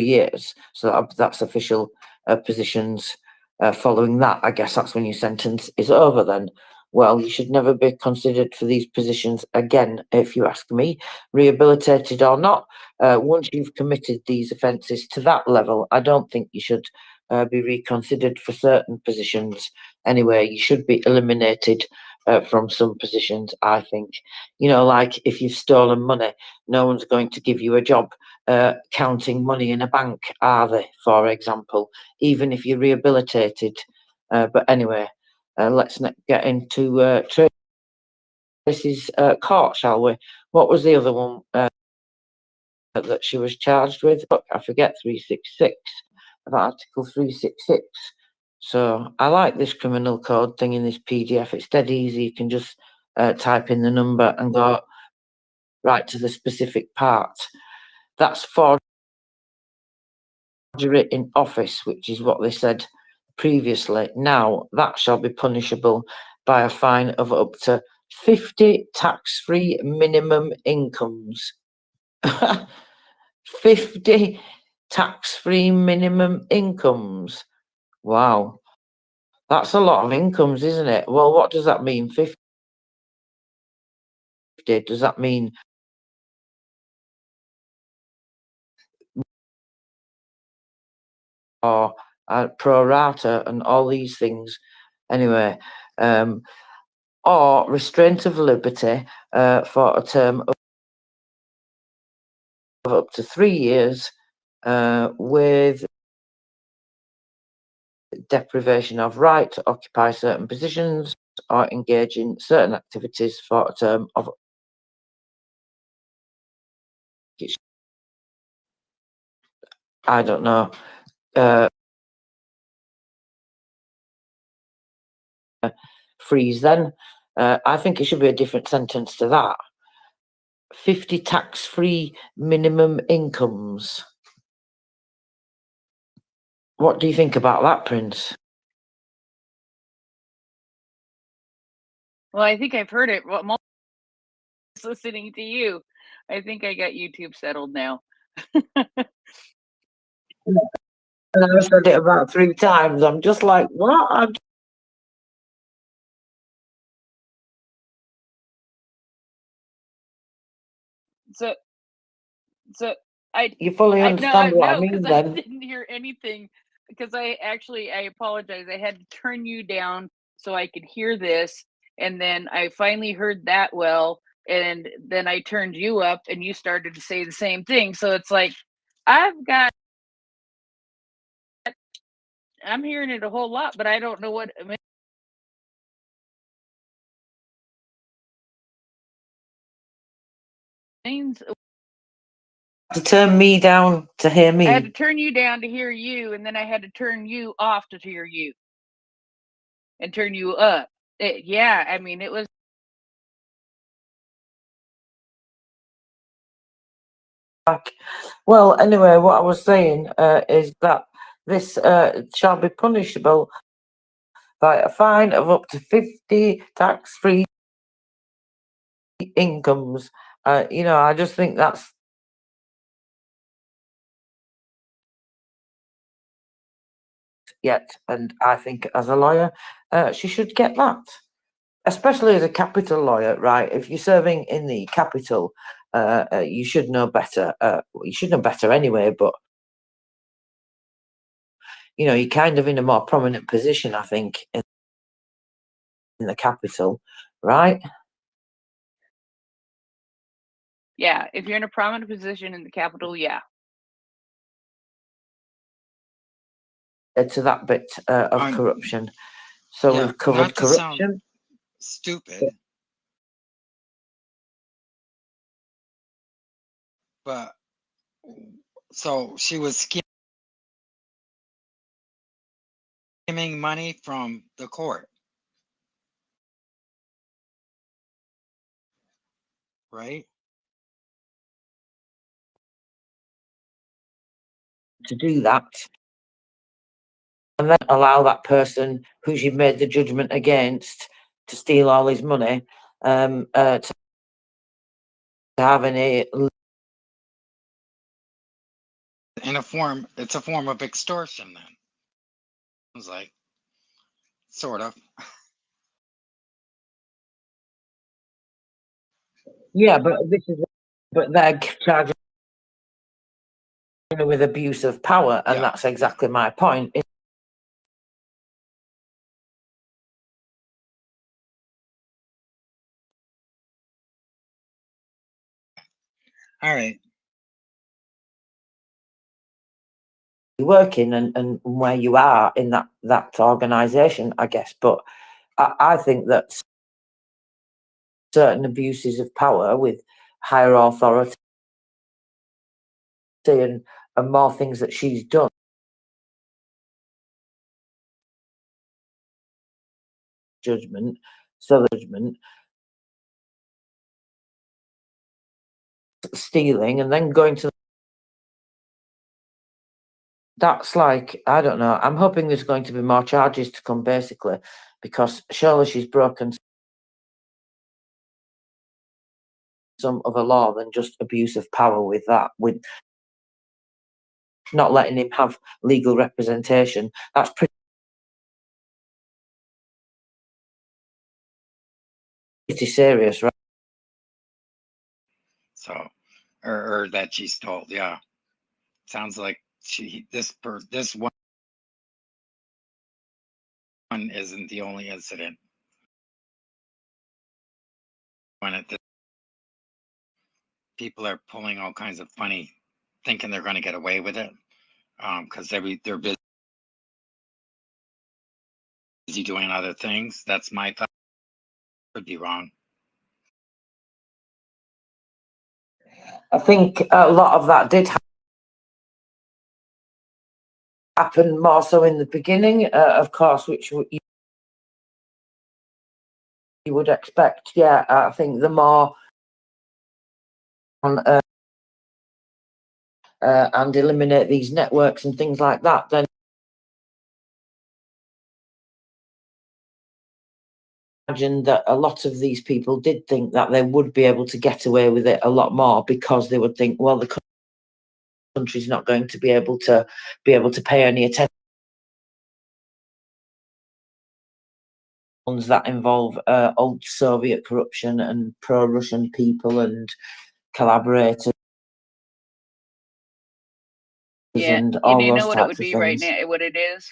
years. So that's official positions. Following that, I guess that's when your sentence is over then. Well, you should never be considered for these positions again, if you ask me, rehabilitated or not. Once you've committed these offences to that level, I don't think you should be reconsidered for certain positions. Anyway, you should be eliminated from some positions, I think. You know, like if you've stolen money, no one's going to give you a job counting money in a bank, are they, for example, even if you're rehabilitated. But anyway, let's get into Tracy's court, shall we? What was the other one that she was charged with? Look, I forget, 366, of Article 366. So I like this criminal code thing in this PDF. It's dead easy. You can just type in the number and go right to the specific part. That's forgery in office, which is what they said previously. Now, that shall be punishable by a fine of up to 50 tax-free minimum incomes. 50 tax-free minimum incomes. Wow. That's a lot of incomes, isn't it? Well, what does that mean? 50? Does that mean or pro rata and all these things? Anyway, or restraint of liberty for a term of up to 3 years with deprivation of right to occupy certain positions or engage in certain activities for a term of I don't know. Freeze then. I think it should be a different sentence to that. 50 tax-free minimum incomes. What do you think about that, Prince? Well, I think I've heard it. Well, I'm listening to you. I think I got YouTube settled now. And I've said it about 3 times. I'm just like, what? So You fully understand what I mean then? I didn't hear anything because I apologize. I had to turn you down so I could hear this, and then I finally heard that well, and then I turned you up and you started to say the same thing. So it's like I'm hearing it a whole lot, but I don't know what it means. To turn me down to hear me. I had to turn you down to hear you, and then I had to turn you off to hear you, and turn you up. Yeah, I mean, it was. Well, anyway, what I was saying is that this shall be punishable by a fine of up to 50 tax-free incomes. You know, I just think that's yet, and I think as a lawyer, she should get that, especially as a capital lawyer, right? If you're serving in the capital, you should know better. You should know better anyway, but you know, you're kind of in a more prominent position, I think, in the capital, right? Yeah, if you're in a prominent position in the capital, yeah. To that bit of corruption. So yeah, we've covered corruption. Stupid. But so she was skimming money from the court, right? To do that, and then allow that person who you've made the judgment against to steal all his money, to have any it's a form of extortion then. I was like, sort of. Yeah, but they're charging her with abuse of power, and Yeah. that's exactly my point. All right. Working and where you are in that organization, I guess. But I think that certain abuses of power with higher authority and more things that she's done, judgment, stealing, and then going to, that's like, I don't know. I'm hoping there's going to be more charges to come, basically, because surely she's broken some other law than just abuse of power with that, with not letting him have legal representation. That's pretty serious, right? So, or that she's told. Yeah. Sounds like this one isn't the only incident. When people are pulling all kinds of funny, thinking they're going to get away with it, because they're busy doing other things. That's my thought. Could be wrong. I think a lot of that did happen more so in the beginning, of course, which you would expect. Yeah, I think the more on and eliminate these networks and things like that, then imagine that a lot of these people did think that they would be able to get away with it a lot more, because they would think, well, the country's not going to be able to pay any attention that involve old Soviet corruption and pro-Russian people and collaborators. Yeah, And all you know those what it types would of be right things. now, what it is?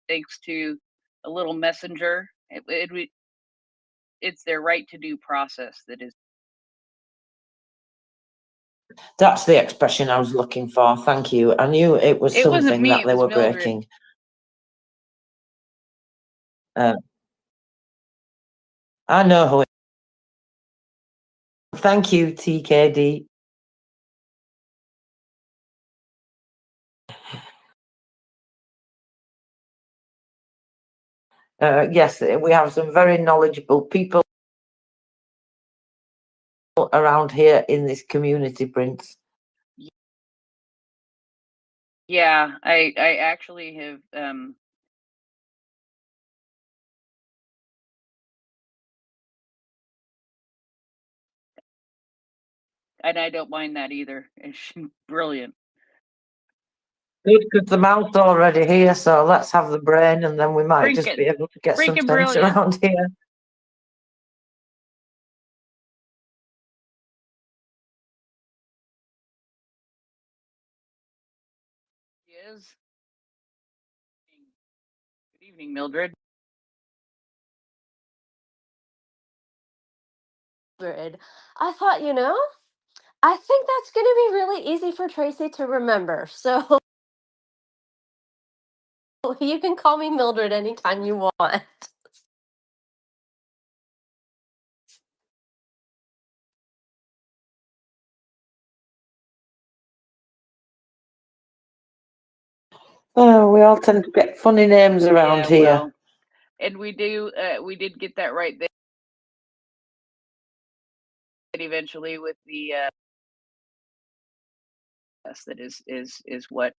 Thanks to a little messenger, it's their right to due process that is. That's the expression I was looking for. Thank you. I knew it was It wasn't something me, that it they was were Mildred. breaking. I know who it. Thank you, TKD. Yes, we have some very knowledgeable people around here in this community, Prince. Yeah, I actually have and I don't mind that either. It's brilliant. Good, because the mouth's already here, so let's have the brain, and then we might just Freaking- be able to get some freaking sense brilliant. around here. Is. Good evening, Mildred. I thought, I think that's going to be really easy for Tracy to remember. So you can call me Mildred anytime you want. Oh, we all tend to get funny names around Yeah, here. well, and we did get that right there eventually with the that is what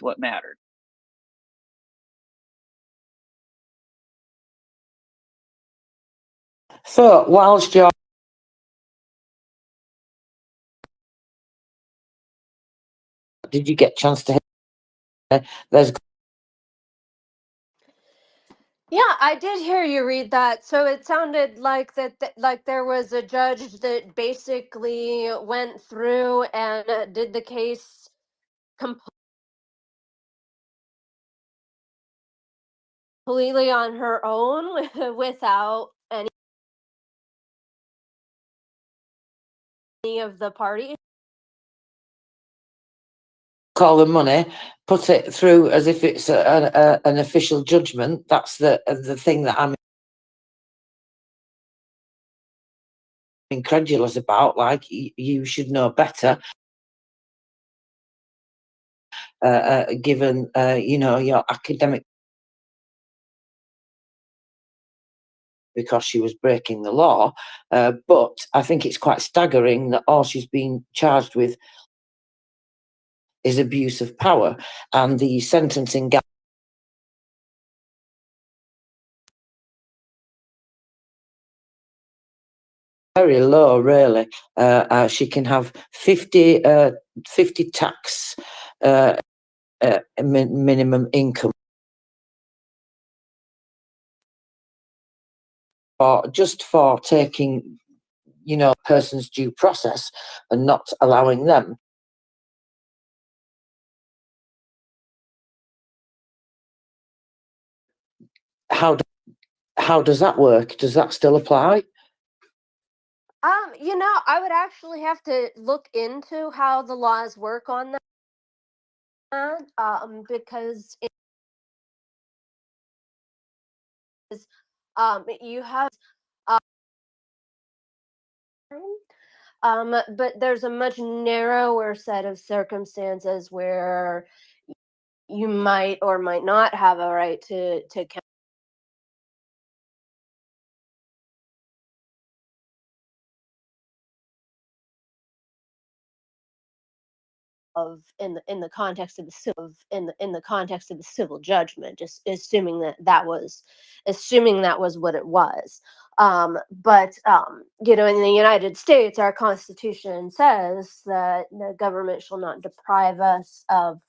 what mattered. So whilst you're Did you get a chance to hear? There's Yeah, I did hear you read that. So it sounded like like there was a judge that basically went through and did the case completely on her own without any of the parties. call the money, put it through as if it's an official judgment. That's the thing that I'm incredulous about. Like, you should know better, given you know, your academic, because she was breaking the law. But I think it's quite staggering that all she's been charged with is abuse of power, and the sentencing very low, really. She can have 50 tax minimum income, or just for taking, you know, person's due process and not allowing them. How does that work? Does that still apply? You know, I would actually have to look into how the laws work on that, because it is, you have, but there's a much narrower set of circumstances where you might or might not have a right to of in the context of the civil in the context of the civil judgment, just assuming that was what it was. But you know, in the United States, our Constitution says that the government shall not deprive us of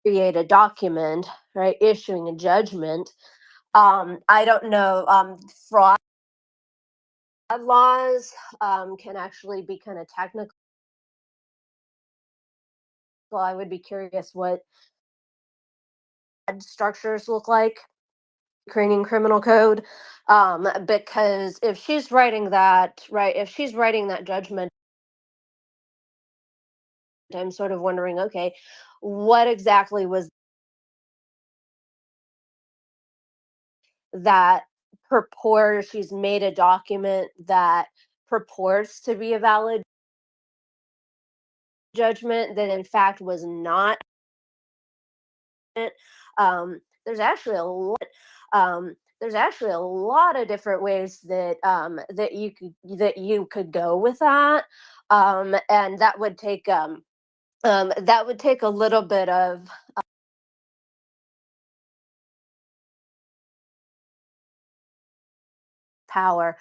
create a document, right, issuing a judgment. I don't know, fraud laws can actually be kind of technical. I would be curious what structures look like, Ukrainian criminal code, because if she's writing that, right, if she's writing that judgment, I'm sort of wondering, okay, what exactly was that purport? She's made a document that purports to be a valid judgment that in fact was not. There's actually a lot. There's actually a lot of different ways that that you could go with that, and that would take a little bit of power,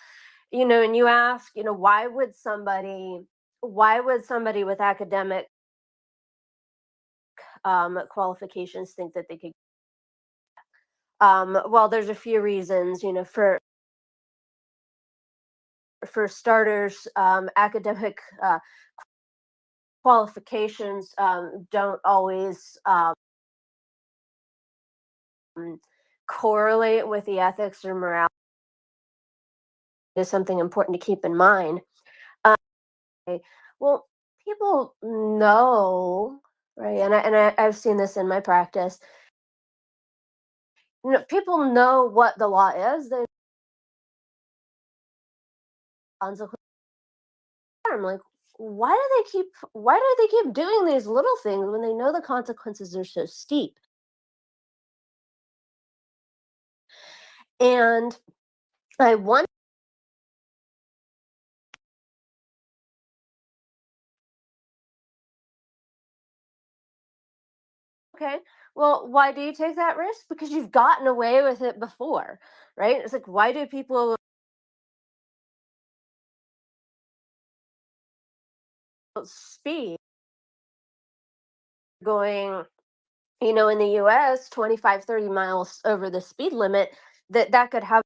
you know. And you ask, you know, why would somebody with academic qualifications think that they could? Well, there's a few reasons, you know. For starters, academic qualifications don't always correlate with the ethics or morality. Is something important to keep in mind. Okay, well, people know, right? I've seen this in my practice. You know, people know what the law is. They consequences. I'm like, why do they keep doing these little things when they know the consequences are so steep? And I wonder, okay, Well, why do you take that risk? Because you've gotten away with it before, right? It's like, why do people speed going, in the US, 25, 30 miles over the speed limit, that could have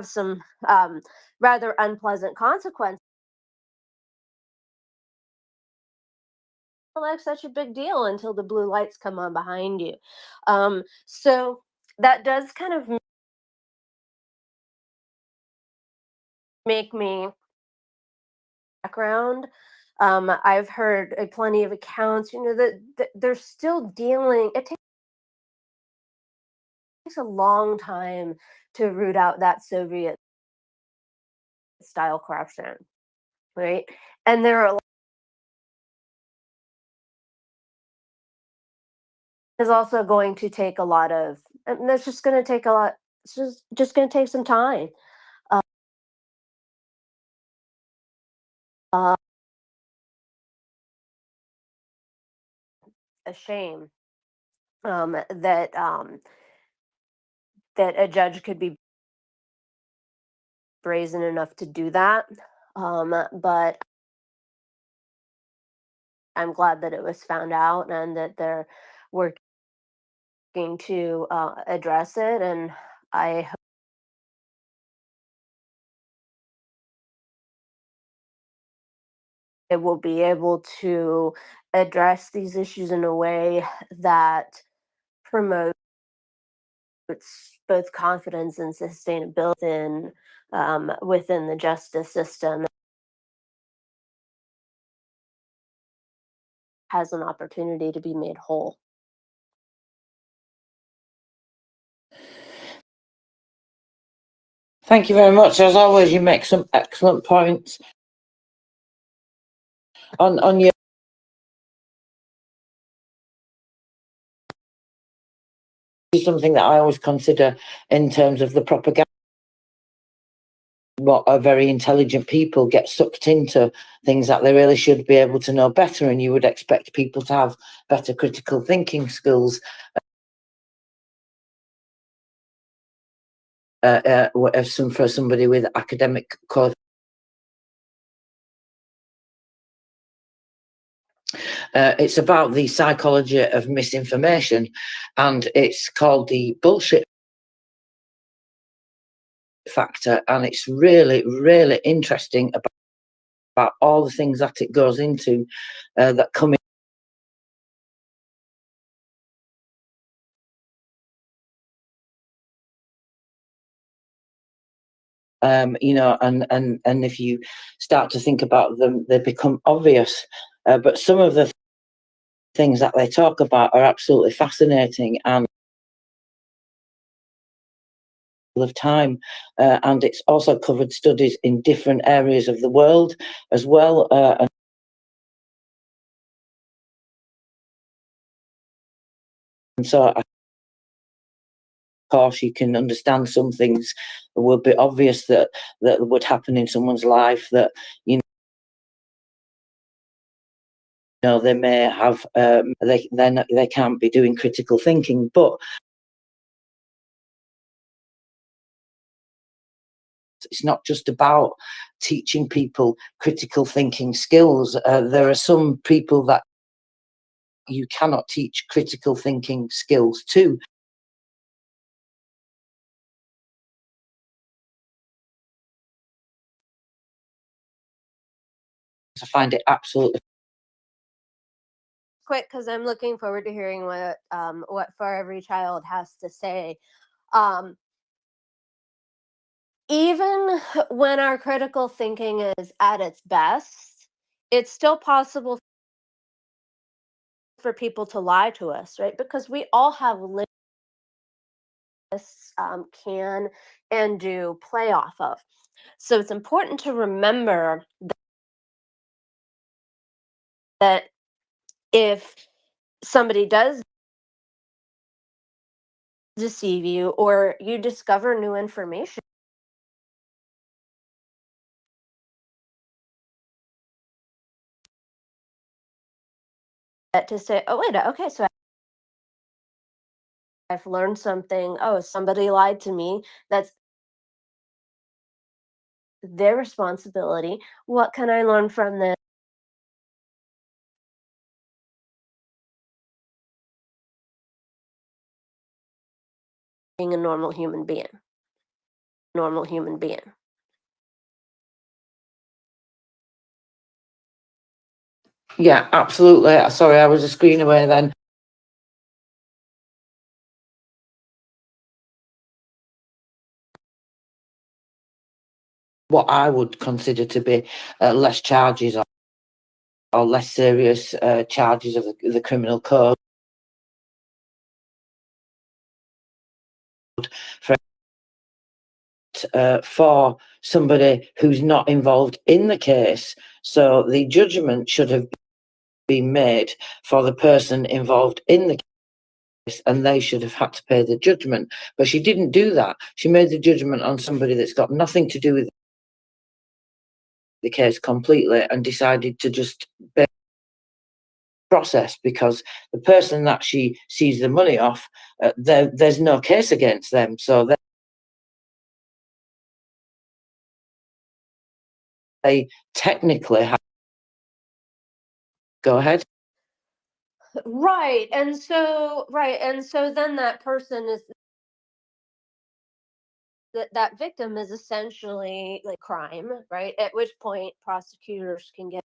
some rather unpleasant consequences. Like such a big deal until the blue lights come on behind you. So that does kind of make me background. I've heard plenty of accounts, that they're still dealing. It takes a long time to root out that Soviet style corruption, right? And there are is also going to take a lot of. And that's just going to take a lot. It's just going to take some time. Uh, uh, a shame that a judge could be brazen enough to do that. But I'm glad that it was found out and that they're working to address it. And I hope it will be able to address these issues in a way that promotes both confidence and sustainability within the justice system, has an opportunity to be made whole. Thank you very much. As always, you make some excellent points on your something that I always consider in terms of the propaganda. What are very intelligent people get sucked into things that they really should be able to know better, and you would expect people to have better critical thinking skills. For somebody with academic qualifications. It's about the psychology of misinformation, and it's called the bullshit factor, and it's really, really interesting about all the things that it goes into that come in. And if you start to think about them, they become obvious. But some of the things that they talk about are absolutely fascinating and of time, and it's also covered studies in different areas of the world as well. And so, of course, you can understand some things will be obvious that would happen in someone's life that they may have. They can't be doing critical thinking, but it's not just about teaching people critical thinking skills. There are some people that you cannot teach critical thinking skills to. I find it absolutely Quick, because I'm looking forward to hearing what For Every Child has to say. Um, even when our critical thinking is at its best, it's still possible for people to lie to us, right? Because we all have lists, can and do play off of. So it's important to remember that if somebody does deceive you or you discover new information, to say, oh, wait, okay, so I've learned something. Oh, somebody lied to me. That's their responsibility. What can I learn from this? Being a normal human being. Normal human being. Yeah, absolutely. Sorry, I was a screen away then. What I would consider to be less charges or less serious charges of the criminal code for somebody who's not involved in the case. So the judgment should have been made for the person involved in the case, and they should have had to pay the judgment. But she didn't do that. She made the judgment on somebody that's got nothing to do with the case completely, and decided to just process because the person that she sees the money off, there's no case against them. So they technically have. Go ahead. Right. And so then that person is that victim is essentially like crime, right? At which point prosecutors can get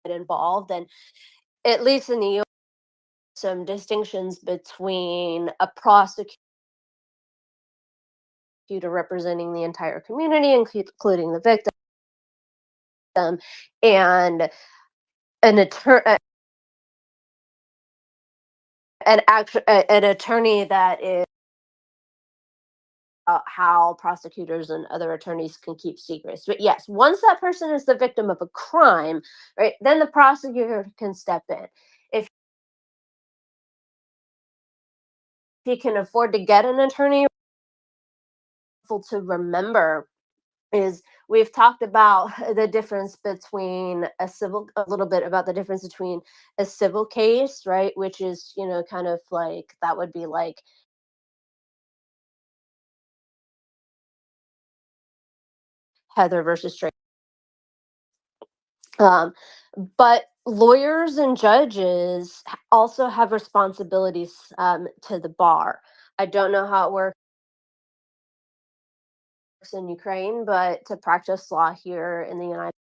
involved, and at least in the US, some distinctions between a prosecutor representing the entire community, including the victim, and an attorney, an attorney that is how prosecutors and other attorneys can keep secrets. But yes, once that person is the victim of a crime, right, then the prosecutor can step in. If he can afford to get an attorney, to remember is we've talked about the difference between a little bit about the difference between a civil case, right, which is, kind of like that would be like Heather versus Trey. But lawyers and judges also have responsibilities to the bar. I don't know how it works in Ukraine, but to practice law here in the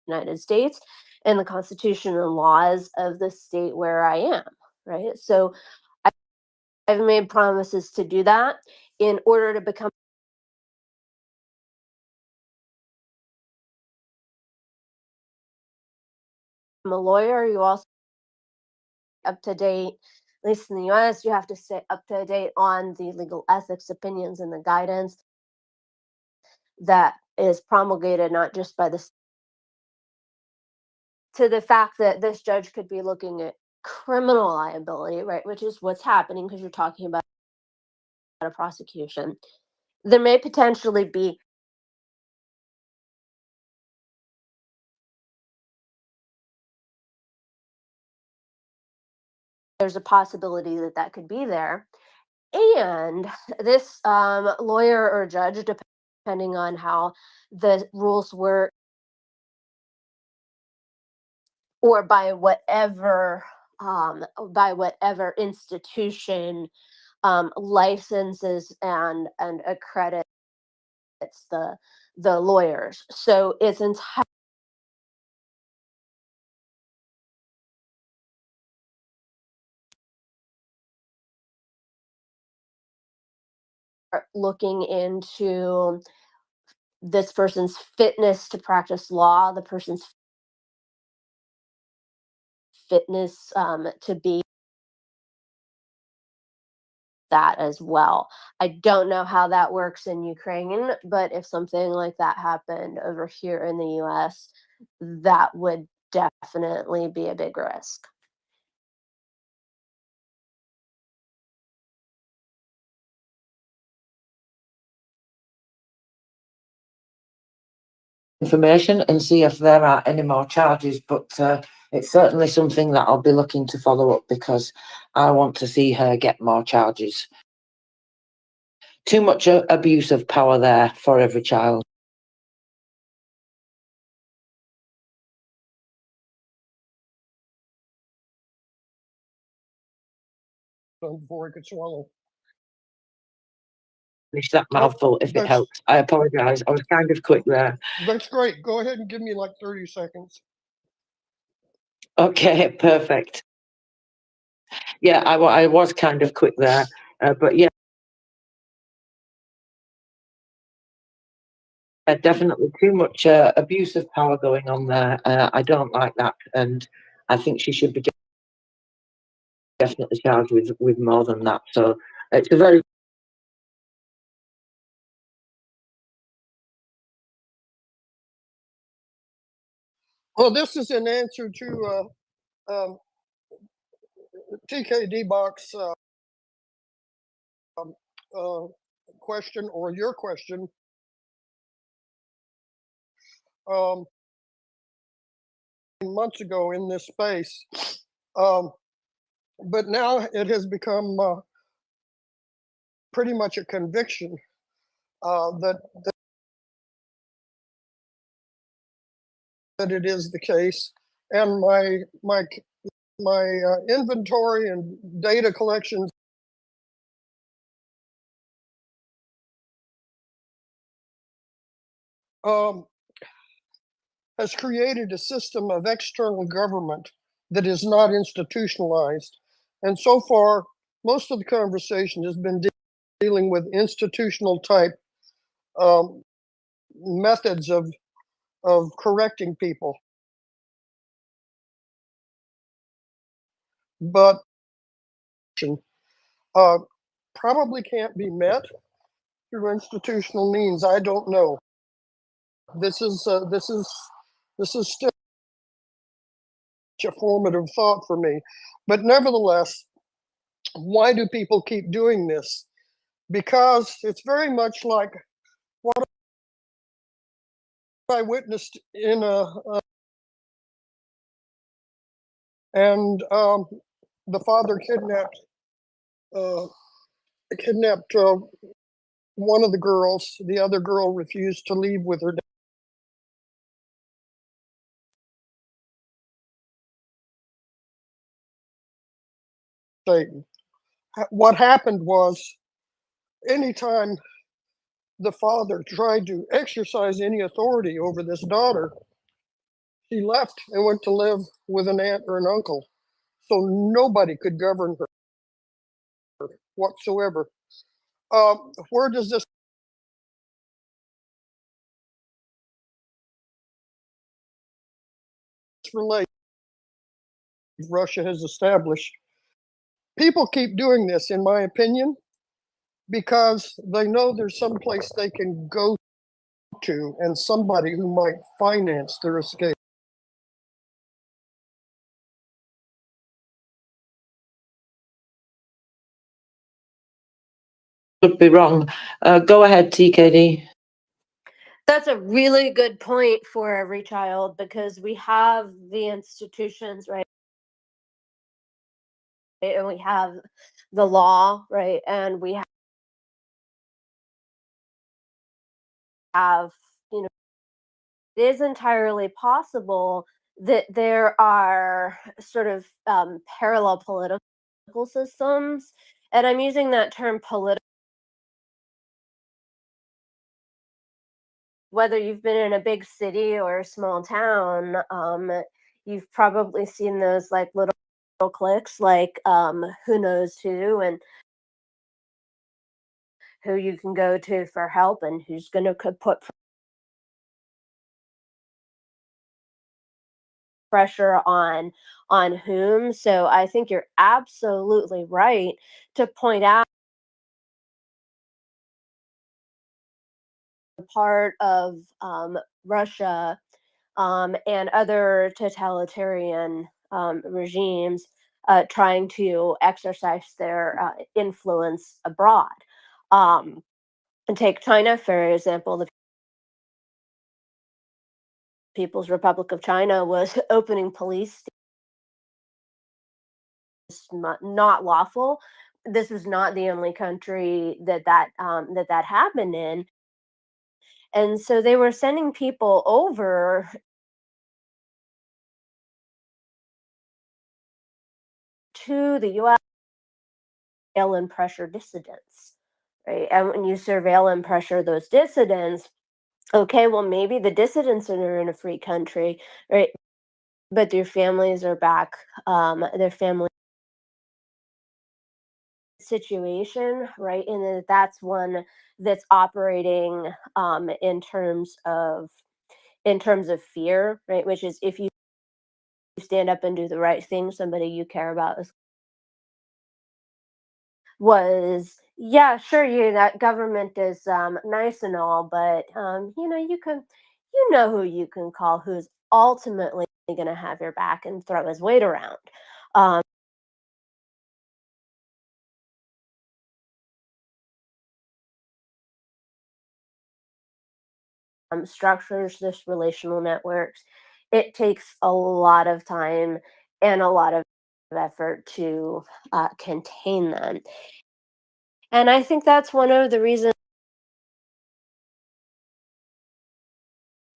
United States and the Constitution and laws of the state where I am, right? So I've made promises to do that in order to become a lawyer. You also up to date, at least in the US, you have to stay up to date on the legal ethics opinions and the guidance that is promulgated not just by the to the fact that this judge could be looking at criminal liability, right, which is what's happening because you're talking about a prosecution. There may potentially be there's a possibility that that could be there. And this lawyer or judge, depending on how the rules work, or by whatever institution licenses and accredits the lawyers. So it's entirely looking into this person's fitness to practice law, the person's fitness to be that as well. I don't know how that works in Ukraine, but if something like that happened over here in the US, that would definitely be a big risk. Information and see if there are any more charges, but it's certainly something that I'll be looking to follow up because I want to see her get more charges. Too much abuse of power there for every child. Before I could swallow. Finish that Oh, mouthful if it that's- helps. I apologise. I was kind of quick there. That's great. Go ahead and give me like 30 seconds. Okay, perfect. Yeah, I was kind of quick there, but yeah, definitely too much abuse of power going on there. I don't like that, and I think she should be definitely charged with more than that. So it's a very Well, this is an answer to TKD box question, or your question. Months ago in this space, but now it has become pretty much a conviction that it is the case, and my inventory and data collections has created a system of external government that is not institutionalized. And so far, most of the conversation has been dealing with institutional type methods of correcting people. But probably can't be met through institutional means. I don't know. This is still a formative thought for me. But nevertheless, why do people keep doing this? Because it's very much like what I witnessed in and the father kidnapped one of the girls. The other girl refused to leave with her dad. What happened was, anytime the father tried to exercise any authority over this daughter, she left and went to live with an aunt or an uncle. So nobody could govern her whatsoever. Where does this relate? Russia has established. People keep doing this, in my opinion, because they know there's some place they can go to and somebody who might finance their escape. could be wrong. Go ahead, TKD. That's a really good point for every child, because we have the institutions, right? And we have the law, right? And we have, you know, it is entirely possible that there are sort of parallel political systems. And I'm using that term political. Whether you've been in a big city or a small town, you've probably seen those like little cliques, like who knows who, and who you can go to for help, and who's going to put pressure on whom. So I think you're absolutely right to point out part of Russia and other totalitarian regimes trying to exercise their influence abroad. And take China, for example. The People's Republic of China was opening police not lawful. This was not the only country that happened in, and so they were sending people over to the U.S. and pressure dissidents, right? And when you surveil and pressure those dissidents, okay, well, maybe the dissidents are in a free country, right? But their families are back, their family situation, right? And then that's one that's operating in terms of fear, right? Which is, if you stand up and do the right thing, somebody you care about was, yeah, sure, that government is nice and all, but you know who you can call, who's ultimately going to have your back and throw his weight around. Um, Structures, this relational networks, it takes a lot of time and a lot of effort to contain them. And I think that's one of the reasons.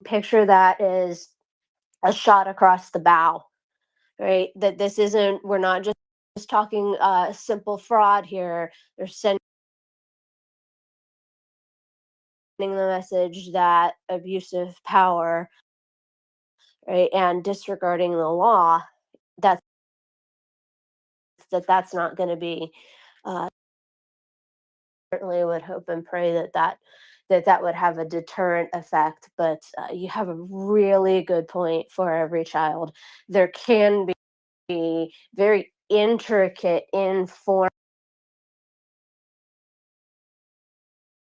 Picture that is a shot across the bow, right? That this isn't, we're not just talking simple fraud here. They're sending the message that abusive power, right, and disregarding the law, that's not going to be. Certainly would hope and pray that would have a deterrent effect. But you have a really good point. For every child, there can be very intricate, informed,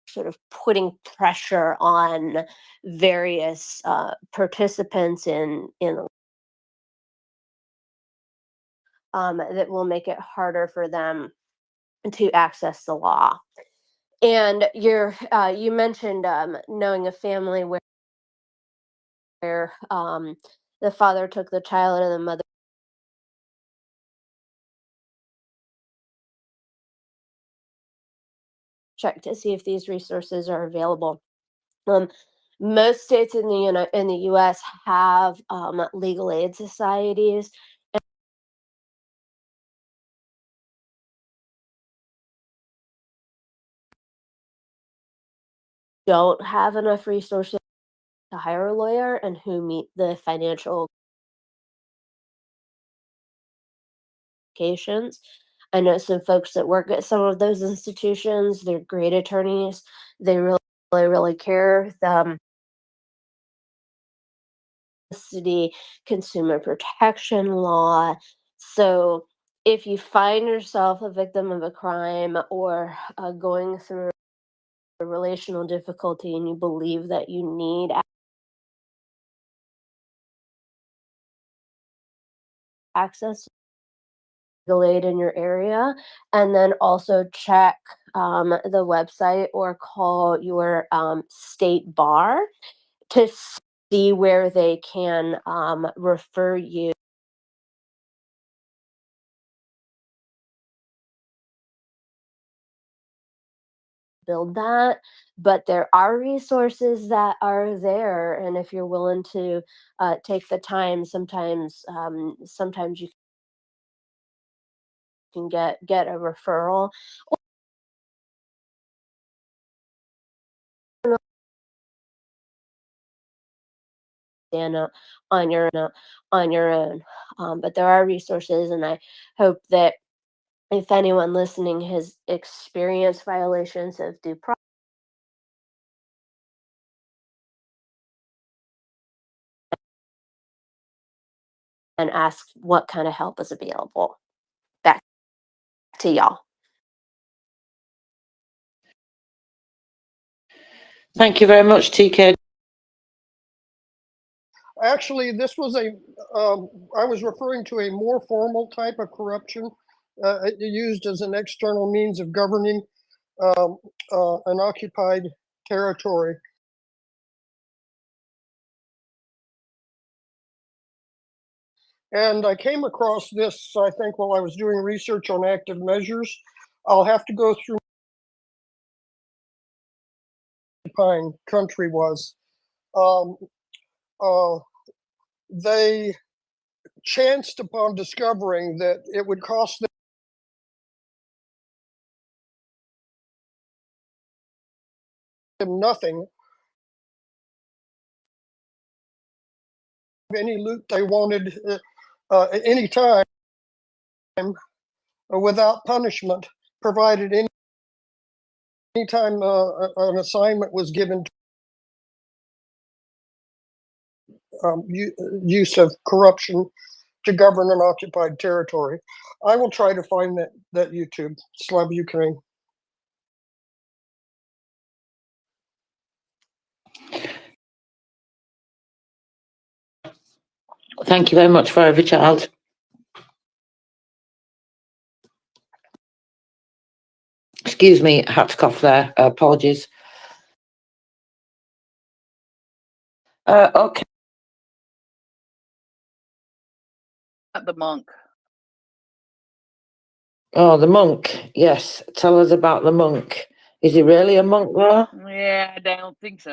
sort of putting pressure on various participants in that will make it harder for them to access the law. And you mentioned knowing a family where the father took the child and the mother checked to see if these resources are available. Most states in the U.S. have legal aid societies. Don't have enough resources to hire a lawyer and who meet the financial qualifications. I know some folks that work at some of those institutions. They're great attorneys. They really care. City consumer protection law. So if you find yourself a victim of a crime or going through a relational difficulty and you believe that you need access to legal aid in your area, and then also check the website or call your state bar to see where they can refer you. Build that, but there are resources that are there, and if you're willing to take the time, sometimes you can get a referral and on your own. But there are resources, and I hope that if anyone listening has experienced violations of due process and ask what kind of help is available. Back to y'all. Thank you very much, TK. Actually, this was I was referring to a more formal type of corruption used as an external means of governing an occupied territory. And I came across this, I think, while I was doing research on active measures. I'll have to go through Pine country was. Um, they chanced upon discovering that it would cost them nothing, any loot they wanted any time without punishment, provided any time an assignment was given to use of corruption to govern an occupied territory. I will try to find that YouTube. Slava Ukraine. Thank you very much, Forever Child. Excuse me, I had to cough there. Apologies. Okay. The monk. Oh, the monk. Yes. Tell us about the monk. Is he really a monk, though? Yeah, I don't think so.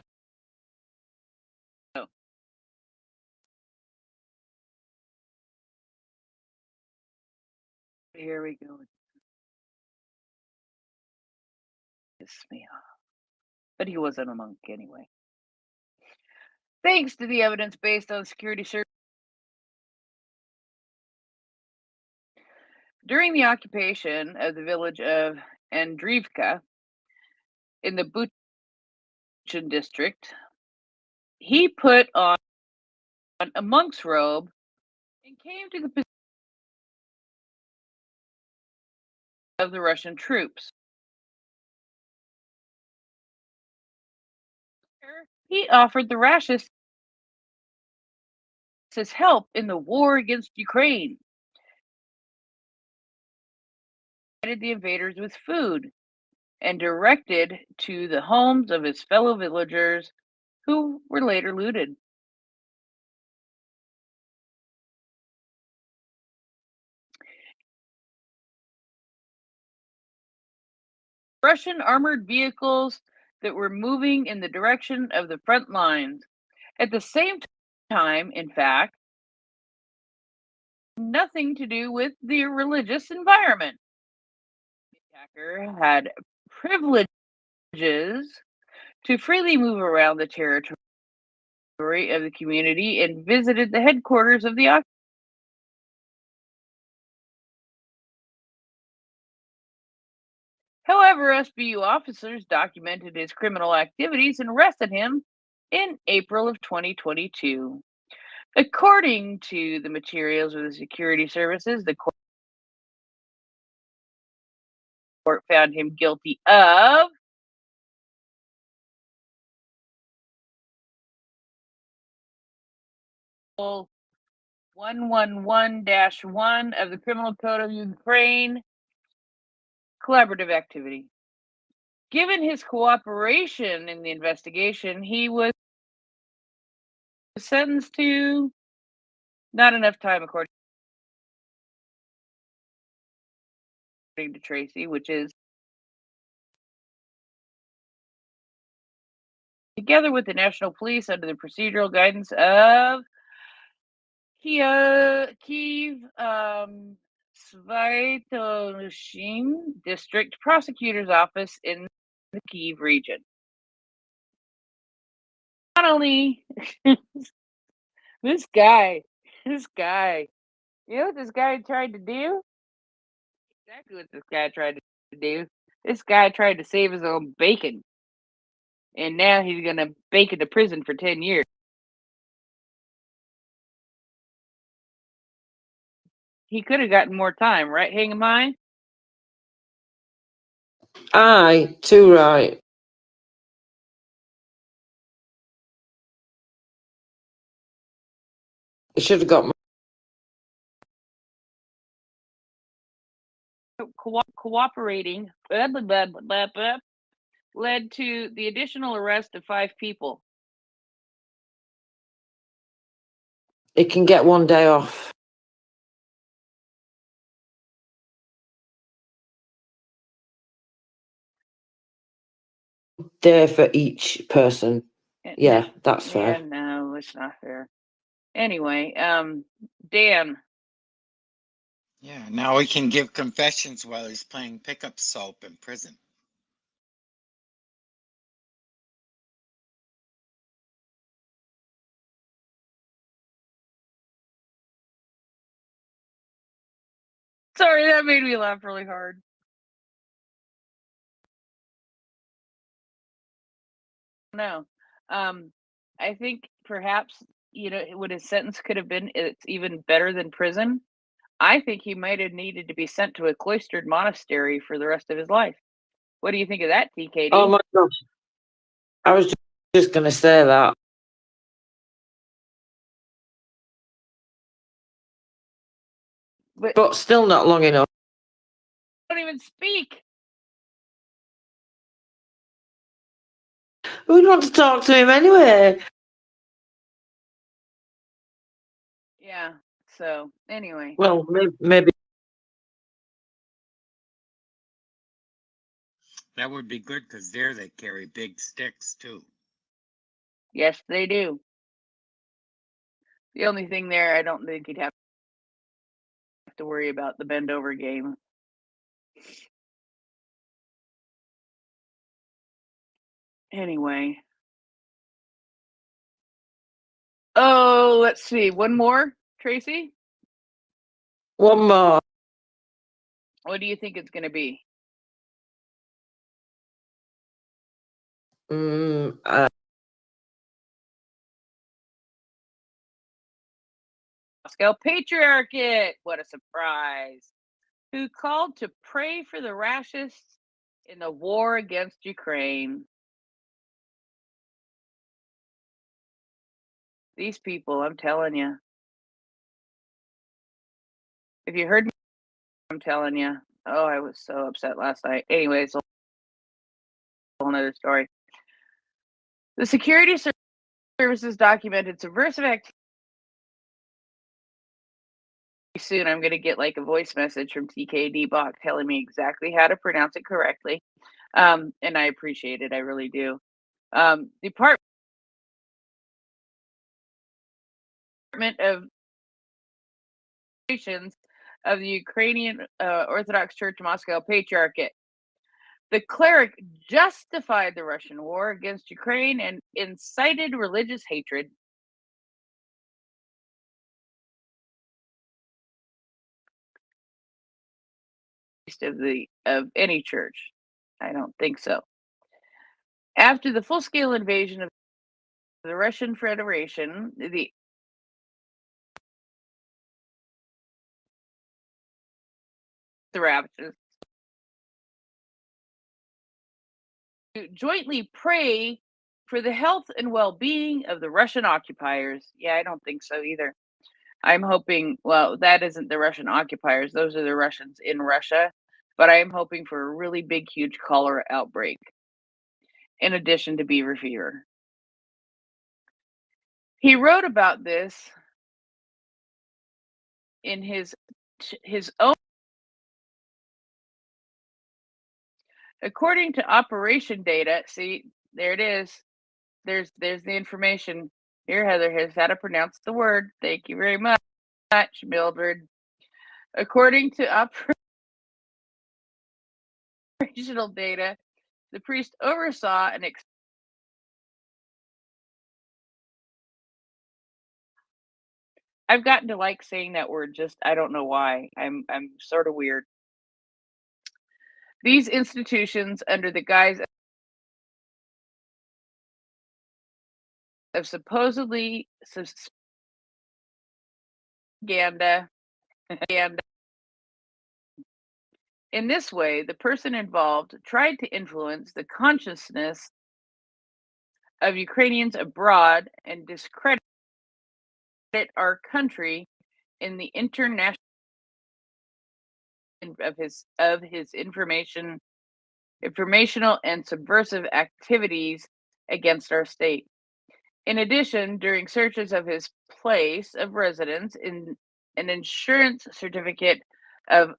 Here we go. Piss me off. But he wasn't a monk anyway. Thanks to the evidence based on security search. During the occupation of the village of Andriivka in the Buchan district, he put on a monk's robe and came to the position of the Russian troops. He offered the Rashists his help in the war against Ukraine. He provided the invaders with food and directed to the homes of his fellow villagers who were later looted. Russian armored vehicles that were moving in the direction of the front lines. At the same time, in fact, nothing to do with the religious environment. The attacker had privileges to freely move around the territory of the community and visited the headquarters of the occupation. However, SBU officers documented his criminal activities and arrested him in April of 2022. According to the materials of the security services, the court found him guilty of Article 111-1 of the Criminal Code of Ukraine, collaborative activity. Given his cooperation in the investigation, he was sentenced to not enough time, according to Tracy, which is together with the National Police under the procedural guidance of Kiev Svitoshin District Prosecutor's Office in the Kiev region. Not only this guy, you know what this guy tried to do? Exactly what this guy tried to do. This guy tried to save his own bacon. And now he's going to bake into prison for 10 years. He could have gotten more time, right, Hang in Mind? Aye, too right. He should have got. Cooperating led to the additional arrest of 5 people. He can get one day off. day for each person. Eh, Yeah, that's Yeah, fair. no, it's not fair. Anyway, Dan, Yeah, now he can give confessions while he's playing pickup soap in prison. sorry, that made me laugh really hard. No, I think perhaps, what his sentence could have been, it's even better than prison. I think he might have needed to be sent to a cloistered monastery for the rest of his life. What do you think of that, Oh TKD? my gosh. I was just going to say that. But still not long enough. Don't even speak. Who'd want to talk to him anyway? Yeah. So anyway, Well, maybe. That would be good because there they carry big sticks too. yes, they do. The only thing there, I don't think he'd have to worry about the bend over game. Anyway. Oh, let's see. One more, Tracy. One more. What do you think it's going to be? Moscow Patriarchate. What a surprise. Who called to pray for the racists in the war against Ukraine. These people, I'm telling you. If you heard me, I'm telling you. Oh, I was so upset last night. Anyways, a whole nother story. The security services documented subversive activity. Soon I'm going to get like a voice message from TKD Bach telling me exactly how to pronounce it correctly. And I appreciate it. I really do. Department of of the Ukrainian Orthodox Church Moscow Patriarchate. The cleric justified the Russian war against Ukraine and incited religious hatred. Of any church. I don't think so. After the full-scale invasion of the Russian Federation, the raptures to jointly pray for the health and well-being of the Russian occupiers. Yeah, I don't think so either. I'm hoping, well, that isn't the Russian occupiers, those are the Russians in Russia, but I am hoping for a really big, huge cholera outbreak, in addition to beaver fever. He wrote about this in his own. According to operation data, see, there it is. There's the information. Here, Heather, here's how to pronounce the word. Thank you very much, Mildred. According to operational data, the priest oversaw an I've gotten to like saying that word, just I don't know why. I'm sort of weird. These institutions, under the guise of supposedly propaganda, in this way, the person involved tried to influence the consciousness of Ukrainians abroad and discredit our country in the international of his informational and subversive activities against our state. In addition, during searches of his place of residence, in an insurance certificate of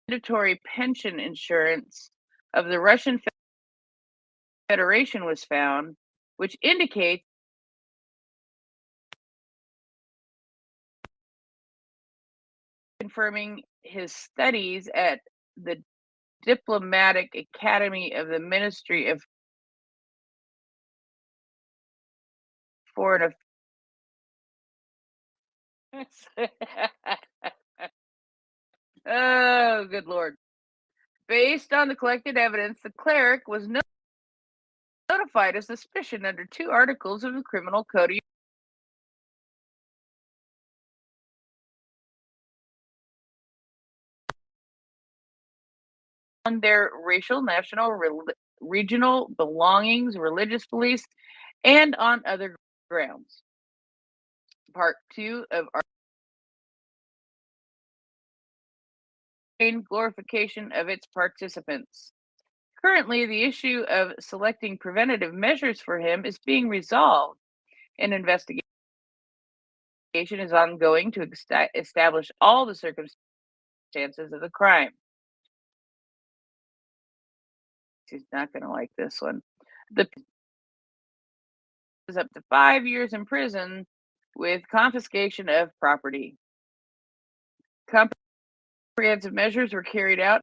mandatory pension insurance of the Russian Federation was found, which indicates confirming his studies at the Diplomatic Academy of the Ministry of Foreign Affairs. Oh, good Lord. Based on the collected evidence, the cleric was notified of suspicion under 2 articles of the Criminal Code on their racial, national, regional belongings, religious beliefs, and on other grounds. Part 2 of glorification of its participants. Currently, the issue of selecting preventative measures for him is being resolved. An investigation is ongoing to establish all the circumstances of the crime. He's not going to like this one. The is up to 5 years in prison with confiscation of property. Comprehensive measures were carried out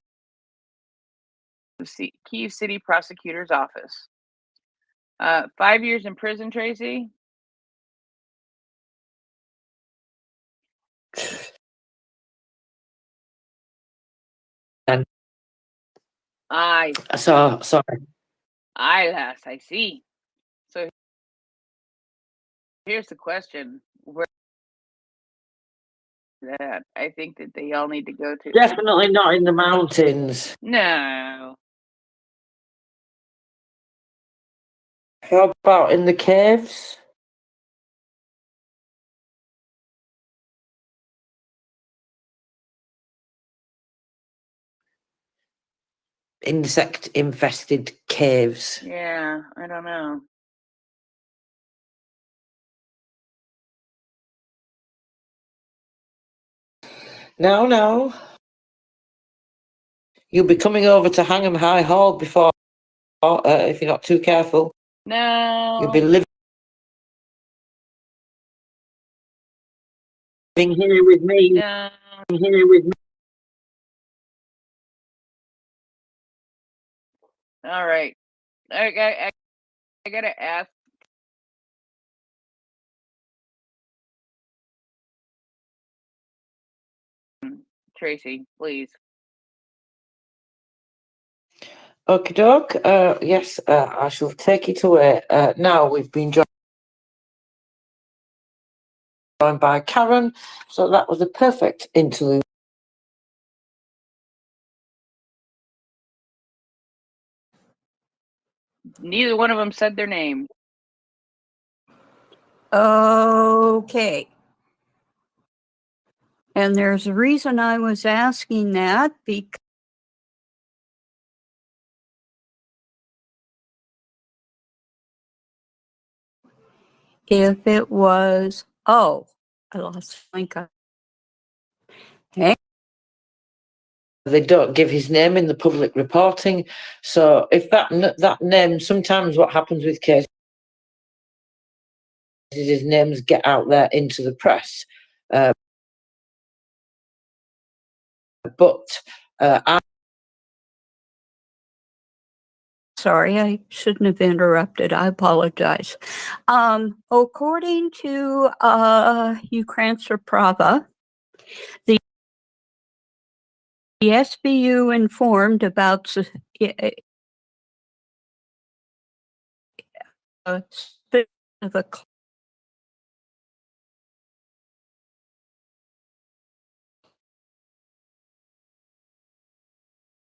in the Kyiv City Prosecutor's Office. 5 years in prison, Tracy. And I sorry. I see. So here's the question: where is that? I think that they all need to go to. Definitely not in the mountains. No. How about in the caves? Insect infested caves. Yeah, I don't know. No. You'll be coming over to Hangham High Hall before, if you're not too careful. No. You'll be living here with me. No. Here with me. All right. I gotta ask. Tracy, please. Okie doke. Yes, I shall take it away. Now we've been joined by Karen, so that was a perfect interlude. Neither one of them said their name. Okay. And there's a reason I was asking that because if it was, I lost my link. Okay. They don't give his name in the public reporting, so if that name, sometimes what happens with cases is his names get out there into the press. But Sorry, I shouldn't have interrupted. I apologize. According to Ukrainska Prava, the SBU informed about of a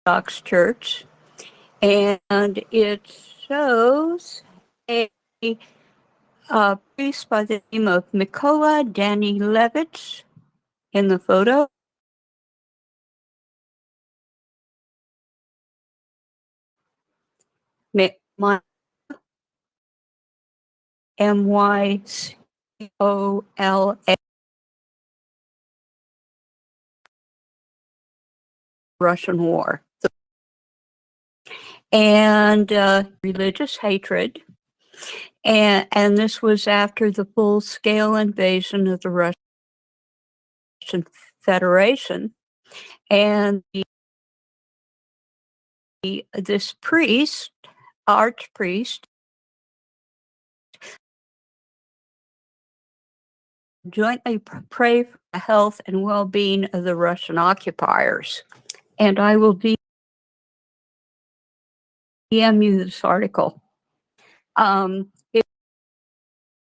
Orthodox church, and it shows a priest by the name of Mykola Danilevich in the photo. Mycola Russian War. and religious hatred. And this was after the full-scale invasion of the Russian Federation. And this priest, archpriest, jointly pray for the health and well-being of the Russian occupiers. And I will DM you this article.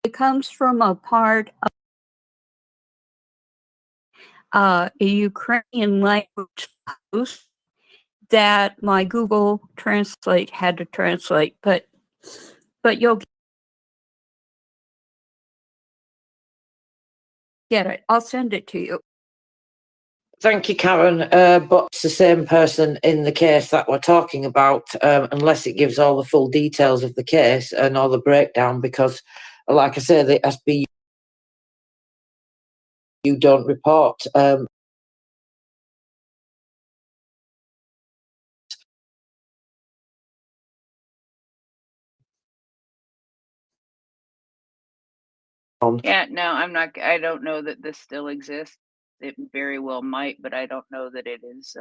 It comes from a part of a Ukrainian language post that my Google Translate had to translate, but you'll get it. I'll send it to you. Thank you, Karen. But it's the same person in the case that we're talking about, unless it gives all the full details of the case and all the breakdown, because, like I say, the SBU don't report. Yeah, no, I'm not. I don't know that this still exists. It very well might, but I don't know that it is.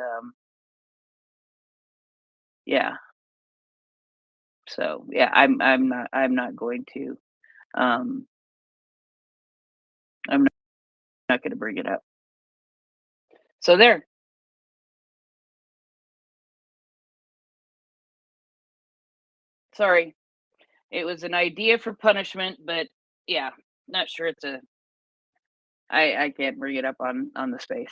Yeah. So yeah, I'm not going to. I'm not going to bring it up. So there. Sorry, it was an idea for punishment, but yeah, not sure it's a. I can't bring it up on the space.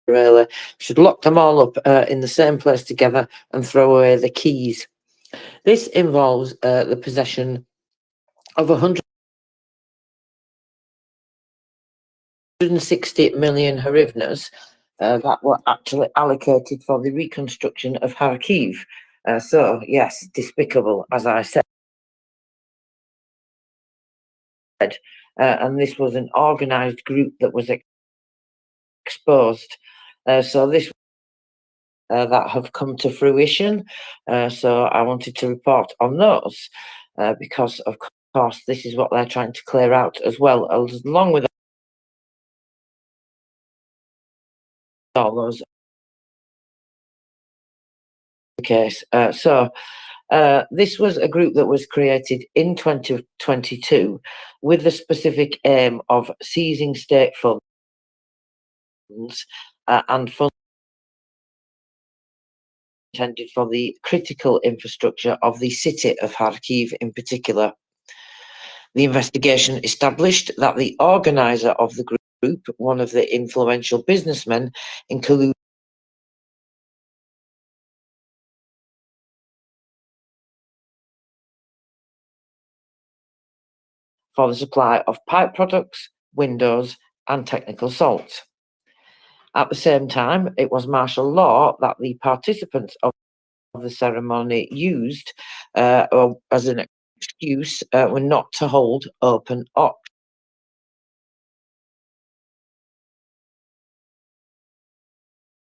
Really, should lock them all up in the same place together and throw away the keys. This involves the possession of 160 million hryvnias that were actually allocated for the reconstruction of Kharkiv. So yes, despicable, as I said. And this was an organised group that was exposed. So this that have come to fruition. So I wanted to report on those because, of course, this is what they're trying to clear out as well, along with all those. Case. So this was a group that was created in 2022 with the specific aim of seizing state funds and funds intended for the critical infrastructure of the city of Kharkiv in particular. The investigation established that the organizer of the group, one of the influential businessmen, included for the supply of pipe products, windows, and technical salt. At the same time, it was martial law that the participants of the ceremony used as an excuse were not to hold open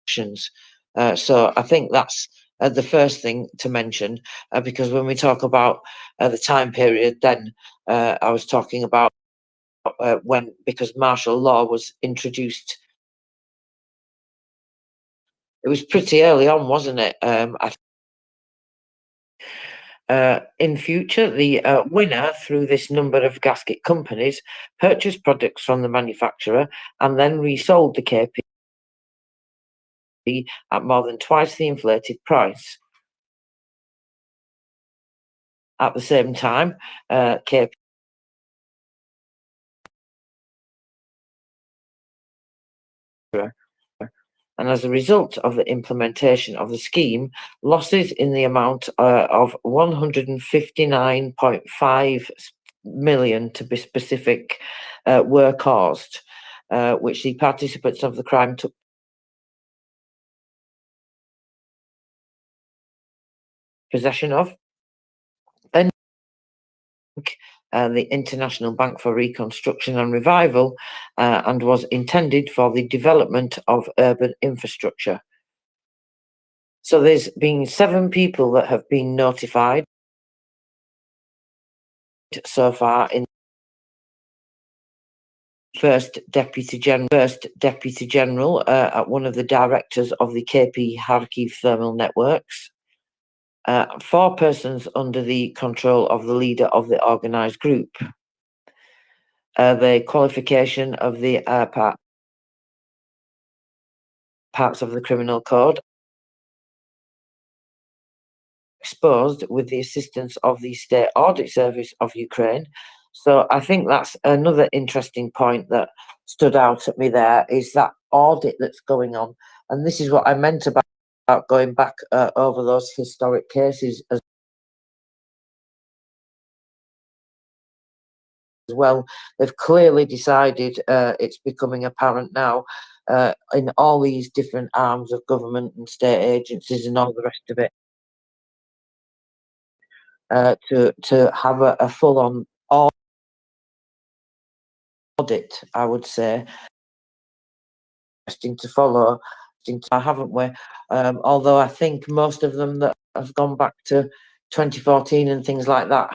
auctions. So I think that's the first thing to mention, because when we talk about the time period, then I was talking about because martial law was introduced. It was pretty early on, wasn't it? In future, the winner through this number of gasket companies purchased products from the manufacturer and then resold the KP at more than twice the inflated price. At the same time, KP and as a result of the implementation of the scheme, losses in the amount of 159.5 million, to be specific, were caused, which the participants of the crime took possession of. Then the International Bank for Reconstruction and Revival, and was intended for the development of urban infrastructure. So there's been 7 people that have been notified so far in first deputy general at one of the directors of the KP Kharkiv thermal networks. 4 persons under the control of the leader of the organised group. The qualification of the parts of the criminal code exposed with the assistance of the State Audit Service of Ukraine. So I think that's another interesting point that stood out at me there, is that audit that's going on. And this is what I meant about going back over those historic cases as well. They've clearly decided, it's becoming apparent now, in all these different arms of government and state agencies and all the rest of it, to have a full-on audit, I would say. Interesting to follow, haven't we? Although I think most of them that have gone back to 2014 and things like that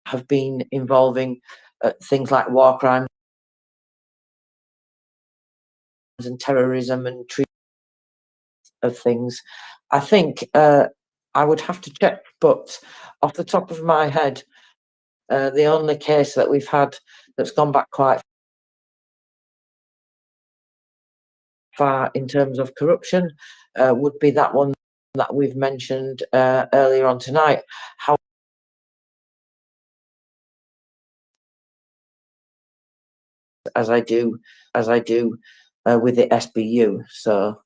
have been involving things like war crimes and terrorism and treatment of things. I think I would have to check, but off the top of my head, the only case that we've had that's gone back quite far in terms of corruption would be that one that we've mentioned earlier on tonight. How as I do with the SBU. So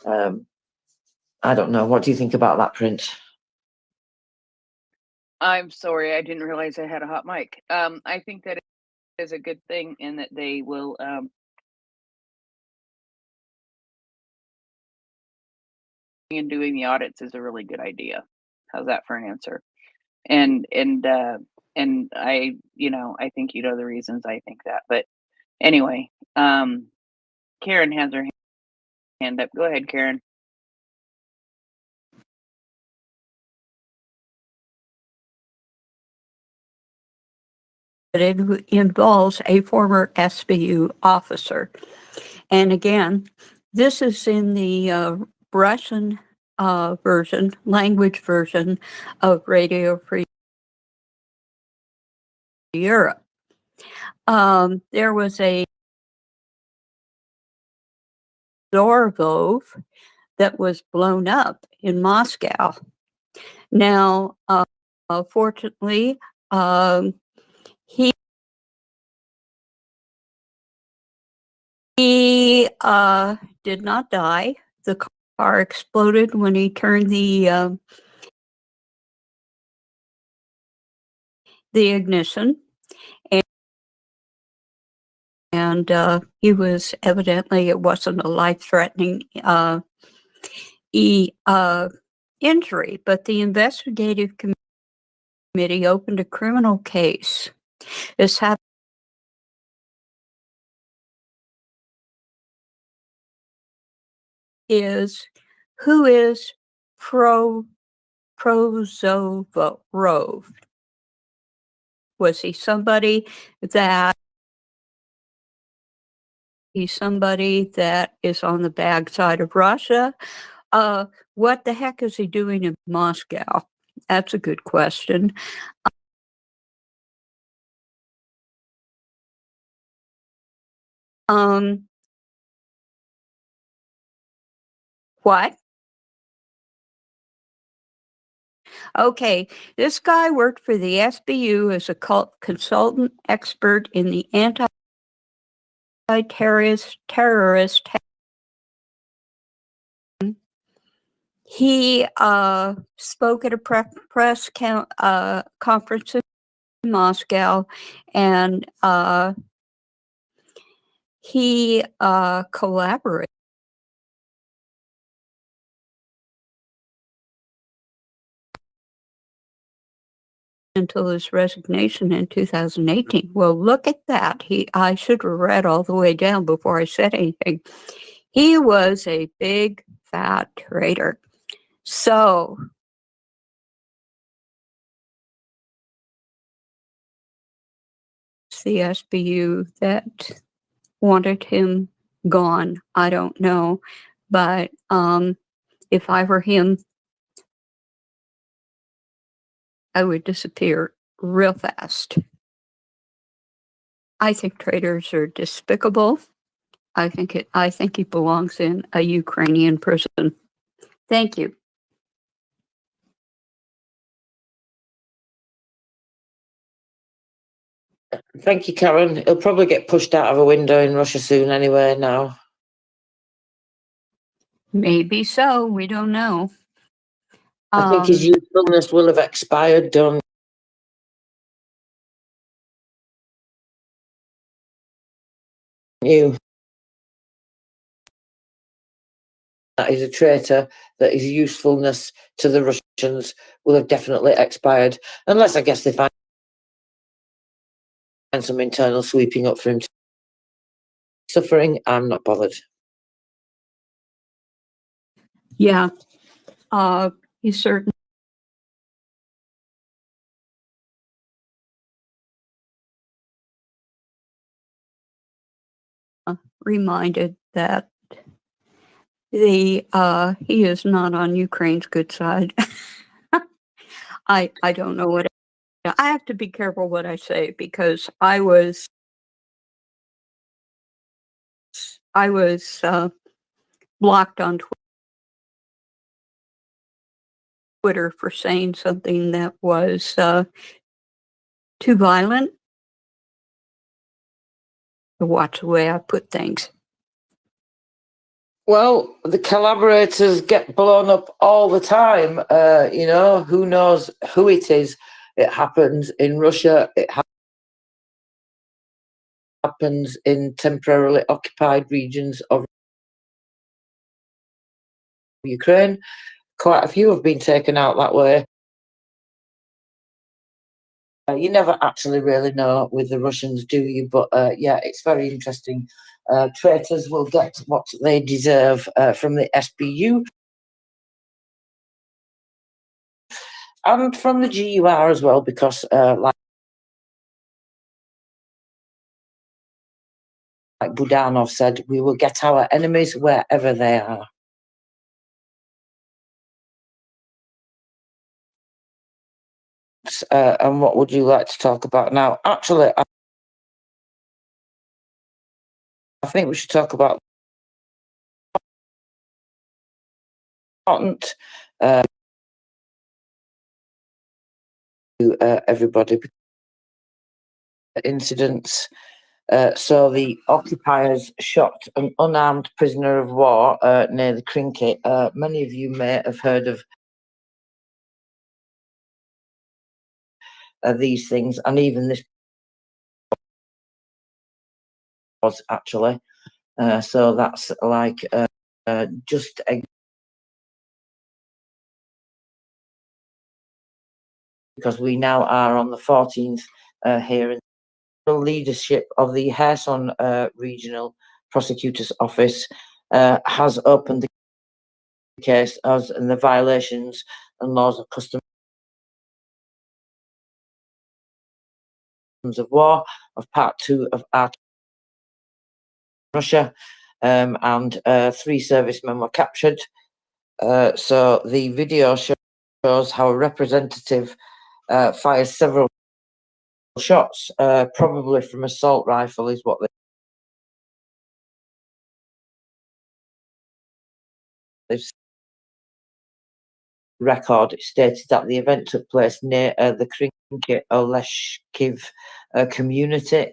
I don't know. What do you think about that, Prince? I'm sorry, I didn't realize I had a hot mic. I think that is a good thing, and that they will and doing the audits is a really good idea. How's that for an answer? And I, I think you know the reasons I think that. But anyway, Karen has her hand up. Go ahead, Karen. It involves a former SBU officer. And again, this is in the Russian language version of Radio Free Europe. There was a Zorvov that was blown up in Moscow. Now, fortunately, he did not die. The car exploded when he turned the ignition, and he was evidently, it wasn't a life-threatening injury, but the investigative committee opened a criminal case. This happened who is Prozorov? Was he somebody that is on the bad side of Russia? What the heck is he doing in Moscow? That's a good question. What? Okay, this guy worked for the SBU as a consultant expert in the anti-terrorist. He spoke at a press conference in Moscow, and he collaborated until his resignation in 2018. Well, look at that. I should have read all the way down before I said anything. He was a big fat traitor. So the SBU that wanted him gone, I don't know. But if I were him, I would disappear real fast. I think traitors are despicable. I think he belongs in a Ukrainian prison. Thank you. Thank you, Karen. He'll probably get pushed out of a window in Russia soon anyway now. Maybe so. We don't know. I think his usefulness will have expired, don't you? That he's a traitor, that his usefulness to the Russians will have definitely expired. Unless, I guess, they find some internal sweeping up for him. Suffering, I'm not bothered. Yeah. He's certain. Reminded that he is not on Ukraine's good side. I don't know what I have to be careful what I say because I was blocked on Twitter for saying something that was too violent. To watch the way I put things. Well, the collaborators get blown up all the time. You know, who knows who it is? It happens in Russia. It happens in temporarily occupied regions of Ukraine. Quite a few have been taken out that way. You never actually really know with the Russians, do you? But yeah, it's very interesting. Traitors will get what they deserve from the SBU and from the GUR as well, because like Budanov said, we will get our enemies wherever they are. And what would you like to talk about now? Actually, I think we should talk about important to everybody incidents. So the occupiers shot an unarmed prisoner of war near the Krinky. Many of you may have heard of these things, and even this was actually. So that's like just because we now are on the 14th here in the leadership of the Kherson Regional Prosecutor's Office has opened the case as in the violations and laws of customs of war of Part 2 of Art Russia, and 3 servicemen were captured. So the video shows how a representative fires several shots, probably from assault rifle, is what they've record. It stated that the event took place near the Krinky Oleshkiv community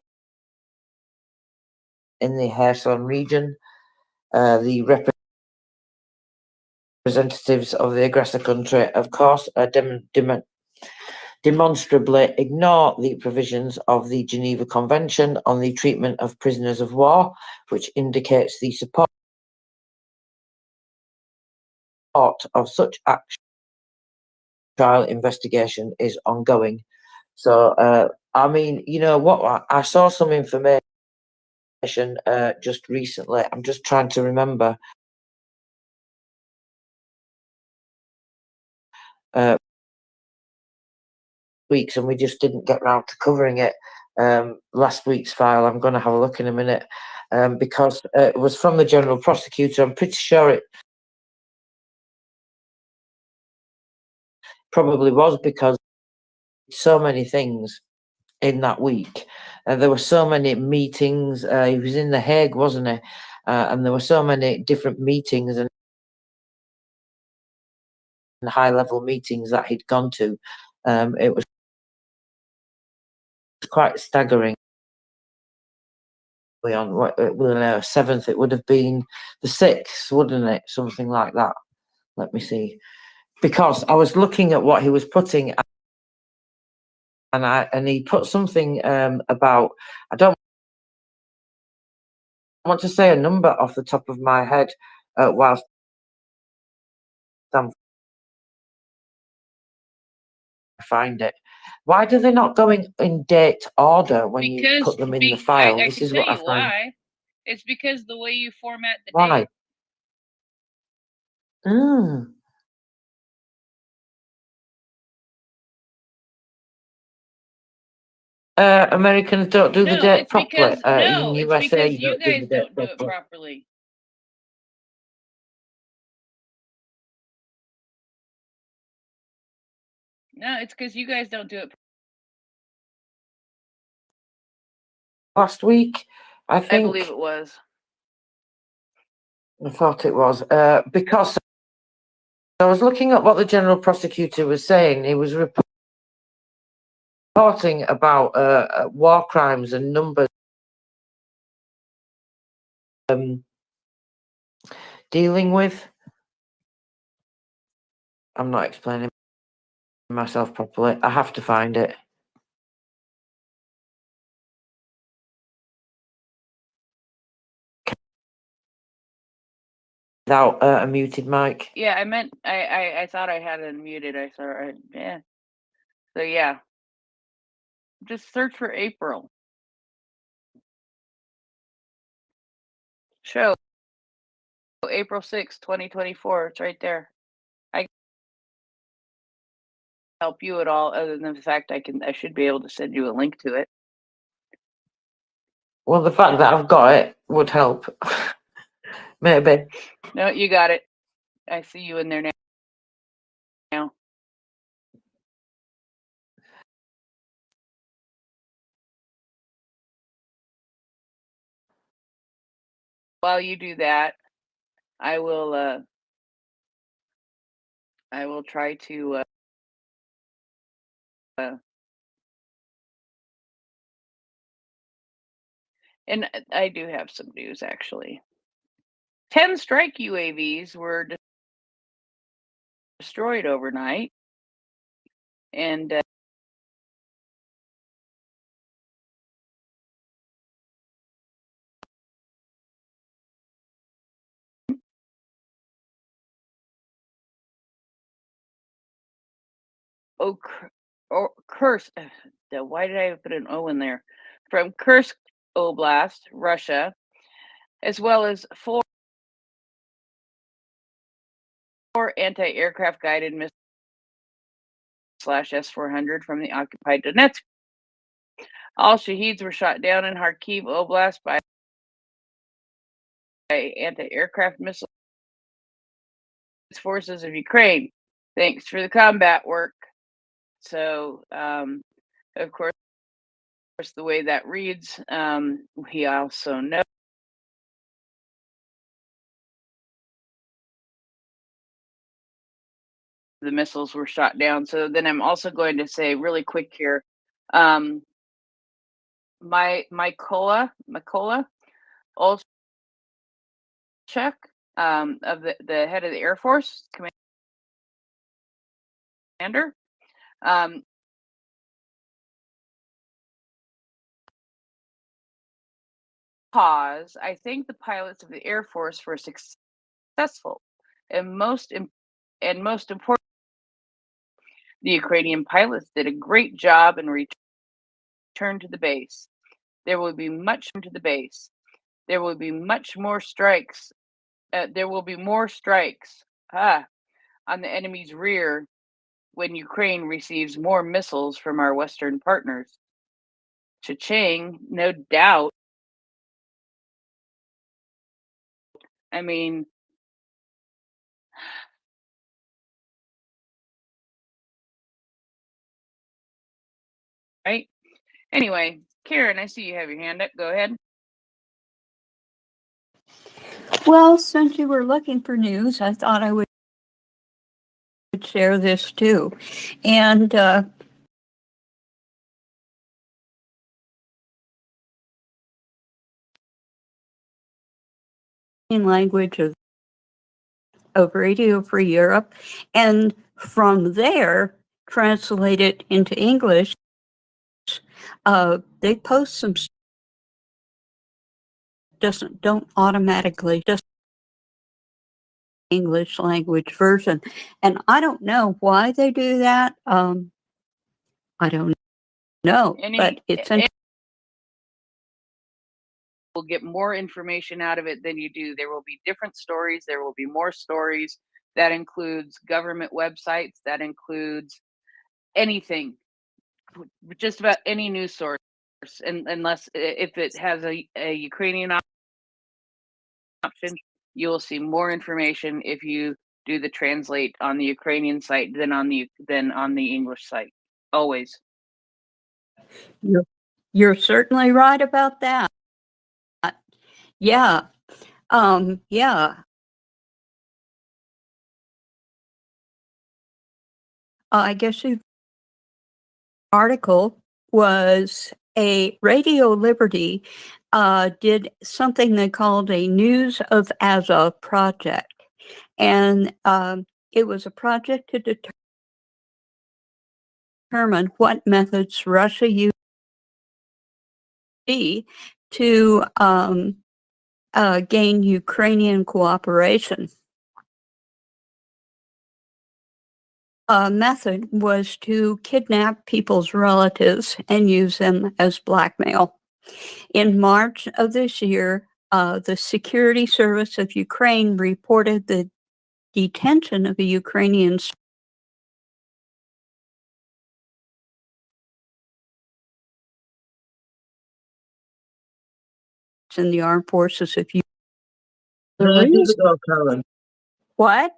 in the Kherson region. The representatives of the aggressor country, of course, demonstrably ignore the provisions of the Geneva Convention on the treatment of prisoners of war, which indicates the support of such action. Trial investigation is ongoing. So, I mean, you know what? I saw some information just recently. I'm just trying to remember. Weeks, and we just didn't get round to covering it. Last week's file, I'm going to have a look in a minute, because it was from the general prosecutor. I'm pretty sure it probably was, because so many things in that week. There were so many meetings. He was in The Hague, wasn't he? And there were so many different meetings and high-level meetings that he'd gone to. It was quite staggering. On what, 7th, it would have been the 6th, wouldn't it? Something like that. Let me see. Because I was looking at what he was putting, and he put something about, I don't want to say a number off the top of my head whilst I'm find it. Why do they not go in date order when you put them in the file? I This can is tell what I you find. why. It's because the way you format the Why? date. Mm. Americans don't do the No, date it's properly. because In no, it's USA, because you you don't do the guys date don't do it properly. properly. No, it's because you guys don't do it. Last week, I think. I believe it was. I thought it was because I was looking at what the general prosecutor was saying. He was reporting about war crimes and numbers dealing with. I'm not explaining myself properly. I have to find it. Without a muted mic. Yeah, I meant I thought I had it muted. I saw it. Yeah. So yeah. Just search for April. Show April 6th, 2024. It's right there. I help you at all other than the fact I should be able to send you a link to it. Well, the fact that I've got it would help. Maybe. No, you got it. I see you in there now. While you do that, I will try to and I do have some news actually. 10 strike UAVs were destroyed overnight, and Kursk. Why did I put an O in there? From Kursk Oblast, Russia, as well as four anti-aircraft guided missiles /S-400 from the occupied Donetsk. All Shaheeds were shot down in Kharkiv Oblast by anti-aircraft missile forces of Ukraine. Thanks for the combat work. So, of course, the way that reads, we also know the missiles were shot down. So then I'm also going to say really quick here, Mykola Olchek, of the head of the Air Force commander, pause. I thank the pilots of the Air Force for successful and most important The Ukrainian pilots did a great job and returned to the base. There will be much to the base. There will be much more strikes. There will be more strikes on the enemy's rear when Ukraine receives more missiles from our Western partners. Cha-ching, no doubt. I mean, right? Anyway, Karen, I see you have your hand up. Go ahead. Well, since you were looking for news, I thought I would share this too. And in language of Radio Free Europe, and from there translate it into English. They post some don't automatically just English language version, and I don't know why they do that. I don't know, but it's will get more information out of it than you do. There will be different stories. There will be more stories. That includes government websites. That includes anything, just about any news source, unless if it has a Ukrainian option, you will see more information if you do the translate on the Ukrainian site than on the English site. Always. You're certainly right about that. Yeah. Yeah. I guess the article was a Radio Liberty did something they called a News of Azov project. And it was a project to determine what methods Russia used to gain Ukrainian cooperation. A method was to kidnap people's relatives and use them as blackmail. In March of this year, the Security Service of Ukraine reported the detention of a Ukrainian in the armed forces of Ukraine. Ages ago, Karen. What?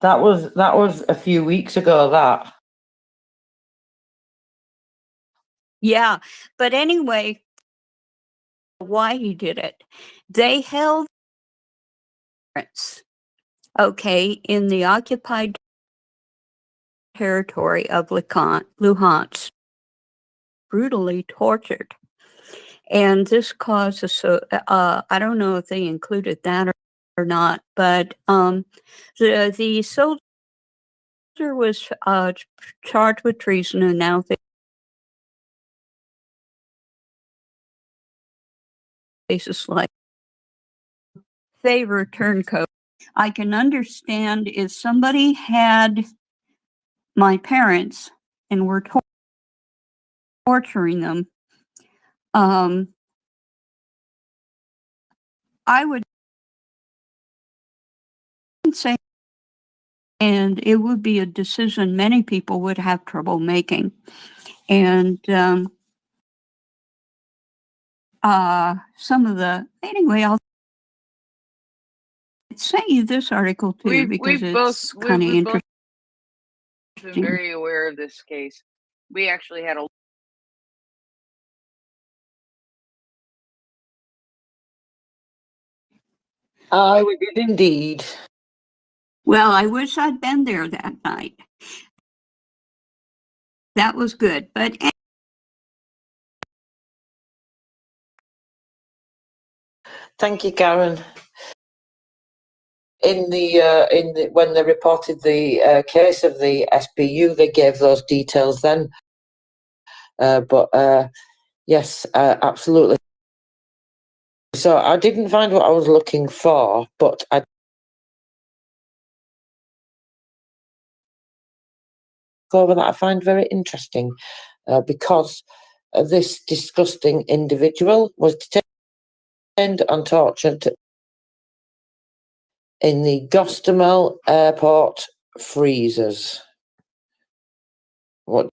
That was a few weeks ago, that. Yeah, but anyway, why he did it. They held in the occupied territory of Luhansk, brutally tortured. And this caused I don't know if they included that or not, but the soldier was charged with treason, and now faces like favor turncoat. I can understand if somebody had my parents and were torturing them, I would say, and it would be a decision many people would have trouble making. And some of the, anyway, I'll send you this article too, because it's kind of interesting. I've been very aware of this case. We actually had a We did indeed. Well, I wish I'd been there that night. That was good, but Thank you, Karen. In the when they reported the case of the SPU, they gave those details then. But yes, absolutely. So I didn't find what I was looking for, but I over that I find very interesting, because this disgusting individual was detained and tortured in the Gostamel Airport freezers. What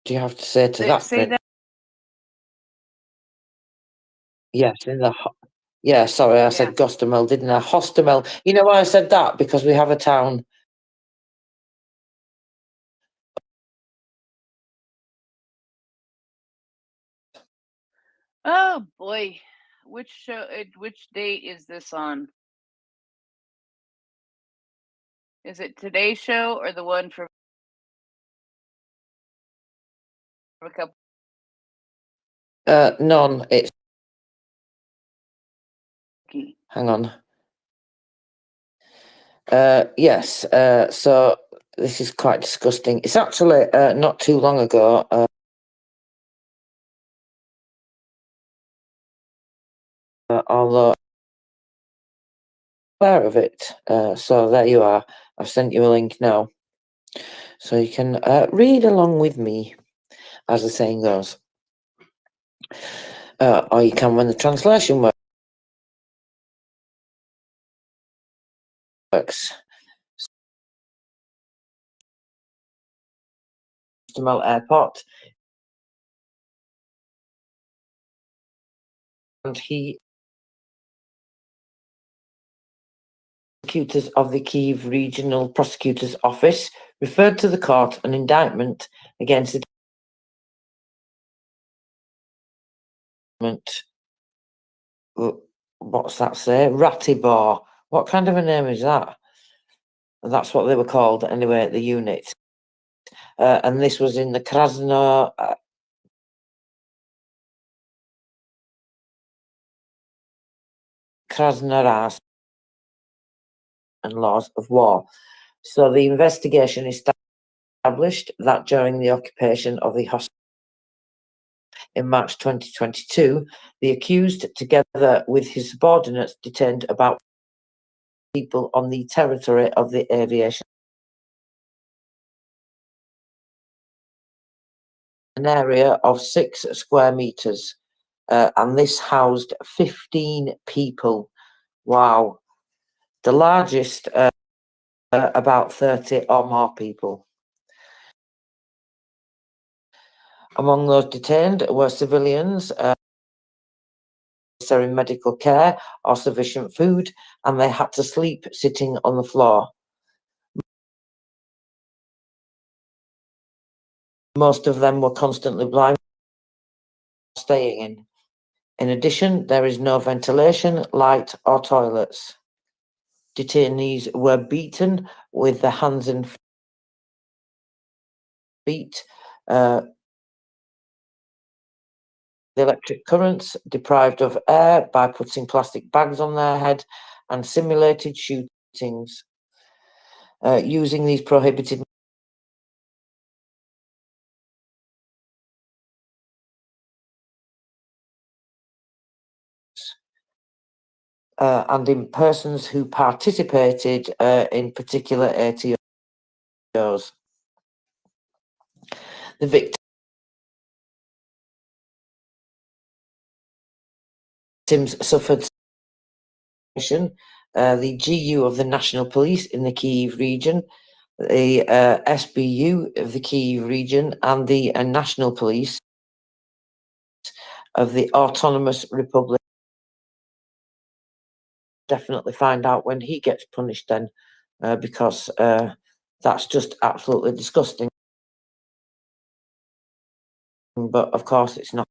do you have to say to that, Say Bryn? that. Yes, in the yeah, sorry, I said Gostamel, didn't I? Hostamel. You know why I said that? Because we have a town. Oh boy, which show? Which date is this on? Is it today's show or the one from a couple? None. It's Okay. hang on. Yes. So this is quite disgusting. It's actually not too long ago. Although aware of it. So there you are. I've sent you a link now, so you can read along with me, as the saying goes. Or you can when the translation works. Gostamel Airport, and he prosecutors of the Kyiv Regional Prosecutor's Office referred to the court an indictment against the government. What's that say? Ratibor. What kind of a name is that? That's what they were called anyway, the unit. And this was in the Krasnoyarsk and laws of war. So the investigation established that during the occupation of the hospital in March 2022, the accused, together with his subordinates, detained about people on the territory of the aviation, an area of 6 square meters, and this housed 15 people. Wow. The largest, about 30 or more people. Among those detained were civilians, necessary medical care or sufficient food, and they had to sleep sitting on the floor. Most of them were constantly blind, staying in. In addition, there is no ventilation, light, or toilets. Detainees were beaten with their hands and feet, the electric currents, deprived of air by putting plastic bags on their head, and simulated shootings. Using these prohibited and in persons who participated in particular ATOs. The victims suffered the GU of the National Police in the Kyiv region, the SBU of the Kyiv region, and the National Police of the Autonomous Republic. Definitely find out when he gets punished then, because that's just absolutely disgusting. But of course it's not.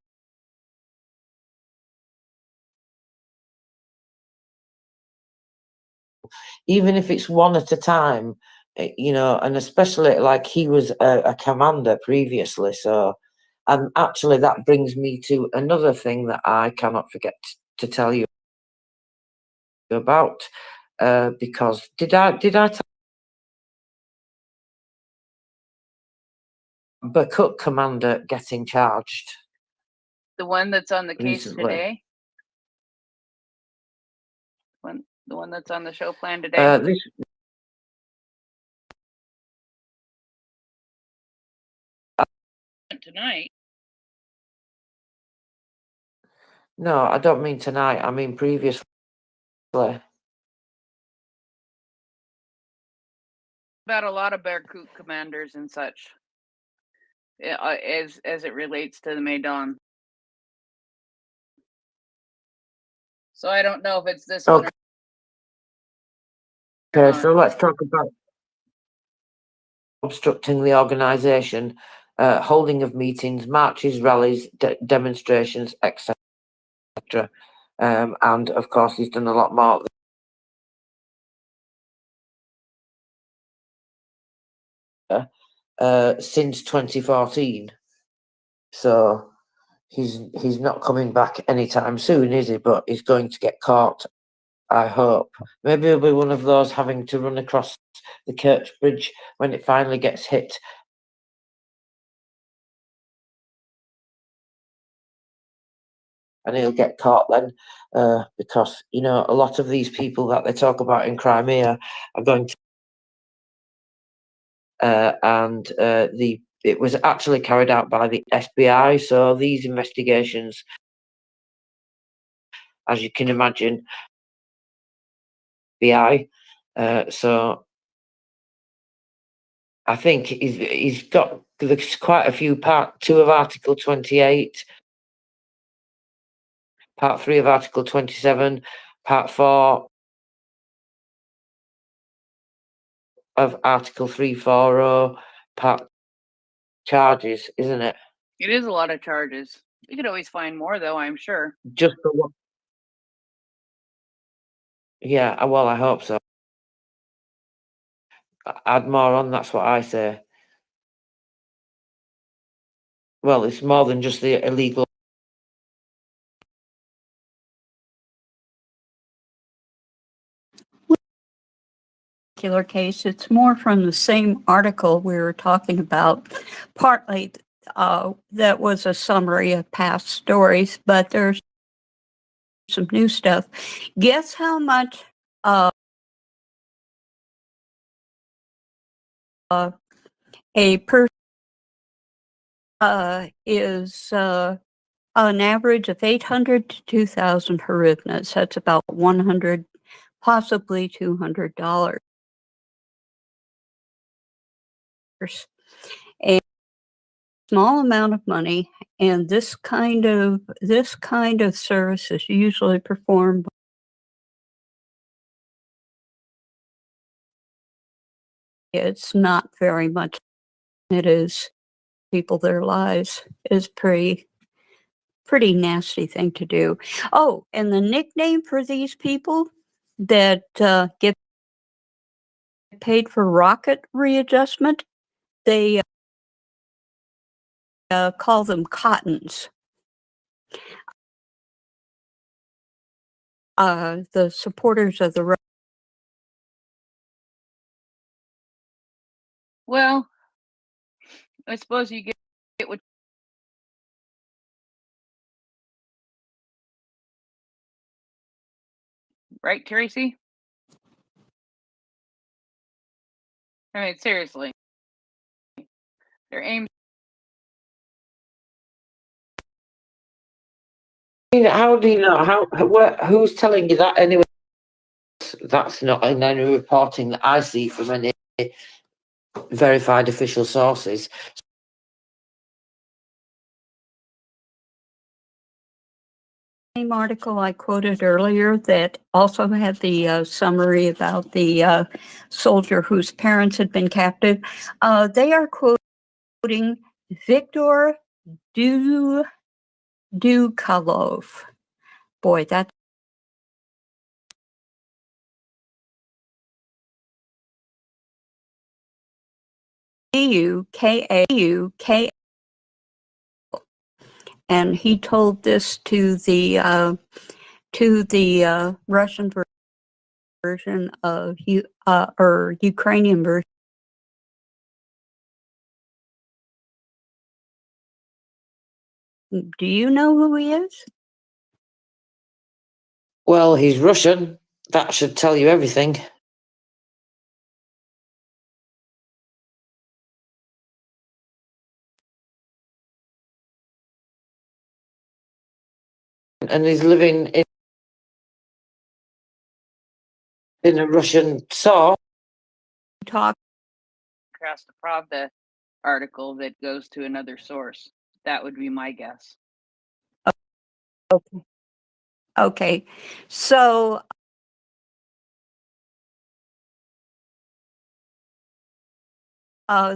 Even if it's one at a time, and especially like he was a commander previously. So, and actually that brings me to another thing that I cannot forget to tell you about, because did I tell Bakut commander getting charged? The one that's on the case Recently. today. The one that's on the show plan today. This tonight. No, I don't mean tonight. I mean previously. About a lot of Bearcoot commanders and such, as it relates to the Maidon. So I don't know if it's this one. Okay, so let's talk about obstructing the organisation, holding of meetings, marches, rallies, demonstrations, etc. And of course, he's done a lot more since 2014. So he's not coming back anytime soon, is he? But he's going to get caught, I hope. Maybe he'll be one of those having to run across the Kirch Bridge when it finally gets hit. And he'll get caught then, because, you know, a lot of these people that they talk about in Crimea are going to, it was actually carried out by the FBI. So these investigations, as you can imagine, FBI. So I think he's got, there's quite a few part 2 of Article 28, part 3 of Article 27, part 4 of Article 340, part charges, isn't it? It is a lot of charges. You could always find more, though, I'm sure. Just for what? Yeah, well, I hope so. Add more on, that's what I say. Well, it's more than just the illegal. Particular case, it's more from the same article we were talking about. Partly, that was a summary of past stories, but there's some new stuff. Guess how much a person is an average of 800 to 2,000 hryvnias. That's about 100, possibly $200. A small amount of money, and this kind of service is usually performed. It's not very much. It is people their lives is pretty nasty thing to do. Oh, and the nickname for these people that get paid for rocket readjustment, they call them cottons. The supporters of the Well, I suppose you get what. Right, Tracy? I mean, seriously. Their aim. How do you know? Who's telling you that anyway? That's not in any reporting that I see from any verified official sources. Same article I quoted earlier that also had the summary about the soldier whose parents had been captive. They are quoting Viktor Dukalov. Boy, that's Duka. And he told this to the Russian version of or Ukrainian version. Do you know who he is? Well, he's Russian. That should tell you everything. and is living in a Russian source. Talk. Across the Pravda article that goes to another source. That would be my guess. Okay. So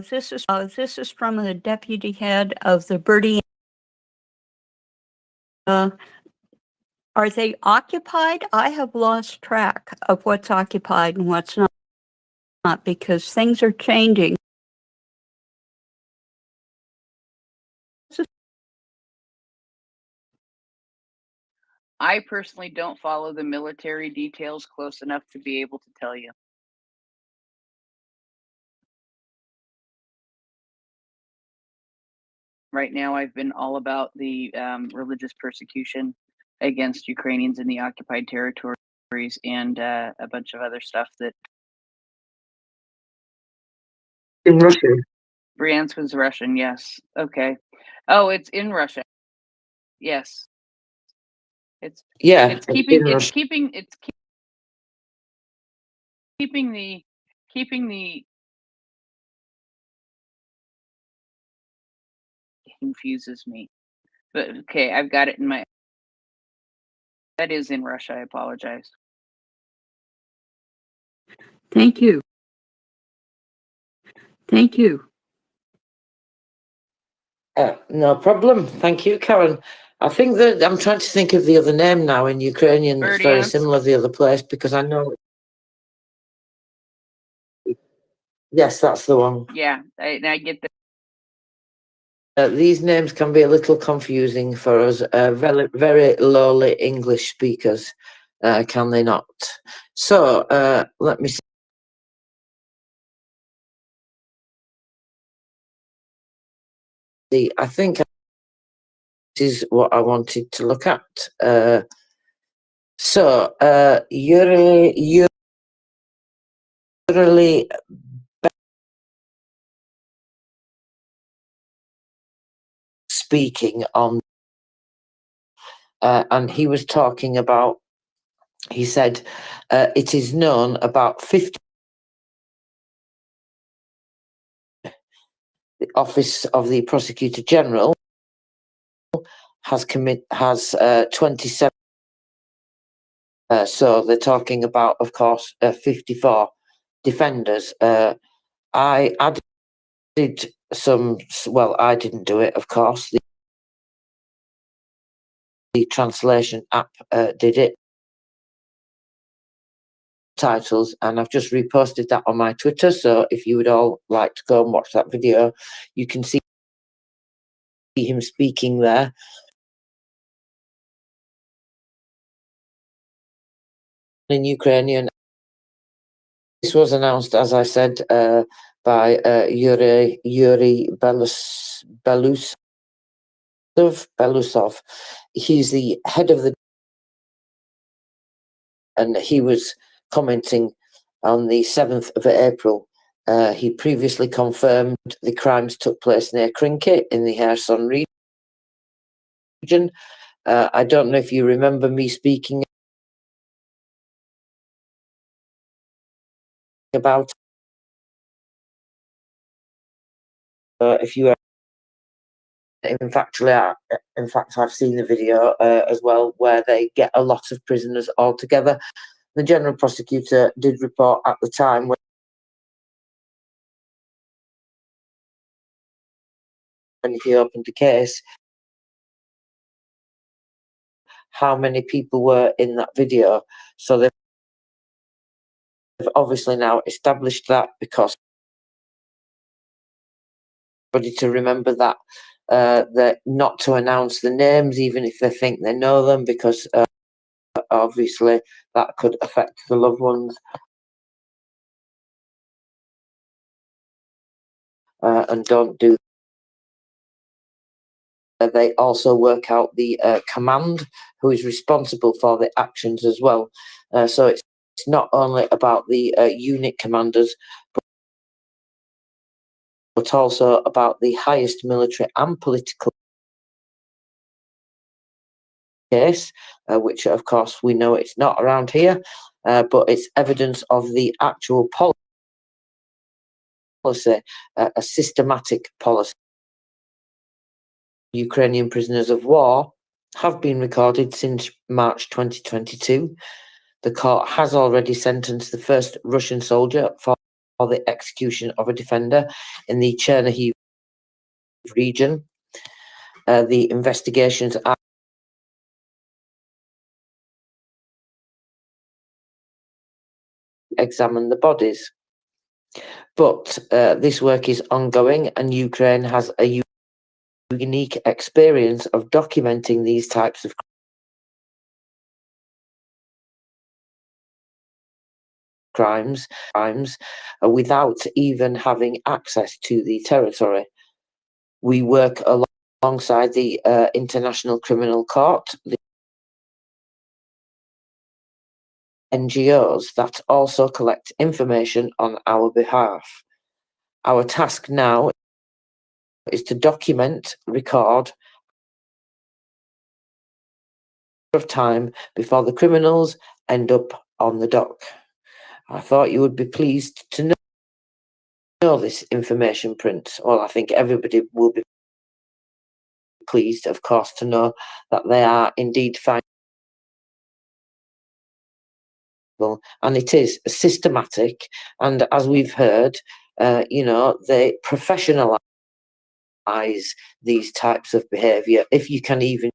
this is from the deputy head of the Birdie. Are they occupied? I have lost track of what's occupied and what's not because things are changing. I personally don't follow the military details close enough to be able to tell you. Right now, I've been all about the religious persecution against Ukrainians in the occupied territories and a bunch of other stuff that In Russia. Bryansk was Russian. Yes. Okay. Oh, it's in Russia. Yes. It's Yeah, it's in keeping it's Russia. keeping it's keeping the confuses me. But okay, I've got it in my. That is in Russia. I apologize. Thank you. Thank you. No problem. Thank you, Karen. I think that I'm trying to think of the other name now in Ukrainian that's very Verdansk. similar to the other place because I know. Yes, that's the one. Yeah, I get that. These names can be a little confusing for us, very, very lowly English speakers, can they not? So, let me see. I think this is what I wanted to look at. So, Yuri speaking on, and he was talking about, he said, it is known about 50 the Office of the Prosecutor General has 27. So they're talking about, of course, 54 defenders. I added some, well, I didn't do it, of course. The translation app did it. Titles, and I've just reposted that on my Twitter. So if you would all like to go and watch that video, you can see him speaking there. In Ukrainian, this was announced, as I said, by Yuri Belousov. He's the head of the, and he was commenting on the 7th of April. He previously confirmed the crimes took place near Krinky in the Kherson region. I don't know if you remember me speaking about. If you, in fact, I've seen the video as well, where they get a lot of prisoners all together. The general prosecutor did report at the time when he opened the case how many people were in that video. So they've obviously now established that because to remember that that not to announce the names even if they think they know them, because obviously that could affect the loved ones. And don't do. They also work out the command who is responsible for the actions as well. So it's not only about the unit commanders, but also about the highest military and political case, which of course we know it's not around here, but it's evidence of the actual policy, a systematic policy. Ukrainian prisoners of war have been recorded since March 2022. The court has already sentenced the first Russian soldier for the execution of a defender in the Chernihiv region. The investigations are examine the bodies. But this work is ongoing, and Ukraine has a unique experience of documenting these types of crimes without even having access to the territory. We work alongside the International Criminal Court, the NGOs that also collect information on our behalf. Our task now is to document, record of time before the criminals end up on the dock. I thought you would be pleased to know this information, Prince. Well, I think everybody will be pleased, of course, to know that they are indeed findable, and it is systematic. And as we've heard, they professionalize these types of behaviour, if you can even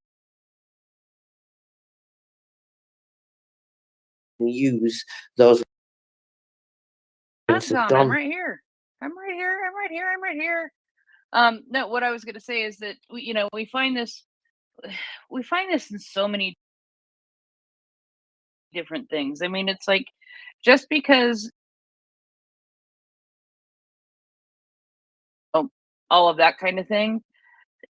use those. Tom, I'm right here. I'm right here. I'm right here. I'm right here. No, what I was going to say is that we find this in so many different things. I mean, it's like, just because all of that kind of thing,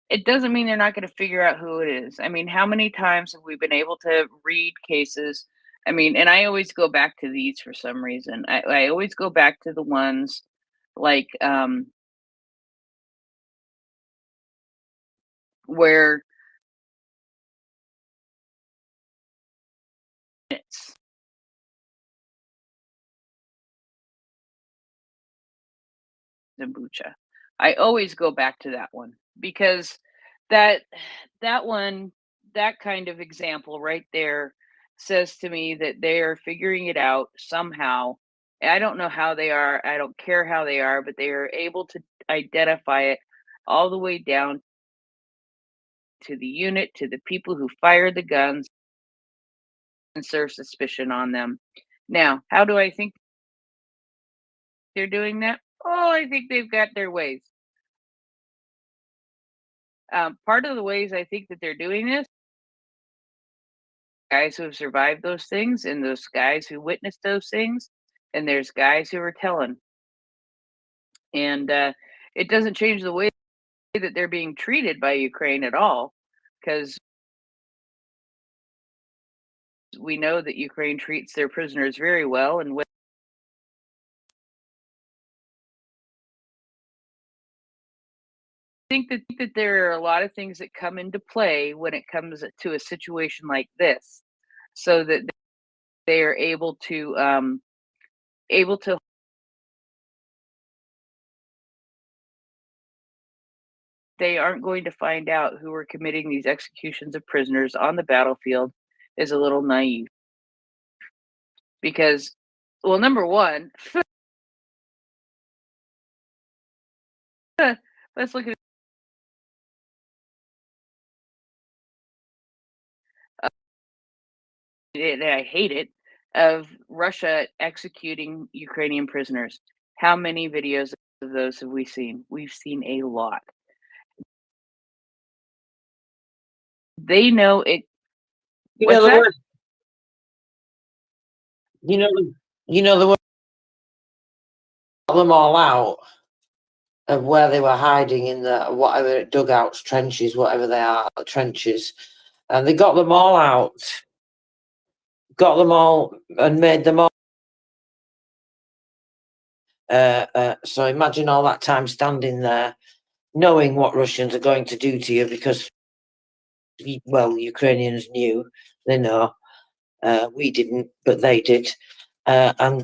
it doesn't mean they're not going to figure out who it is. I mean, how many times have we been able to read cases? I mean, and I always go back to these for some reason. I always go back to the ones like where it's Zambucha. I always go back to that one because that one, that kind of example right there says to me that they are figuring it out somehow. I don't know how they are. I don't care how they are, but they are able to identify it all the way down to the unit, to the people who fired the guns, and serve suspicion on them. Now, how do I think they're doing that? Oh, I think they've got their ways. Part of the ways I think that they're doing this, guys who have survived those things, and those guys who witnessed those things, and there's guys who are telling. And it doesn't change the way that they're being treated by Ukraine at all, because we know that Ukraine treats their prisoners very well. And I think that there are a lot of things that come into play when it comes to a situation like this, so that they are able to they aren't going to find out who are committing these executions of prisoners on the battlefield is a little naive. Because, well, number one, let's look at it, and I hate it, of Russia executing Ukrainian prisoners. How many videos of those have we seen? We've seen a lot. They know it. What's that? You know the word them all out of where they were hiding in the whatever dugouts, trenches, whatever they are, trenches, and they got them all out, got them all, and made them all. So imagine all that time standing there, knowing what Russians are going to do to you, because well, Ukrainians knew, they know. We didn't, but they did. And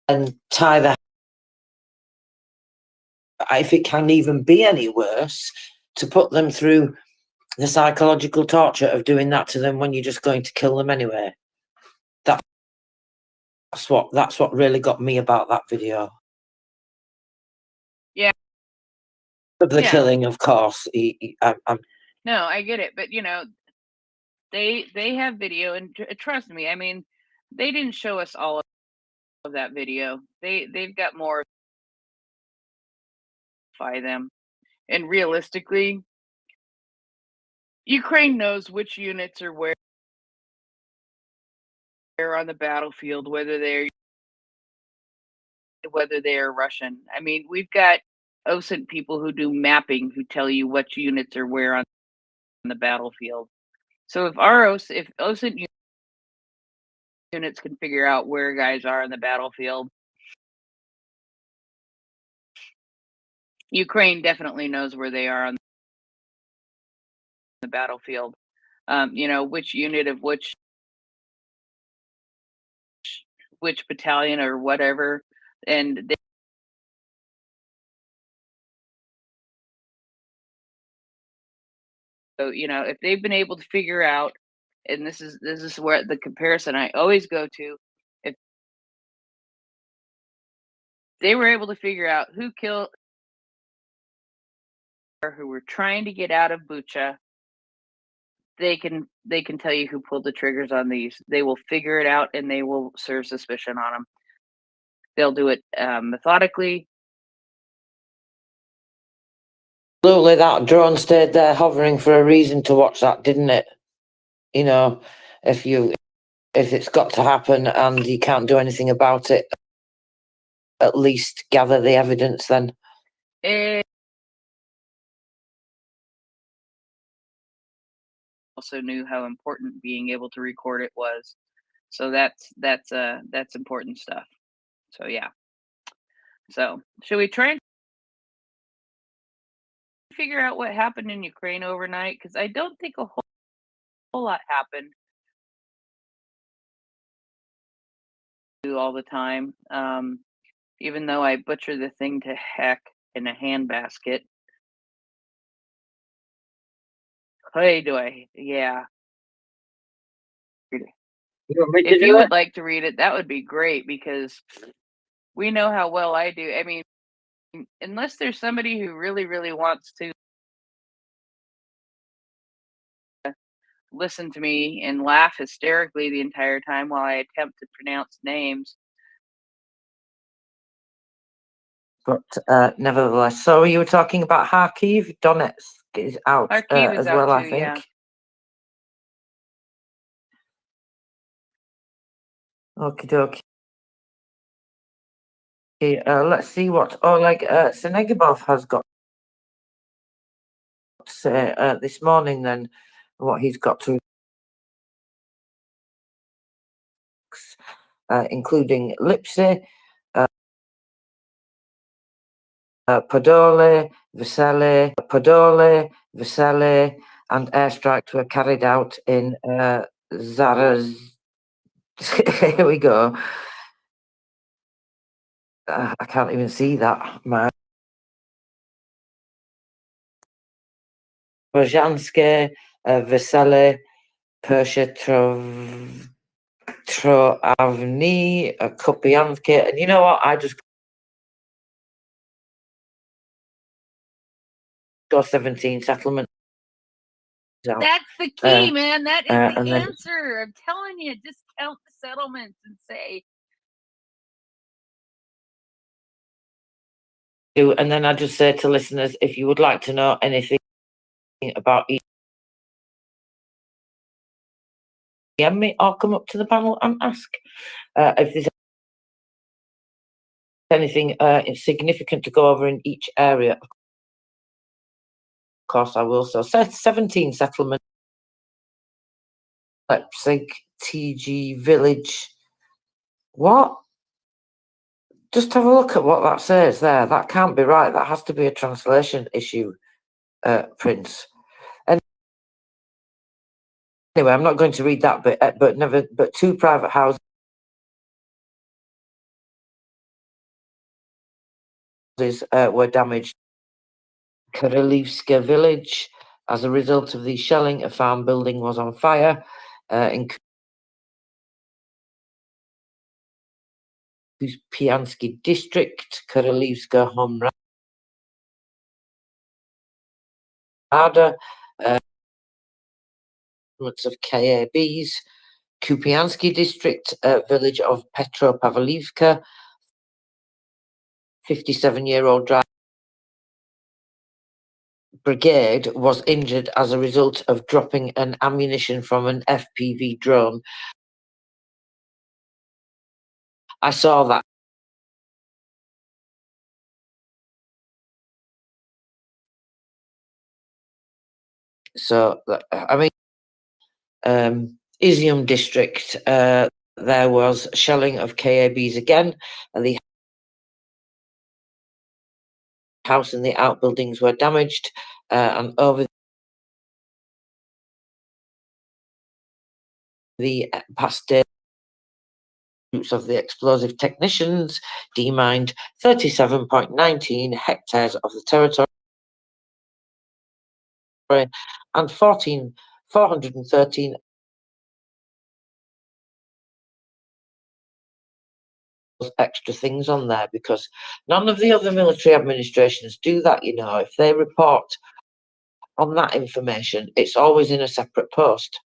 then tie the, if it can even be any worse, to put them through the psychological torture of doing that to them when you're just going to kill them anyway. That's what really got me about that video. Yeah. Of the Yeah. killing, of course. No, I get it, but they have video, and trust me, I mean, they didn't show us all of that video. They've got more by them, and realistically, Ukraine knows which units are where on the battlefield, whether they are Russian. I mean, we've got OSINT people who do mapping who tell you what units are where on the battlefield. So if OSINT units can figure out where guys are on the battlefield, Ukraine definitely knows where they are on the battlefield. Which unit of which battalion or whatever, and so if they've been able to figure out, and this is where the comparison I always go to, if they were able to figure out who killed or who were trying to get out of Bucha, they can tell you who pulled the triggers on these. They will figure it out, and they will serve suspicion on them. They'll do it methodically. Absolutely, that drone stayed there hovering for a reason to watch that, didn't it? If it's got to happen and you can't do anything about it, at least gather the evidence then. Also knew how important being able to record it was. So that's important stuff. So yeah. So should we try and figure out what happened in Ukraine overnight? Because I don't think a whole lot happened all the time. Even though I butcher the thing to heck in a handbasket. Hey, yeah. If you would like to read it, that would be great, because we know how well I do. I mean, unless there's somebody who really, really wants to listen to me and laugh hysterically the entire time while I attempt to pronounce names. But nevertheless, so you were talking about Kharkiv, Donetsk is out Kharkiv is as out well, too, I think. yeah. Okie dokie. Let's see what Oleg Senegibov has got to say this morning then, what he's got to, including Lipsy, Podole, Vesely, and airstrikes were carried out in Zaraz. Here we go. I can't even see that, man. Rozhansky, Vesely, Pershetrovny, Kupiansky, and you know what? I just got 17 settlements. That's the key, man. That is the and then- answer. I'm telling you, just count the settlements and say. And then I just say to listeners, if you would like to know anything about DM me or come up to the panel and ask if there's anything significant to go over in each area. Of course, I will. So 17 settlements. Leipzig, TG Village. What? Just have a look at what that says there. That can't be right. That has to be a translation issue, Prince. Anyway, I'm not going to read that bit, but 2 private houses were damaged. Korolivska village, as a result of the shelling, a farm building was on fire in Kupiansky district, Korolivska Homrada, of KABs, Kupiansky district, village of Petropavlivka, 57-year-old driver brigade was injured as a result of dropping an ammunition from an FPV drone. I saw that. So, I mean, Izium district, there was shelling of KABs again, and the house and the outbuildings were damaged, and over the past day, of the explosive technicians demined 37.19 hectares of the territory and 413 extra things on there, because none of the other military administrations do that. If they report on that information, it's always in a separate post.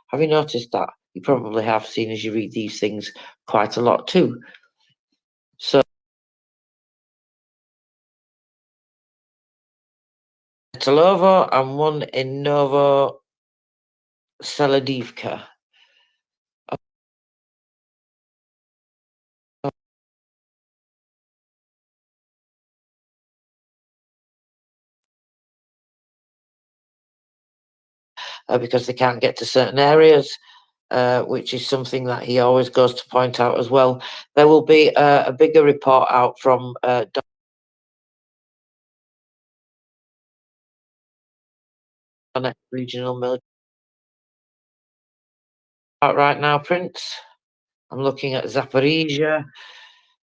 Have you noticed that? You probably have, seen as you read these things quite a lot too. So, Telovo and one in Novo Seladivka. Because they can't get to certain areas, which is something that he always goes to point out as well. There will be a bigger report out from Donetsk Regional Military. Out right now, Prince. I'm looking at Zaporizhia.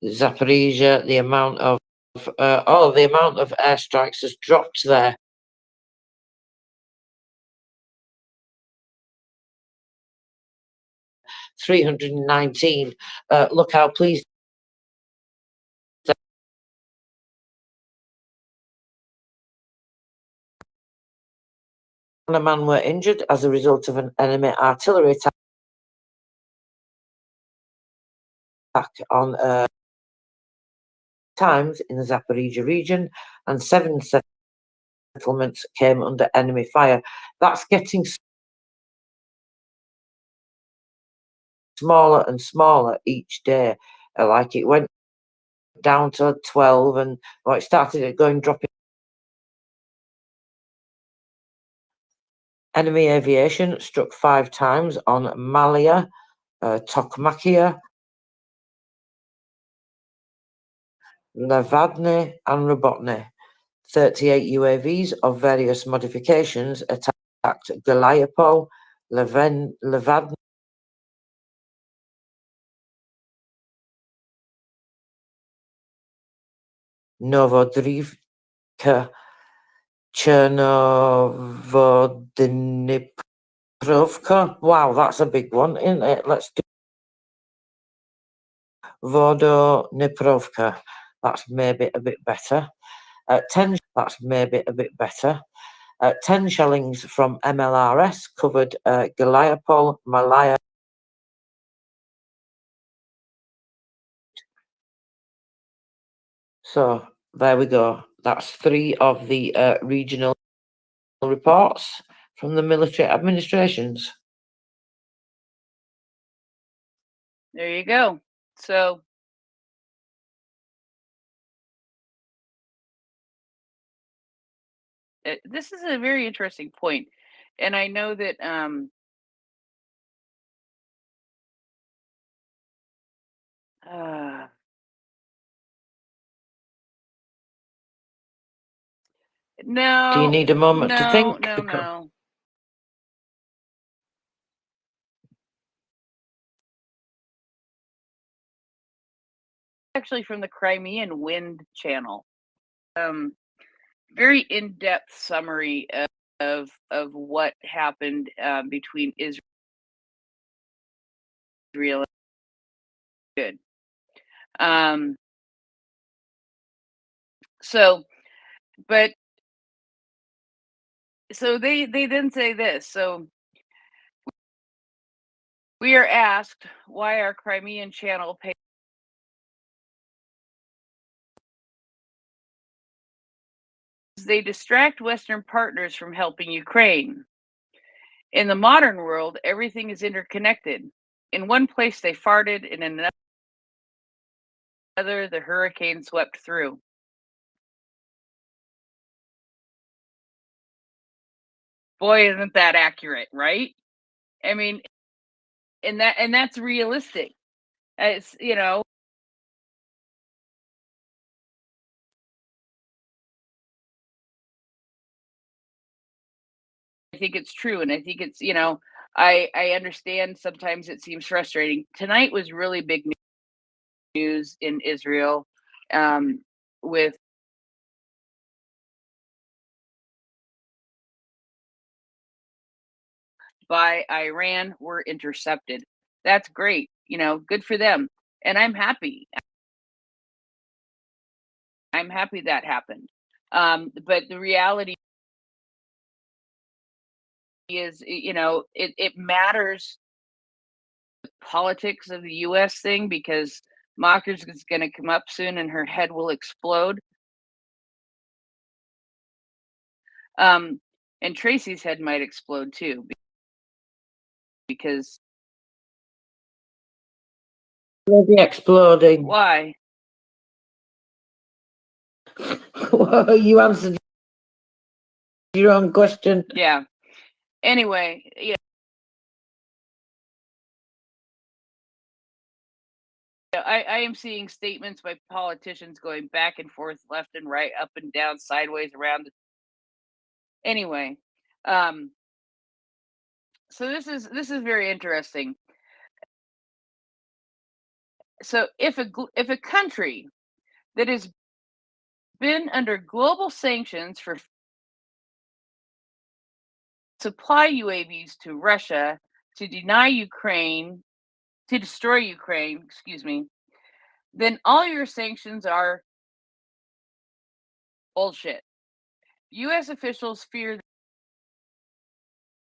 The amount of airstrikes has dropped there. 319. Look how pleased a man were injured as a result of an enemy artillery attack on times in the Zaporizhia region, and 7 settlements came under enemy fire. That's getting smaller and smaller each day. Like it went down to 12, and it started dropping. Enemy aviation struck 5 times on Malia, Tokmakia, Levadne and Robotne. 38 UAVs of various modifications attacked Galiapol, Levadne, Novodrivka, Chernovodniprovka. Wow, that's a big one, isn't it? Let's do Vodoniprovka. That's maybe a bit better. 10. That's maybe a bit better. 10 shellings from MLRS covered Galiapol, Malaya. So there we go. That's 3 of the regional reports from the military administrations. There you go. So this is a very interesting point, and I know that No. Do you need a moment to no, think? No, Because- no. Actually, from the Crimean Wind Channel. Very in-depth summary of what happened between Israel and good. So, but so they then say this. So we are asked why our Crimean Channel pays. They distract Western partners from helping Ukraine. In the modern world, everything is interconnected. In one place, they farted, and in another, the hurricane swept through. Boy, isn't that accurate, right? I mean, and that's realistic. It's, you know, I think it's true, and I think it's, you know, I understand sometimes it seems frustrating. Tonight was really big news in Israel, with by Iran were intercepted. That's great, you know, good for them, and I'm happy. I'm happy that happened. But the reality is, you know, it matters the politics of the US thing, because Mockers is going to come up soon and her head will explode. And Tracy's head might explode too, because Will be exploding. why? Well, you answered your own question. Yeah. Anyway, yeah. I am seeing statements by politicians going back and forth, left and right, up and down, sideways, around. Anyway, so this is very interesting. So if a country that has been under global sanctions for supply UAVs to Russia to destroy Ukraine, excuse me, then all your sanctions are bullshit. US officials fear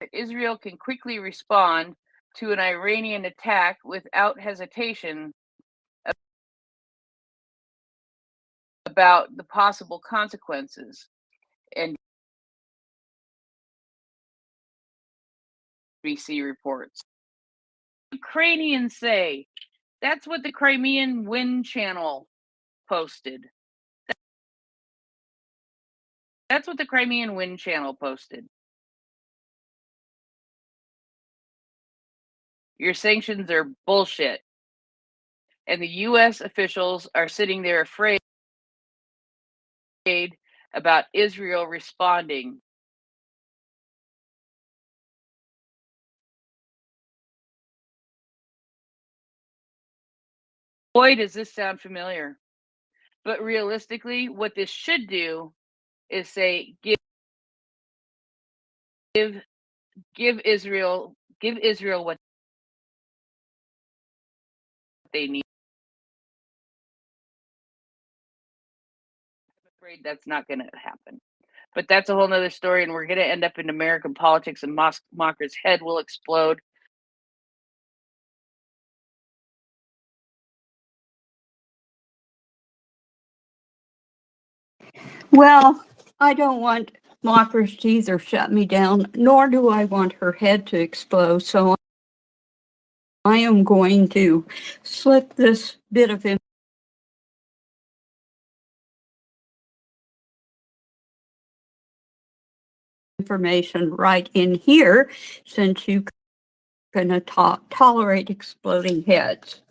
that Israel can quickly respond to an Iranian attack without hesitation about the possible consequences. And BBC reports. Ukrainians say that's what the Crimean Wind Channel posted. That's what the Crimean Wind Channel posted. Your sanctions are bullshit. And the US officials are sitting there afraid about Israel responding. Boy, does this sound familiar. But realistically, what this should do is say, give Israel what they need. I'm afraid that's not going to happen. But that's a whole nother story, and we're going to end up in American politics, and Mocker's head will explode. Well, I don't want Mockers to either shut me down, nor do I want her head to explode. So I am going to slip this bit of information right in here, since you can tolerate exploding heads.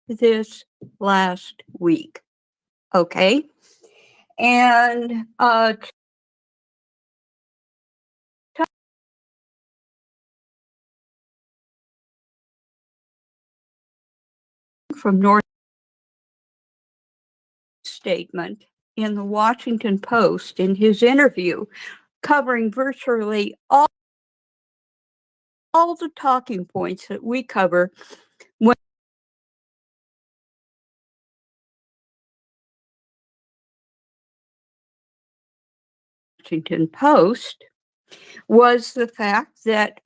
This last week, Okay. And from North statement in the Washington Post in his interview covering virtually all the talking points that we cover when Washington Post was the fact that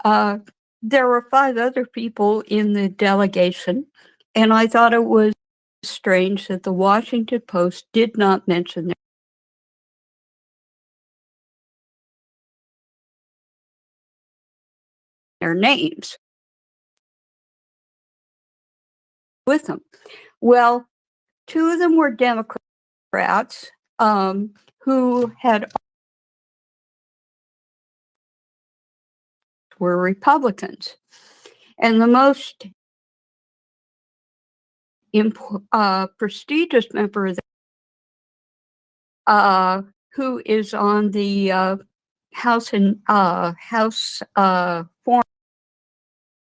there were 5 other people in the delegation, and I thought it was strange that the Washington Post did not mention their names with them. Well, 2 of them were Democrats who were Republicans. And the most prestigious member of who is on the House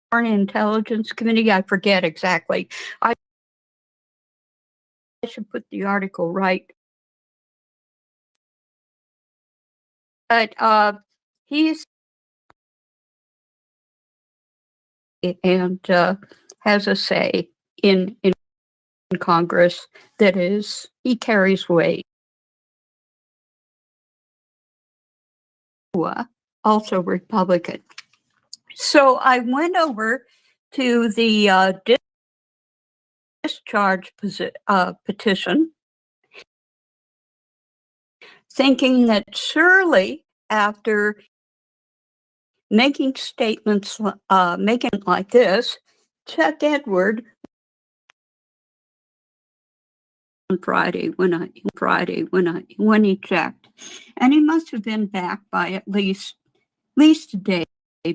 Foreign Intelligence Committee, I forget exactly. I should put the article right. But he's and has a say in Congress. That is, he carries weight. Also Republican. So I went over to the discharge petition, thinking that surely after making statements like this, Chuck Edward on Friday when he checked, and he must have been back by at least a day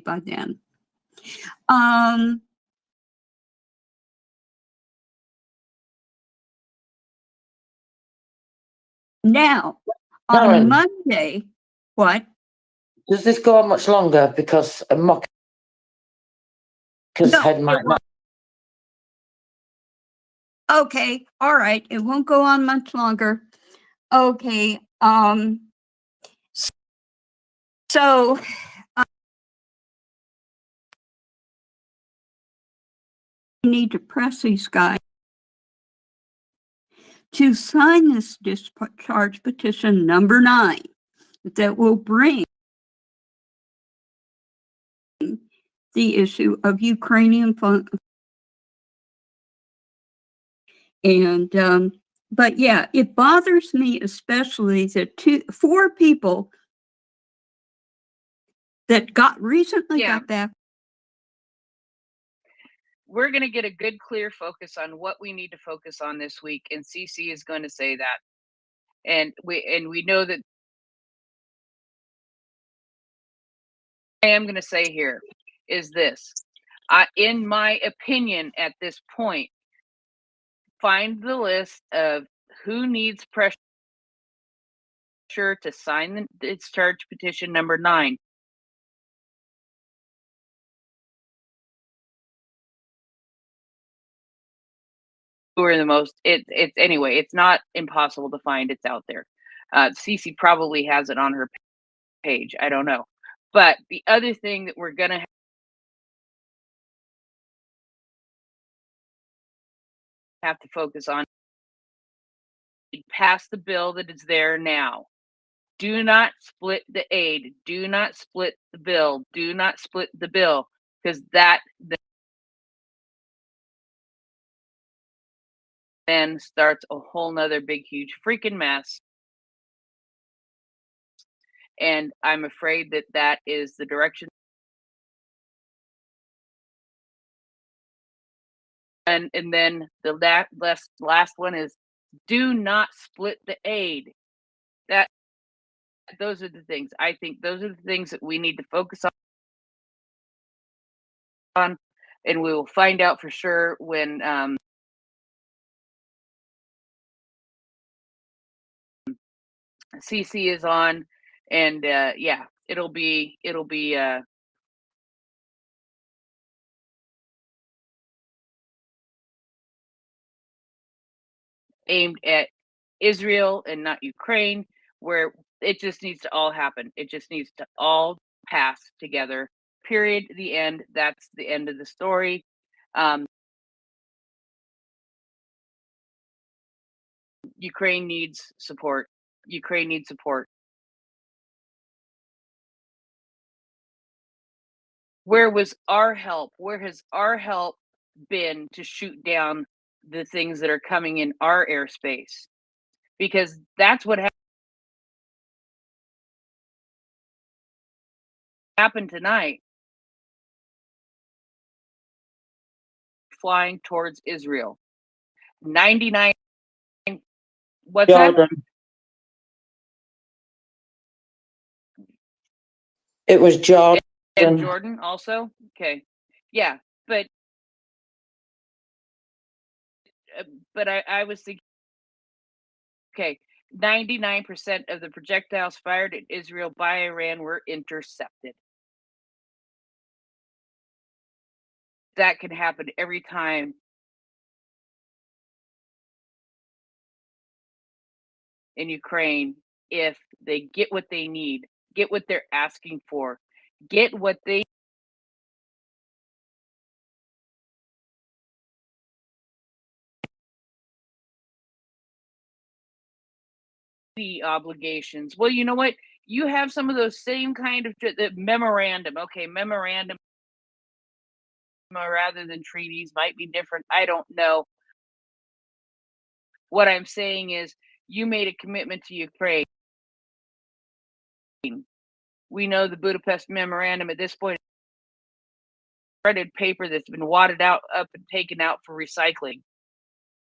by then. Now on Karen, Monday, what? does this go on much longer? Because Mocca's No, head might not. Okay, all right. It won't go on much longer. Okay. So I need to press these guys to sign this discharge petition number 9 that will bring the issue of Ukrainian funds. And but yeah, it bothers me especially that 4 people that recently got back. We're going to get a good, clear focus on what we need to focus on this week, and CC is going to say that. And we know that I am going to say here is this. In my opinion, at this point, find the list of who needs pressure to sign the discharge petition number 9. Who are the most? It's anyway. It's not impossible to find. It's out there. Cece probably has it on her page. I don't know. But the other thing that we're gonna have to focus on, pass the bill that is there now. Do not split the aid. Do not split the bill. Do not split the bill, because that then starts a whole nother big, huge freaking mess. And I'm afraid that that is the direction. And then the last one is, do not split the aid. Those are the things. I think those are the things that we need to focus on, and we will find out for sure when CC is on, and yeah, it'll be aimed at Israel and not Ukraine, where it just needs to all happen. It just needs to all pass together. Period. The end. That's the end of the story. Ukraine needs support. Ukraine needs support. Where was our help? Where has our help been to shoot down the things that are coming in our airspace? Because that's what happened tonight. Flying towards Israel. 99. What's Jordan. that? It was Jordan. And Jordan also? Okay. Yeah, but I was thinking, okay, 99% of the projectiles fired at Israel by Iran were intercepted. That can happen every time. In Ukraine, if they get what they need, get what they're asking for, get what they obligations. Well, you know what? You have some of those same kind of the memorandum. Okay, memorandum rather than treaties might be different. I don't know. What I'm saying is you made a commitment to Ukraine. We know the Budapest Memorandum at this point shredded paper that's been wadded out up and taken out for recycling.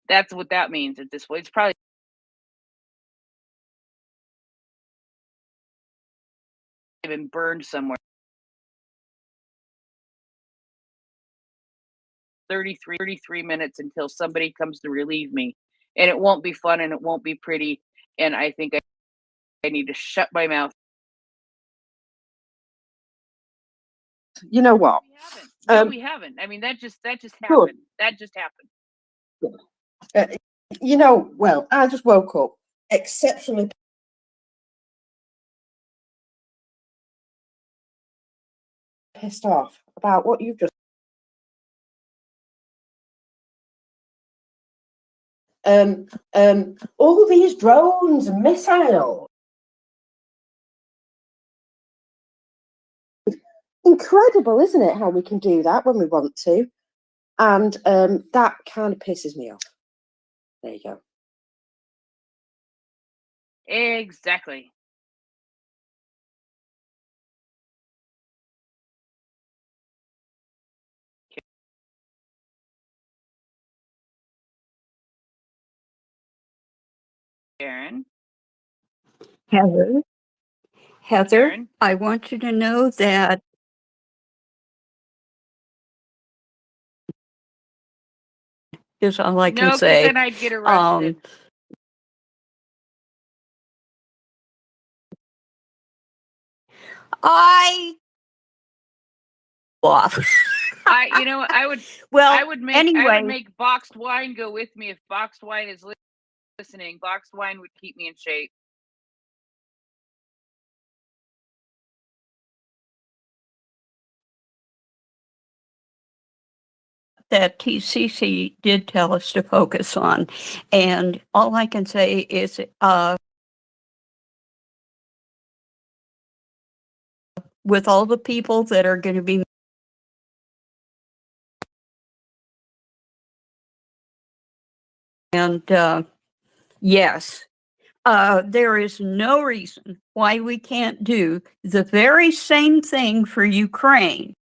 That's what that means at this point. It's probably been burned somewhere. 33 minutes until somebody comes to relieve me. And it won't be fun and it won't be pretty. And I think I need to shut my mouth. You know what? We haven't. No, we haven't. I mean, that just happened. That just happened. You know, well, I just woke up exceptionally pissed off about what you've just all these drones and missiles. Incredible, isn't it, how we can do that when we want to? And that kind of pisses me off. There you go. Exactly. Karen. Heather, Karen. I want you to know that is all I can No, because say. then I'd get arrested. I off. You know, I would Well, I would anyway, make boxed wine go with me if boxed wine is listening. Boxed wine would keep me in shape. that TCC did tell us to focus on, and all I can say is with all the people that are going to be and yes, there is no reason why we can't do the very same thing for Ukraine.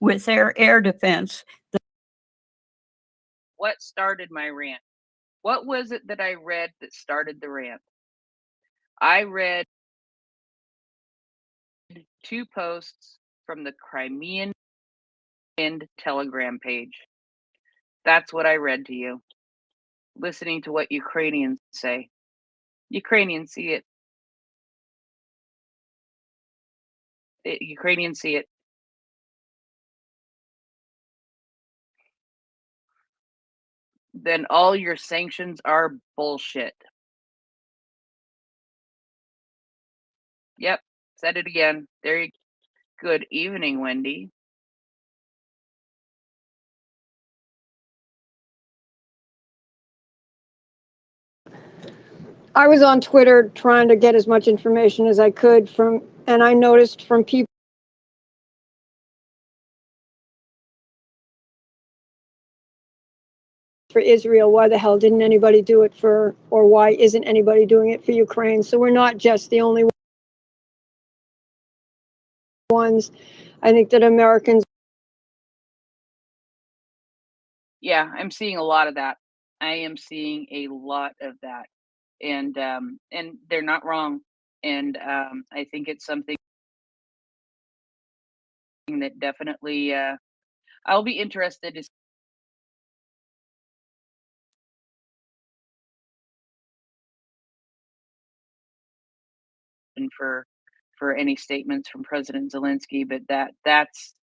With their air defense. What started my rant? What was it that I read that started the rant? I read 2 posts from the Crimean Telegram page. That's what I read to you. Listening to what Ukrainians say. Ukrainians see it. Ukrainians see it. Then all your sanctions are bullshit. Yep, said it again. There you Good evening, Wendy. I was on Twitter trying to get as much information as I could and I noticed from people for Israel, why the hell didn't anybody do it or why isn't anybody doing it for Ukraine? So we're not just the only ones. I think that Americans. Yeah, I'm seeing a lot of that. I am seeing a lot of that. And they're not wrong. And I think it's something that definitely I'll be interested to see for any statements from President Zelensky, but that's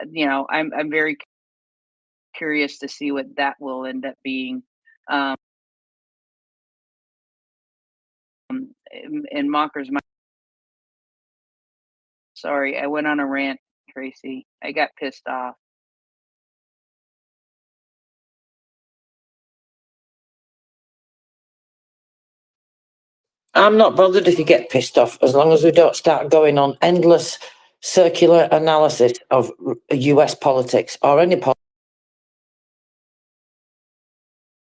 I'm very curious to see what that will end up being. And Mockers, sorry, I went on a rant, Tracy. I got pissed off. I'm not bothered if you get pissed off, as long as we don't start going on endless circular analysis of US politics or any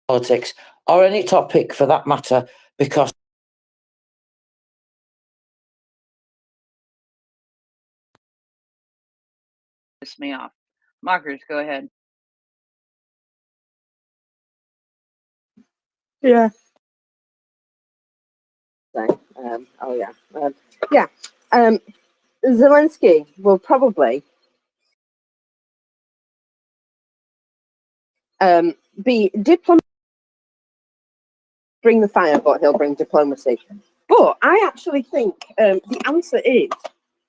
politics or any topic for that matter, because Piss me off. Mockers, go ahead. Yeah. Zelensky will probably be bring the fire, but he'll bring diplomacy. But I actually think the answer is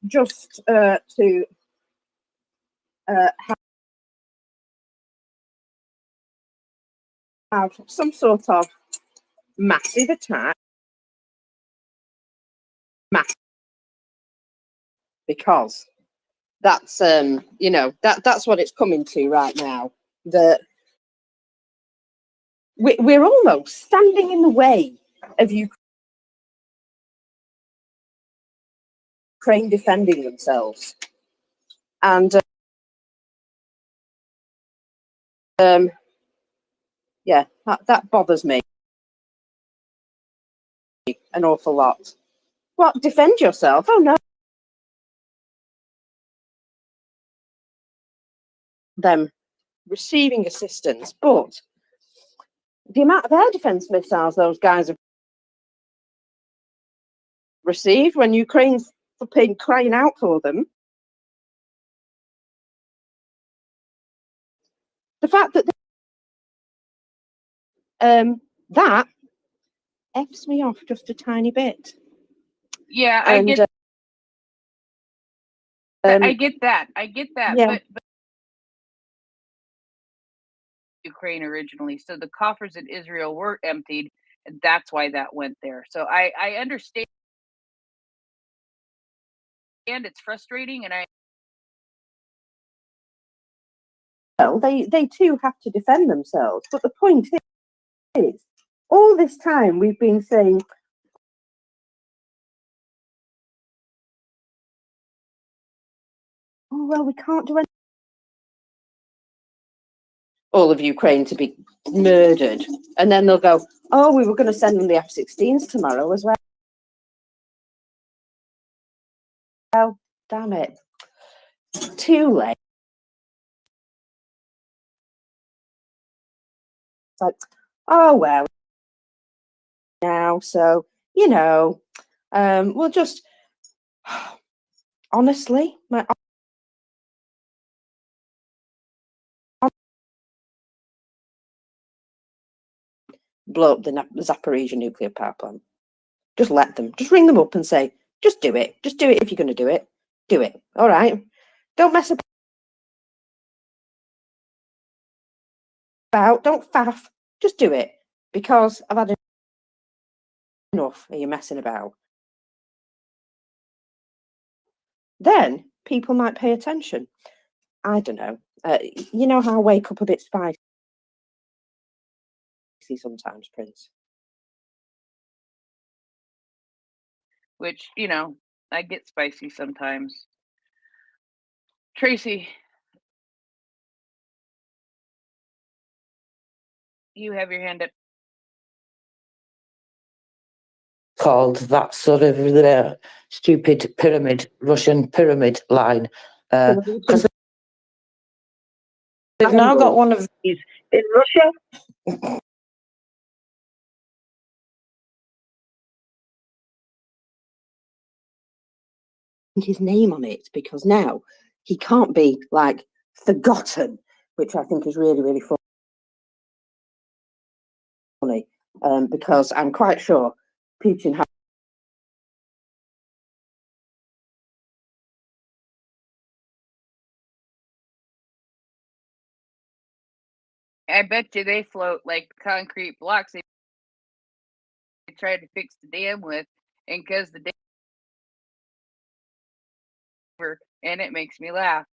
just to have some sort of massive attack, because that's that's what it's coming to right now. That we're almost standing in the way of Ukraine defending themselves, and yeah, that bothers me an awful lot. What, defend yourself? Oh no. Them receiving assistance, but the amount of air defense missiles those guys have received when Ukraine's flipping crying out for them. The fact that that F's me off just a tiny bit. Yeah, And, I get that. I get that. Yeah. But Ukraine originally, so the coffers in Israel were emptied, and that's why that went there. So I understand. And it's frustrating, and Well, they too have to defend themselves. But the point is, all this time we've been saying, oh well, we can't do anything. All of Ukraine to be murdered, and then they'll go, oh, we were going to send them the F-16s tomorrow as well. Well, damn it, too late. It's like, oh well, now, so we'll just honestly, blow up the Zaporizhia nuclear power plant. Just let them. Just ring them up and say, just do it. Just do it if you're going to do it. Do it. All right. Don't mess about. Don't faff. Just do it. Because I've had enough of you messing about. Then people might pay attention. I don't know. You know how I wake up a bit spicy sometimes, Prince? Which, you know, I get spicy sometimes. Tracy, you have your hand up. Called that sort of stupid pyramid, Russian pyramid line. Because they've now got one of these in Russia. His name on it, because now he can't be like forgotten, which I think is really, really funny. Because I'm quite sure Putin has. I bet you they float like concrete blocks they tried to fix the dam with, and because the dam, and it makes me laugh.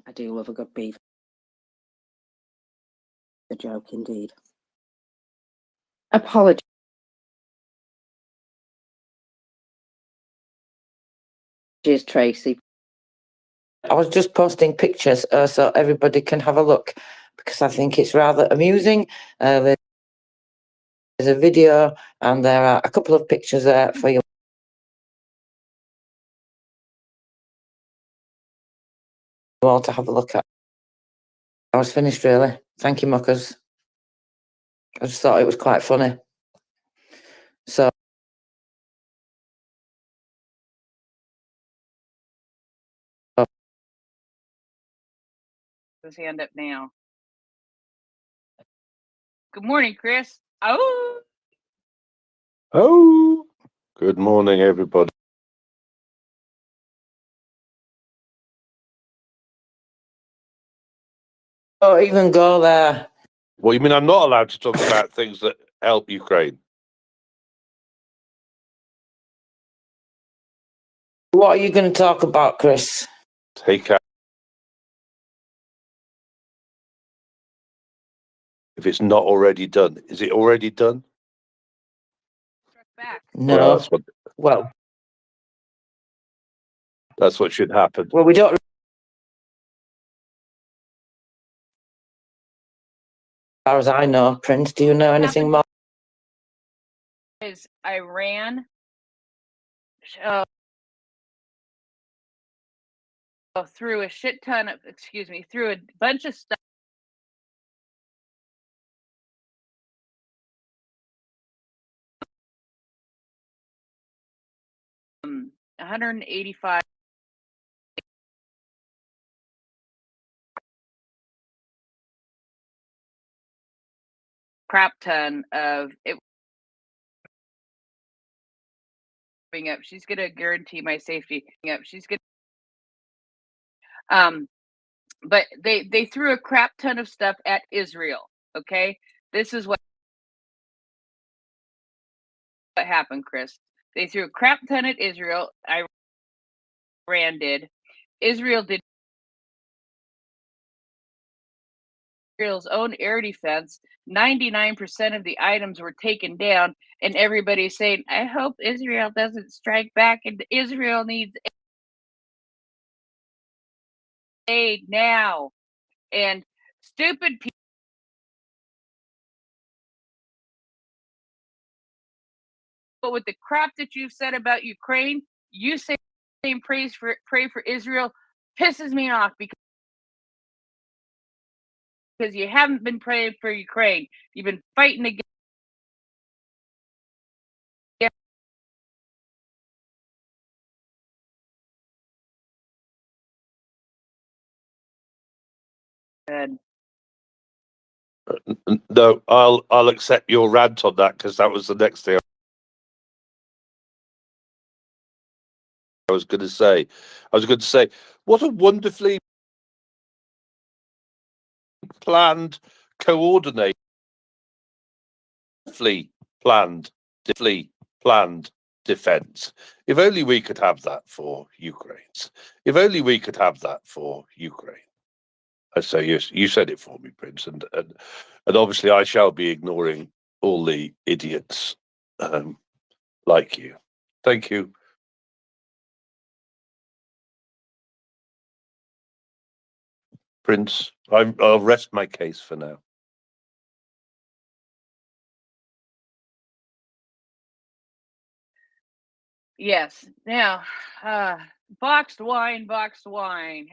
I do love a good beef. A joke indeed. Apologies, Tracy. I was just posting pictures so everybody can have a look, because I think it's rather amusing. There's a video and there are a couple of pictures there for you all to have a look at. I was finished, really. Thank you, muckers. I just thought it was quite funny. So His hand up now. Good morning, Chris. Oh, Oh, good morning, everybody. don't even go there. Well, you mean I'm not allowed to talk about things that help Ukraine? What are you going to talk about, Chris? Take out. If it's not already done, is it already done? back. No. Well, that's what should happen. Well, we don't. As far as I know, Prince, do you know anything more? Is Iran through a shit ton of, through a bunch of stuff. Um, 185 crap ton of it up. She's gonna guarantee my safety. Up. She's gonna but they threw a crap ton of stuff at Israel. Okay, this is what happened, Chris. They threw a crap ton at Israel. Iran did. Israel did Israel's own air defense. 99% of the items were taken down, and everybody's saying, "I hope Israel doesn't strike back." And Israel needs aid now. And stupid people. But with the crap that you've said about Ukraine, you saying pray for Israel pisses me off because you haven't been praying for Ukraine. You've been fighting against. No, I'll accept your rant on that, because that was the next thing I was going to say. I was going to say, what a wonderfully planned, coordinated, planned defense. If only we could have that for Ukraine. If only we could have that for Ukraine. So you said it for me, Prince, and obviously I shall be ignoring all the idiots like you. Thank you. Prince, I'll rest my case for now. Yes. Now, boxed wine, boxed wine.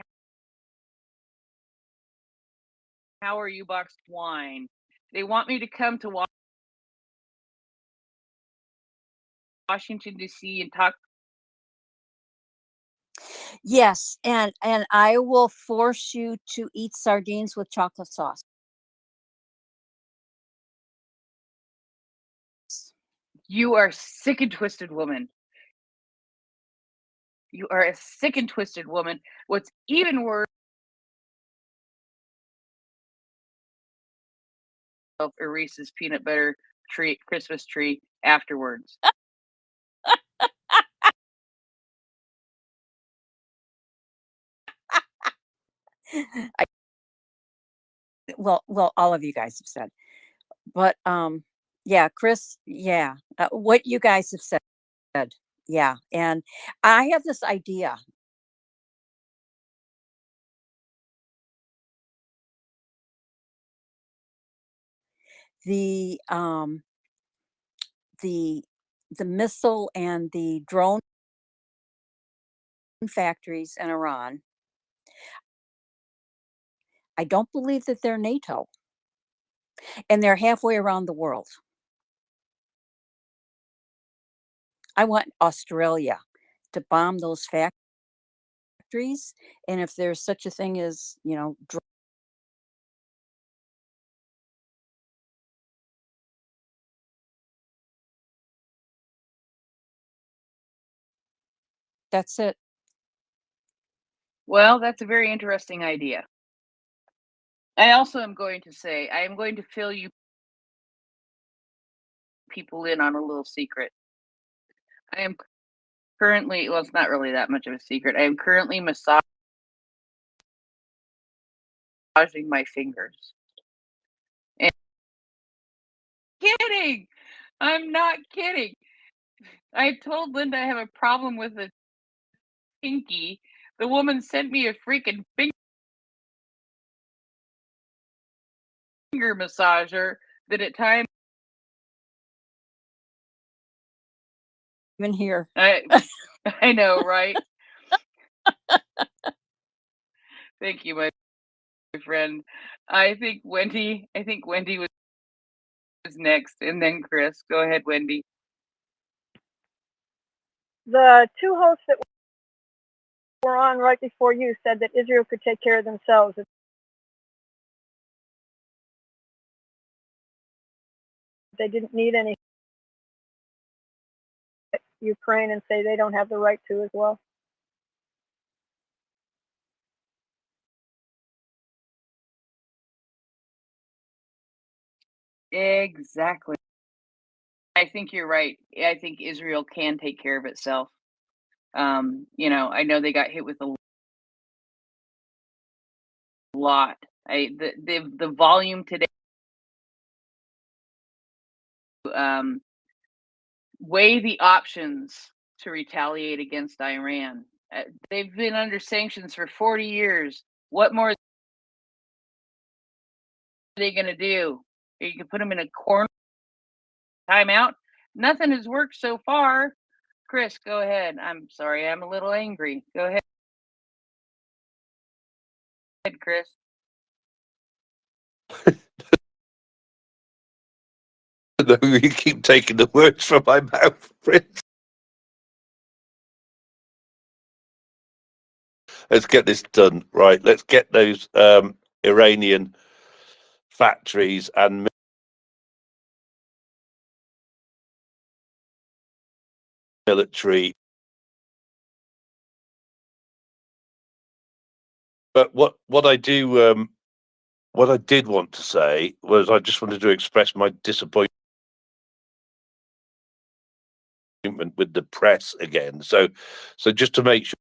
How are you, boxed wine? They want me to come to Washington, D.C. and talk. Yes, and I will force you to eat sardines with chocolate sauce. You are a sick and twisted woman. You are a sick and twisted woman. What's even worse, of Reese's peanut butter tree, Christmas tree afterwards. Well, all of you guys have said, but yeah, Chris, yeah, what you guys have said, yeah, and I have this idea. The the missile and the drone factories in Iran. I don't believe that they're NATO, and they're halfway around the world. I want Australia to bomb those factories, and if there's such a thing as, that's it. Well, that's a very interesting idea. I also am going to say, I am going to fill you people in on a little secret. I am currently, well, it's not really that much of a secret. I am currently massaging my fingers. And kidding! I'm not kidding. I told Linda I have a problem with the pinky. The woman sent me a freaking finger massager that at times Even here. I know, right? Thank you, my friend. I think Wendy was next, and then Chris. Go ahead, Wendy. The two hosts that were on right before you said that Israel could take care of themselves. If they didn't need any Ukraine and say they don't have the right to as well. Exactly. I think you're right. I think Israel can take care of itself. I know they got hit with a lot. The volume today weigh the options to retaliate against Iran. They've been under sanctions for 40 years. What more are they going to do? You can put them in a corner, timeout. Nothing has worked so far. Chris, go ahead. I'm sorry, I'm a little angry. Go ahead, Chris. No, you keep taking the words from my mouth, Prince. Let's get this done. Right, let's get those Iranian factories and military. But what I do what I did want to say was I just wanted to express my disappointment with the press again. So just to make sure,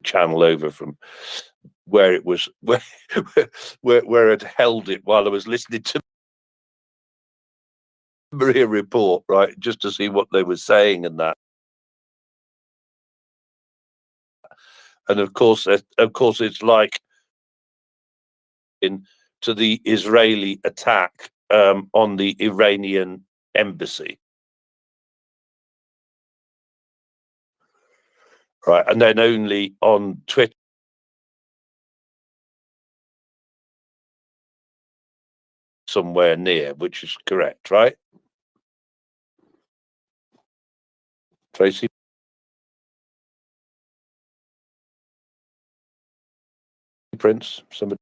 channel over from where it was where it held it while I was listening to MriyaReport, right, just to see what they were saying and that. And of course it's like to the Israeli attack on the Iranian embassy, right? And then only on Twitter somewhere near, which is correct, right? Tracy? Prince? Somebody?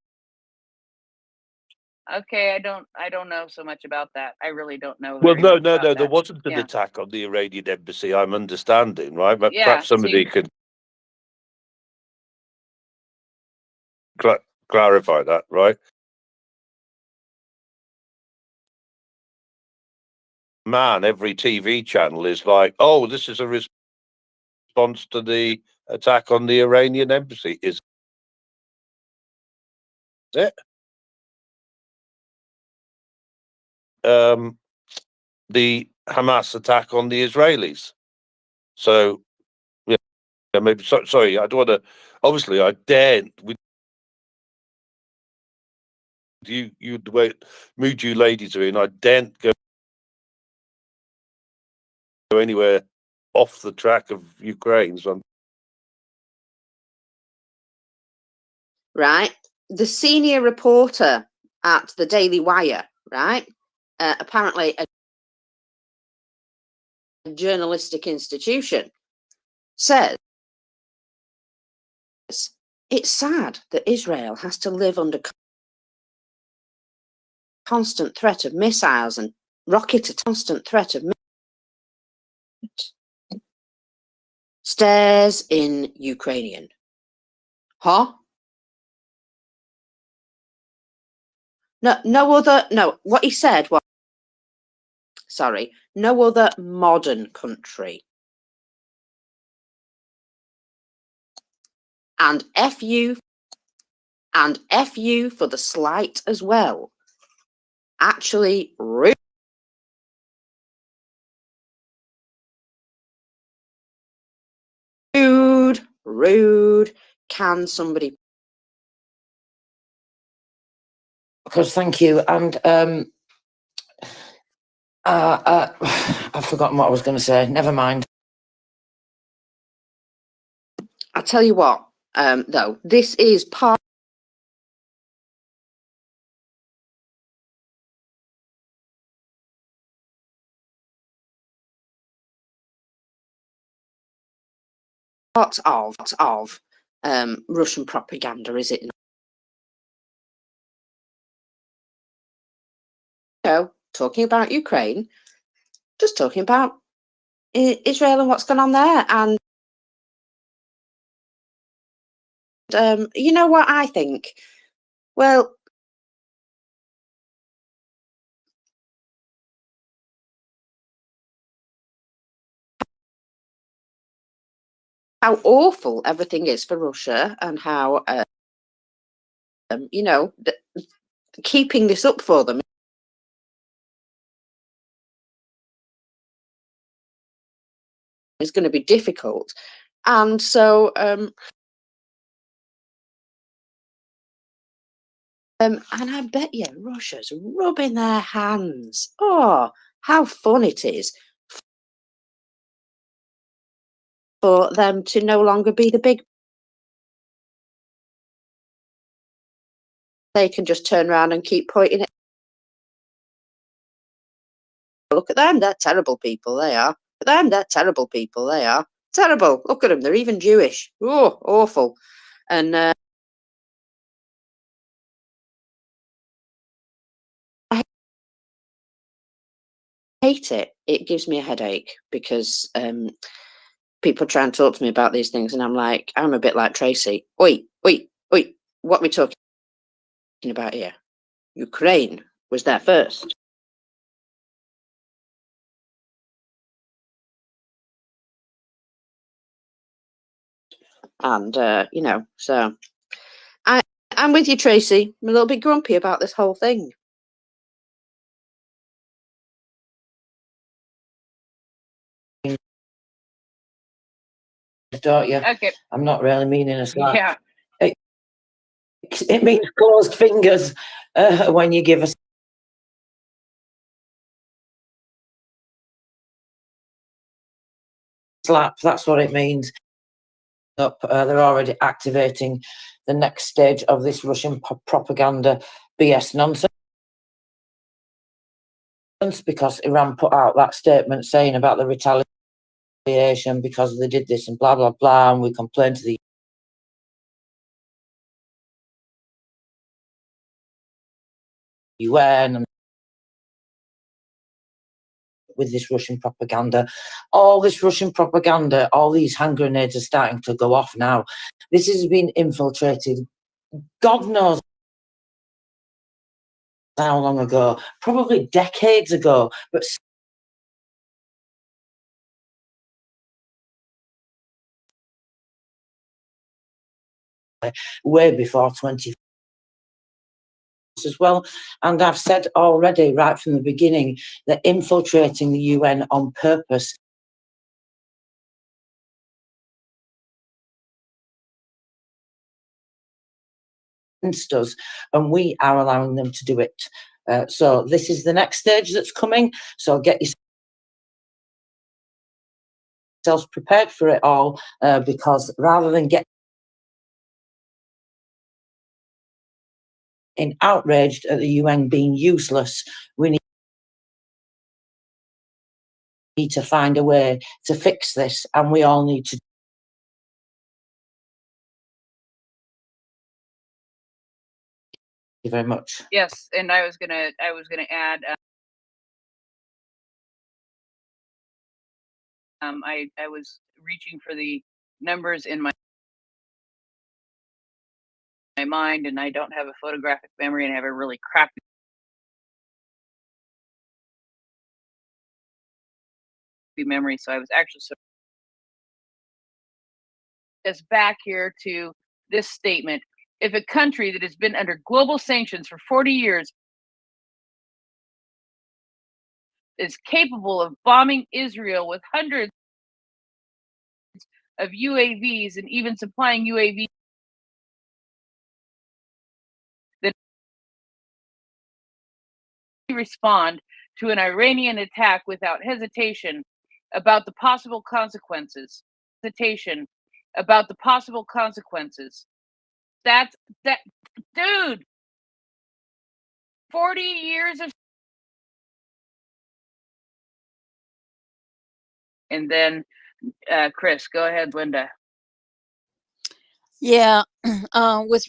Okay, I don't know so much about that. I really don't know Well, very no, much about there that. wasn't an Yeah. attack on the Iranian embassy, I'm understanding, right? But Yeah, perhaps somebody see, could clarify that, right? Man, every TV channel is like, oh, this is a response to the attack on the Iranian embassy. Is it? The Hamas attack on the Israelis. So, yeah, maybe. Sorry, I don't want to. Obviously, I daren't. With you, the way mood you ladies are in, I daren't go anywhere off the track of Ukraine. So Right. The senior reporter at the Daily Wire, right? Apparently a journalistic institution, says it's sad that Israel has to live under constant threat of missiles and constant threat of stares in Ukrainian. Huh? No, what he said was, sorry, no other modern country. And F you for the slight as well. Actually, rude. Can somebody? Because thank you. And I've forgotten what I was going to say. Never mind. I'll tell you what, though, this is part of Russian propaganda, is it not? No, talking about Ukraine, just talking about Israel and what's going on there. And you know what I think? Well, how awful everything is for Russia and how, you know, keeping this up for them is going to be difficult. And so, and I bet you Russia's rubbing their hands. Oh, how fun it is for them to no longer be the big. They can just turn around and keep pointing it. Look at them, they're terrible people, they are. They're terrible people, they are. Terrible. Look at them, they're even Jewish. Oh, awful. And I hate it. It gives me a headache because people try and talk to me about these things, and I'm like, I'm a bit like Tracy. Oi, oi, oi, what are we talking about here? Ukraine was there first. And, you know, so I'm with you, Tracy. I'm a little bit grumpy about this whole thing. Don't you? Okay. I'm not really meaning a slap. Yeah. It means closed fingers when you give a slap. That's what it means. They're already activating the next stage of this Russian propaganda BS nonsense, because Iran put out that statement saying about the retaliation because they did this and blah, blah, blah, and we complained to the UN and with this Russian propaganda. All this Russian propaganda, all these hand grenades are starting to go off now. This has been infiltrated, God knows how long ago, probably decades ago, but way before 20 as well. And I've said already right from the beginning that infiltrating the UN on purpose us, and we are allowing them to do it. So this is the next stage that's coming. So get yourselves prepared for it all, because rather than get outraged at the UN being useless, we need to find a way to fix this, and we all need to. Thank you very much. Yes, and I was gonna add. I was reaching for the numbers in my mind, and I don't have a photographic memory, and I have a really crappy memory. So I was actually us back here to this statement. If a country that has been under global sanctions for 40 years is capable of bombing Israel with hundreds of UAVs and even supplying UAVs that respond to an Iranian attack without hesitation about the possible consequences. About the possible consequences. That's that, dude. 40 years of. And then, Chris, go ahead, Linda. Yeah, with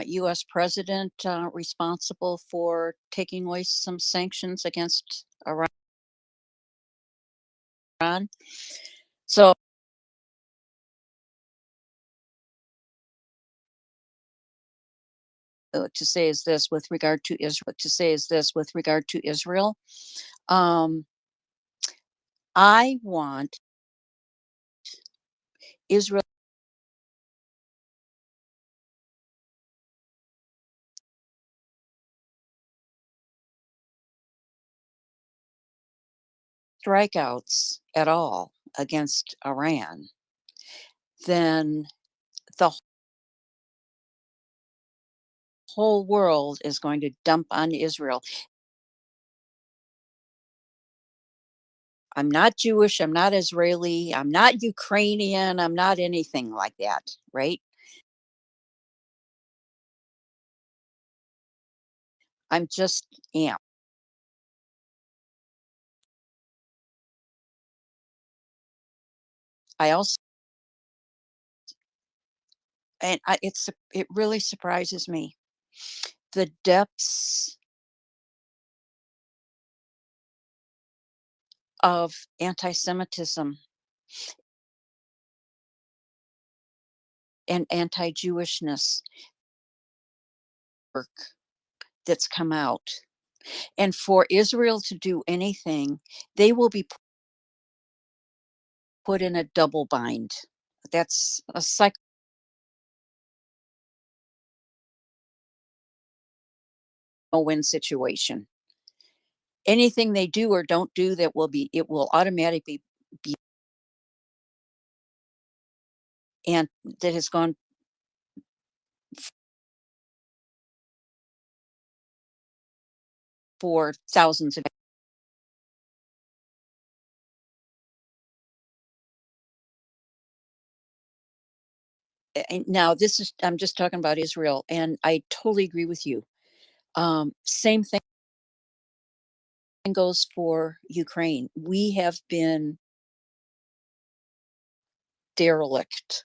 U.S. president responsible for taking away some sanctions against Iran. So to say is this with regard to Israel. I want Israel strikeouts at all against Iran, then the whole world is going to dump on Israel. I'm not Jewish, I'm not Israeli, I'm not Ukrainian, I'm not anything like that, right? I'm just am. I also, and it really surprises me the depths of anti-Semitism and anti-Jewishness work that's come out. And for Israel to do anything, they will be put in a double bind. That's a no-win situation. Anything they do or don't do, it will automatically be, and that has gone for thousands of. And now I'm just talking about Israel, and I totally agree with you. Same thing goes for Ukraine. We have been derelict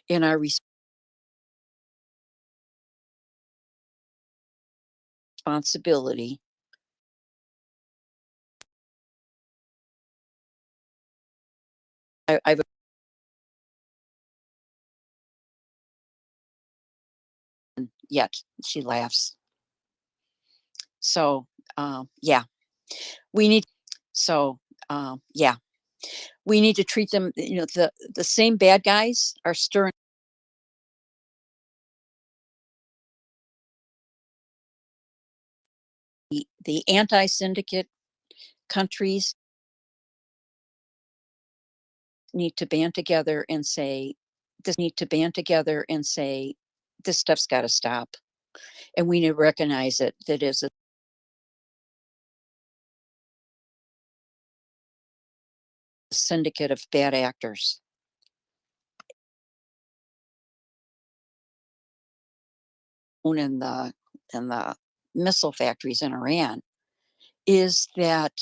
in our responsibility. I've yet she laughs. So yeah, we need. So yeah, we need to treat them. The same bad guys are stirring. The anti-syndicate countries need to band together and say this stuff's got to stop, and we need to recognize it that is a syndicate of bad actors. In the missile factories in Iran is that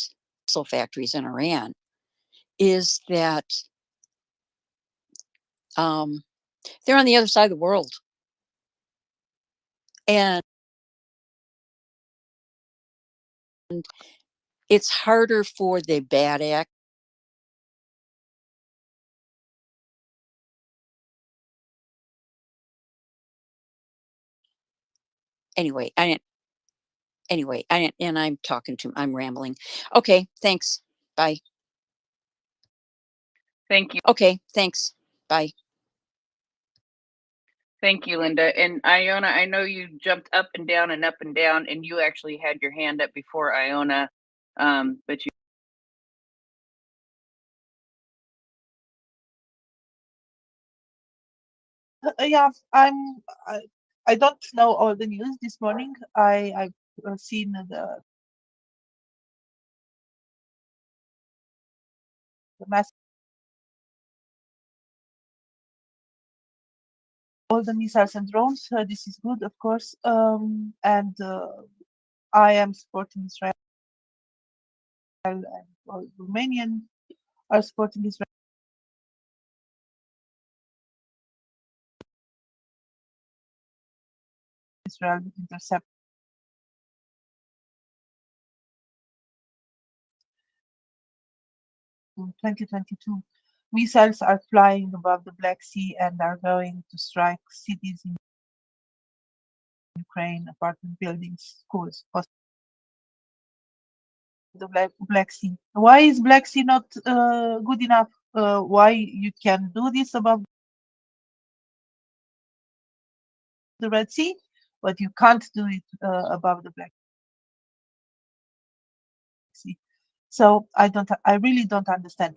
they're on the other side of the world, and it's harder for the bad act. Anyway, and I'm rambling. Okay, thanks. Bye. Thank you. Okay, thanks. Bye. Thank you, Linda. And Iona, I know you jumped up and down, and you actually had your hand up before Iona, but you. Yeah, I don't know all the news this morning. I've seen the mass, all the missiles and drones. This is good, of course. And I am supporting Israel, and all Romanian are supporting Israel. Israel intercept 2022. Missiles are flying above the Black Sea and are going to strike cities in Ukraine, apartment buildings, schools, hospitals. The Black Sea. Why is Black Sea not good enough? Why you can do this above the Red Sea, but you can't do it above the Black Sea? So I really don't understand.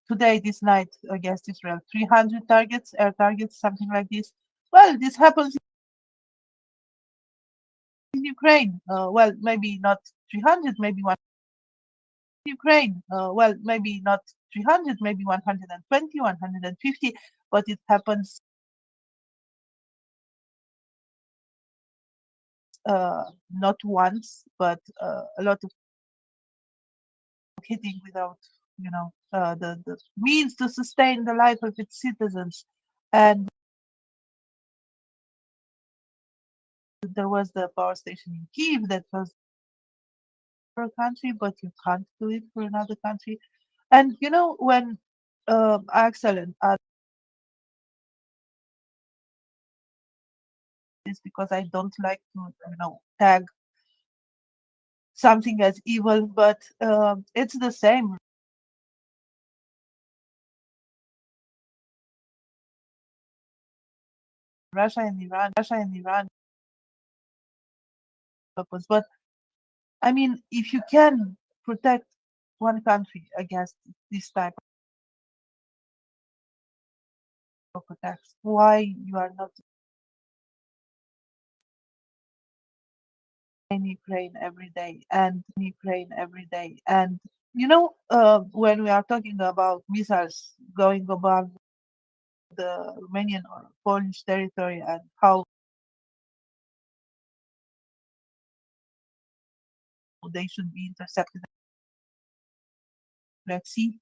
Today, this night against Israel, 300 targets, air targets, something like this. Well, this happens in Ukraine. Well, maybe not 300, maybe one. Ukraine. Well, maybe not 300, maybe 120, 150, but it happens not once, but a lot of hitting without, the means to sustain the life of its citizens. And there was the power station in Kiev that was for a country, but you can't do it for another country. And when Axel and this, because I don't like to, tag something as evil, but it's the same. Russia and Iran purpose. But I mean, if you can protect one country against this type of attacks, why you are not in Ukraine every day and when we are talking about missiles going above the Romanian or Polish territory and how they should be intercepted. Let's see.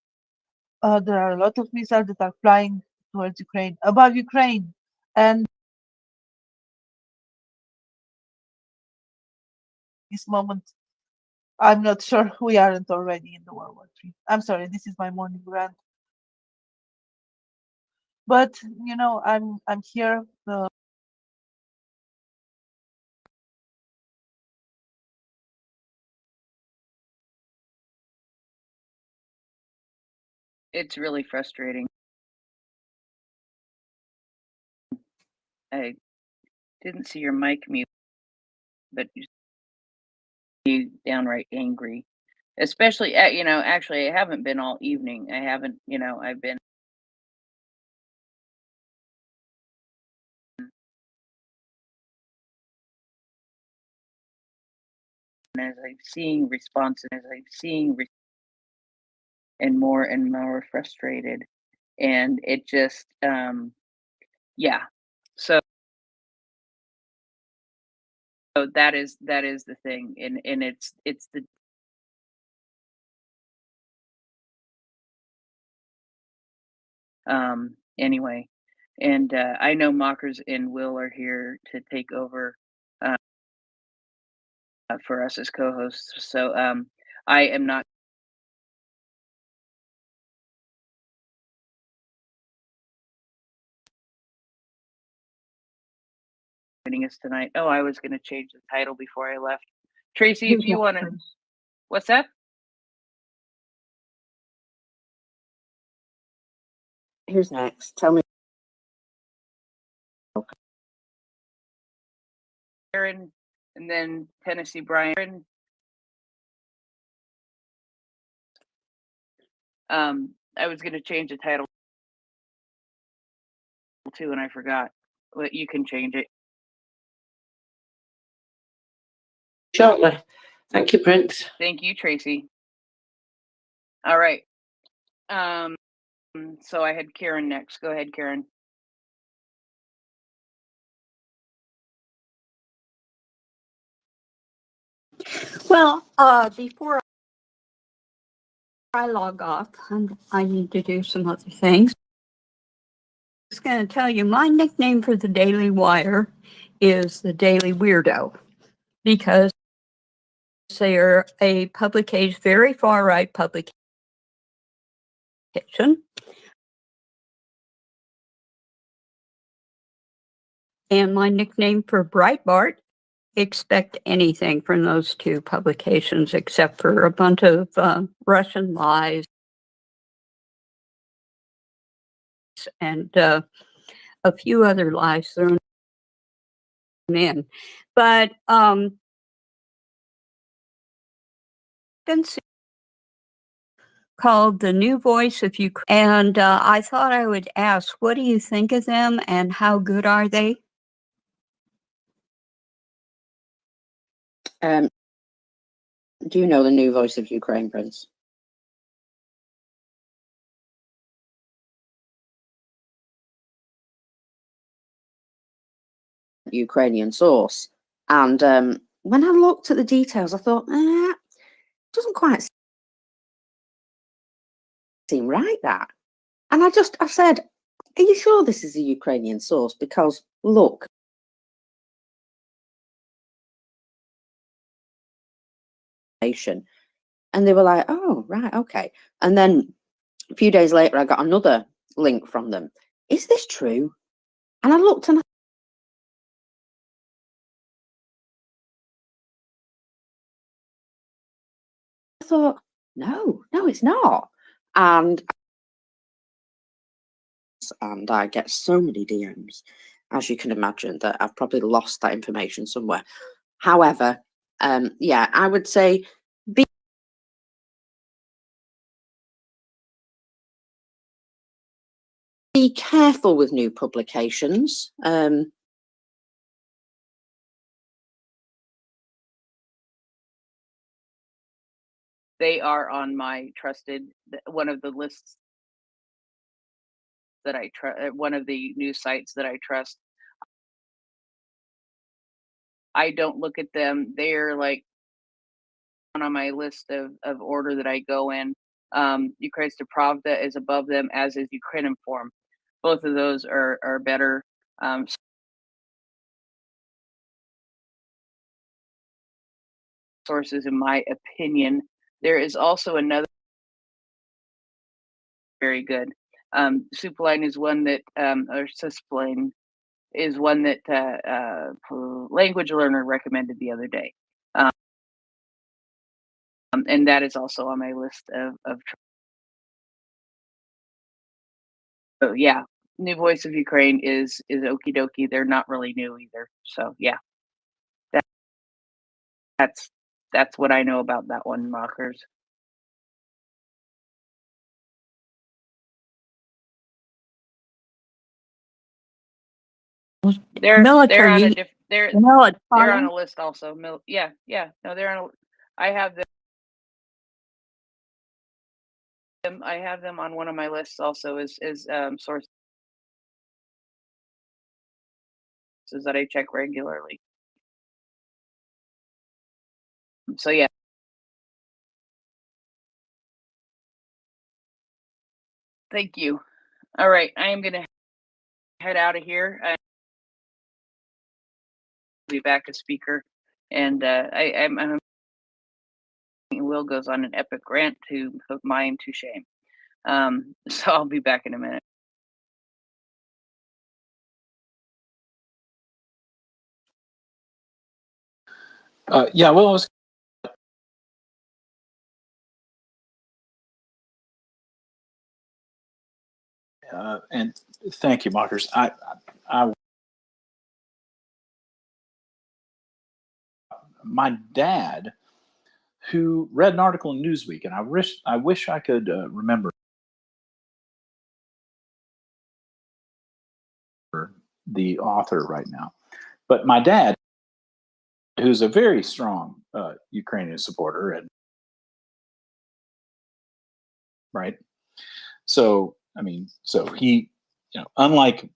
There are a lot of missiles that are flying towards Ukraine, above Ukraine, and this moment, I'm not sure we aren't already in the World War III. I'm sorry, this is my morning rant. But I'm here. It's really frustrating. I didn't see your mic mute, but you downright angry. Especially at, actually I haven't been all evening. I haven't, I've been as I'm seeing responses, and more frustrated. And it just yeah. So that is the thing. And it's the anyway. And I know Mockers and Will are here to take over for us as co-hosts. So I am not joining us tonight. Oh, I was going to change the title before I left. Tracy, if you want to, what's that? Who's next? Tell me. Aaron, and then Tennessee Brian. I was going to change the title too, and I forgot. But you can change it Shortly. Thank you, Prince. Thank you, Tracy. All right. So I had Karen next. Go ahead, Karen. Well, before I log off, I need to do some other things. I was going to tell you my nickname for the Daily Wire is the Daily Weirdo because they are a publication, very far right publication. And my nickname for Breitbart, expect anything from those two publications except for a bunch of Russian lies and a few other lies thrown in. But called The New Voice of Ukraine, and I thought I would ask, what do you think of them and how good are they? Do you know the New Voice of Ukraine, Prince? Ukrainian source, And when I looked at the details, I thought, doesn't quite seem right, that. And I said, are you sure this is a Ukrainian source? Because look, and they were like, oh, right, okay. And then a few days later, I got another link from them. Is this true? And I looked and I thought, no, it's not. And I get so many DMs, as you can imagine, that I've probably lost that information somewhere. However, yeah, I would say be careful with new publications. They are on my trusted, one of the lists that I trust, one of the news sites that I trust. I don't look at them. They're like on my list of order that I go in. Ukrainska Pravda is above them, as is Ukrininform. Both of those are better sources, in my opinion. There is also another very good. Supline is one that, or Susplain is one that Language Learner recommended the other day. And that is also on my list of so yeah, New Voice of Ukraine is okie dokie. They're not really new either. So yeah, that's what I know about that one, Mockers. They're Military, on a you they're know it's they're on funny. a list also. Yeah, no, they're on a. I have them. I have them on one of my lists also as sources that I check regularly. So yeah. Thank you. All right, I am gonna head out of here. I'll be back as speaker, and I'm Will goes on an epic rant to put mine to shame. So I'll be back in a minute. Yeah, well, I was and thank you, Mockers. My dad, who read an article in Newsweek, and I wish I could remember the author right now, but my dad, who's a very strong Ukrainian supporter, and right, so I mean, so he, unlike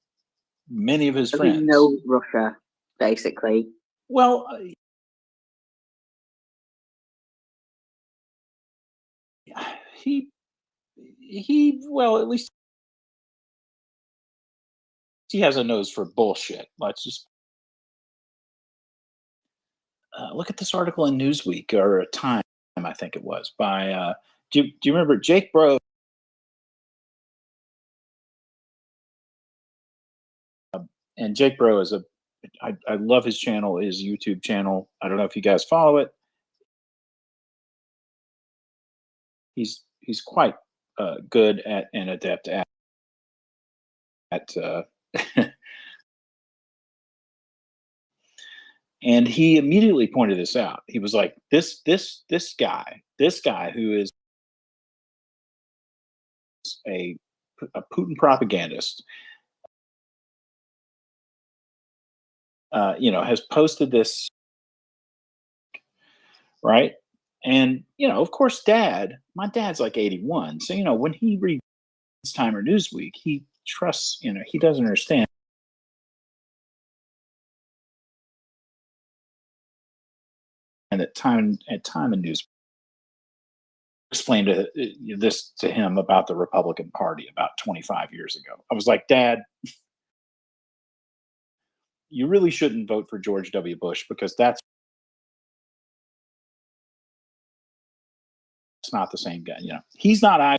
many of his he friends, knows Russia, basically. well, well, at least he has a nose for bullshit. Let's just look at this article in Newsweek or Time, I think it was, by do you remember Jake Bro? And Jake Bro is I love his channel, his YouTube channel. I don't know if you guys follow it. He's quite good at and adept at and he immediately pointed this out. He was like, this guy who is a Putin propagandist, has posted this, right? And of course, my dad's like 81, so when he reads Time or Newsweek, he trusts. He doesn't understand and at Time and News explained this to him about the Republican Party about 25 years ago. I was like, Dad, you really shouldn't vote for George W. Bush because that's not the same guy. You know, he's not. I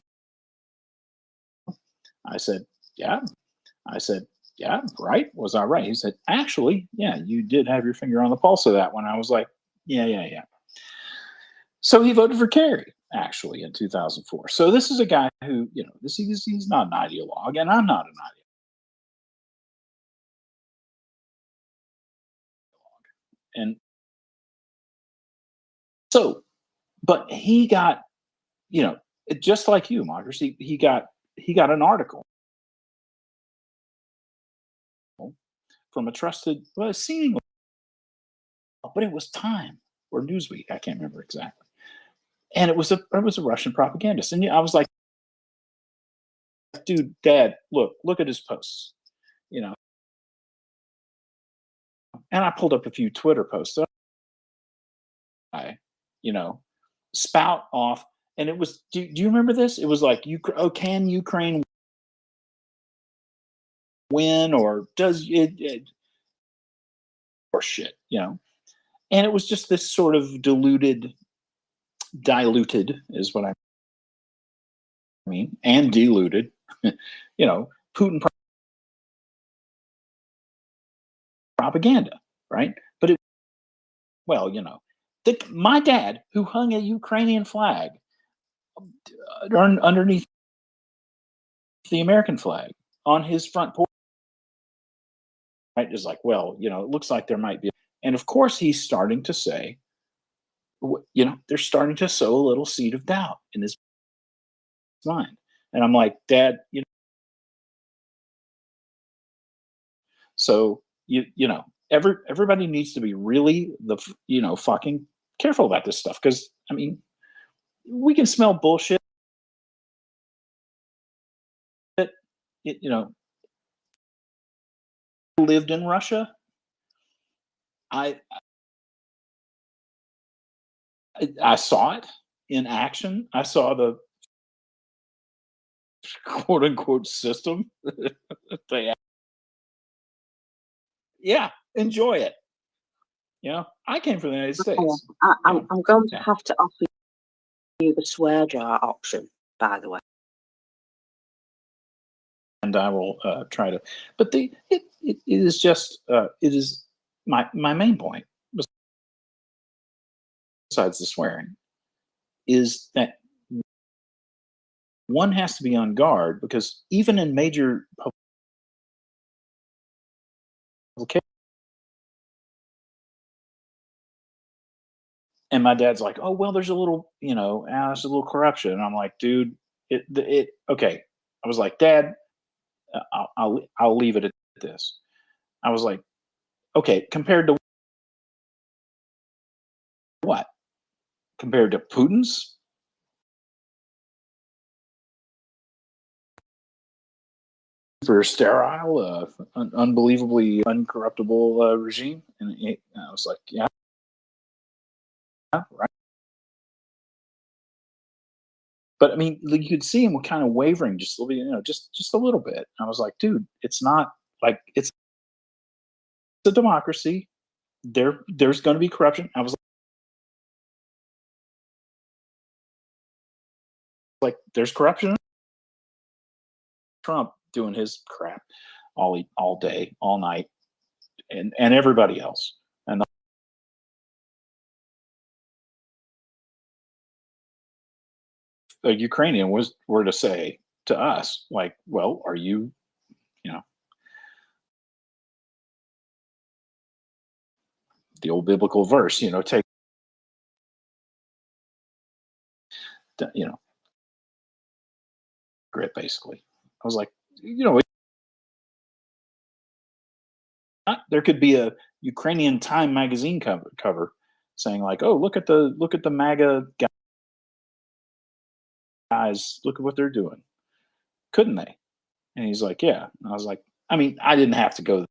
said, yeah. I said, yeah, right. Was I right? He said, actually, yeah, you did have your finger on the pulse of that one. I was like, yeah. So he voted for Kerry, actually, in 2004. So this is a guy who, you know, he's not an ideologue, and I'm not an ideologue. And so, but he got, you know, just like you, Marcus, he got an article from a trusted, well, seemingly, but it was Time or Newsweek, I can't remember exactly, and it was a Russian propagandist, and I was like, dude, Dad, look at his posts, you know, and I pulled up a few Twitter posts, so you know, spout off, and it was, do you remember this? It was like, can Ukraine win, or does it or shit, you know? And it was just this sort of diluted is what I mean, and diluted, you know, Putin propaganda, right? But well, you know, my dad, who hung a Ukrainian flag underneath the American flag on his front porch, right, is like, well, you know, it looks like there might be, and of course he's starting to say, you know, they're starting to sow a little seed of doubt in his mind, and I'm like, Dad, you know, so you know, everybody needs to be really fucking careful about this stuff, because I mean, we can smell bullshit. You know, lived in Russia. I saw it in action. I saw the quote unquote system. Yeah, enjoy it. You know, I came from the United States. I'm going to Yeah. have to offer you the swear jar option, by the way. And I will try to, but it is just it is my main point, besides the swearing, is that one has to be on guard, because even in major publications, and my dad's like, oh well, there's a little, you know, there's a little corruption, and I'm like, dude, it okay. I was like, Dad, I'll leave it at this. I was like, okay, compared to what? Compared to Putin's super sterile, unbelievably uncorruptible regime? And I was like, yeah, right. But I mean, like, you could see him kind of wavering just a little bit, you know, just a little bit. I was like, dude, it's not like, it's a democracy. There's going to be corruption. I was like, there's corruption. Trump doing his crap all day, all night, and everybody else. And the Ukrainian were to say to us, like, well, are you, you know, the old biblical verse, you know, take, you know, grit, basically. I was like, you know, there could be a Ukrainian Time magazine cover saying like, oh, look at the MAGA guys, look at what they're doing. Couldn't they? And he's like, yeah. And I was like, I mean, I didn't have to go.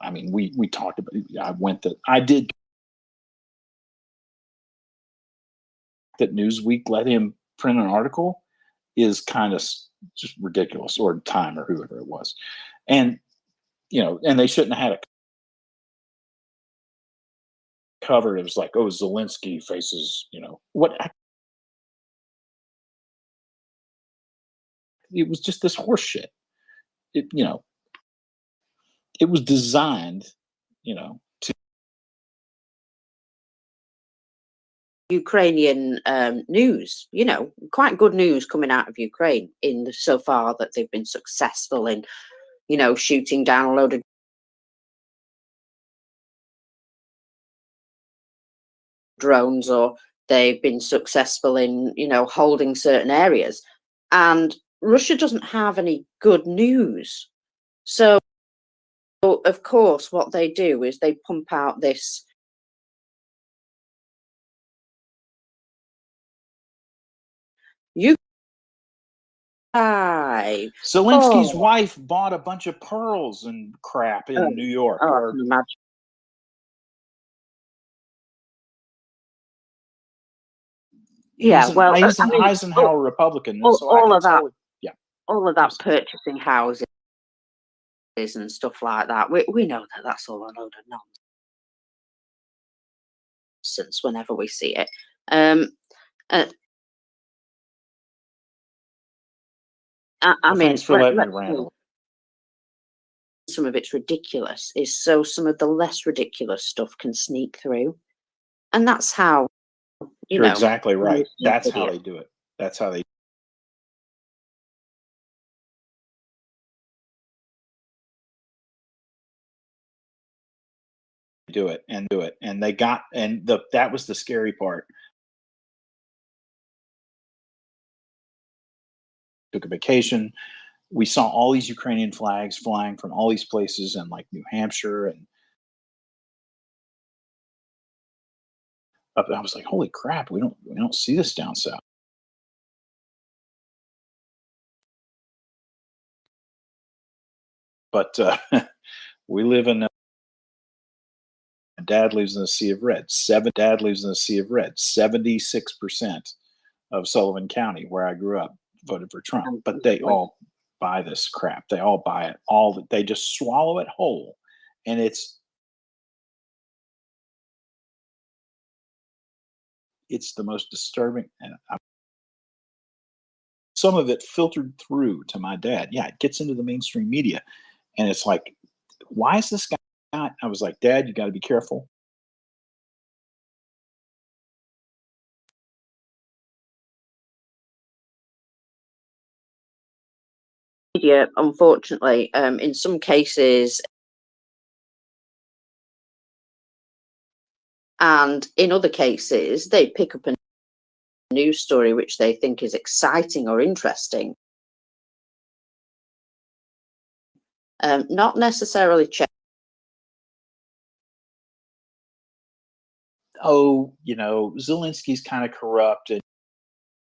I mean, we talked about. I did that. Newsweek let him print an article is kind of just ridiculous, or Time, or whoever it was, and and they shouldn't have had it covered. It was like, oh, Zelensky faces, what? It was just this horse shit. It was designed, to Ukrainian news, quite good news coming out of Ukraine so far, that they've been successful in, shooting down a load of drones, or they've been successful in, holding certain areas. And Russia doesn't have any good news. So, of course, what they do is they pump out this Zelensky's wife bought a bunch of pearls and crap in New York. I can imagine. Yeah, well, Eisenhower Republican. All of that purchasing houses and stuff like that. We know that that's all a load of nonsense whenever we see it. I mean, thanks for letting me ramble. Some of it's ridiculous, so some of the less ridiculous stuff can sneak through, and that's how you're exactly right. That's how they do it. That's how they do it, and they got, and that was the scary part. Took a vacation. We saw all these Ukrainian flags flying from all these places, in like New Hampshire, and I was like, holy crap, we don't see this down south. But we live in Dad lives in the Sea of Red. Dad lives in the Sea of Red. 76% of Sullivan County, where I grew up, voted for Trump. But they all buy this crap. They all buy it. They just swallow it whole, and it's the most disturbing. And some of it filtered through to my dad. Yeah, it gets into the mainstream media, and it's like, why is this guy? I was like, Dad, you got to be careful. Media, unfortunately, in some cases, and in other cases, they pick up a news story which they think is exciting or interesting, not necessarily check. Oh, Zelensky's kind of corrupt, and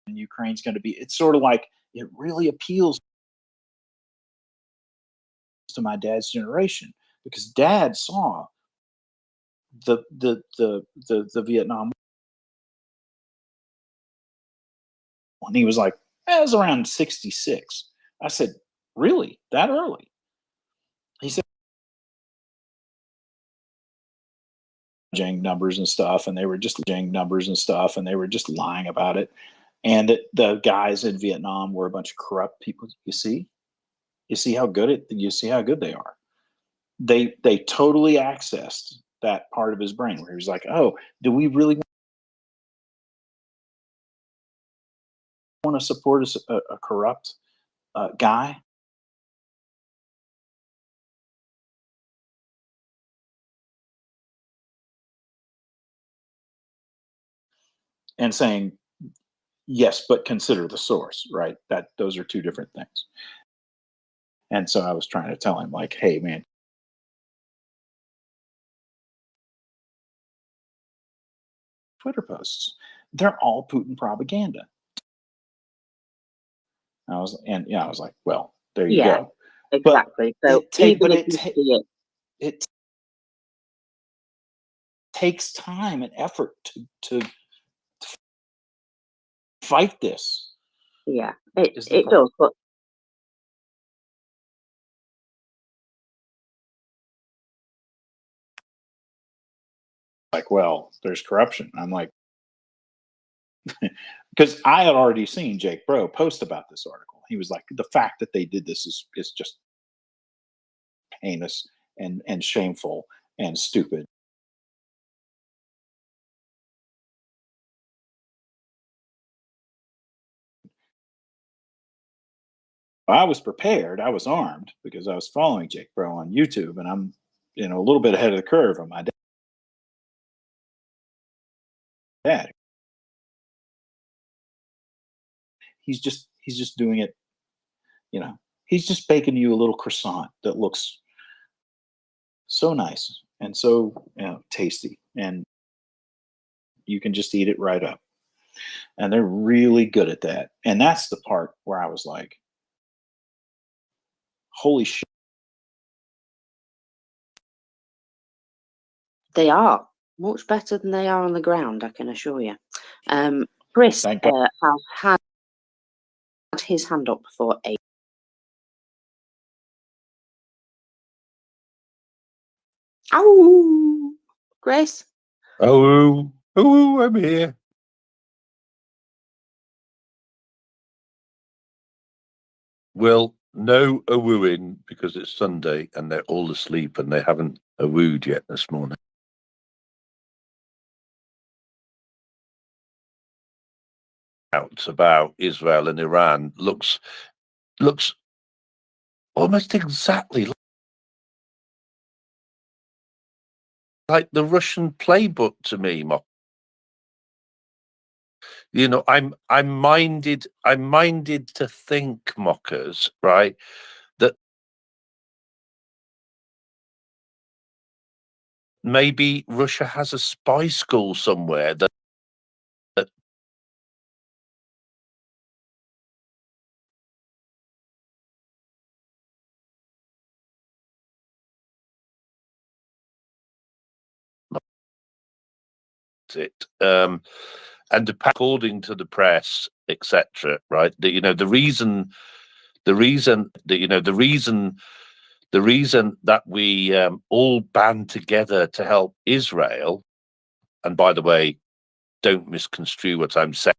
Ukraine's going to be. It's sort of like, it really appeals to my dad's generation, because Dad saw the Vietnam War, and he was like, it was around 66. I said, really, that early? He said, numbers and stuff, and they were just lying about it, and the guys in Vietnam were a bunch of corrupt people. You see how good they are. They totally accessed that part of his brain where he was like, oh, do we really want to support a corrupt guy? And saying, yes, but consider the source, right? Those are two different things. And so I was trying to tell him, like, hey, man, Twitter posts, they're all Putin propaganda. I was like, well, there you go. Exactly. But so even if you see it, takes time and effort to fight this. Yeah, Is the it does, but like, well, there's corruption. I'm like, because I had already seen Jake Bro post about this article. He was like, the fact that they did this is just heinous and shameful and stupid. I was prepared. I was armed because I was following Jake Bro on YouTube, and I'm, a little bit ahead of the curve on my dad. He's just doing it, he's just baking you a little croissant that looks so nice and so tasty, and you can just eat it right up. And they're really good at that. And that's the part where I was like, holy shit. they are much better than they are on the ground, I can assure you. Chris Thank God. has had his hand up for a. Oh, Grace. Oh, I'm here. Well, no a-wooing because it's Sunday and they're all asleep and they haven't a-wooed yet this morning. Out about Israel and Iran looks almost exactly like the Russian playbook to me, Mock. I'm minded to think, Mockers, right, that maybe Russia has a spy school somewhere that it and according to the press, etc., right, the reason that we all band together to help Israel, and by the way, don't misconstrue what I'm saying,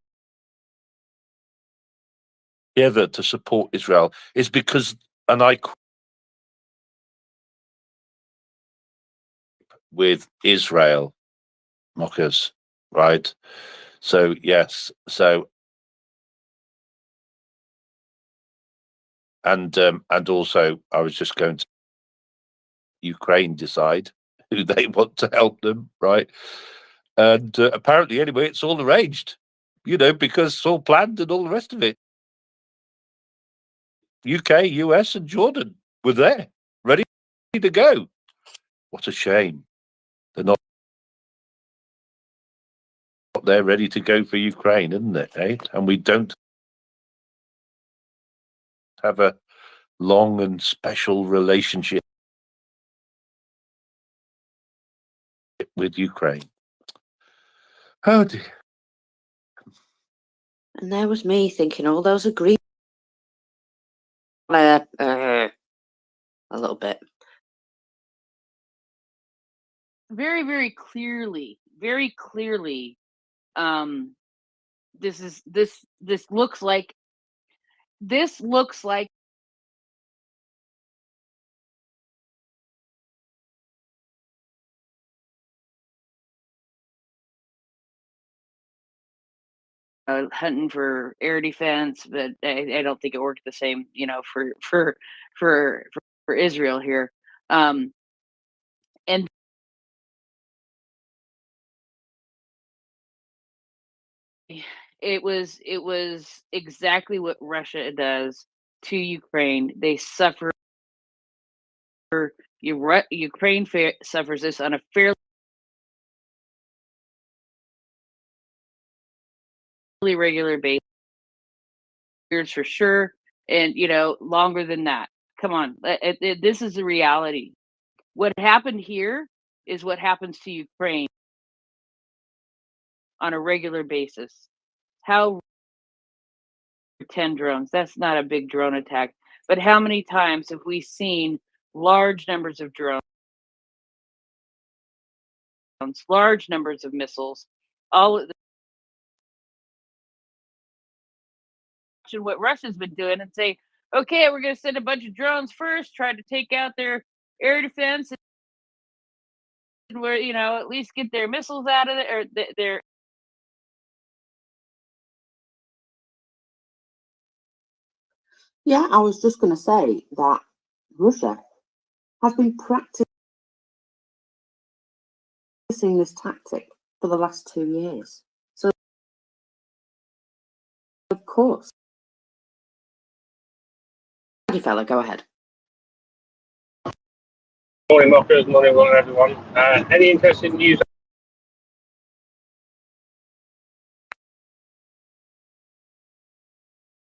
together to support Israel is because, and I with Israel, Mockers, right? So yes, and also I was just going to Ukraine decide who they want to help them, right? And apparently, anyway, it's all arranged, because it's all planned and all the rest of it. UK, US, and Jordan were there, ready to go. What a shame they're not there, ready to go for Ukraine, isn't it? Eh? And we don't have a long and special relationship with Ukraine. Oh dear. And there was me thinking all those agreements. A little bit. Very, very clearly, this looks like hunting for air defense, but I don't think it worked the same, for Israel here. And it was exactly what Russia does to Ukraine. They suffer. Ukraine suffers this on a fairly regular basis, years for sure, and longer than that. Come on, this is the reality. What happened here is what happens to Ukraine. on a regular basis? How 10 drones? That's not a big drone attack, but how many times have we seen large numbers of drones, large numbers of missiles, all of what Russia's been doing and say, okay, we're going to send a bunch of drones first, try to take out their air defense, and we're, at least get their missiles out of there, or their. Yeah, I was just going to say that Russia has been practicing this tactic for the last 2 years. So, of course. You fella, go ahead. Morning, Mockers. Morning, everyone. Any interesting news?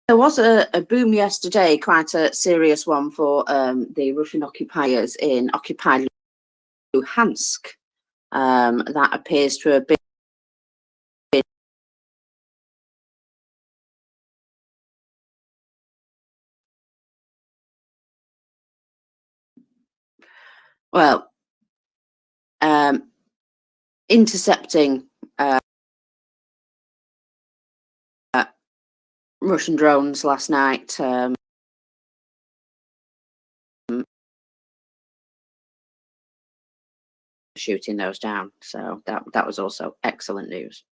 There was a boom yesterday, quite a serious one for the Russian occupiers in occupied Luhansk. That appears to have been well, intercepting Russian drones last night. Shooting those down. So that was also excellent news.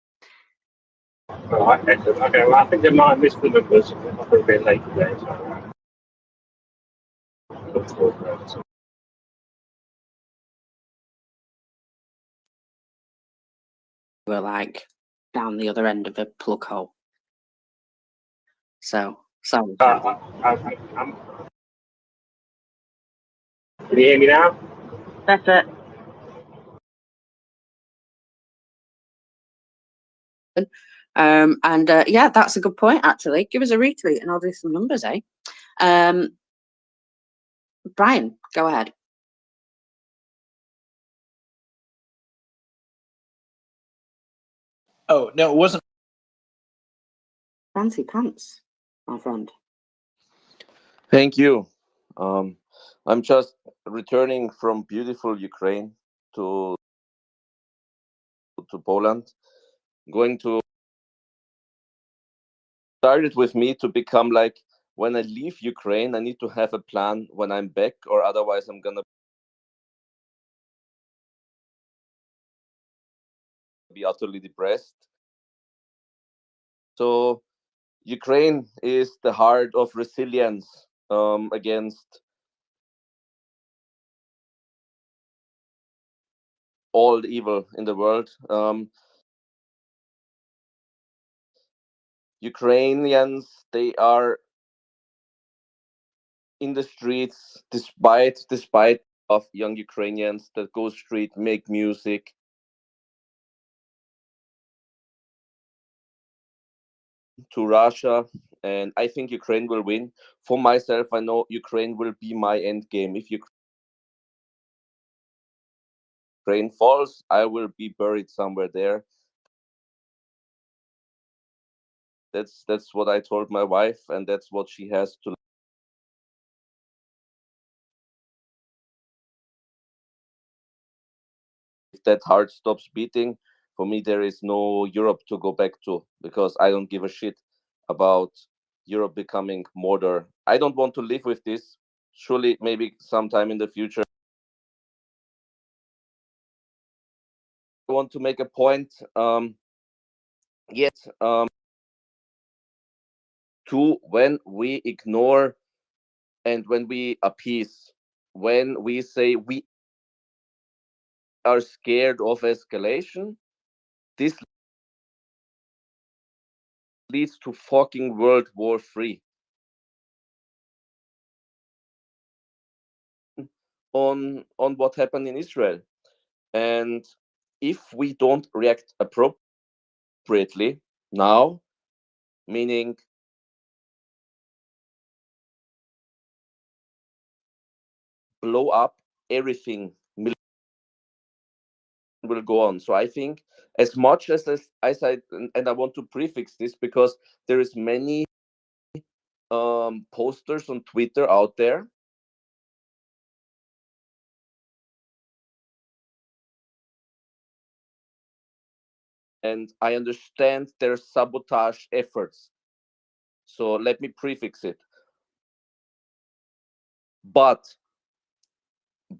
All right, excellent. Okay, well, I think they might have missed the numbers. We're a bit late today, so look forward to it. We're like down the other end of a plug hole. So sorry. Can you hear me now? That's it. Yeah, that's a good point, actually. Give us a retweet and I'll do some numbers, eh? Brian, go ahead. Oh, no, it wasn't. Fancy pants, my friend. Thank you. I'm just returning from beautiful Ukraine to Poland. Going to started with me to become like, when I leave Ukraine, I need to have a plan when I'm back, or otherwise I'm gonna be utterly depressed. So Ukraine is the heart of resilience against all evil in the world. Ukrainians, they are in the streets despite of young Ukrainians that go street, make music. To Russia, and I think Ukraine will win. For myself, I know Ukraine will be my end game. If Ukraine falls, I will be buried somewhere there. That's what I told my wife, and that's what she has to. If that heart stops beating, for me there is no Europe to go back to, because I don't give a shit about Europe becoming modern. I don't want to live with this. Surely, maybe sometime in the future. I want to make a point. Yet, to when we ignore and when we appease, when we say we are scared of escalation, this leads to fucking World War III. On what happened in Israel, and if we don't react appropriately now, meaning blow up everything will go on. So I think as much as I and I want to prefix this because there is many posters on Twitter out there and I understand their sabotage efforts. So let me prefix it. But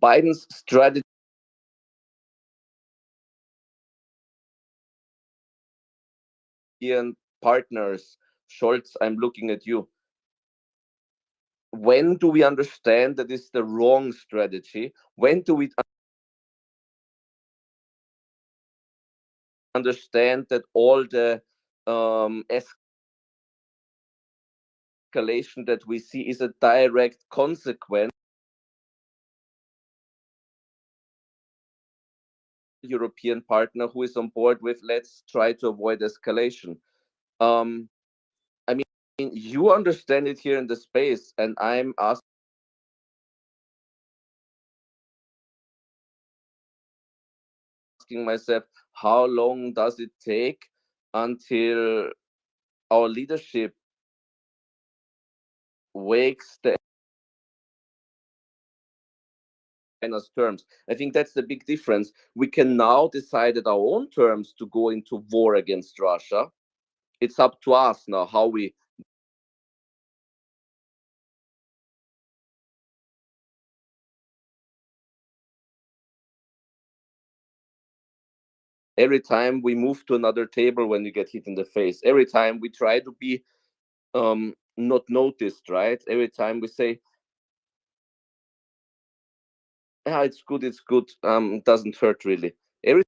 Biden's strategy and partners, Scholz, I'm looking at you. When do we understand that it's the wrong strategy? When do we understand that all the escalation that we see is a direct consequence European partner who is on board with let's try to avoid escalation? I mean, you understand it here in the space, and I'm asking myself, how long does it take until our leadership wakes the China's terms? I think that's the big difference. We can now decide at our own terms to go into war against Russia. It's up to us now how we every time we move to another table when you get hit in the face, every time we try to be not noticed, right? Every time we say, yeah, it's good, doesn't hurt really. Every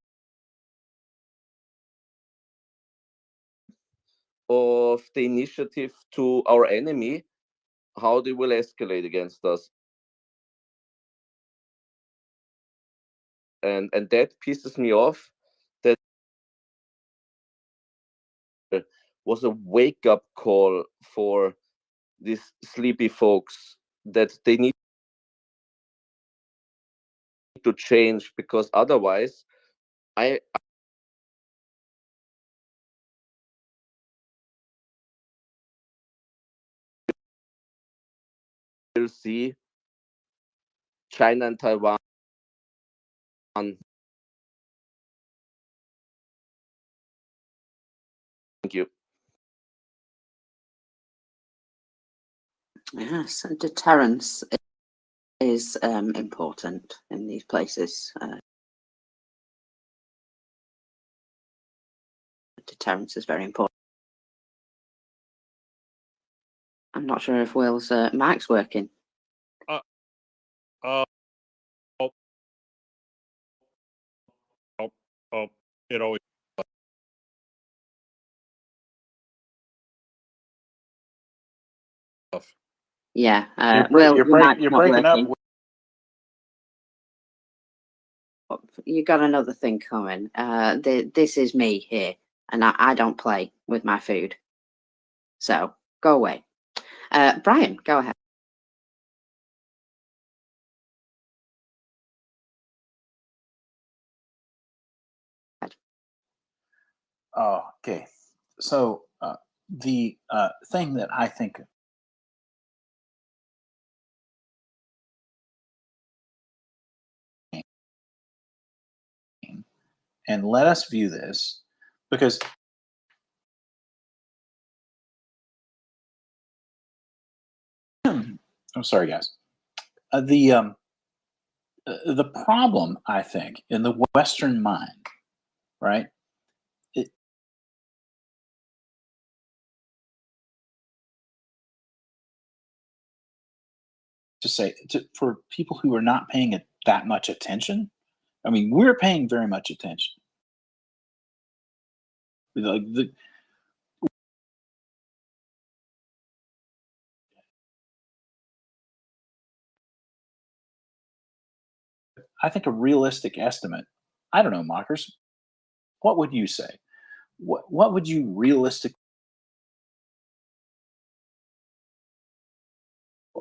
of the initiative to our enemy, how they will escalate against us. And that pisses me off. That was a wake-up call for these sleepy folks that they need to change, because otherwise I will see China and Taiwan. Thank you. Yes, deterrence is important in these places. Deterrence is very important. I'm not sure if Will's mic's working. Oh, it always. Yeah, You're your mic's you're not breaking up. working. You got another thing coming. This is me here, and I don't play with my food. So go away. Brian, go ahead. Okay, so the thing that I think and let us view this because I'm sorry, guys. The problem, I think, in the Western mind, right? For people who are not paying that much attention, I mean, we're paying very much attention. Like I think a realistic estimate, I don't know, Mockers, what would you say? What would you realistically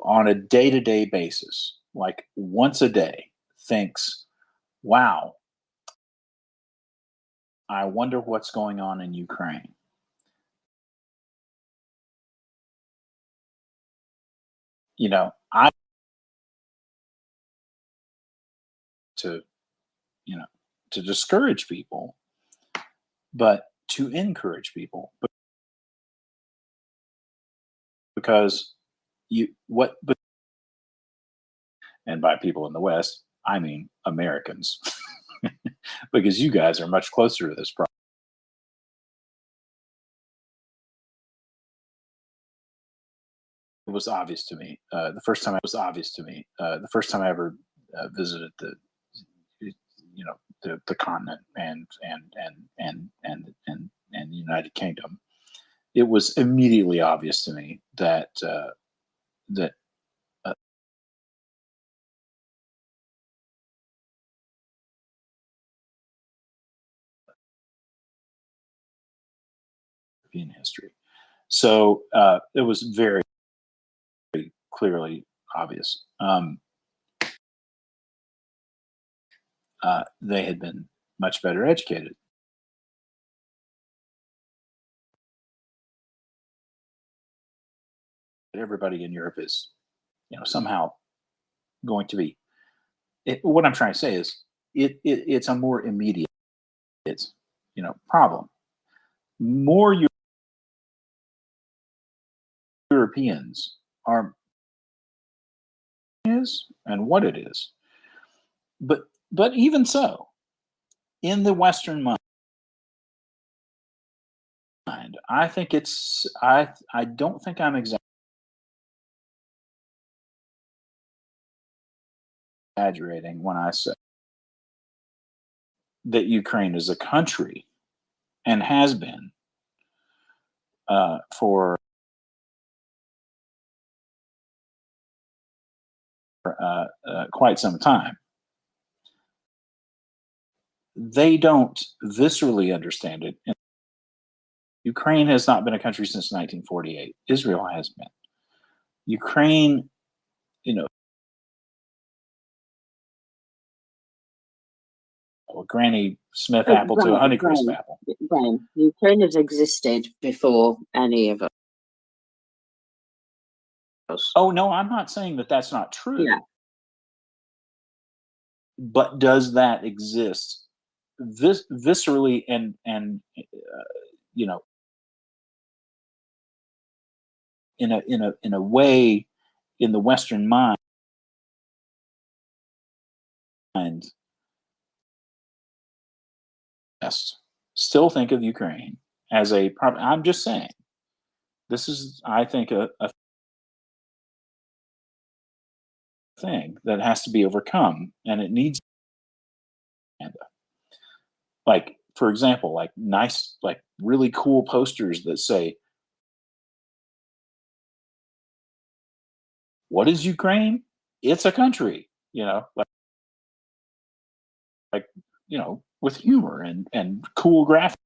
on a day-to-day basis, like once a day, thinks, wow, I wonder what's going on in Ukraine. You know, I to to discourage people, but to encourage people, because and by people in the West, I mean Americans, because you guys are much closer to this problem. It was obvious to me the first time I ever visited the continent and the United Kingdom. It was immediately obvious to me that European history. So it was very, very clearly obvious. They had been much better educated. Everybody in Europe is, somehow going to be. What I'm trying to say is, it's a more immediate, problem. More Europeans are and what it is, but even so, in the Western mind, I think it's I don't think I'm exaggerating when I say that Ukraine is a country and has been for quite some time. They don't viscerally understand it. Ukraine has not been a country since 1948. Israel has been. Ukraine, Granny Smith apple to a Honeycrisp apple. Brian, Ukraine has existed before any of us. Oh no, I'm not saying that that's not true. Yeah. But does that exist viscerally and in a way in the Western mind? Yes, still think of Ukraine as a problem. I'm just saying, this is, I think, a thing that has to be overcome, and it needs, like, for example, like nice, like really cool posters that say, "What is Ukraine? It's a country," like with humor and cool graphics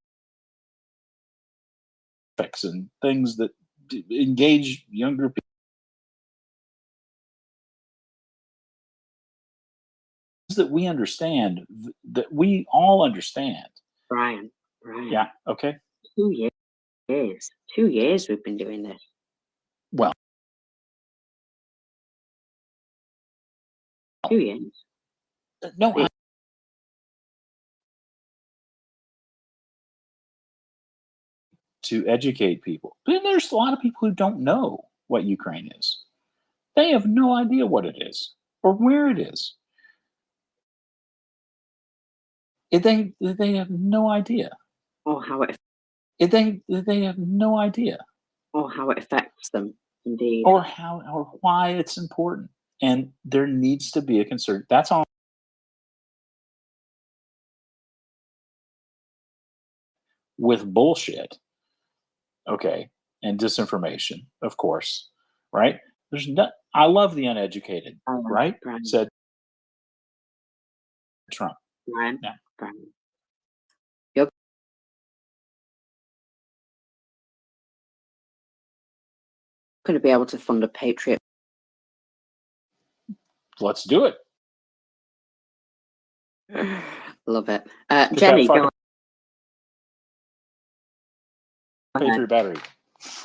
and things that engage younger people. That we understand, that we all understand. Brian. Yeah. Okay. 2 years. 2 years we've been doing this. Well, 2 years. No. To educate people. But there's a lot of people who don't know what Ukraine is. They have no idea what it is or where it is. They have no idea. Or how it. They have no idea. Or how it affects them, indeed. Or why it's important. And there needs to be a concern. That's all. With bullshit. Okay. And disinformation, of course. Right? There's no, I love the uneducated, right? Brian. Said Trump. Brian. Yeah. Brian. You're going to be able to fund a Patriot. Let's do it. Love it. Get Jenny, that go on. Patriot battery.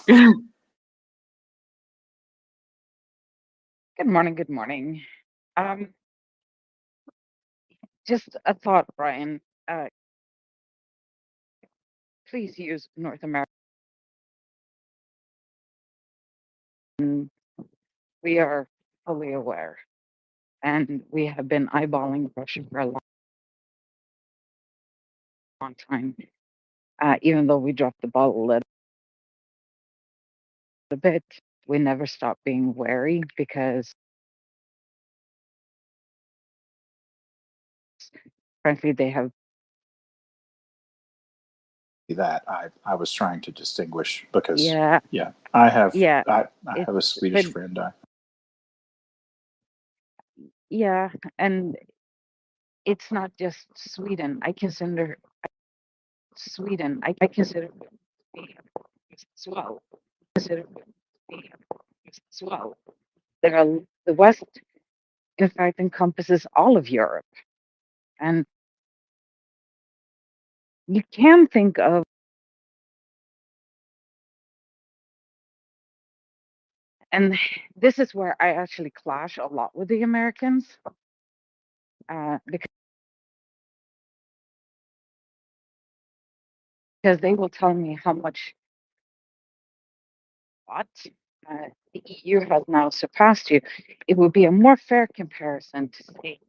Good morning. Good morning. Um, just a thought, Brian. Please use North America. We are fully aware, and we have been eyeballing Russia for a long time. Even though we dropped the ball a little bit, we never stopped being wary because, frankly, they have. That I was trying to distinguish because Yeah. I have Yeah. I have a Swedish but friend. yeah, and it's not just Sweden. I consider Sweden. I consider it to be important as well. Consider it to be important as well. There are the West, in fact, encompasses all of Europe, and you can think of. And this is where I actually clash a lot with the Americans, because they will tell me how much what the EU has now surpassed you. It would be a more fair comparison to say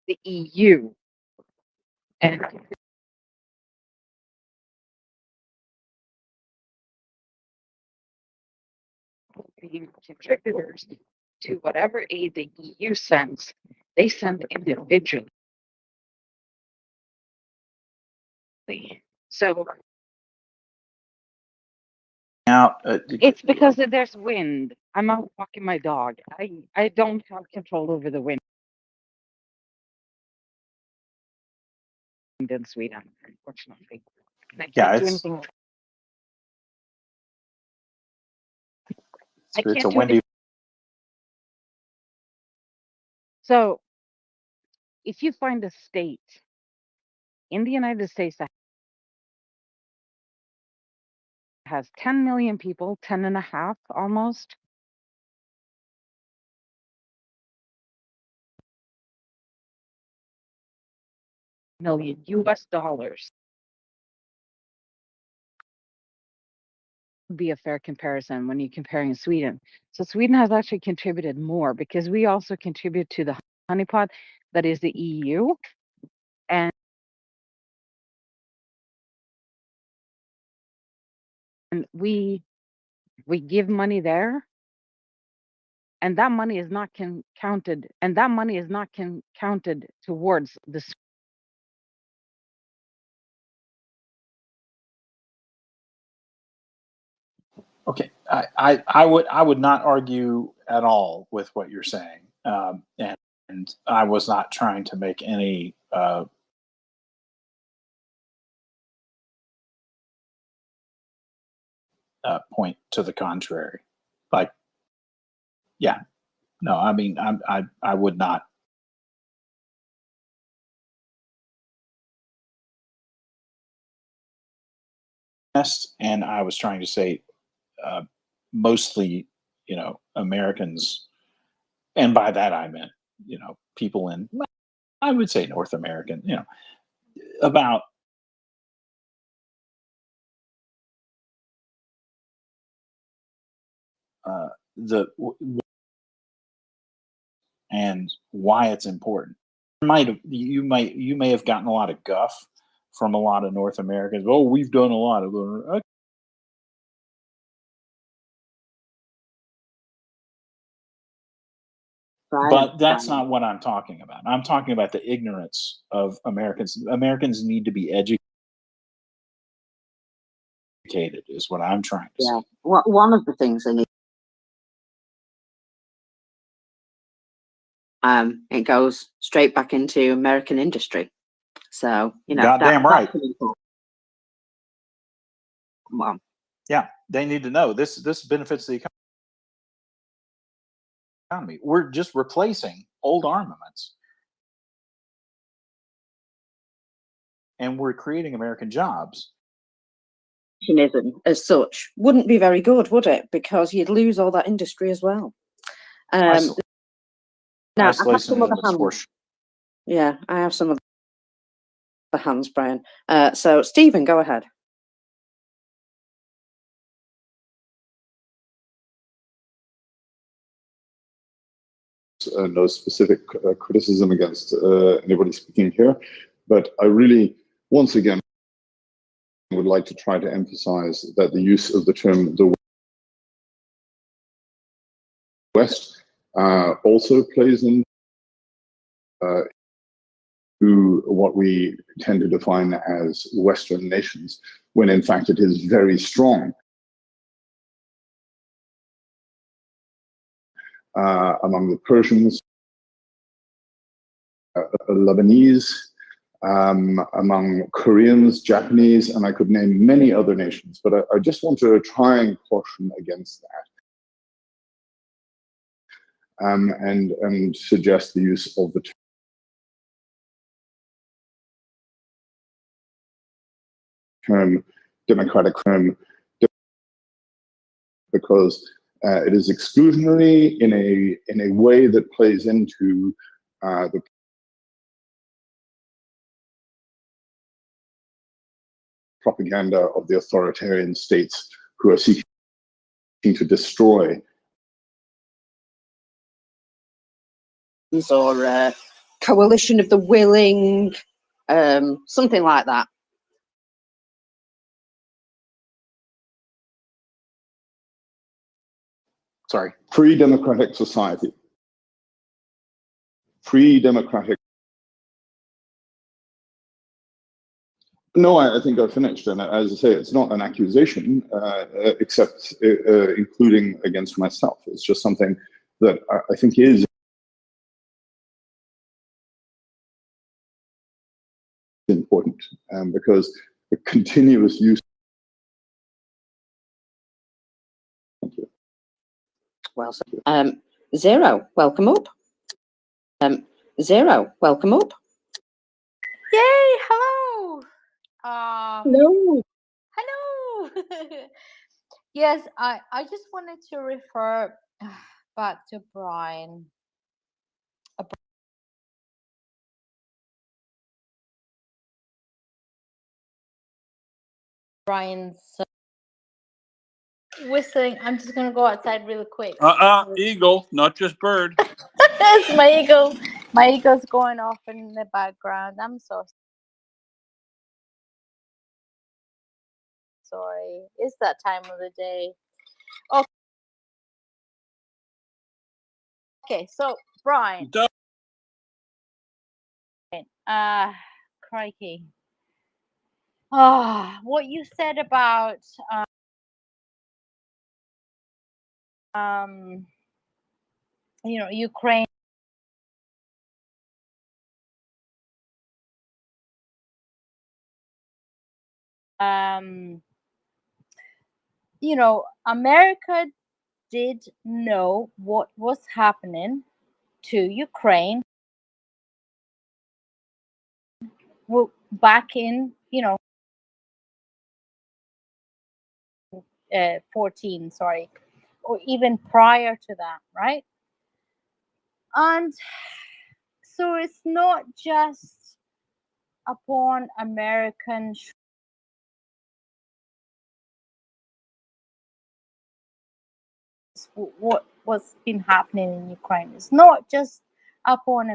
the EU and being contributors to whatever aid the EU sends. They send individually. So Now, it's because there's wind. I'm out walking my dog. I don't have control over the wind in Sweden, unfortunately. And I can't do anything. I it's can't a do windy. anything. So if you find a state in the United States that has 10 million people, 10 and a half almost, million US dollars, would be a fair comparison when you're comparing Sweden. So Sweden has actually contributed more because we also contribute to the honeypot that is the EU. And we give money there, and that money is not counted, and that money is not counted towards the. Okay, I would not argue at all with what you're saying, and I was not trying to make any point to the contrary. Like, yeah, no, I mean, I would not. And I was trying to say, mostly, Americans, and by that I meant, people in, I would say North American, about and why it's important. You may have gotten a lot of guff from a lot of North Americans. Oh, we've done a lot of. But that's not what I'm talking about. I'm talking about the ignorance of Americans. Americans need to be educated, is what I'm trying to say. One of the things they need, it goes straight back into American industry. So, goddamn right. Well, yeah, they need to know this benefits the economy. We're just replacing old armaments, and we're creating American jobs. protectionism as such wouldn't be very good, would it? Because you'd lose all that industry as well. Now, I have some other hands. Yeah, I have some of the hands, Brian. So, Stephen, go ahead. No specific criticism against anybody speaking here, but I really, once again, would like to try to emphasize that the use of the term the West also plays into what we tend to define as Western nations, when in fact it is very strong among the Persians, Lebanese, among Koreans, Japanese, and I could name many other nations, but I just want to try and caution against that and suggest the use of the term democratic term, because it is exclusionary in a way that plays into the propaganda of the authoritarian states who are seeking to destroy. Or coalition of the willing, something like that. Sorry. Free democratic society. Free democratic. No, I think I finished. And as I say, it's not an accusation, except including against myself. It's just something that I think is important, because the continuous use. Thank you. Well, Zero, welcome up. Zero, welcome up. Yay! Hello. Hello. Hello. Yes, I just wanted to refer back to Brian. Brian's whistling. I'm just gonna go outside really quick. Eagle, not just bird. It's my ego. My ego's going off in the background. I'm so sorry. It's that time of the day. Okay, so Brian. Crikey. What you said about Ukraine. America did know what was happening to Ukraine back in 14, sorry, or even prior to that, right? And so it's not just upon American what's been happening in Ukraine. It's not just upon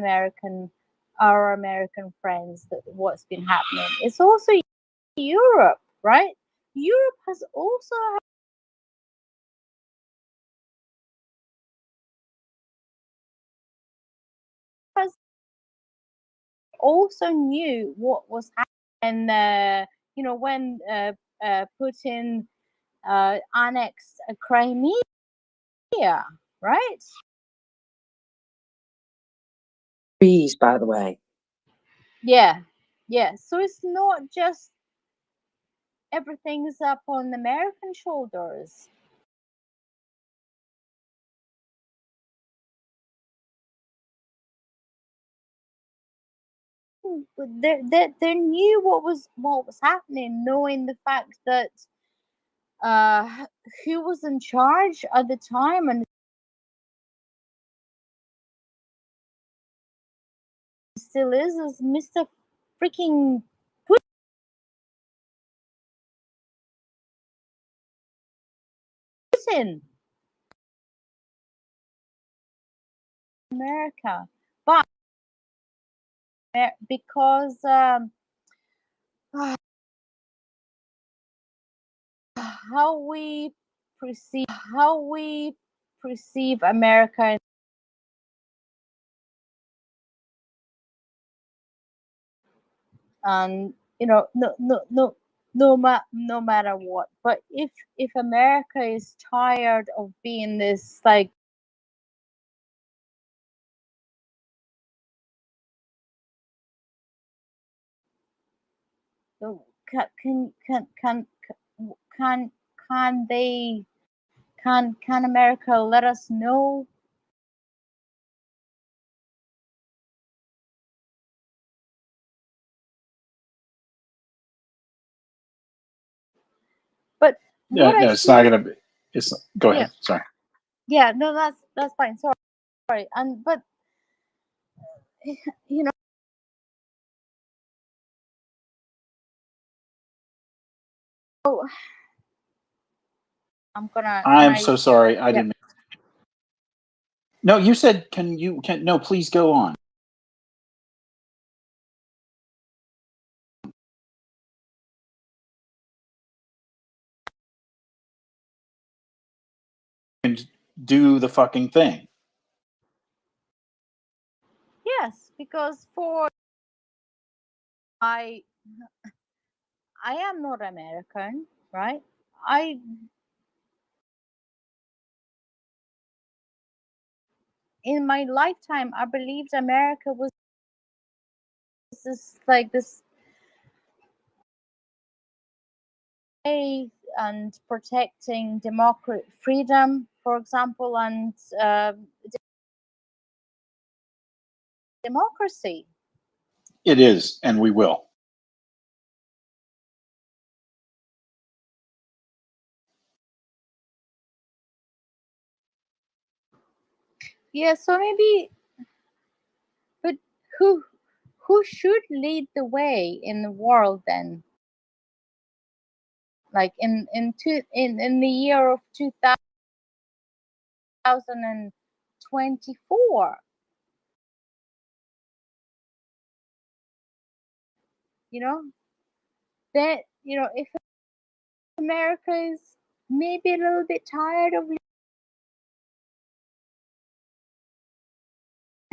our American friends that what's been happening. It's also Europe, right? Europe has also knew what was happening. And when Putin annexed Crimea, right? Trees, by the way. Yeah. So it's not just everything's up on American shoulders. They knew what was happening, knowing the fact that who was in charge at the time and still is Mr. freaking Putin. America, but because how we perceive America, and no matter what. But if America is tired of being this like can they can America let us know but Yeah, what I no, it's not feel gonna be. It's go yeah ahead. Sorry. yeah no that's fine, sorry. And but you know I'm gonna I can am I so sorry. I yeah didn't. No, you said can no, please go on. And do the fucking thing. yes, because for I am not American, right? In my lifetime I believed America was this like this and protecting democracy, freedom, for example, and democracy. It is, and we will. Yeah, so maybe, but who should lead the way in the world then? Like in the year of 2024. That if America is maybe a little bit tired of,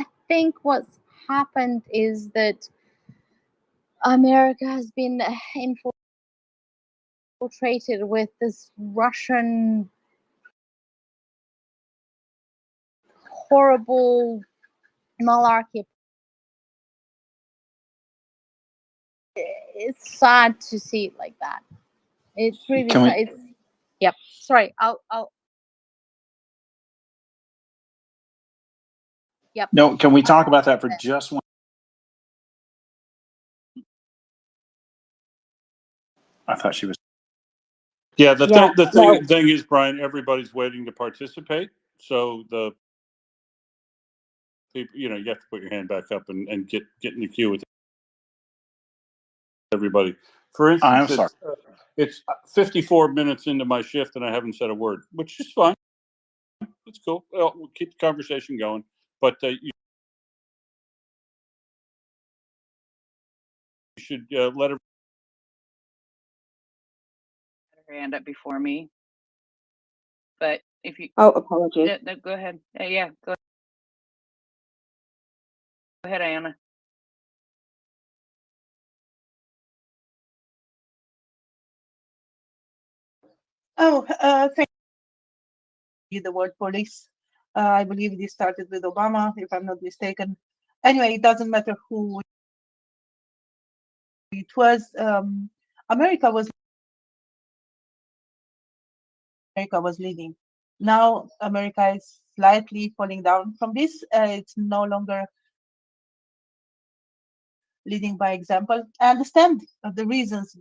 I think what's happened is that America has been infiltrated with this Russian horrible malarkey. It's sad to see it like that. It's really Can sad. we? It's yep. Sorry, I'll yep. No, can we talk about that for just one? I thought she was. Yeah, the Yeah, thing the no, thing is, Brian, everybody's waiting to participate. So the people, you have to put your hand back up and get in the queue with everybody. For I'm instance, sorry. it's 54 minutes into my shift and I haven't said a word, which is fine. It's cool. Well, we'll keep the conversation going, but you should let her hand up before me. But if you Oh, apologies. no, go ahead. Yeah, go ahead, Anna. Oh, thank you. The word police. I believe this started with Obama, if I'm not mistaken. Anyway, it doesn't matter who it was. America was leading. Now America is slightly falling down from this. It's no longer leading by example. I understand the reasons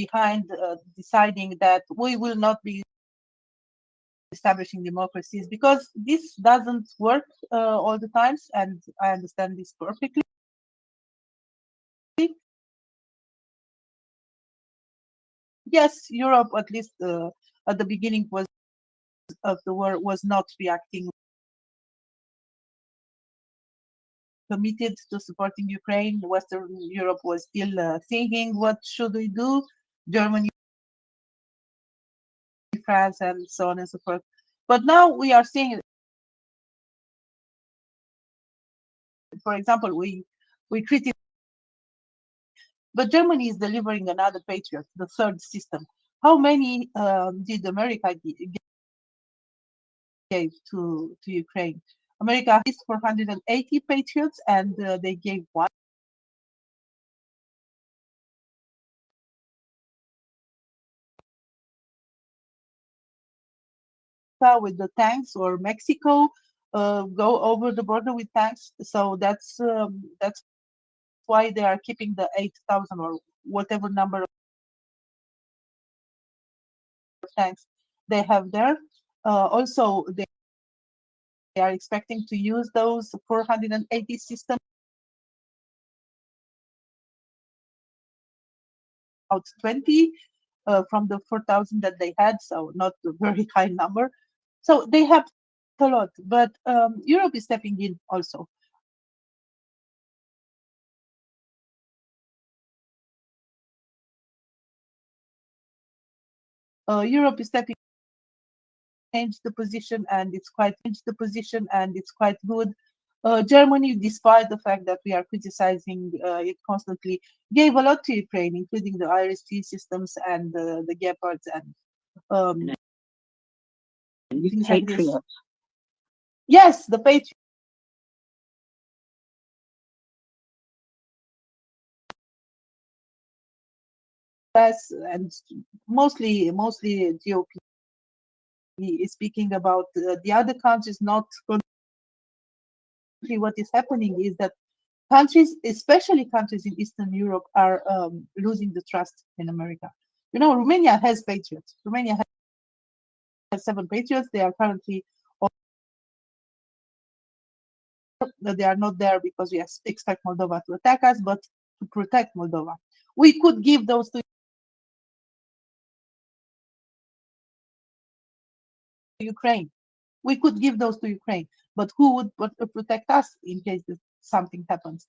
behind deciding that we will not be establishing democracies, because this doesn't work all the times, and I understand this perfectly. Yes, Europe, at least at the beginning of the war, was not reacting, committed to supporting Ukraine. Western Europe was still thinking, what should we do? Germany, France, and so on and so forth. But now we are seeing, for example, we criticized, but Germany is delivering another Patriot, the third system. How many did America gave to Ukraine? America is 480 Patriots, and they gave one. With the tanks, or Mexico go over the border with tanks. So that's why they are keeping the 8,000 or whatever number of tanks they have there. Also, they are expecting to use those 480 systems, out 20 from the 4,000 that they had, so not a very high number. So they have a lot, but Europe is stepping in also. Europe is stepping, changed the position, and it's quite good. Germany, despite the fact that we are criticizing it constantly, gave a lot to Ukraine, including the IRST systems and the Gepards and things like this. Yes, the Patriots. And mostly GOP is speaking about the other countries, not what is happening is that countries, especially countries in Eastern Europe, are losing the trust in America. You know, Romania has Patriots. Romania has 7 Patriots. They are currently, they are not there because we expect Moldova to attack us, but to protect Moldova. We could give those to Ukraine. We could give those to Ukraine, but who would protect us in case something happens?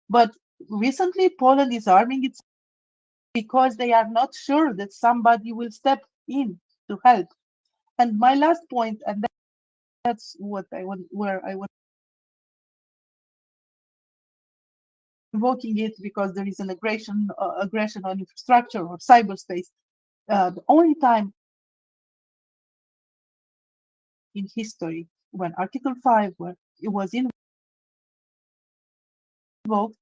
But recently, Poland is arming itself because they are not sure that somebody will step in to help. And my last point, and that's what I want, where I was invoking it, because there is an aggression on infrastructure or cyberspace. The only time in history when Article 5 it was invoked,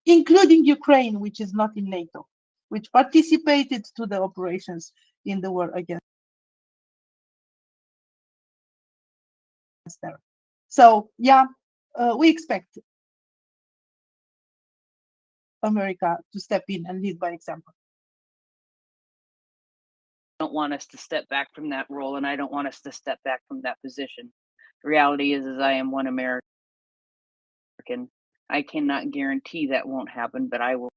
including Ukraine, which is not in NATO, which participated to the operations in the war against terror. So yeah, we expect America to step in and lead by example. Don't want us to step back from that role, and I don't want us to step back from that position. The reality is I am one American. I cannot guarantee that won't happen, but I will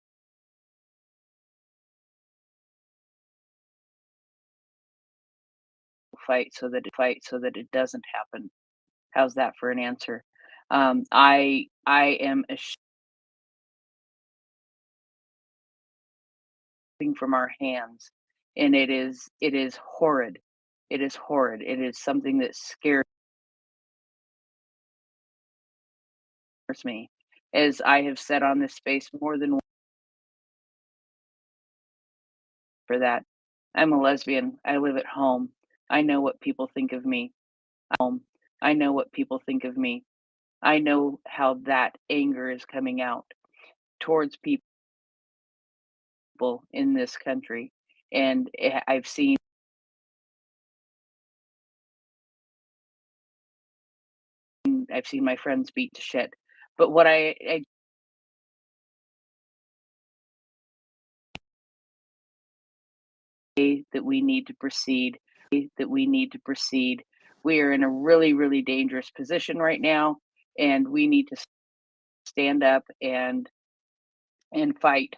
fight so that it doesn't happen. How's that for an answer? I am from our hands, and it is horrid. It is horrid. It is something that scares me, as I have said on this space more than once. For that, I'm a lesbian. I live at home. I know what people think of me. I know what people think of me. I know how that anger is coming out towards people in this country, and I've seen I've seen my friends beat to shit. But what I that we need to proceed, that we need to proceed. We are in a really, really dangerous position right now, and we need to stand up and fight.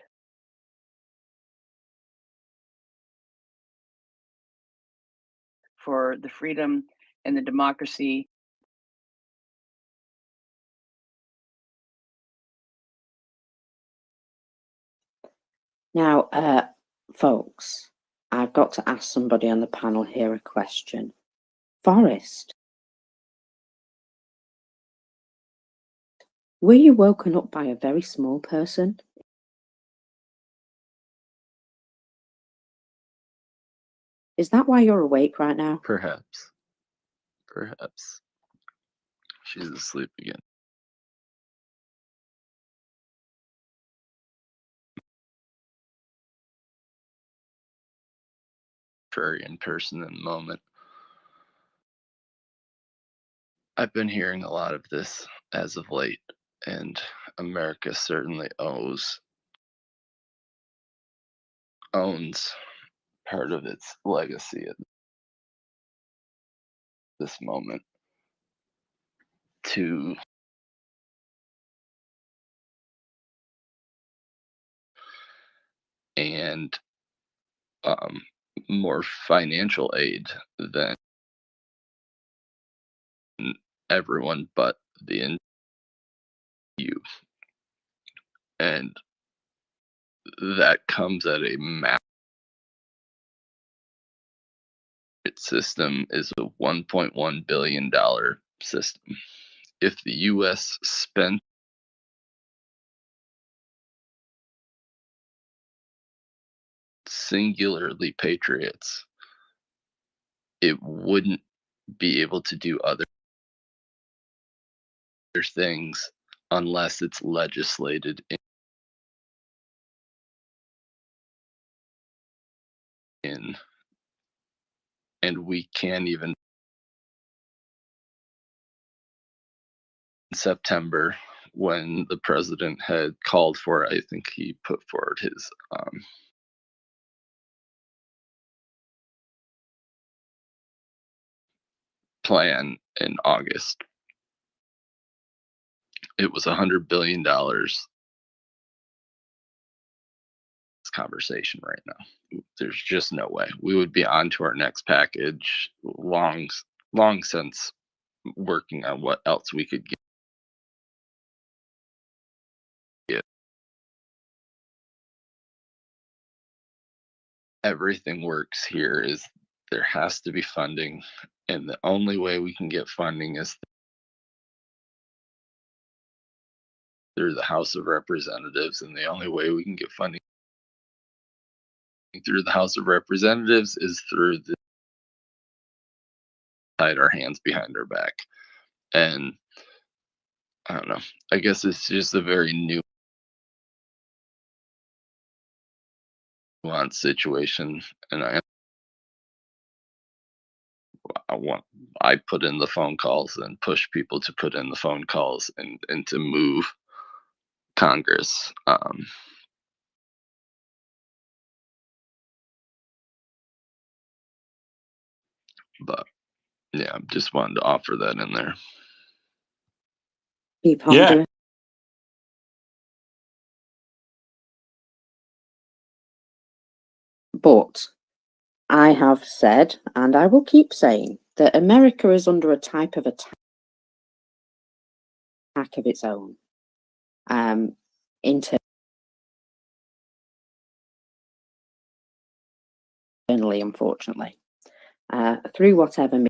For the freedom and the democracy. Now, folks, I've got to ask somebody on the panel here a question. Forrest, were you woken up by a very small person? Is that why you're awake right now? Perhaps. Perhaps. She's asleep again. Very in person in the moment. I've been hearing a lot of this as of late, and America certainly owns part of its legacy at this moment to and more financial aid than everyone but the EU. And that comes at a massive system is a $1.1 billion system. If the US spent singularly patriots, it wouldn't be able to do other things unless it's legislated in. And we can't even in September when the president had called for, I think he put forward his plan in August. It was $100 billion. This conversation right now. There's just no way. We would be on to our next package long since working on what else we could get. Everything works here is there has to be funding, and the only way we can get funding is through the House of Representatives, and the only way we can get funding through the House of Representatives is through the tied our hands behind our back. And I don't know, I guess it's just a very nuanced situation, and I put in the phone calls and push people to put in the phone calls and to move Congress. But yeah, just wanted to offer that in there. Keep on Yeah. doing. But I have said, and I will keep saying, that America is under a type of attack of its own. Internally, unfortunately, through whatever means.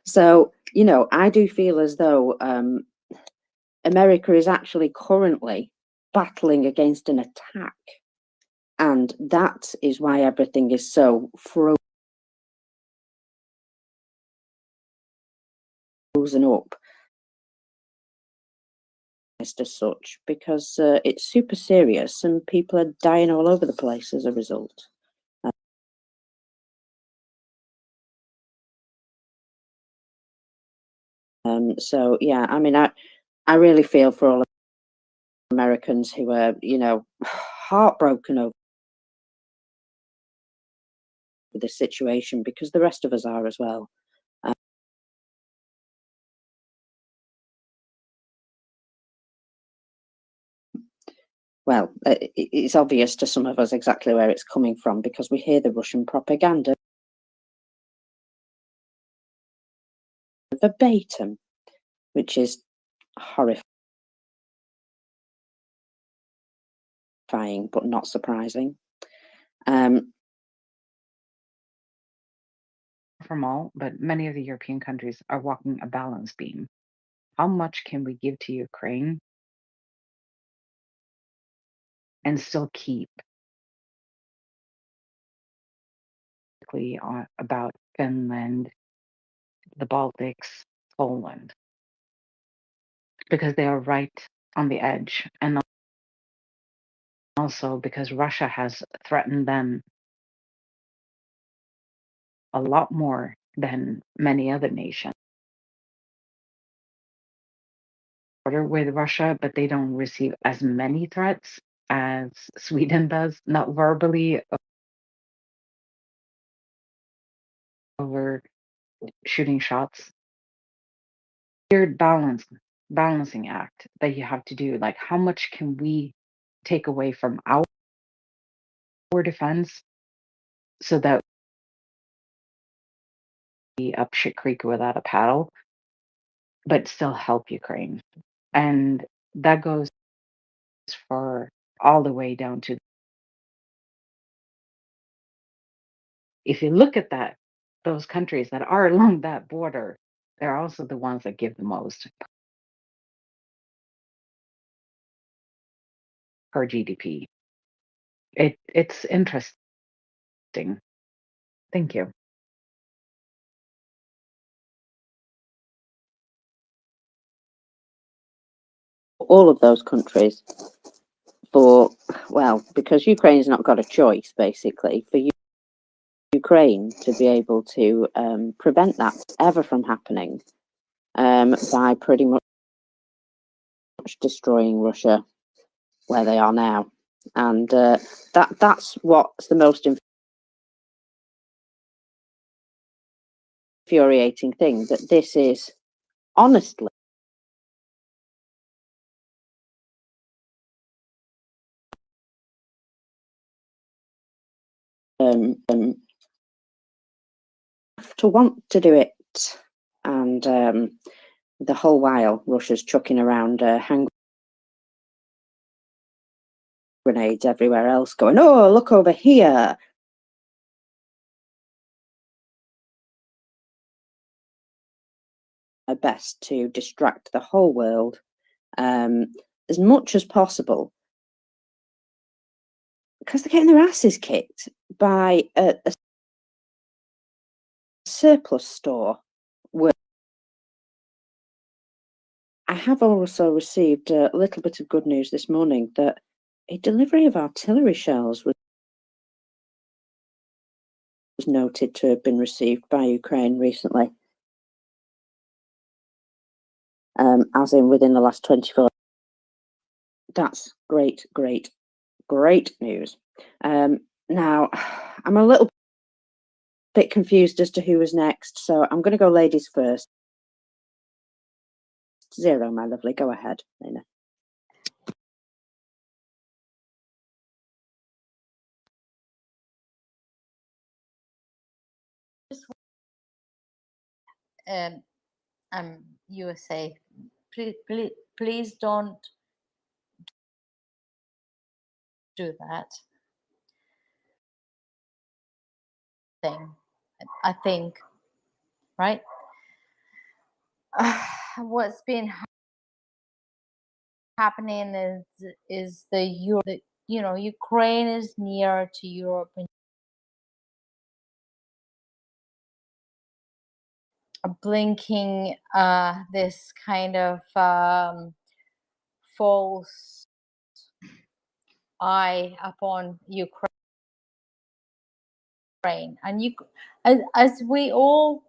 So, you know, I do feel as though America is actually currently battling against an attack. And that is why everything is so frozen up as such, because it's super serious and people are dying all over the place as a result. So yeah, I mean, I really feel for all Americans who are, you know, heartbroken over this situation, because the rest of us are as well. Well, it's obvious to some of us exactly where it's coming from, because we hear the Russian propaganda verbatim, which is horrifying, but not surprising. From all, but many of the European countries are walking a balance beam. How much can we give to Ukraine and still keep about Finland, the Baltics, Poland, because they are right on the edge, and also because Russia has threatened them a lot more than many other nations. Border with Russia, but they don't receive as many threats as Sweden does, not verbally over shooting shots. Weird balancing act that you have to do. Like, how much can we take away from our defense so that we up shit creek without a paddle, but still help Ukraine? And that goes for all the way down to, if you look at that, those countries that are along that border, they're also the ones that give the most per GDP. It's interesting. Thank you. All of those countries, because Ukraine's not got a choice, basically, for Ukraine to be able to prevent that ever from happening by pretty much destroying Russia where they are now. And that's what's the most infuriating thing, that this is honestly to want to do it, and the whole while Russia's chucking around hand grenades everywhere else, going, oh, look over here. Their best to distract the whole world as much as possible, because they're getting their asses kicked by a surplus store. I have also received a little bit of good news this morning that a delivery of artillery shells was noted to have been received by Ukraine recently, as in within the last 24 hours. That's great news. Now, I'm a little bit confused as to who was next, so I'm going to go ladies first. Zero, my lovely, go ahead, Lena. USA, please don't do that thing. I think, right? What's been happening is Ukraine is near to Europe, and blinking this kind of false eye upon Ukraine, and as we all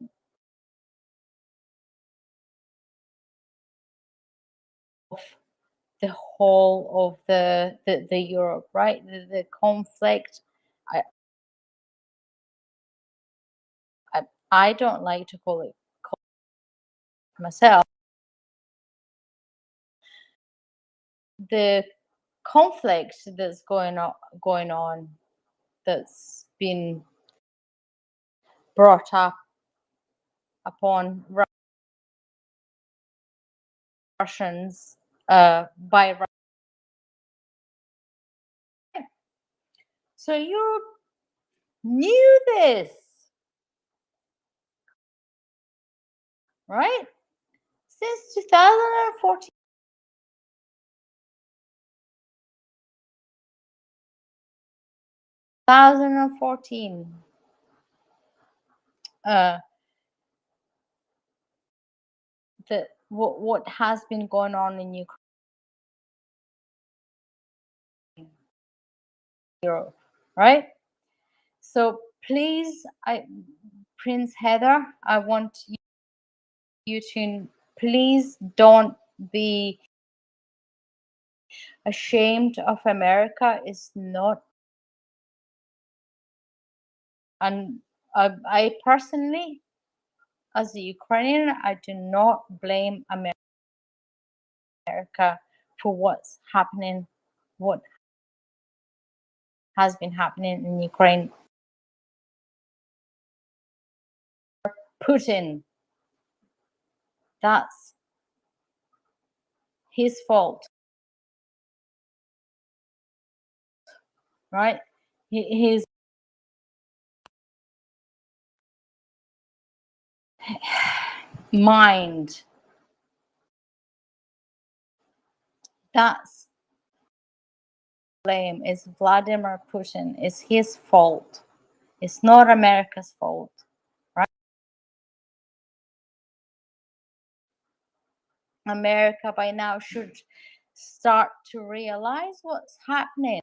the whole of the Europe, right? The conflict. I don't like to call it myself. The conflict that's going on that's been brought up upon Russians by so Europe knew this, right? Since 2014. What has been going on in Ukraine, Europe, right? So please, Prince Heather, I want you to please don't be ashamed of America. It's not, and I personally, as a Ukrainian, I do not blame America for what's happening, what has been happening in Ukraine. Putin, that's his fault, right? His mind, that's blame, is Vladimir Putin. It's his fault. It's not America's fault, right? America by now should start to realize what's happening.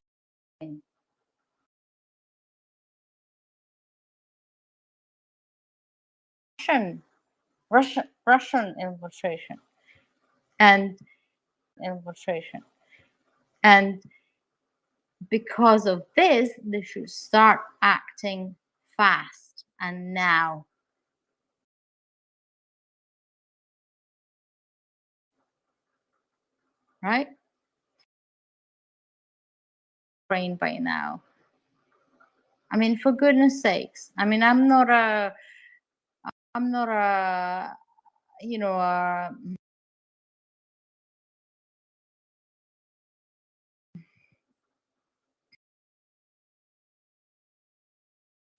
Russian infiltration and because of this, they should start acting fast and now. Right? Brain by now. I mean, for goodness sakes. I mean, I'm not a you know,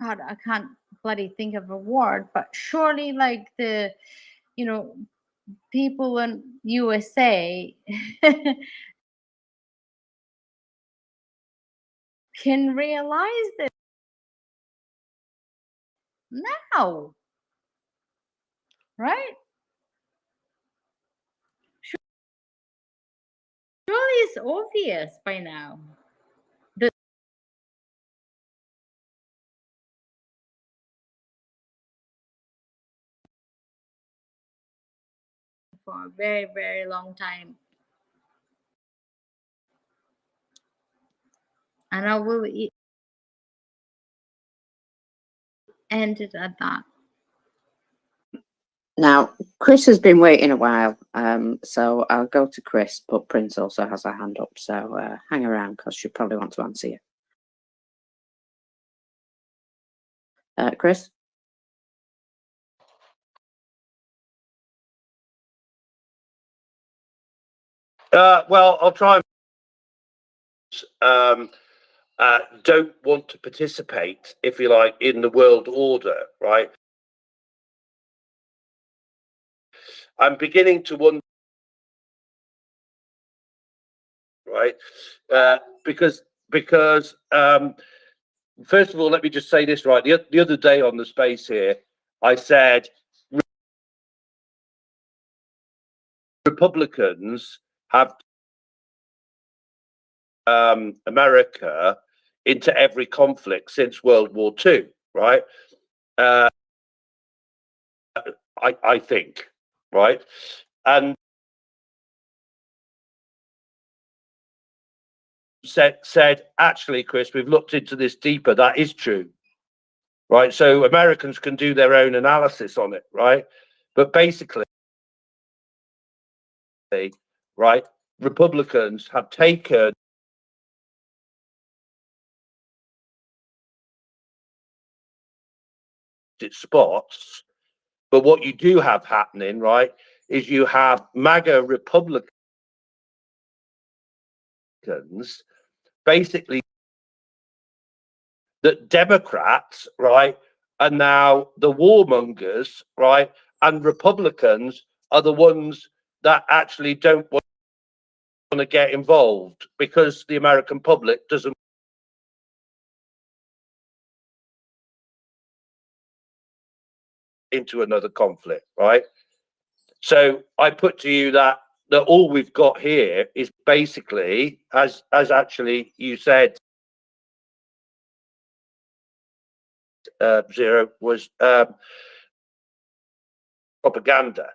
God, I can't bloody think of a word, but surely like the, you know, people in USA can realize this now, right? Surely it's obvious by now that for a very, very long time. And I will end it at that. Now, Chris has been waiting a while, so I'll go to Chris, but Prince also has her hand up, so hang around because she'll probably want to answer you. Chris? Well, I'll try and don't want to participate, if you like, in the world order, right? I'm beginning to wonder, right? Because first of all, let me just say this, right? The other day on the space here, I said Republicans have America into every conflict since World War II, right? I think, right? And said, actually, Chris, we've looked into this deeper. That is true, right? So Americans can do their own analysis on it, right? But basically, right, Republicans have taken its spots, but what you do have happening, right, is you have MAGA Republicans basically that Democrats, right, are now the warmongers, right, and Republicans are the ones that actually don't want to get involved because the American public doesn't into another conflict, right? So I put to you that all we've got here is basically, as actually you said, Zero, was propaganda,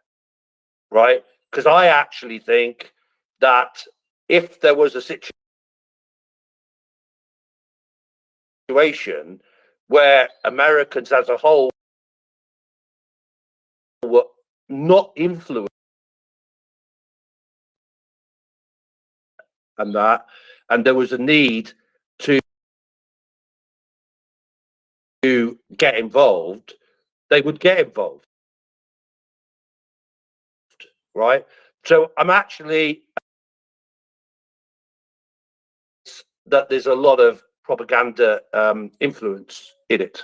right? Because I actually think that if there was a situation where Americans as a whole were not influenced and that, and there was a need to get involved, they would get involved, right? So I'm actually that there's a lot of propaganda influence in it.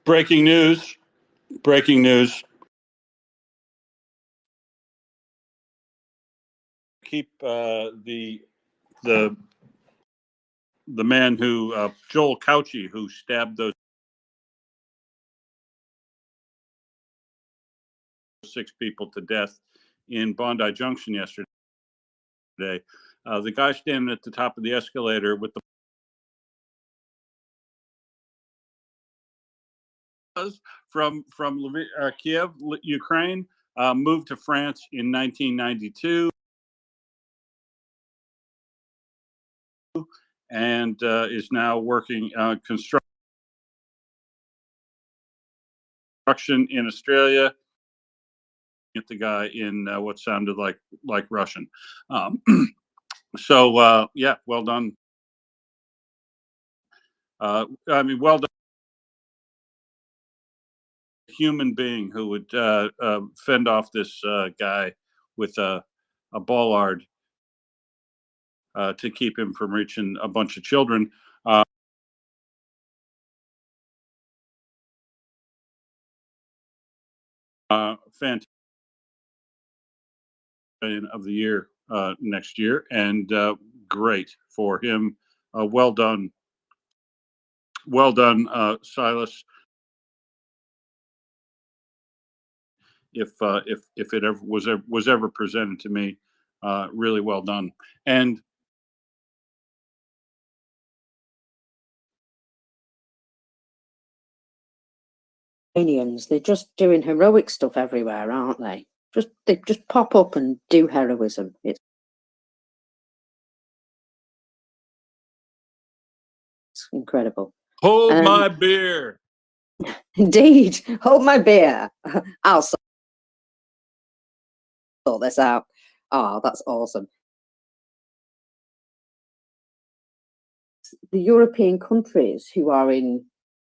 Breaking news. Breaking news. Keep the man who Joel Cauchi, who stabbed those 6 people to death in Bondi Junction yesterday. The guy standing at the top of the escalator with the from Kiev, Ukraine, moved to France in 1992 and is now working construction in Australia. Get the guy in what sounded like Russian. So yeah, well done. I mean, well done. Human being who would fend off this guy with a bollard to keep him from reaching a bunch of children. Fantastic of the year next year, and great for him. Well done, Silas. If it ever was ever presented to me, really well done. And They're just doing heroic stuff everywhere, aren't they? They just pop up and do heroism. It's incredible. Hold my beer. Indeed, hold my beer. I'll sort this out. Oh, that's awesome. The European countries who are in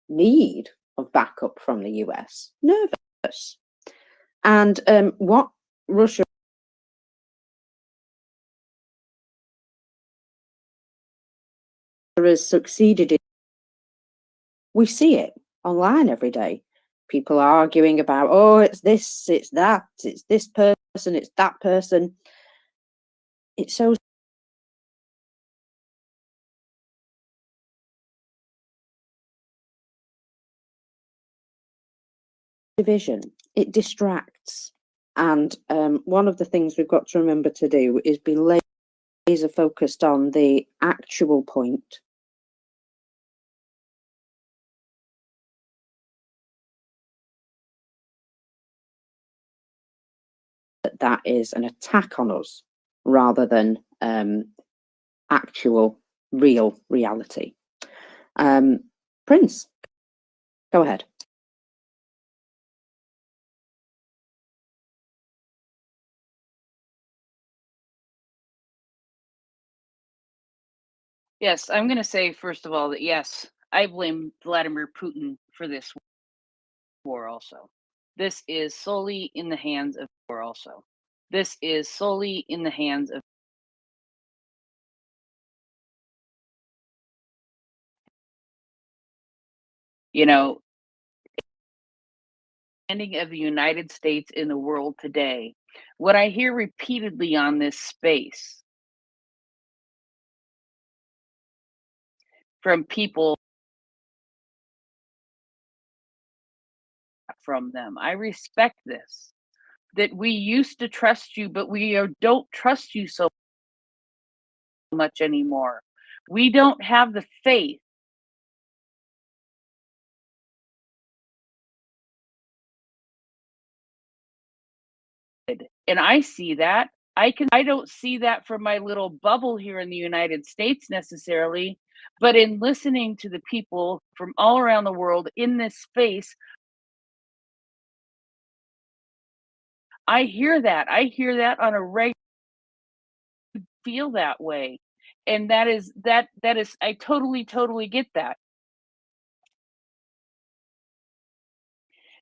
need of backup from the US, nervous. And what Russia has succeeded in, we see it online every day. People are arguing about, oh, it's this, it's that, it's this person, it's that person. It shows division. It distracts. And one of the things we've got to remember to do is be laser focused on the actual point that that is an attack on us rather than actual, real reality. Prince, go ahead. Yes, I'm going to say, first of all, that yes, I blame Vladimir Putin for this war also. This is solely in the hands of war also. This is solely in the hands of standing of the United States in the world today. What I hear repeatedly on this space from people from them. I respect this. That we used to trust you, but we don't trust you so much anymore. We don't have the faith. And I see that. I don't see that from my little bubble here in the United States necessarily, but in listening to the people from all around the world in this space, I hear that. I hear that on a regular, feel that way. And that is I totally get that.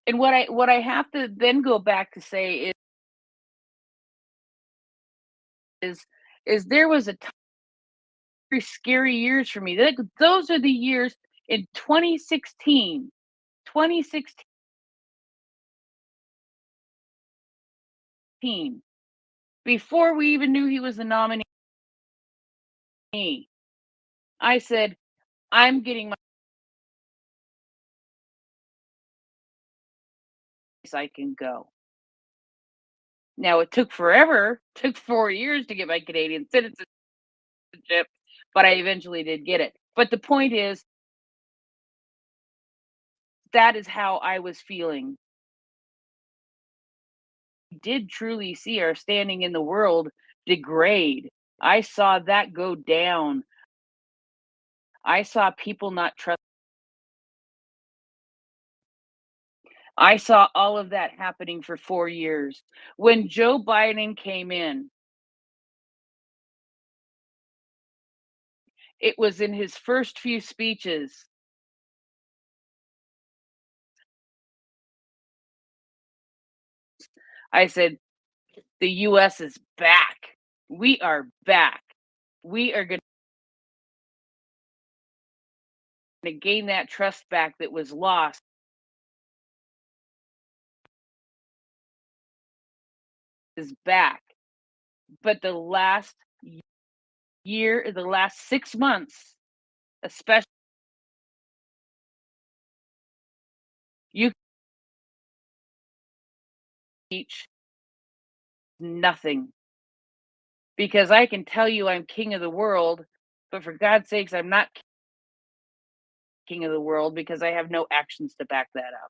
And what I have to then go back to say is there was a very scary years for me. Those are the years in 2016 before we even knew he was the nominee. I said, I'm getting my I can go. Now it took forever, took 4 years to get my Canadian citizenship, but I eventually did get it. But the point is, that is how I was feeling. We did truly see our standing in the world degrade. I saw that go down. I saw people not trust. I saw all of that happening for 4 years. When Joe Biden came in, it was in his first few speeches. I said, the US is back. We are back. We are going to gain that trust back that was lost. Is back. But the last year, the last 6 months, especially, you teach nothing. Because I can tell you I'm king of the world, but for God's sakes, I'm not king of the world because I have no actions to back that up.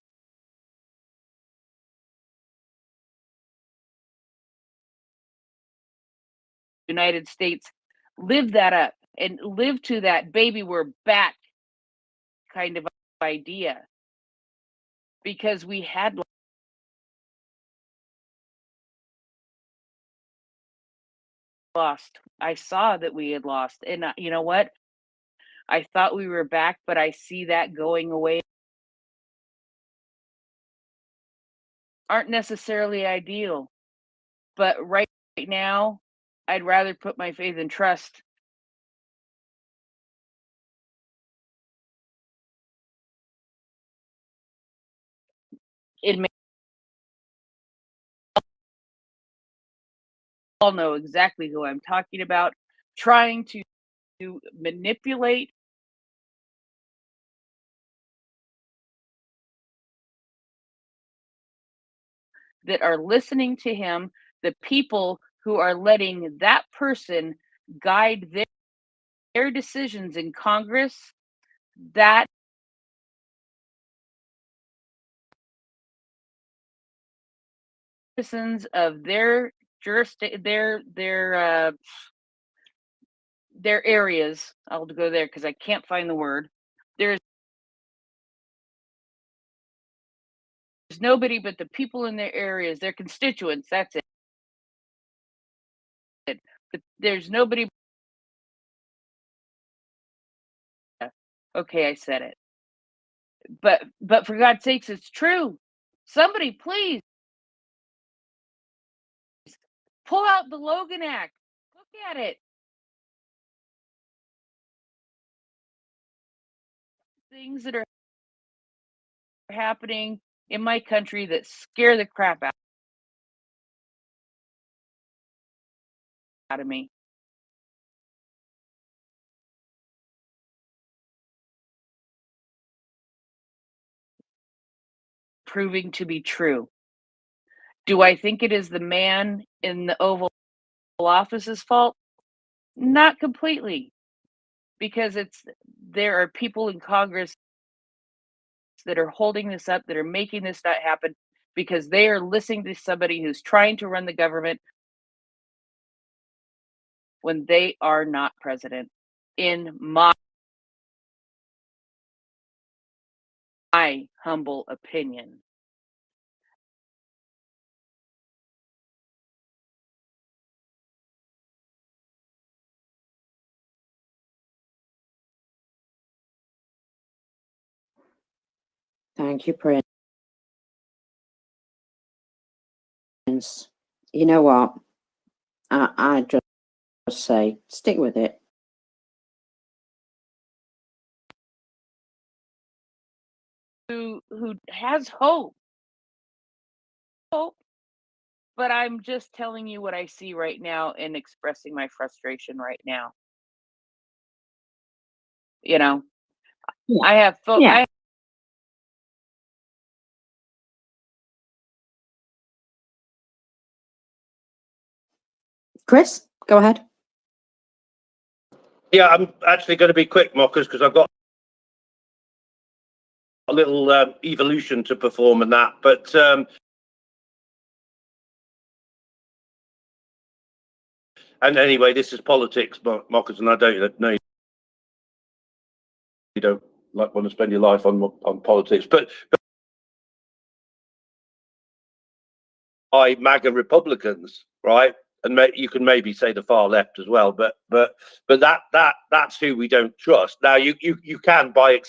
United States live that up and live to that baby, we're back kind of idea. Because we had lost. I saw that we had lost. And you know what? I thought we were back, but I see that going away. Aren't necessarily ideal. But right now, I'd rather put my faith and trust in me. All know exactly who I'm talking about, trying to manipulate that are listening to him, the people who are letting that person guide their decisions in Congress, that citizens of their jurisdiction, their areas. I'll go there because I can't find the word. There's nobody but the people in their areas, their constituents. That's it. But there's nobody. Okay, I said it. But for God's sakes, it's true. Somebody please pull out the Logan Act. Look at it. Things that are happening in my country that scare the crap out of me. Proving to be true. Do I think it is the man in the Oval Office's fault? Not completely, because there are people in Congress that are holding this up, that are making this not happen, because they are listening to somebody who's trying to run the government when they are not president, in my humble opinion. Thank you, Prince. You know what? I just say stick with it. Who has hope, but I'm just telling you what I see right now and expressing my frustration right now. You know, I have Yeah. Chris, go ahead. Yeah, I'm actually going to be quick, Mockers, because I've got a little evolution to perform and that. But and anyway, this is politics, Mockers, and I don't know you don't like want to spend your life on politics, but by MAGA Republicans, right? And you can maybe say the far left as well, but that's who we don't trust. Now you can by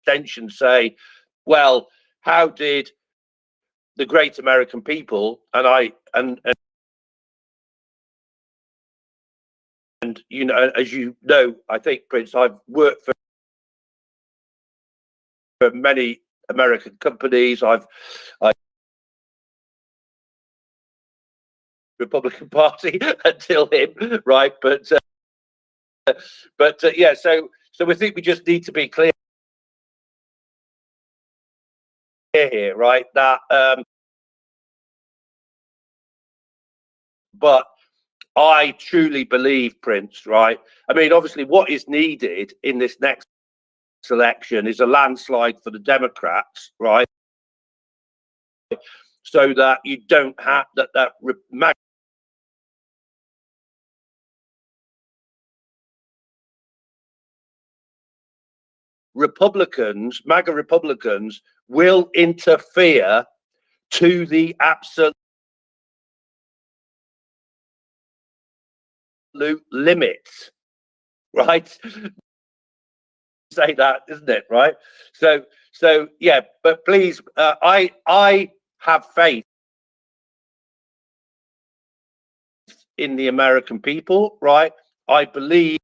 extension say, well, how did the great American people and you know, as you know, I think, Prince, I've worked for many American companies. I Republican Party until him, right? But yeah, so we think we just need to be clear here, right? That but I truly believe, Prince, right? I mean, obviously, what is needed in this next election is a landslide for the Democrats, right? So that you don't have that MAGA Republicans will interfere to the absolute limits, right? Say that, isn't it, right? So yeah, but please, I have faith in the American people, right? I believe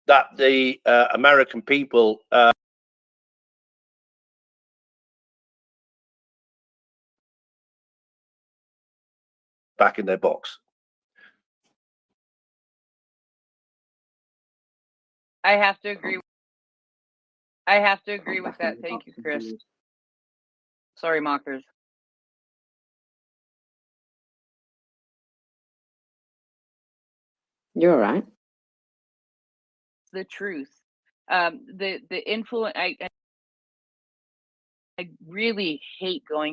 that the American people back in their box. I have to agree. I have to agree with that. Thank you, Chris. Sorry, Mockers. You're all right. The truth. the influence. I really hate going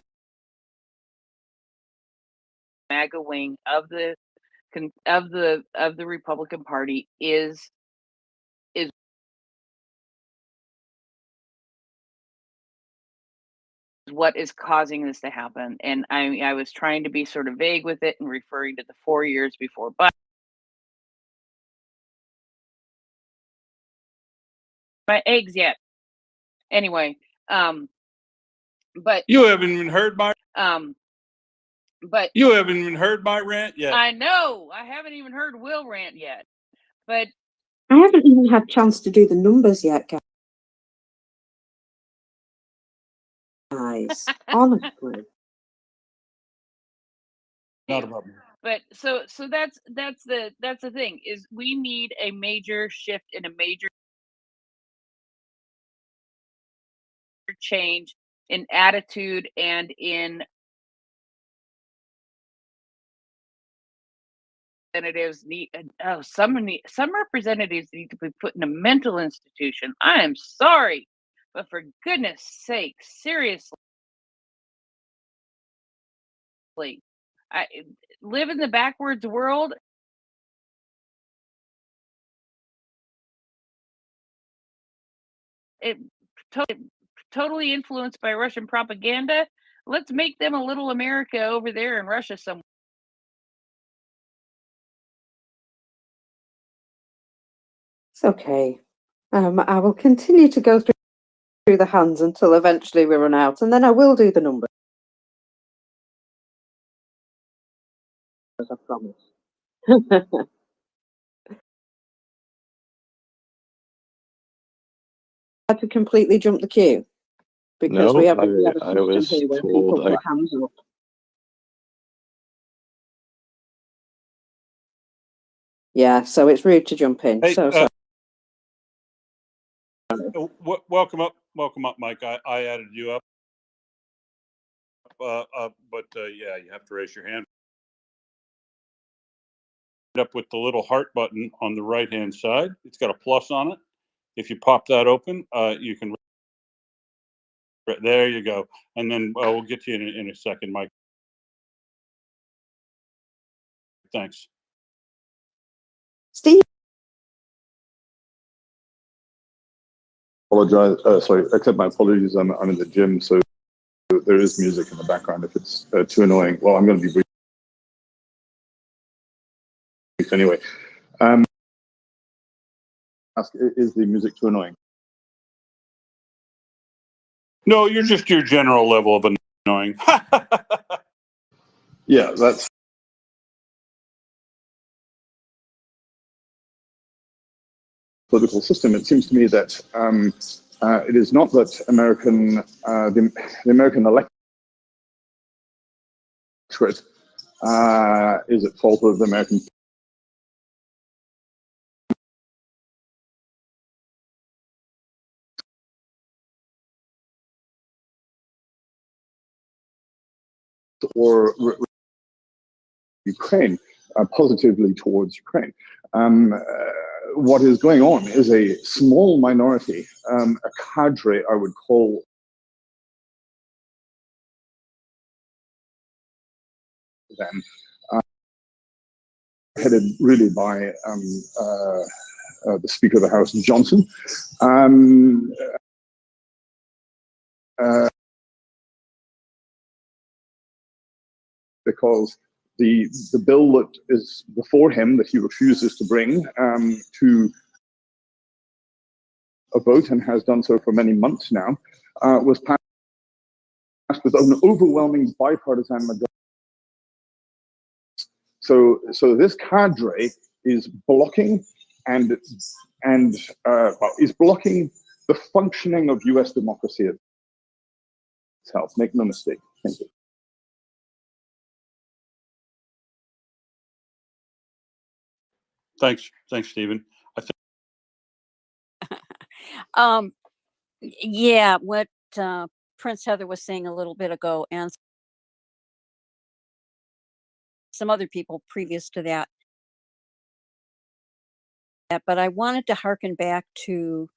MAGA wing of the Republican Party is what is causing this to happen. And I was trying to be sort of vague with it and referring to the 4 years before, but my eggs yet. Anyway, but You haven't even heard my but you haven't even heard my rant yet. I know I haven't even heard Will rant yet. But I haven't even had a chance to do the numbers yet, guys. Honestly. Not about me. But so that's the thing is we need a major shift and a major change in attitude and in representatives need some representatives need to be put in a mental institution. I am sorry, but for goodness sake, seriously, I live in the backwards world. It totally influenced by Russian propaganda. Let's make them a little America over there in Russia somewhere. It's okay. I will continue to go through the hands until eventually we run out, and then I will do the numbers. As I promise. Had to completely jump the queue because we No, have a I system was here where told people I put hands up. Yeah, so it's rude to jump in. Hey, So welcome up, Mike. I added you up. But yeah, you have to raise your hand. Up with the little heart button on the right hand side. It's got a plus on it. If you pop that open, you can. There you go. And then we'll get to you in a second, Mike. Thanks. Steve. Apologize. Sorry, accept my apologies. I'm in the gym, so there is music in the background. If it's too annoying, well, I'm going to be brief anyway. Ask, is the music too annoying? No, you're just your general level of annoying. Yeah, that's political system. It seems to me that it is not that the American electorate is at fault of the American or Ukraine, positively towards Ukraine. What is going on is a small minority, a cadre, I would call them, headed really by the Speaker of the House, Johnson. Because the bill that is before him that he refuses to bring to a vote and has done so for many months now was passed with an overwhelming bipartisan majority. So this cadre is blocking is blocking the functioning of U.S. democracy itself. Make no mistake. Thank you. Thanks, Stephen. Yeah, what Prince Heather was saying a little bit ago, and some other people previous to that. but I wanted to harken back to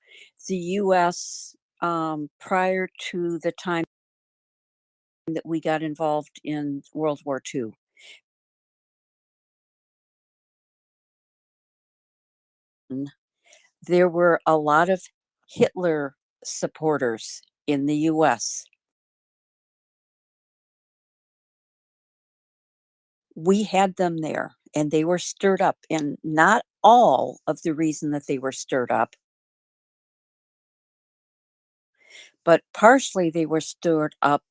the U.S. Prior to the time that we got involved in World War II. There were a lot of Hitler supporters in the U.S. We had them there, and they were stirred up, and not all of the reason that they were stirred up, but partially they were stirred up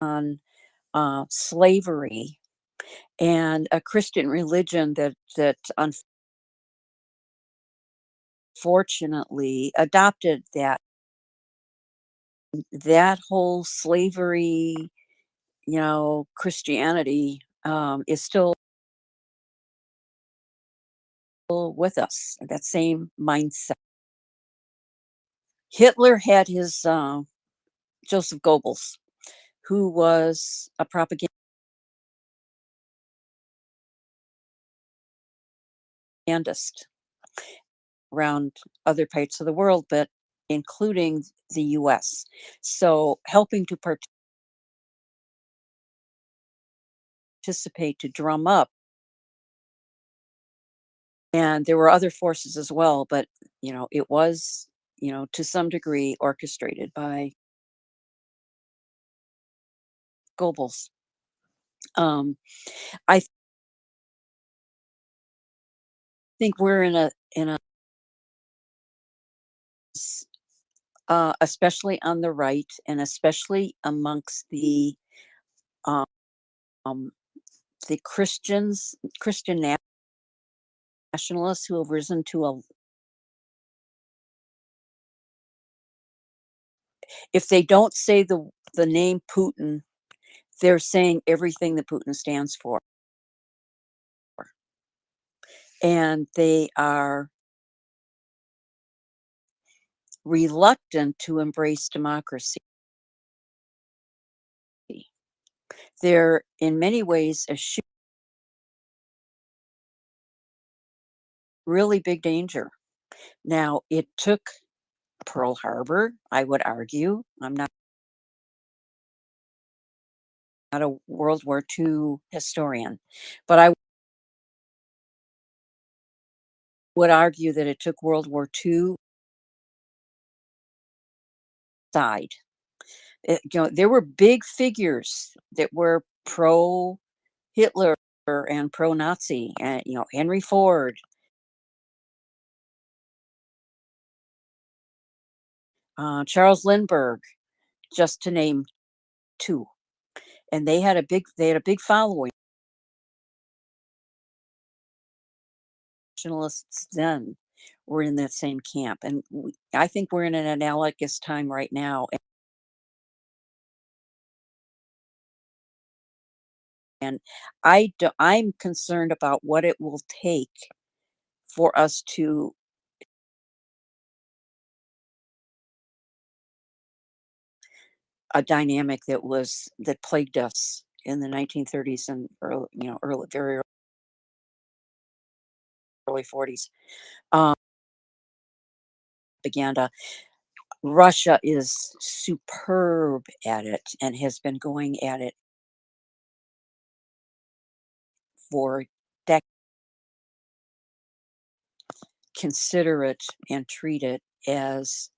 on slavery and a Christian religion that unfortunately adopted that whole slavery, Christianity is still with us. That same mindset. Hitler had his Joseph Goebbels, who was a propagandist around other parts of the world, but including the U.S. So helping to participate to drum up. And there were other forces as well, but it was, to some degree orchestrated by Goebbels. I think we're in a especially on the right, and especially amongst the Christian nationalists who have risen to if they don't say the name Putin, they're saying everything that Putin stands for. And they are reluctant to embrace democracy. They're in many ways a really big danger. Now, it took Pearl Harbor, I would argue. I'm not a World War II historian, but I would argue that it took World War II side. There were big figures that were pro Hitler and pro Nazi, and Henry Ford, Charles Lindbergh, just to name two. And they had a big following. Nationalists then were in that same camp, and I think we're in an analogous time right now. And I'm concerned about what it will take for us to a dynamic that plagued us in the 1930s and very early 40s. Propaganda. Russia is superb at it and has been going at it for decades. Consider it and treat it as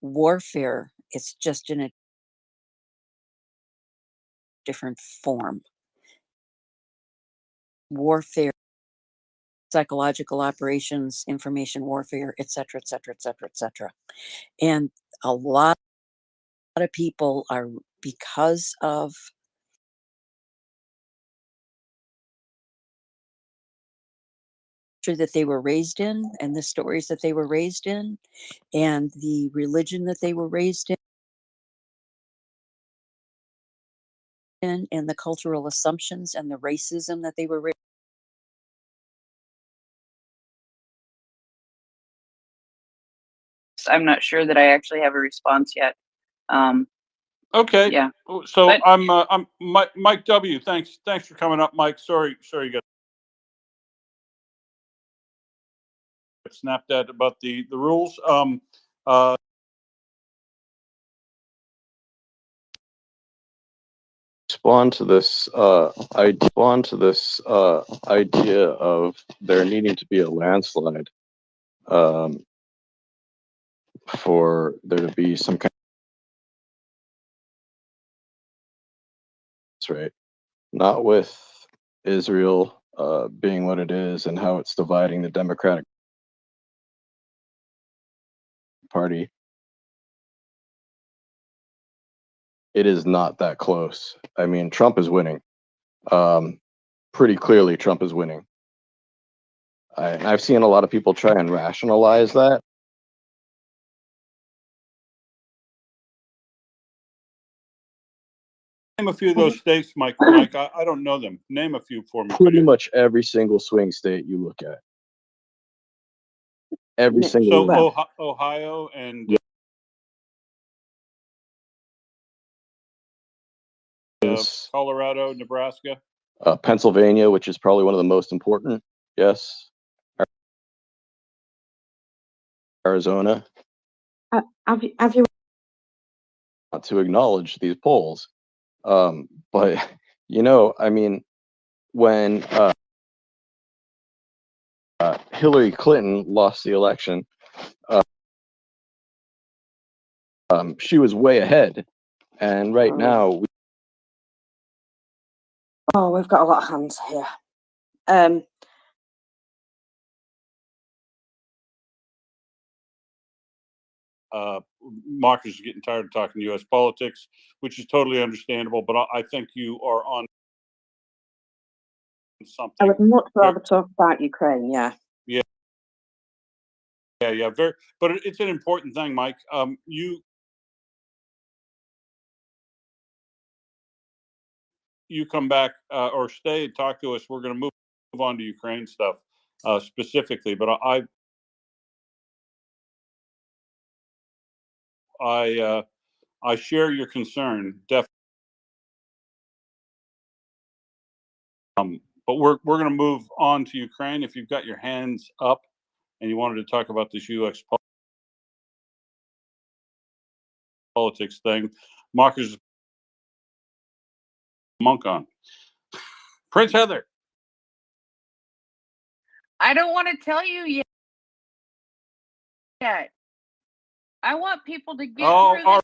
warfare. It's just in a different form. Warfare, psychological operations, information warfare, et cetera, et cetera, et cetera, et cetera. And a lot of people are, because of that they were raised in, and the stories that they were raised in, and the religion that they were raised in, and the cultural assumptions and the racism that they were raised. I'm not sure that I actually have a response yet. Okay. Yeah. So But I'm Mike W. Thanks for coming up, Mike. Sorry you got snapped at about the rules. Spawn to this idea of there needing to be a landslide for there to be some kind of right, not with Israel being what it is and how it's dividing the Democratic Party. It is not that close. I mean, Trump is winning. Pretty clearly, Trump is winning. I've seen a lot of people try and rationalize that. Name a few of those states, Mike. I don't know them. Name a few for me. Pretty much every single swing state you look at. Every single So one. Ohio and Colorado, Nebraska. Pennsylvania, which is probably one of the most important. Yes. Arizona. Have you Not to acknowledge these polls, but you know, I mean, when Hillary Clinton lost the election, she was way ahead, and right now we've got a lot of hands here. Marcus is getting tired of talking U.S. politics, which is totally understandable. But I think you are on something. I would much rather talk about Ukraine. Yeah. Yeah. Very, but it's an important thing, Mike. You come back or stay and talk to us. We're going to move on to Ukraine stuff specifically. But I share your concern, definitely. But we're going to move on to Ukraine. If you've got your hands up and you wanted to talk about this U.S. politics thing, Marcus Monk on. Prince Heather. I don't want to tell you yet. I want people to get through this.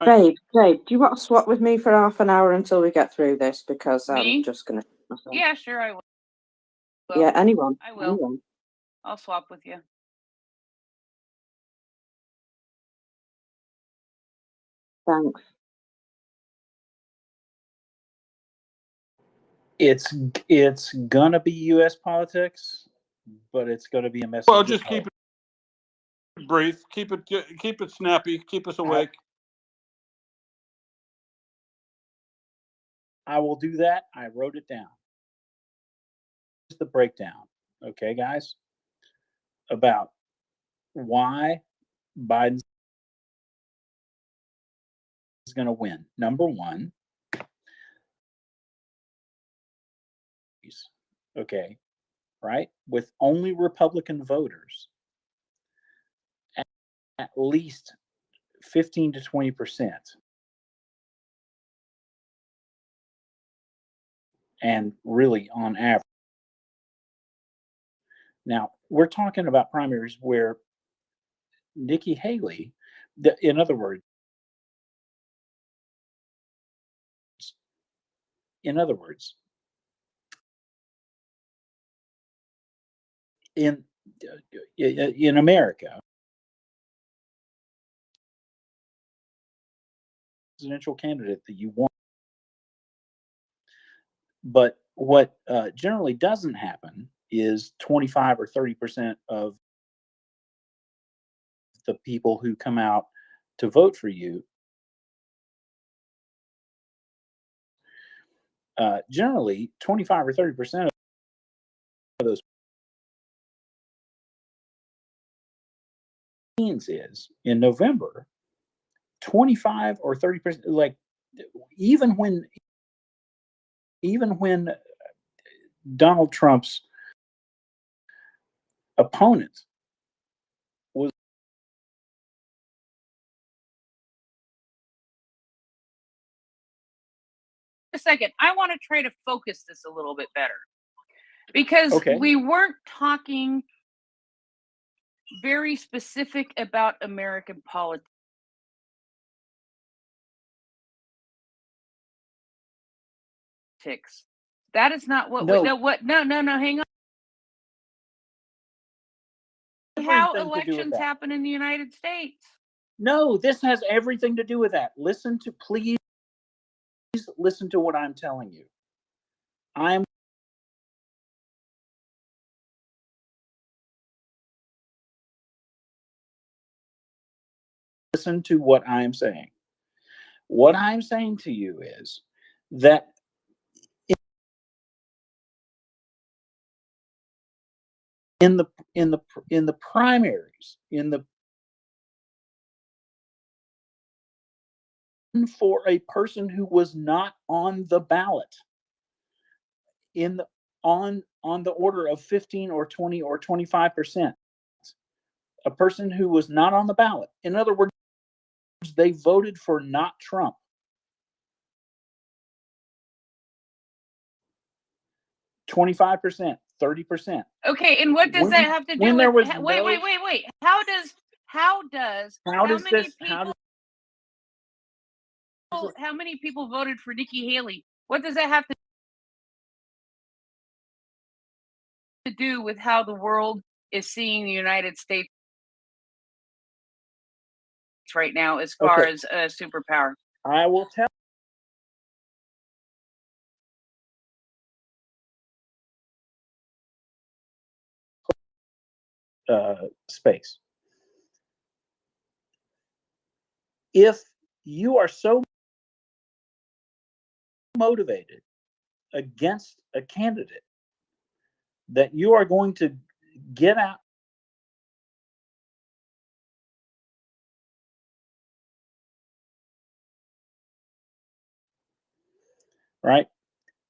Babe, do you want to swap with me for half an hour until we get through this? Because I'm just going to. Yeah, sure, I will. Yeah, anyone. I will. Anyone. I'll swap with you. Thanks. It's gonna be U.S. politics, but it's gonna be a message. Well, just keep it brief, keep it snappy, keep us awake. I will do that. I wrote it down. Here's the breakdown, okay, guys, about why Biden is going to win. Number one, okay, right, with only Republican voters, at least 15 to 20%. And really on average. Now, we're talking about primaries where Nikki Haley, in other words, in America, presidential candidate that you want. But what generally doesn't happen is 25 or 30% of the people who come out to vote for you generally 25 or 30% of those is in November, 25 or 30%, like even when Donald Trump's opponent was a second. I want to try to focus this a little bit better because okay. we weren't talking very specific about American politics. That is not what No. we no, hang on. How elections happen in the United States. No, this has everything to do with that. Please listen to what I'm telling you. Listen to what I'm saying. What I'm saying to you is that in the primaries, for a person who was not on the ballot, on the order of 15 or 20 or 25%, a person who was not on the ballot, in other words, they voted for not Trump. 25%, 30%. Okay, and what does that have to do with? Wait. How many people voted for Nikki Haley? What does that have to do with how the world is seeing the United States right now as far as a superpower? I will tell. Space. If you are so motivated against a candidate that you are going to get out right?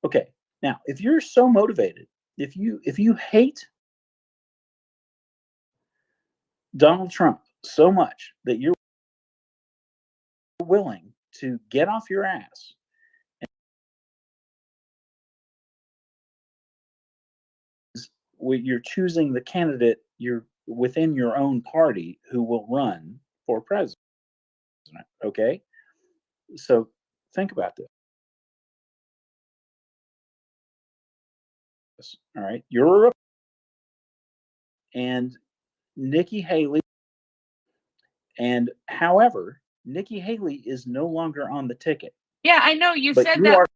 Okay. Now, if you're so motivated, if you hate Donald Trump so much that you're willing to get off your ass you're choosing the candidate you're within your own party who will run for president. Okay? So think about this. All right. You're a and Nikki Haley. And however, Nikki Haley is no longer on the ticket. Yeah, I know you But said you that are,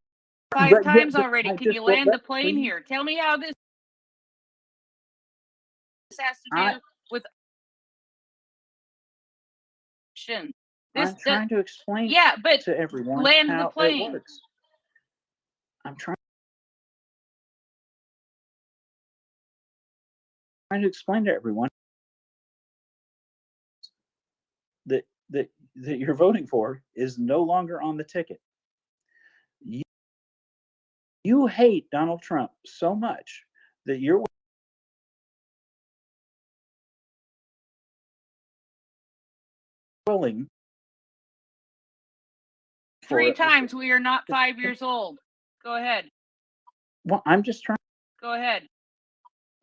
5 times but already. I Can you just- land the but plane please. here? Tell me how this has to do with I'm trying to explain but to everyone land how the plane. it works. I'm trying to explain to everyone that you're voting for is no longer on the ticket. You hate Donald Trump so much that you're willing 3 times we are not 5 years old. Go ahead. Well, I'm just trying. Go ahead.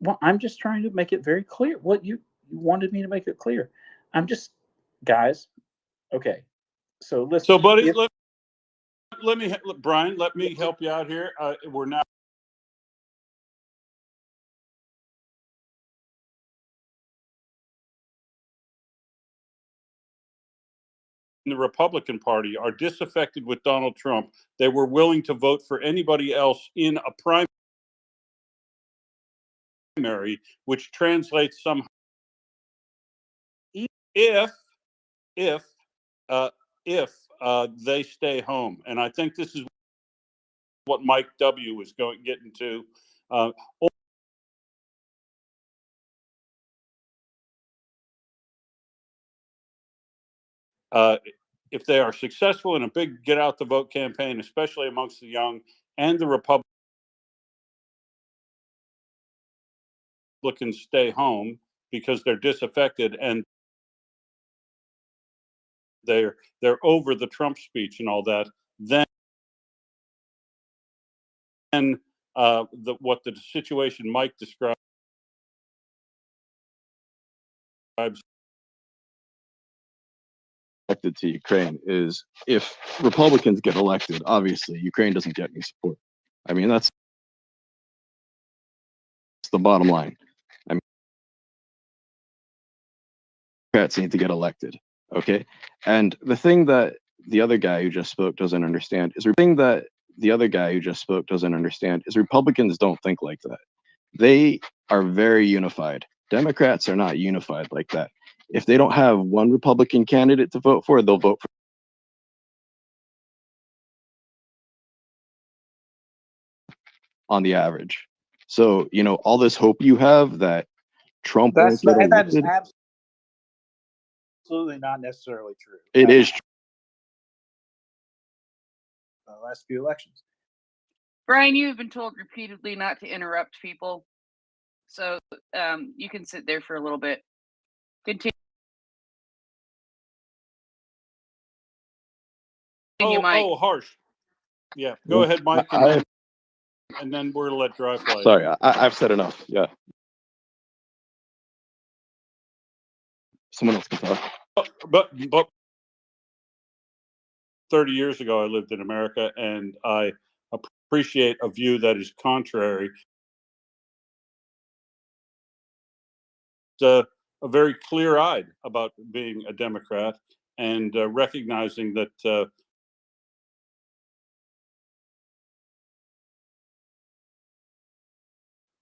Well, I'm just trying to make it very clear what you wanted me to make it clear. I'm just, guys. Okay, so listen. So, buddy, Brian, let me help you out here. We're now. In the Republican Party are disaffected with Donald Trump. They were willing to vote for anybody else in a primary, which translates somehow if they stay home. And I think this is what Mike W. is getting to. if they are successful in a big get out the vote campaign, especially amongst the young and the Republicans stay home because they're disaffected and they're over the Trump speech and all that, then what the situation Mike describes Elected to Ukraine is if Republicans get elected, obviously Ukraine doesn't get any support. I mean, that's the bottom line. I mean, Democrats need to get elected, okay? And the thing that the other guy who just spoke doesn't understand is Republicans don't think like that. They are very unified. Democrats are not unified like that. If they don't have one Republican candidate to vote for, they'll vote for on the average. So, you know, all this hope you have that Trump won't get That is elected, absolutely not necessarily true. it is true. The last few elections. Brian, you have been told repeatedly not to interrupt people. So you can sit there for a little bit. Continue. Mike. Oh, harsh. Yeah, go ahead, Mike, and then we're gonna let Dry Fly. Sorry, I've said enough. Yeah. Someone else can talk. But 30 years ago, I lived in America, and I appreciate a view that is contrary. A very clear-eyed about being a Democrat and recognizing that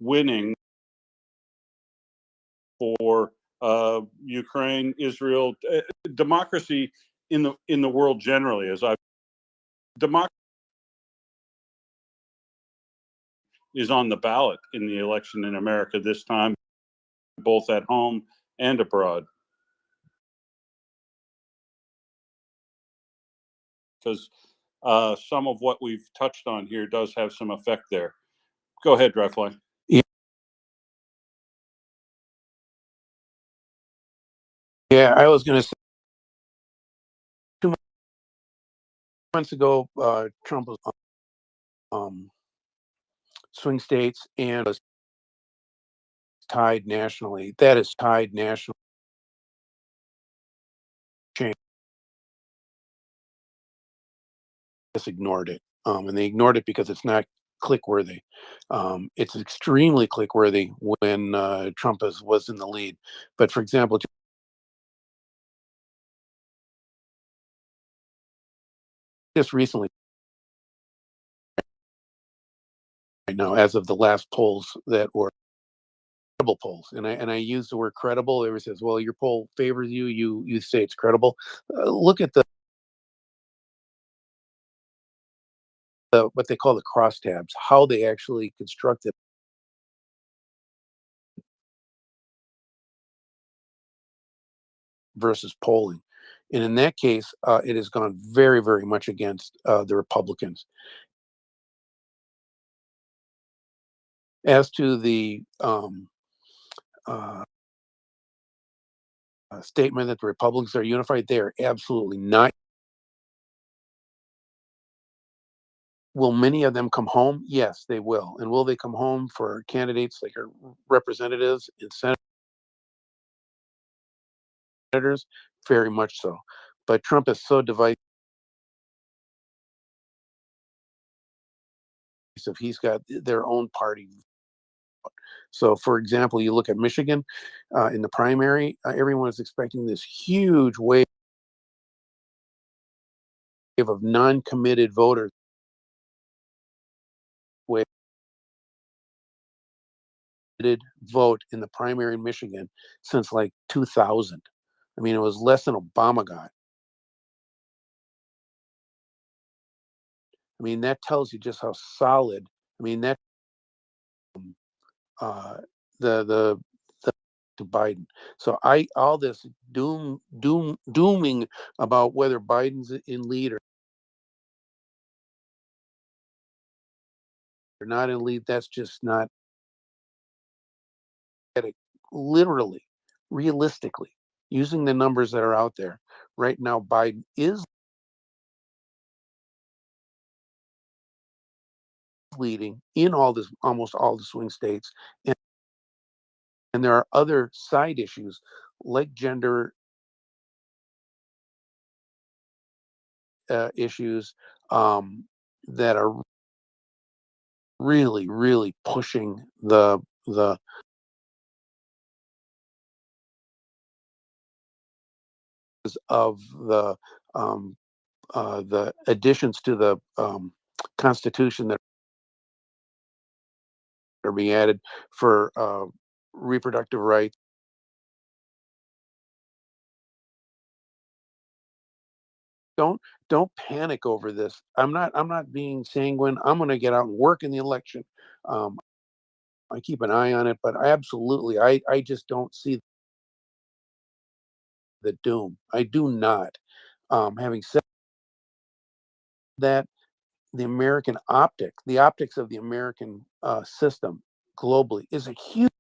winning for Ukraine, Israel, democracy in the world generally, democracy is on the ballot in the election in America this time, both at home and abroad. Because some of what we've touched on here does have some effect there. Go ahead, Dryfly. Yeah, I was going to say 2 months ago, Trump was swing states and was tied nationally. That is tied nationally. Just ignored it. And they ignored it because it's not click-worthy. It's extremely click-worthy when Trump was in the lead. But for example, just recently, right now, as of the last polls that were credible polls, and I use the word credible. Everyone says, "Well, your poll favors you. You say it's credible." Look at what they call the crosstabs, how they actually constructed versus polling. And in that case, it has gone very, very much against the Republicans. As to the statement that the Republicans are unified, they are absolutely not. Will many of them come home? Yes, they will. And will they come home for candidates like our representatives and senators? Very much so. But Trump is so divisive. He's got their own party. So, for example, you look at Michigan in the primary, everyone is expecting this huge wave of non-committed voters. Vote in the primary in Michigan since like 2000. I mean, it was less than Obama got. I mean, that tells you just how solid. I mean, that the to Biden. So all this dooming about whether Biden's in lead or not in lead, that's just not it. Literally, realistically, using the numbers that are out there right now, Biden is leading in almost all the swing states, and there are other side issues like gender issues that are really pushing the of the additions to the Constitution that are being added for reproductive rights. Don't panic over this. I'm not being sanguine. I'm going to get out and work in the election. I keep an eye on it, but I just don't see the doom. I do not. Having said that, the optics of the American system globally is a huge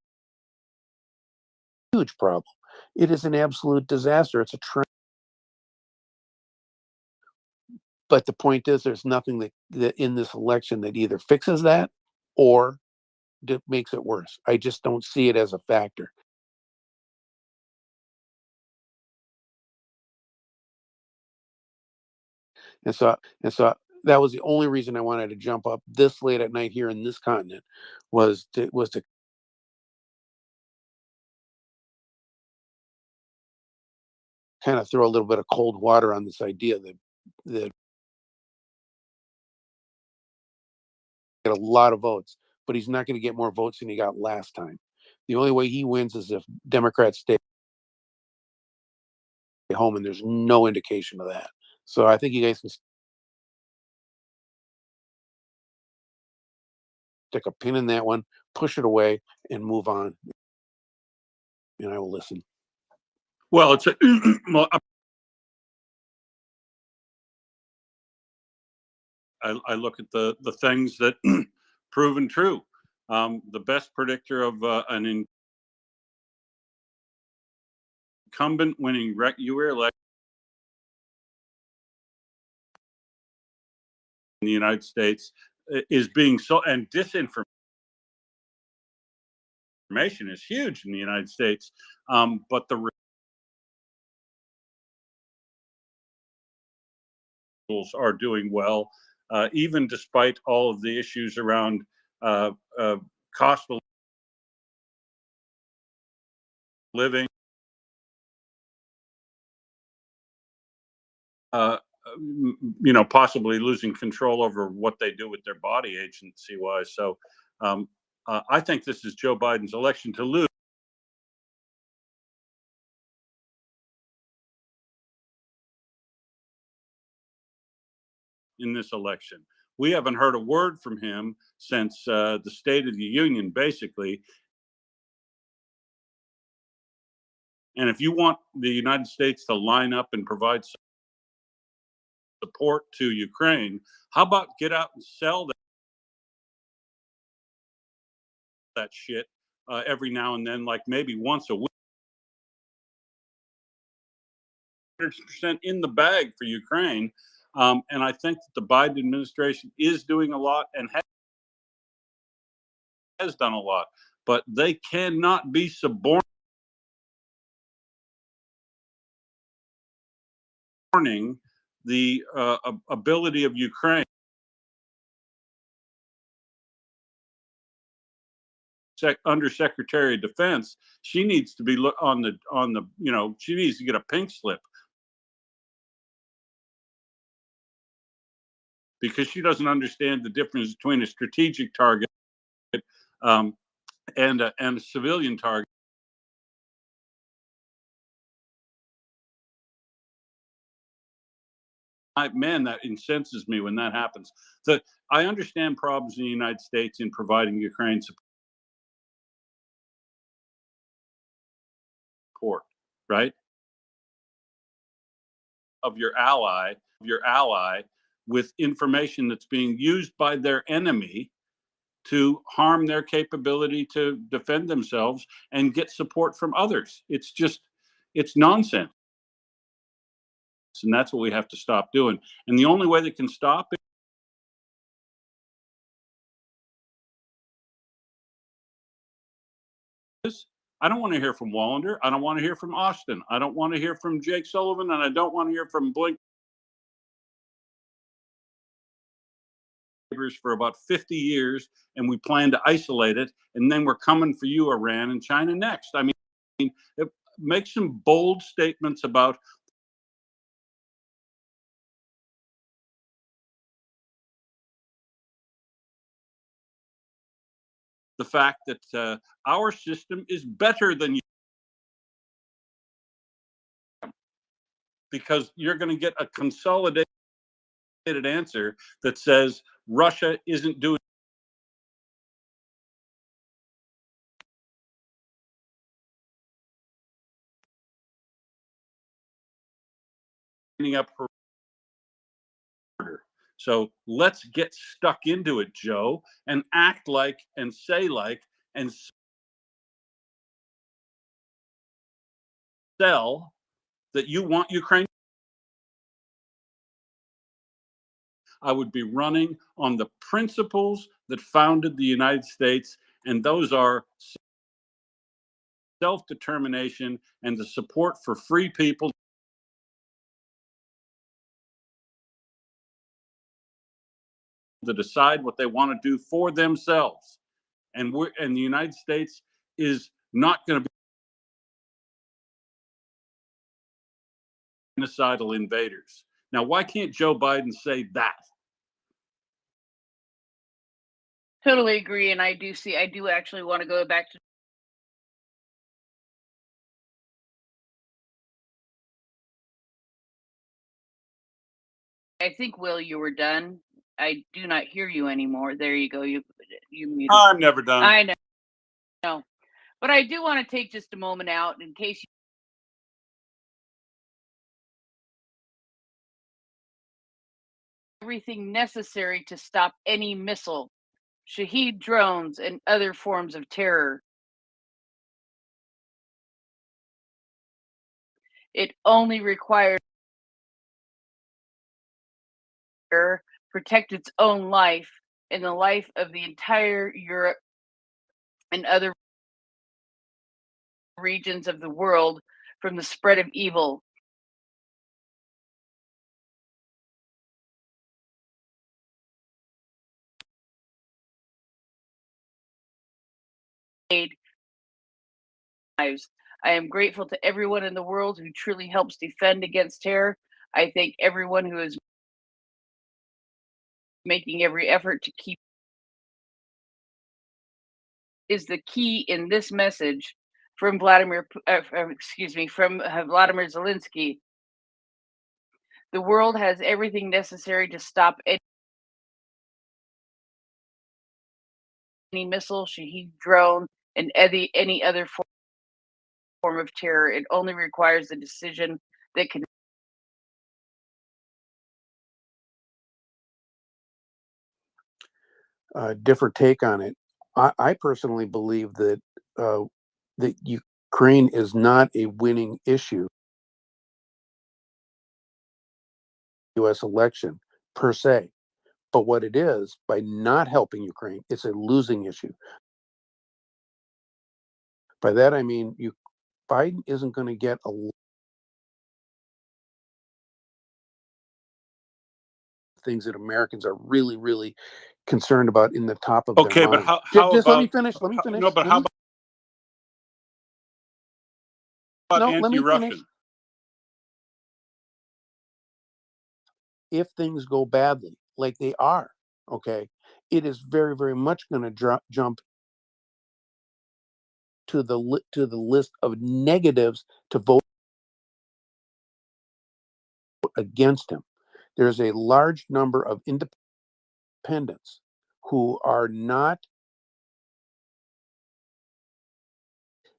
problem. It is an absolute disaster. It's a trend. But the point is, there's nothing that in this election that either fixes that or makes it worse. I just don't see it as a factor. And so that was the only reason I wanted to jump up this late at night here in this continent was to kind of throw a little bit of cold water on this idea that get a lot of votes, but he's not going to get more votes than he got last time. The only way he wins is if Democrats stay home, and there's no indication of that. So I think you guys can stick a pin in that one, push it away, and move on. And I will listen. Well, it's I look at the things that proven true. The best predictor of an incumbent winning U.S. election in the United States is being so, and disinformation is huge in the United States, but the rules are doing well, even despite all of the issues around cost of living, possibly losing control over what they do with their body agency-wise. So I think this is Joe Biden's election to lose. In this election, we haven't heard a word from him since the State of the Union, basically. And if you want the United States to line up and provide support to Ukraine, how about get out and sell that shit every now and then, like maybe once a week. 100% in the bag for Ukraine. And I think that the Biden administration is doing a lot and has done a lot, but they cannot be suborning the ability of Ukraine. Undersecretary of Defense, she needs to be she needs to get a pink slip because she doesn't understand the difference between a strategic target and a civilian target. Man, that incenses me when that happens. I understand problems in the United States in providing Ukraine support. report, right? Of your ally with information that's being used by their enemy to harm their capability to defend themselves and get support from others. It's nonsense. And that's what we have to stop doing. And the only way that can stop it is, I don't want to hear from Wallander. I don't want to hear from Austin. I don't want to hear from Jake Sullivan, and I don't want to hear from Blink for about 50 years, and we plan to isolate it, and then we're coming for you, Iran and China, next. I mean, make some bold statements about the fact that our system is better than you, because you're going to get a consolidated answer that says Russia isn't doing up her order. So let's get stuck into it, Joe, and act like and say like and sell that you want Ukraine. I would be running on the principles that founded the United States, and those are self-determination and the support for free people to decide what they want to do for themselves. And the United States is not going to be genocidal invaders. Now, why can't Joe Biden say that? Totally agree, and I do actually want to go back to I think, Will, you were done. I do not hear you anymore. There you go. You muted. I'm never done. I know. But I do want to take just a moment out in case everything necessary to stop any missile, Shahed drones, and other forms of terror. It only requires protect its own life and the life of the entire Europe and other regions of the world from the spread of evil. Lives. I am grateful to everyone in the world who truly helps defend against terror. I thank everyone who is making every effort to keep is the key in this message from Vladimir Zelensky. The world has everything necessary to stop any missile, Shahed drone, and any other form of terror. It only requires a decision that can different take on it. I personally believe that that Ukraine is not a winning issue. U.S. election per se, but what it is, by not helping Ukraine, it's a losing issue. By that I mean Biden isn't going to get a things that Americans are really, really concerned about in the top of Okay, their but mind. how Just about let me finish. Let me finish. No, but how about let me anti-Russian? finish. If things go badly, like they are, okay, it is very, very much going to jump to the list of negatives to vote against him. There's a large number of independents who are not.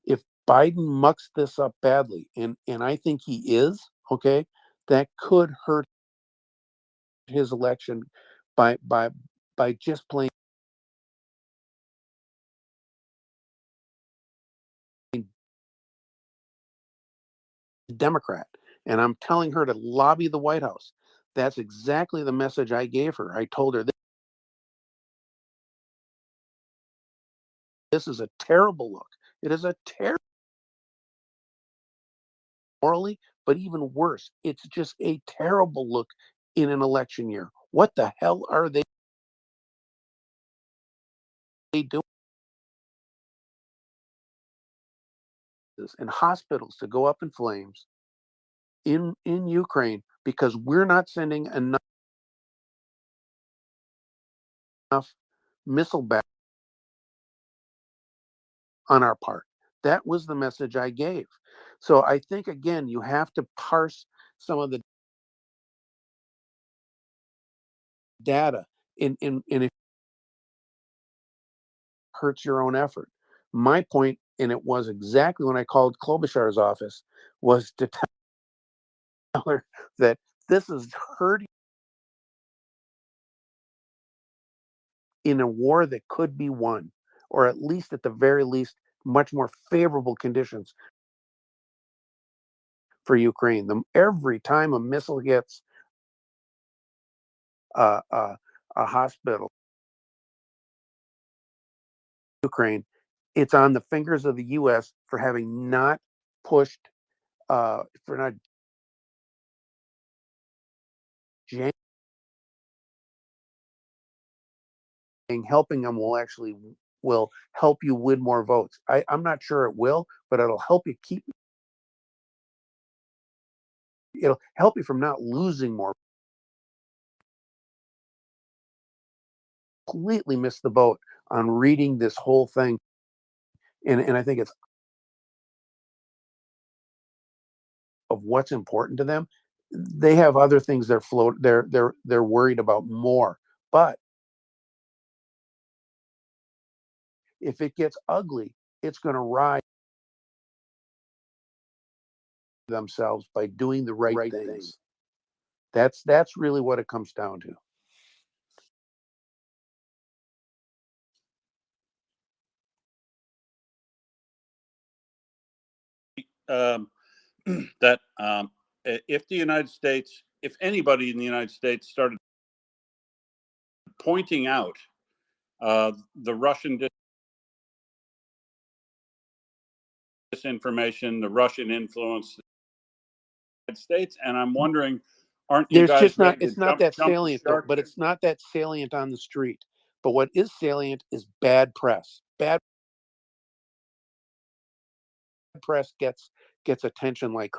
If Biden mucks this up badly, and I think he is, okay, that could hurt his election by just plain Democrat. And I'm telling her to lobby the White House. That's exactly the message I gave her. I told her this is a terrible look. It is a terrible morally, but even worse, it's just a terrible look in an election year. What the hell are they doing? And hospitals to go up in flames in Ukraine because we're not sending enough missile back on our part. That was the message I gave. So I think, again, you have to parse some of the data in it hurts your own effort. My point, and it was exactly when I called Klobuchar's office, was to tell her that this is hurting in a war that could be won, or at least at the very least, much more favorable conditions for Ukraine. Every time a missile hits a hospital, Ukraine, it's on the fingers of the U.S. for having not pushed, for not helping them will help you win more votes. I'm not sure it will, but it'll help you it'll help you from not losing more. Completely missed the boat on reading this whole thing. And I think it's of what's important to them. They have other things they're worried about more. But if it gets ugly, it's going to rise themselves by doing the right things. That's really what it comes down to. That if the United States, if anybody in the United States started pointing out the Russian disinformation, the Russian influence, the United States, and I'm wondering, aren't you There's guys just not, ready to it's not that jump the salient though, shark? but it's not that salient on the street. But what is salient is bad press. Bad press gets attention like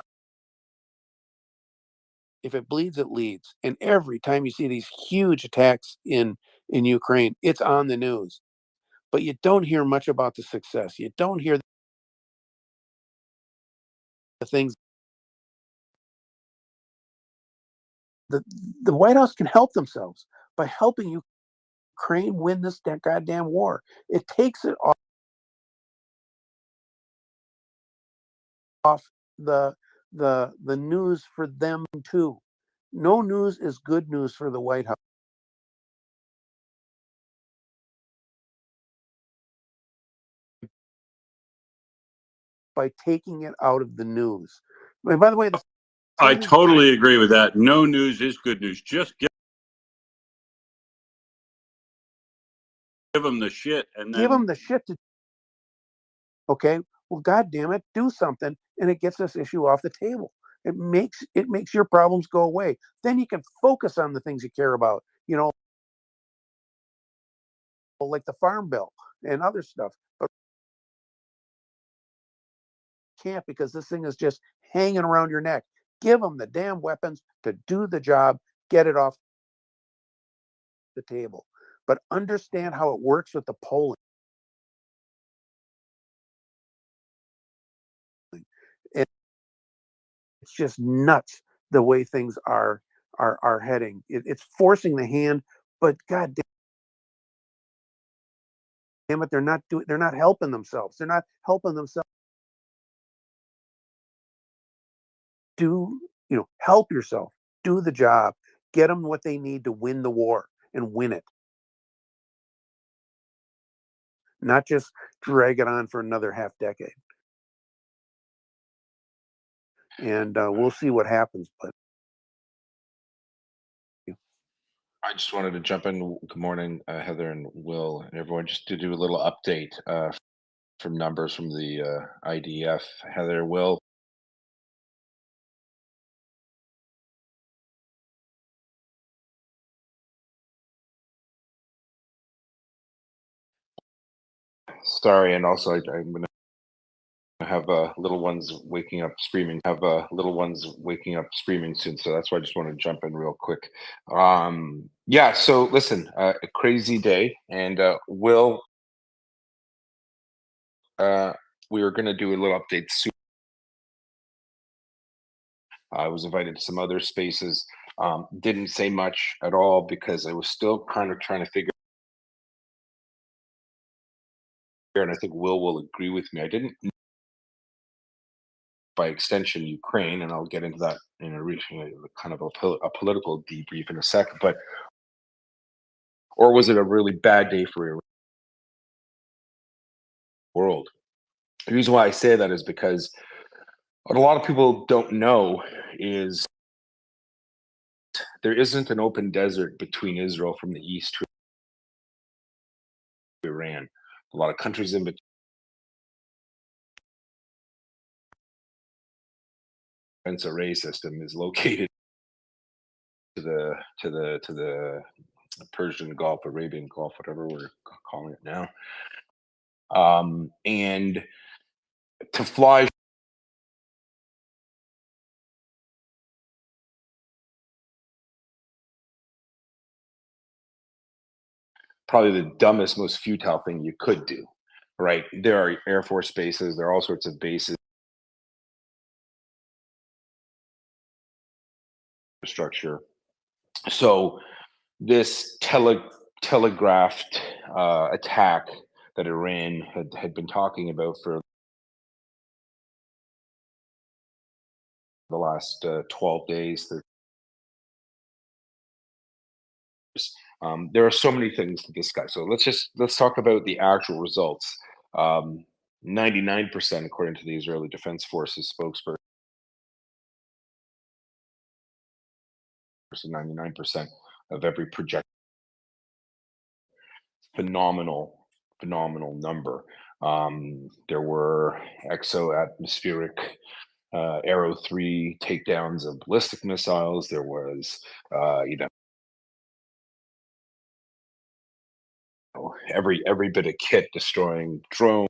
if it bleeds, it leads. And every time you see these huge attacks in Ukraine, it's on the news. But you don't hear much about the success. You don't hear the things. The White House can help themselves by helping Ukraine win this goddamn war. It takes it off the news for them too. No news is good news for the White House. By taking it out of the news. And by the way, I totally agree with that. No news is good news. Just give them the shit and then give them the shit to. Okay, well, God damn it, do something, and it gets this issue off the table. It makes your problems go away. Then you can focus on the things you care about. You know, like the farm bill and other stuff. But can't because this thing is just hanging around your neck. Give them the damn weapons to do the job. Get it off the table. But understand how it works with the polling. It's just nuts the way things are heading. It's forcing the hand, but God damn it, they're not helping themselves. They're not helping themselves. help yourself, do the job, get them what they need to win the war and win it. Not just drag it on for another half decade. And we'll see what happens. But I just wanted to jump in. Good morning, Heather and Will and everyone, just to do a little update from numbers from the IDF. Heather, Will. Sorry, and also I'm going to have little ones waking up screaming. Soon, so that's why I just want to jump in real quick. Yeah. So listen, a crazy day, and Will. We were going to do a little update soon. I was invited to some other spaces. Didn't say much at all because I was still kind of trying to figure. And I think Will agree with me. I didn't, by extension, Ukraine, and I'll get into that in a kind of a political debrief in a second. But or was it a really bad day for your world? The reason why I say that is because what a lot of people don't know is there isn't an open desert between Israel from the east to Iran. A lot of countries in between. Array system is located to the Persian Gulf, Arabian Gulf, whatever we're calling it now. And to fly probably the dumbest, most futile thing you could do, right? There are Air Force bases, there are all sorts of bases, structure. So this telegraphed attack that Iran had been talking about for the last 12 days. There are so many things to discuss. So let's talk about the actual results. 99%, according to the Israeli Defense Forces spokesperson, 99% of every projectile. Phenomenal number. There were exo-atmospheric Arrow 3 takedowns of ballistic missiles. There was, every bit of kit destroying drones,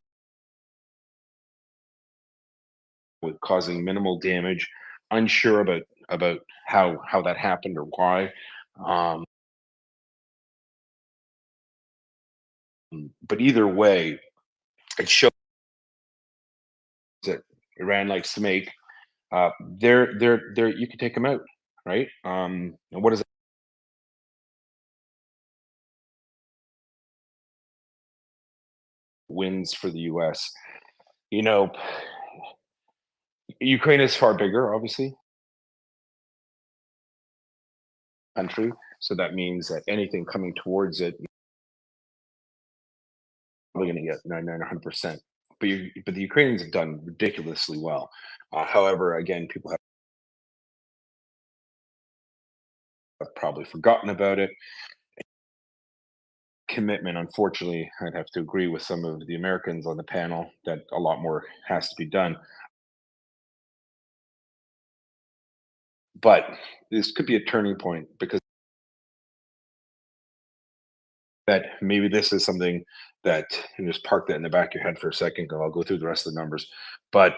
with causing minimal damage. Unsure about how that happened or why. But either way, it shows that Iran likes to make. They're you can take them out, right? And what is it? Wins for the U.S. Ukraine is far bigger, obviously, country. So that means that anything coming towards it, we're going to get 99-100%. But the Ukrainians have done ridiculously well. However, again, people have probably forgotten about it. Commitment, unfortunately, I'd have to agree with some of the Americans on the panel that a lot more has to be done. But this could be a turning point, because that maybe this is something that, and just park that in the back of your head for a second, because I'll go through the rest of the numbers. But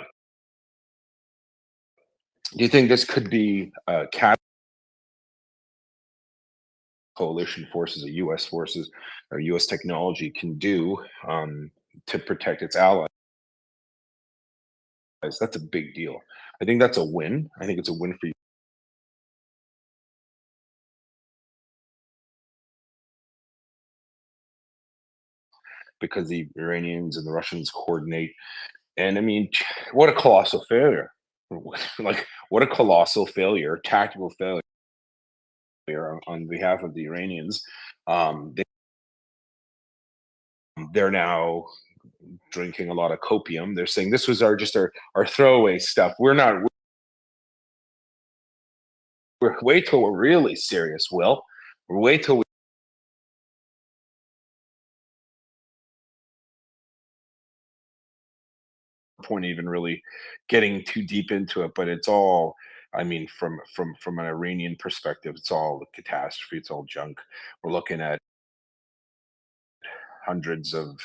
do you think this could be a coalition forces, or U.S. forces, or U.S. technology can do to protect its allies? That's a big deal. I think that's a win. I think it's a win for you. Because the Iranians and the Russians coordinate. And I mean, what a colossal failure. Like, What a colossal failure, tactical failure on behalf of the Iranians. They're now drinking a lot of copium. They're saying this was our throwaway stuff. We're wait till we're really serious, Will. Wait till point even really getting too deep into it, but it's all, I mean, from an Iranian perspective, it's all a catastrophe. It's all junk. We're looking at hundreds of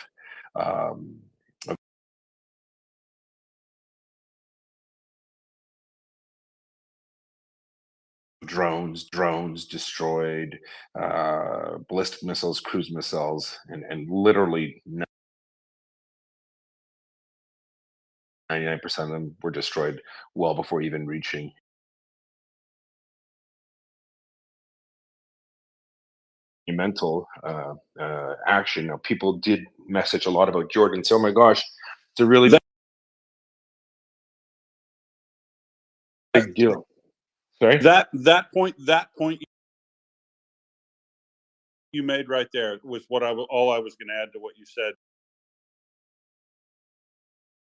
drones destroyed, ballistic missiles, cruise missiles, and literally 99% of them were destroyed well before even reaching mental action. Now, people did message a lot about Jordan. So, oh my gosh, it's a really big deal. Sorry? That point you made right there was all I was going to add to what you said.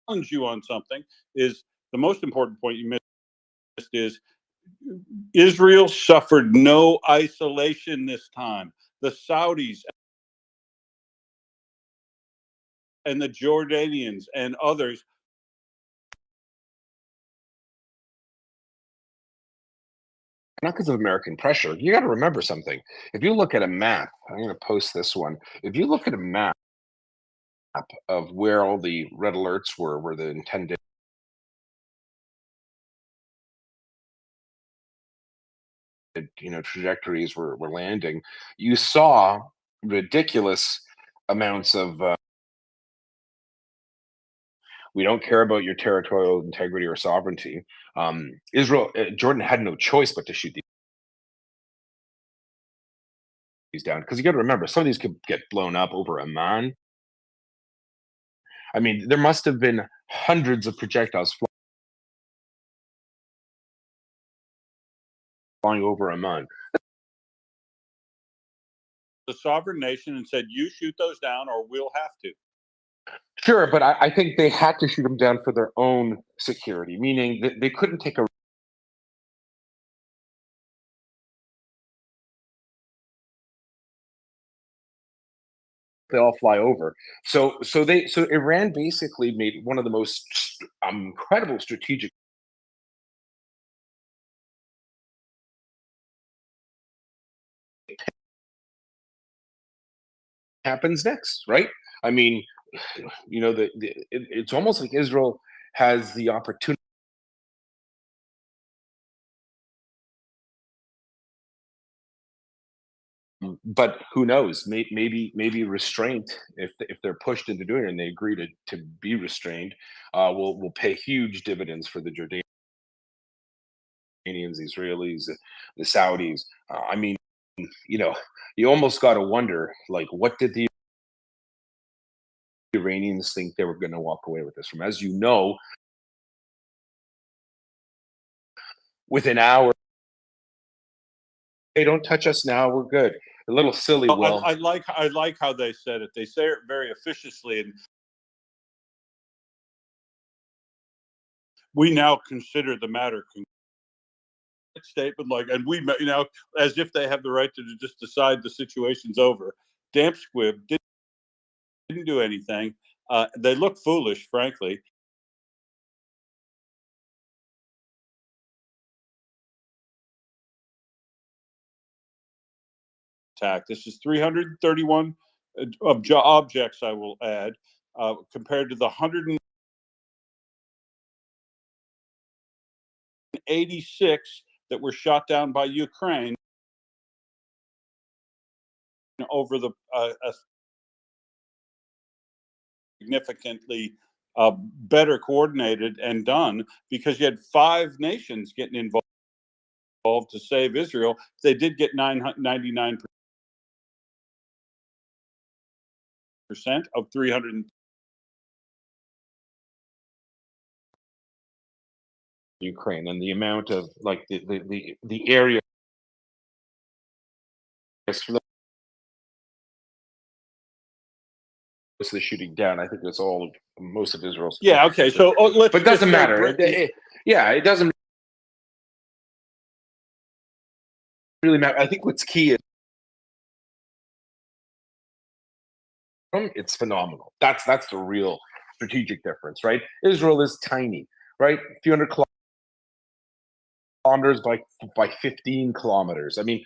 Challenge you on something is the most important point you missed is Israel suffered no isolation this time. The Saudis and the Jordanians and others Not because of American pressure. You got to remember something. If you look at a map, I'm going to post this one. If you look at a map of where all the red alerts were, where the intended trajectories were landing, you saw ridiculous amounts of we don't care about your territorial integrity or sovereignty. Jordan had no choice but to shoot these down, because you got to remember, some of these could get blown up over Amman. I mean, there must have been hundreds of projectiles flying over Amman. the sovereign nation and said, you shoot those down or we'll have to. Sure, but I think they had to shoot them down for their own security, meaning that they couldn't take a they all fly over. So Iran basically made one of the most incredible strategic happens next, right? I mean, it's almost like Israel has the opportunity but who knows? Maybe restraint, if they're pushed into doing it and they agree to be restrained, will pay huge dividends for the Jordanians, the Israelis, the Saudis. I mean, you almost got to wonder, like, what did the Iranians think they were going to walk away with this from? As you know, within hours, hey, don't touch us now, we're good. A little silly, Will. I like how they said it. They say it very officiously, and we now consider the matter statement, like, and we, as if they have the right to just decide the situation's over. Damp squib didn't do anything. They look foolish, frankly. This is 331 objects, I will add, compared to the 186 that were shot down by Ukraine over the significantly better coordinated and done, because you had 5 nations getting involved to save Israel. They did get 99% of 300. Ukraine and the amount of like the area for the shooting down. I think that's all most of Israel's. Yeah. Okay. So let's. But it doesn't just say matter. Yeah, it doesn't really matter. I think what's key is it's phenomenal. That's the real strategic difference, right? Israel is tiny, right? A few hundred kilometers by 15 kilometers. I mean,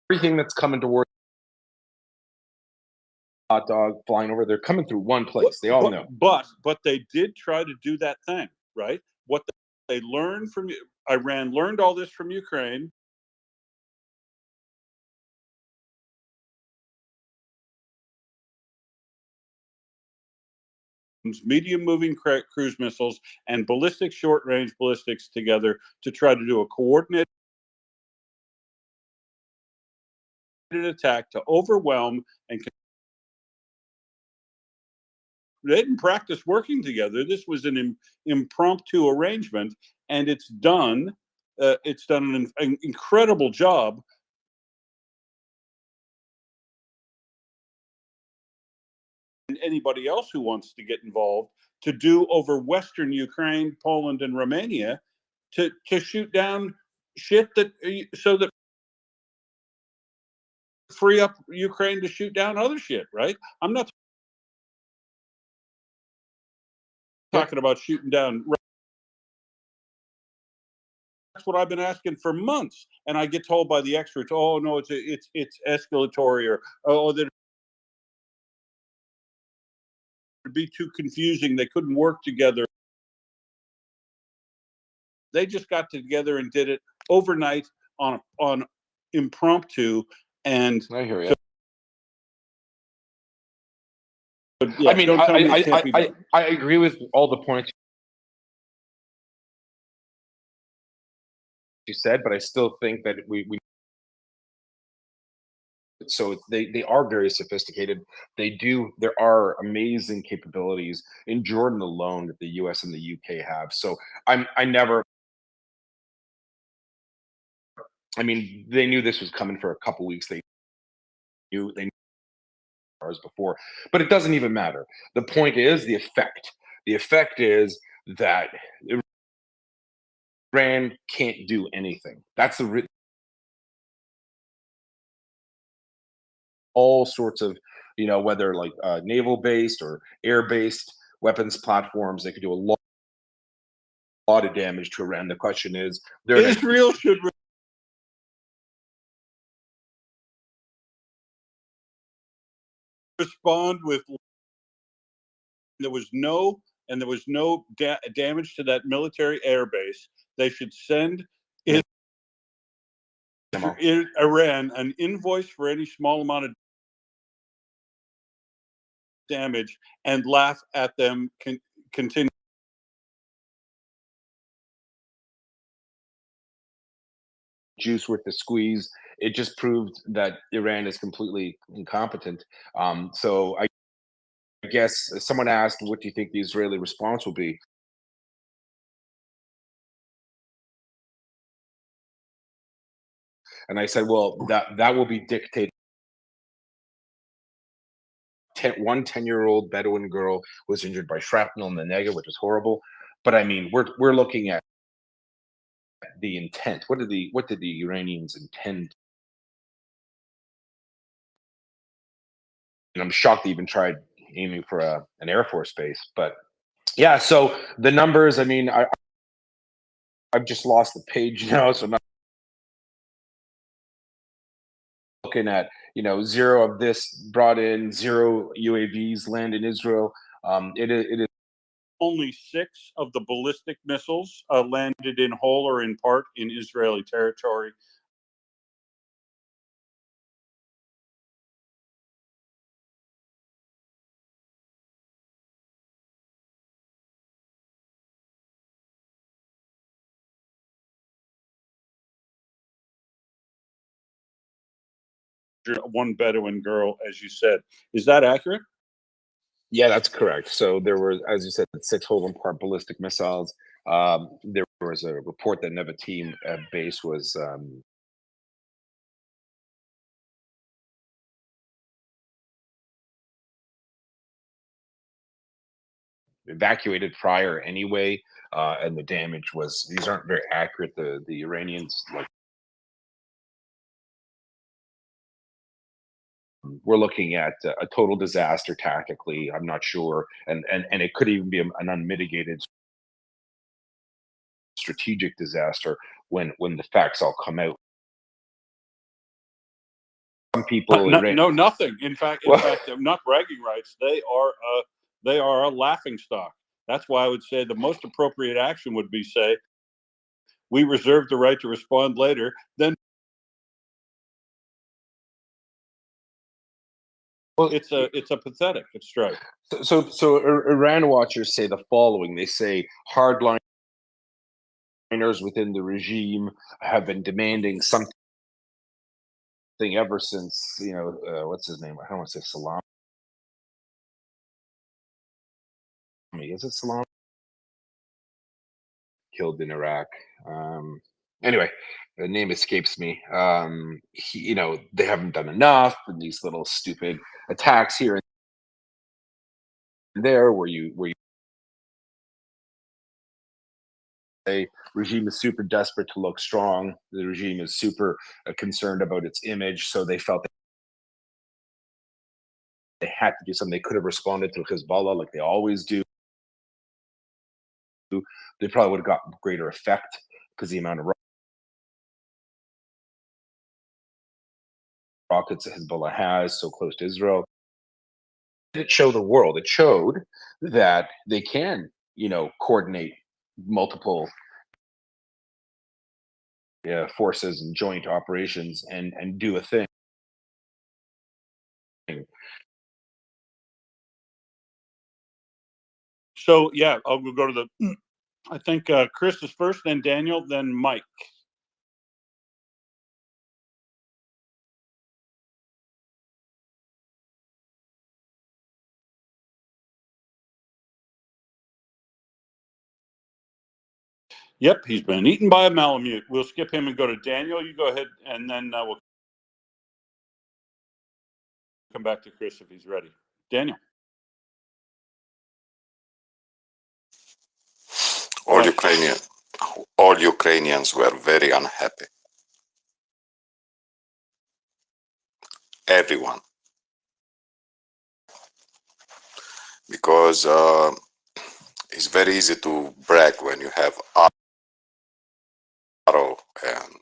everything that's coming towards hot dog flying over, they're coming through one place. They all know. But they did try to do that thing, right? What they learned from Iran learned all this from Ukraine. Medium moving cruise missiles and ballistic short range ballistics together to try to do a coordinated attack to overwhelm and they didn't practice working together. This was an impromptu arrangement, and it's done. It's done an incredible job. And anybody else who wants to get involved to do over Western Ukraine, Poland, and Romania to shoot down shit that so that free up Ukraine to shoot down other shit, right? I'm not talking about shooting down. That's what I've been asking for months, and I get told by the experts, "Oh no, it's escalatory," or "Oh, that it'd be too confusing. They couldn't work together." They just got together and did it overnight on impromptu, and I hear you. Yeah, I mean, don't tell me it can't be done. I agree with all the points you said, but I still think that we so they are very sophisticated. There are amazing capabilities in Jordan alone that the US and the UK have. So I mean, they knew this was coming for a couple weeks. They knew hours before, but it doesn't even matter. The point is the effect. The effect is that Iran can't do anything. That's all sorts of, whether like naval based or air based weapons platforms, they could do a lot of damage to Iran. The question is, Israel should respond with there was no damage to that military airbase. They should send Iran an invoice for any small amount of damage and laugh at them continue. Juice worth the squeeze. It just proved that Iran is completely incompetent. So I guess someone asked, what do you think the Israeli response will be? And I said, well, that will be dictated. One 10-year-old Bedouin girl was injured by shrapnel in the Negev, which is horrible. But I mean, we're looking at the intent. What did the Iranians intend? And I'm shocked they even tried aiming for an Air Force base. But yeah, so the numbers. I mean, I've just lost the page now, so I'm not looking at zero of this brought in, zero UAVs land in Israel. It is only 6 of the ballistic missiles landed in whole or in part in Israeli territory. One Bedouin girl, as you said. Is that accurate? Yeah, that's correct. So there were, as you said, 6 Holland Park ballistic missiles. There was a report that Nevatim base was evacuated prior anyway, and the damage was, these aren't very accurate. The Iranians, like, we're looking at a total disaster tactically. I'm not sure, and it could even be an unmitigated strategic disaster when the facts all come out. Some people, No, nothing. In fact, Well- not bragging rights. They are a laughing stock. That's why I would say the most appropriate action would be say, we reserve the right to respond later. Then, well, it's a pathetic strike. So Iran watchers say the following. They say hardliners within the regime have been demanding something ever since, what's his name? I don't want to say Salami. Is it Salami? Killed in Iraq. Anyway, the name escapes me. They haven't done enough, and these little stupid attacks here and there where you the regime is super desperate to look strong. The regime is super concerned about its image, so they felt they had to do something. They could have responded to Hezbollah like they always do. They probably would have gotten greater effect because the amount of rockets that Hezbollah has so close to Israel. It showed the world. It showed that they can, coordinate multiple forces and joint operations and do a thing. So yeah, I'll go to the. I think Chris is first, then Daniel, then Mike. Yep, he's been eaten by a Malamute. We'll skip him and go to Daniel. You go ahead, and then we'll come back to Chris if he's ready. Daniel. All Ukrainians were very unhappy. Everyone. Because it's very easy to brag when you have Arrow and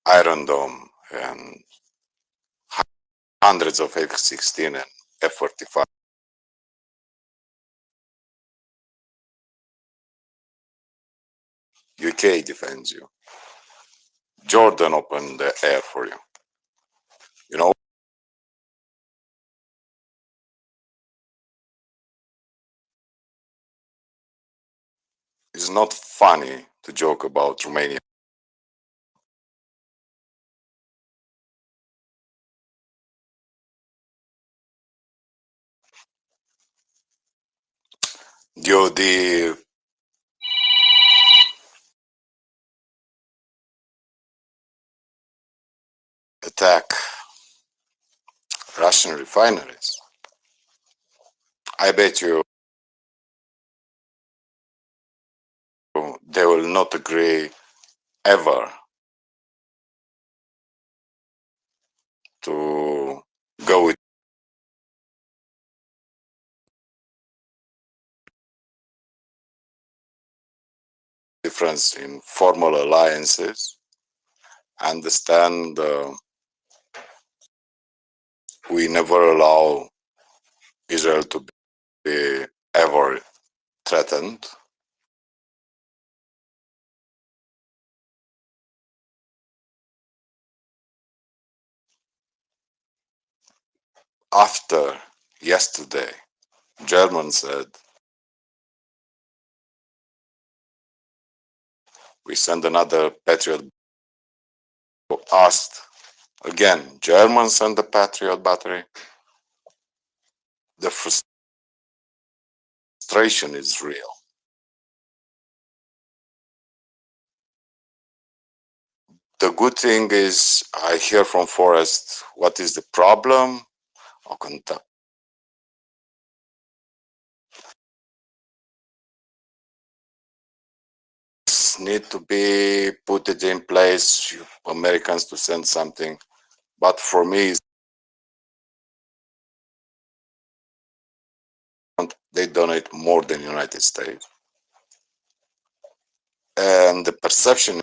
Iron Dome and hundreds of F-16 and F-45. UK defends you. Jordan opened the air for you. It's not funny to joke about Romania. The attack Russian refineries. I bet you they will not agree ever to go with difference in formal alliances. Understand we never allow Israel to be ever threatened. After yesterday, Germans said, we send another Patriot. Asked Again, Germans and the Patriot battery. The frustration is real. The good thing is I hear from Forrest what is the problem. Need to be put it in place, Americans to send something. But for me, they donate more than United States. And the perception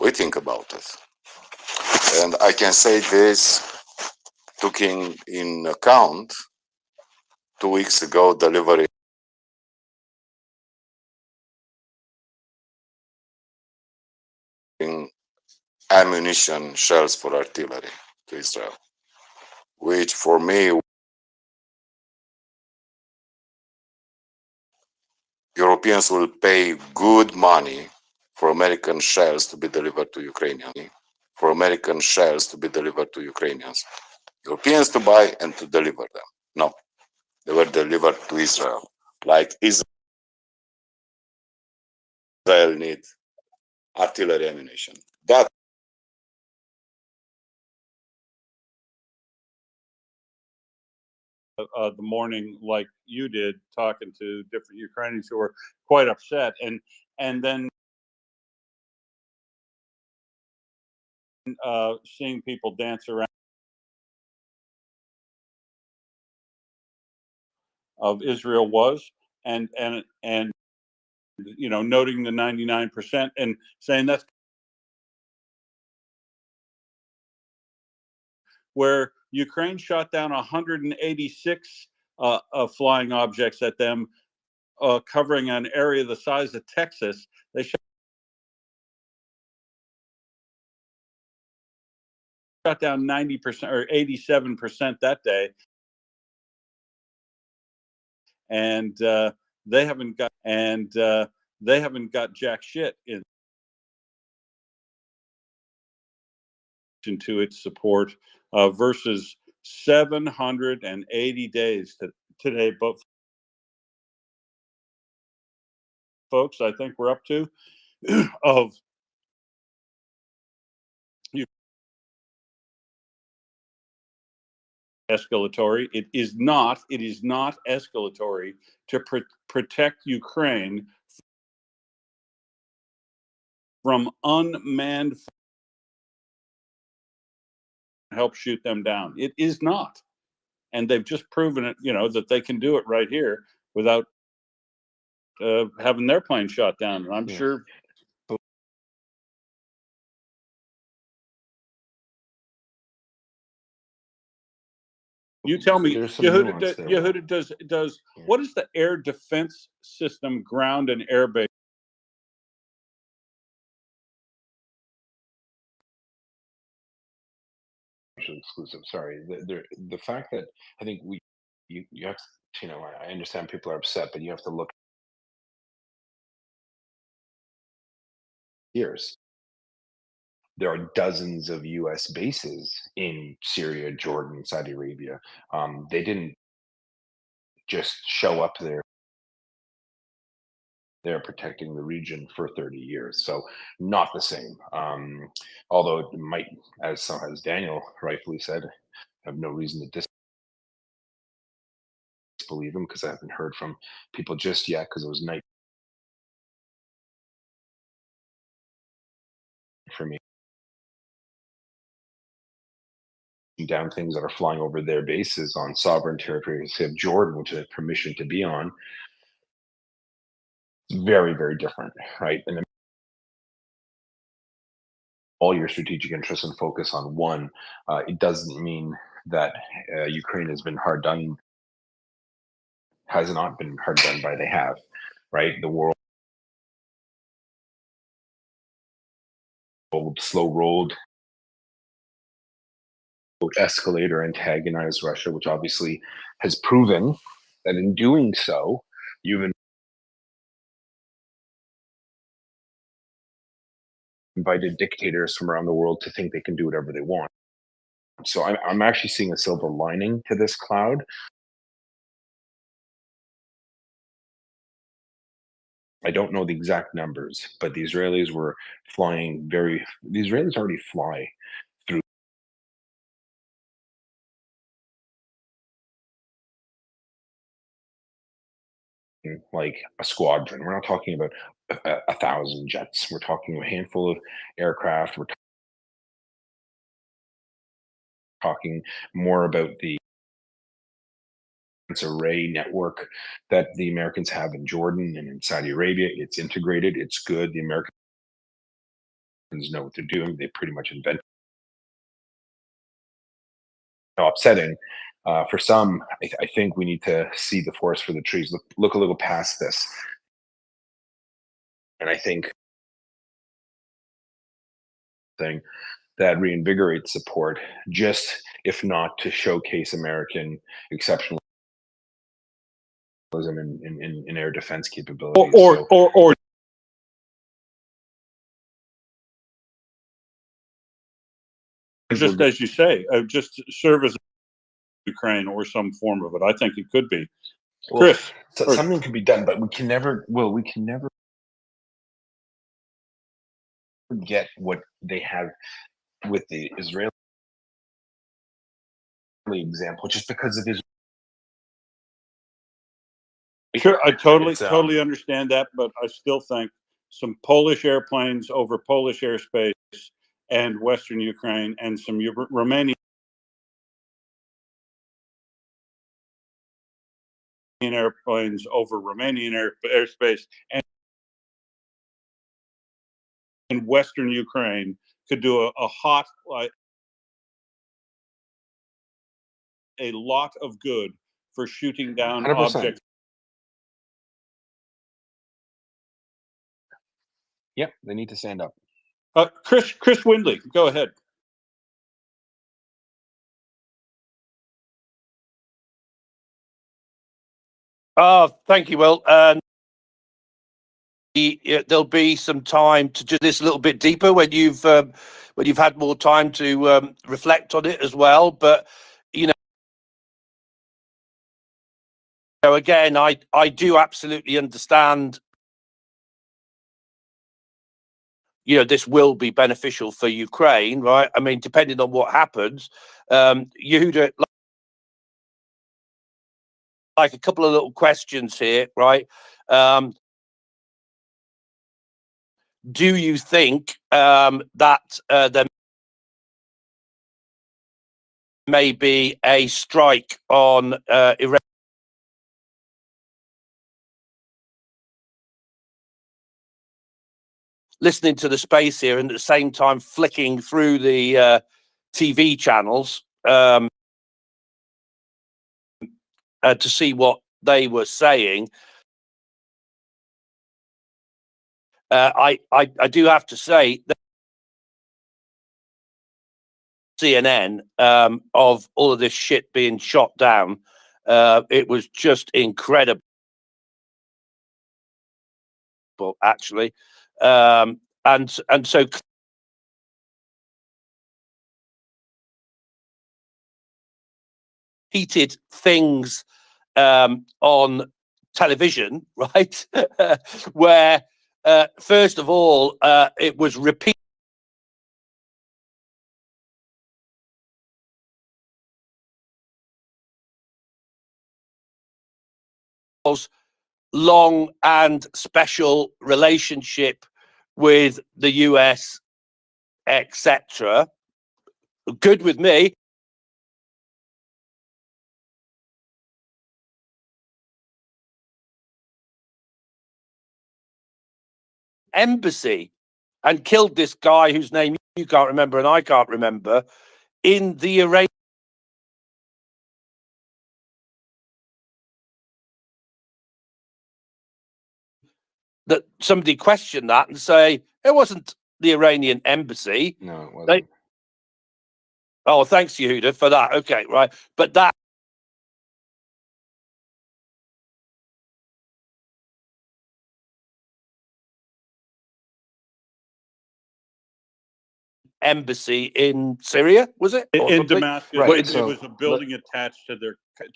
we think about it. And I can say this, taking in account 2 weeks ago delivery ammunition shells for artillery to Israel, which for me, Europeans will pay good money for American shells to be delivered to Ukrainians, for American shells to be delivered to Ukrainians. Europeans to buy and to deliver them. No, they were delivered to Israel. Like Israel need artillery ammunition. That the morning like you did, talking to different Ukrainians who were quite upset, and then seeing people dance around of Israel was, and you know, noting the 99% and saying that's where Ukraine shot down 186 flying objects at them, covering an area the size of Texas. They shot down 90% or 87% that day, and they haven't got jack shit into its support versus 780 days today. But folks, I think we're up to of escalatory. It is not escalatory to protect Ukraine from unmanned, help shoot them down. It is not. And they've just proven it, you know, that they can do it right here without having their plane shot down. And I'm sure you tell me, Yehuda does what is the air defense system, ground and air base? Exclusive. Sorry, the fact that I think you have to, you know, I understand people are upset, but you have to look years. There are dozens of U.S. bases in Syria, Jordan, Saudi Arabia. They didn't just show up there. They're protecting the region for 30 years, so not the same. Although it might, as Daniel rightfully said, have no reason to disbelieve him, because I haven't heard from people just yet, because it was night for me. Down things that are flying over their bases on sovereign territory, say of Jordan, which they have permission to be on. It's very, very different, right? And all your strategic interests and focus on one. It doesn't mean that Ukraine has been hard done, has not been hard done by. They have, right? The world slow rolled, escalate or antagonize Russia, which obviously has proven that in doing so, you've invited dictators from around the world to think they can do whatever they want. So I'm actually seeing a silver lining to this cloud. I don't know the exact numbers, but the Israelis were flying the Israelis already fly through like a squadron. We're not talking about 1,000 jets. We're talking a handful of aircraft. We're talking more about the array network that the Americans have in Jordan and in Saudi Arabia. It's integrated. It's good. The Americans know what they're doing. They pretty much invented. Upsetting for some. I think we need to see the forest for the trees. Look a little past this, and I think thing that reinvigorates support, just if not to showcase American exceptionalism in air defense capabilities. Or just as you say, just serve as Ukraine or some form of it. I think it could be. Well, Chris, something can be done, but we can never. Well, we can never get what they have with the Israeli example, just because it is. Sure, I totally understand that, but I still think some Polish airplanes over Polish airspace and Western Ukraine and some Romanian airplanes over Romanian airspace and in Western Ukraine could do a lot of good for shooting down 100%. objects. Yep, they need to stand up. Chris Windley, go ahead. Thank you, Will. There'll be some time to do this a little bit deeper when you've had more time to reflect on it as well. But again, I do absolutely understand. This will be beneficial for Ukraine, right? I mean, depending on what happens, Yehuda, like a couple of little questions here, right? Do you think that there may be a strike on Iran? Listening to the space here and at the same time flicking through the TV channels to see what they were saying. I do have to say that CNN of all of this shit being shot down, it was just incredible, actually, and so heated things on television, right? Where first of all, it was repeated. Long and special relationship with the US, etc. Good with me. Embassy and killed this guy whose name you can't remember and I can't remember in the Iranian. That somebody questioned that and say it wasn't the Iranian embassy. No, it wasn't. Oh, thanks, Yehuda, for that. Okay, right. But that embassy in Syria, was it? Or In something? Damascus, Right, it so was a building attached to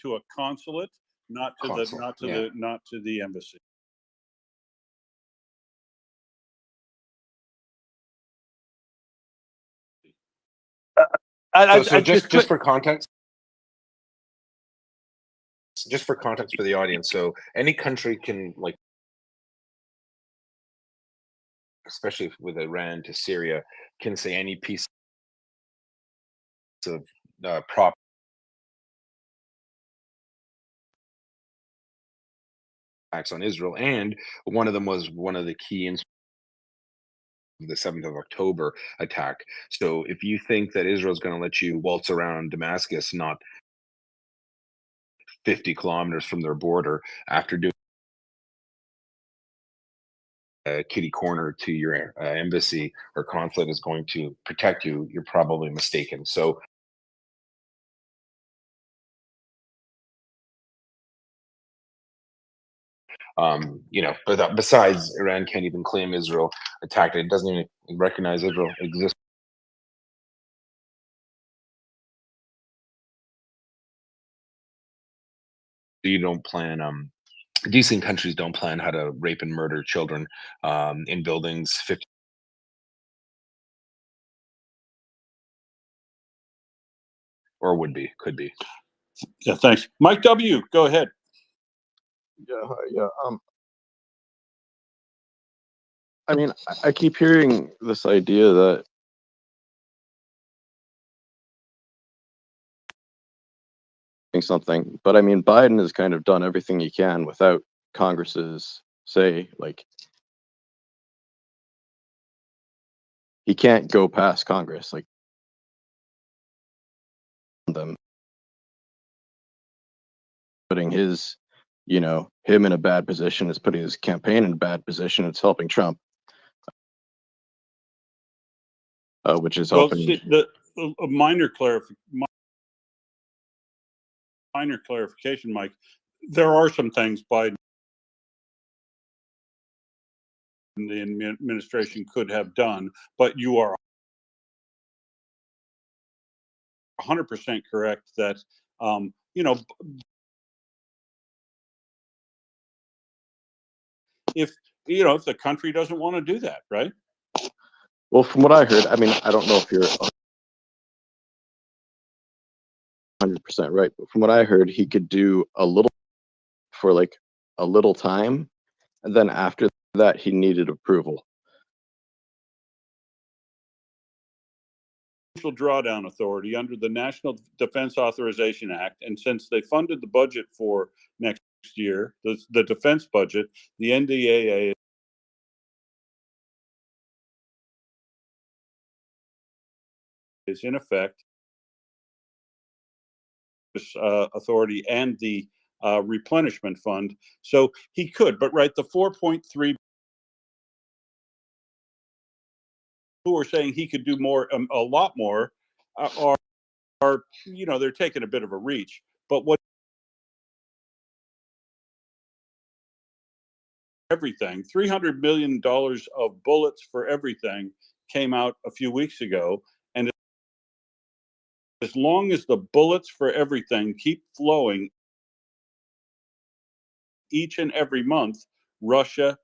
to a consulate, not to yeah. the embassy. So just just for context, for the audience, so any country can, like, especially with Iran to Syria, can say any piece of prop attacks on Israel, and one of them was one of the key the 7th of October attack. So if you think that Israel's going to let you waltz around Damascus, not 50 kilometers from their border, after doing a kitty corner to your embassy or consulate is going to protect you, you're probably mistaken. So but besides, Iran can't even claim Israel attacked it. It doesn't even recognize Israel exists. You don't plan decent countries don't plan how to rape and murder children in buildings 50 or could be. Yeah, thanks. Mike W., go ahead. Yeah. I mean, I keep hearing this idea that something, but I mean, Biden has kind of done everything he can without Congress's say. Like, he can't go past Congress. Like, them putting his, him in a bad position is putting his campaign in a bad position. It's helping Trump, which is Well, helping. see, a minor clarification, Mike. There are some things Biden and the administration could have done, but you are 100% correct that if the country doesn't want to do that, right? Well, from what I heard, I mean, I don't know if you're 100% right, but from what I heard, he could do a little for like a little time, and then after that, he needed approval. Drawdown authority under the National Defense Authorization Act, and since they funded the budget for next year, the defense budget, the NDAA is in effect authority and the replenishment fund. So he could, but right, the 4.3 who are saying he could do more, a lot more, are they're taking a bit of a reach. But what everything, $300 million of bullets for everything came out a few weeks ago, and as long as the bullets for everything keep flowing each and every month, Russia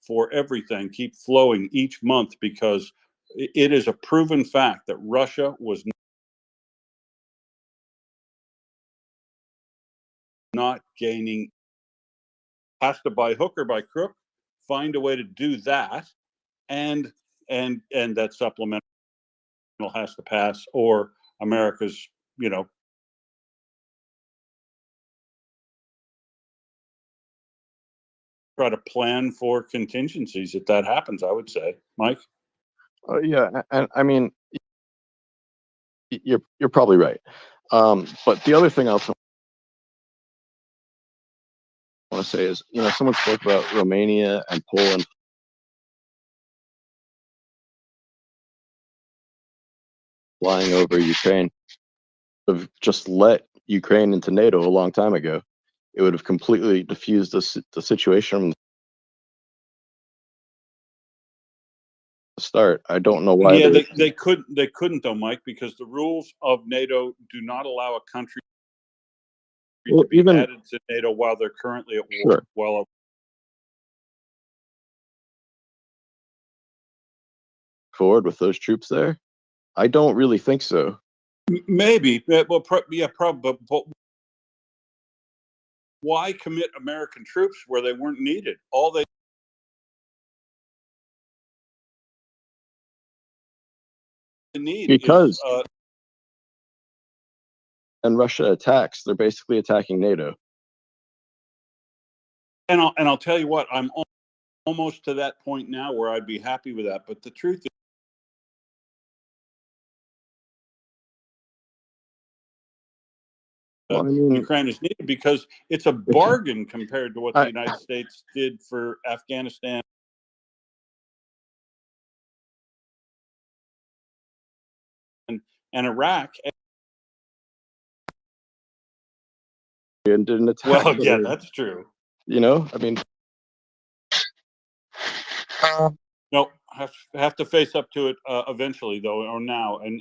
for everything keep flowing each month, because it is a proven fact that Russia was not gaining, has to by hook or by crook find a way to do that, and that supplemental has to pass, or America's try to plan for contingencies if that happens, I would say. Mike? Yeah, and I mean, you're probably right. But the other thing I also want to say is, someone spoke about Romania and Poland flying over Ukraine. Have just let Ukraine into NATO a long time ago. It would have completely diffused the situation from the start. I don't know why Yeah, they they couldn't though, Mike, because the rules of NATO do not allow a country well, to be even added to NATO while they're currently at war. sure Well, forward with those troops there. I don't really think so. maybe, yeah, probably, but why commit American troops where they weren't needed? All they need is Because and Russia attacks, they're basically attacking NATO. and I'll tell you what, I'm almost to that point now where I'd be happy with that. But the truth is, Well, I mean, Ukraine is needed because it's a bargain compared to what the United States did for Afghanistan and Iraq. and didn't attack. Well, yeah, that's true. You know, I mean, No, have to face up to it eventually, though, or now. And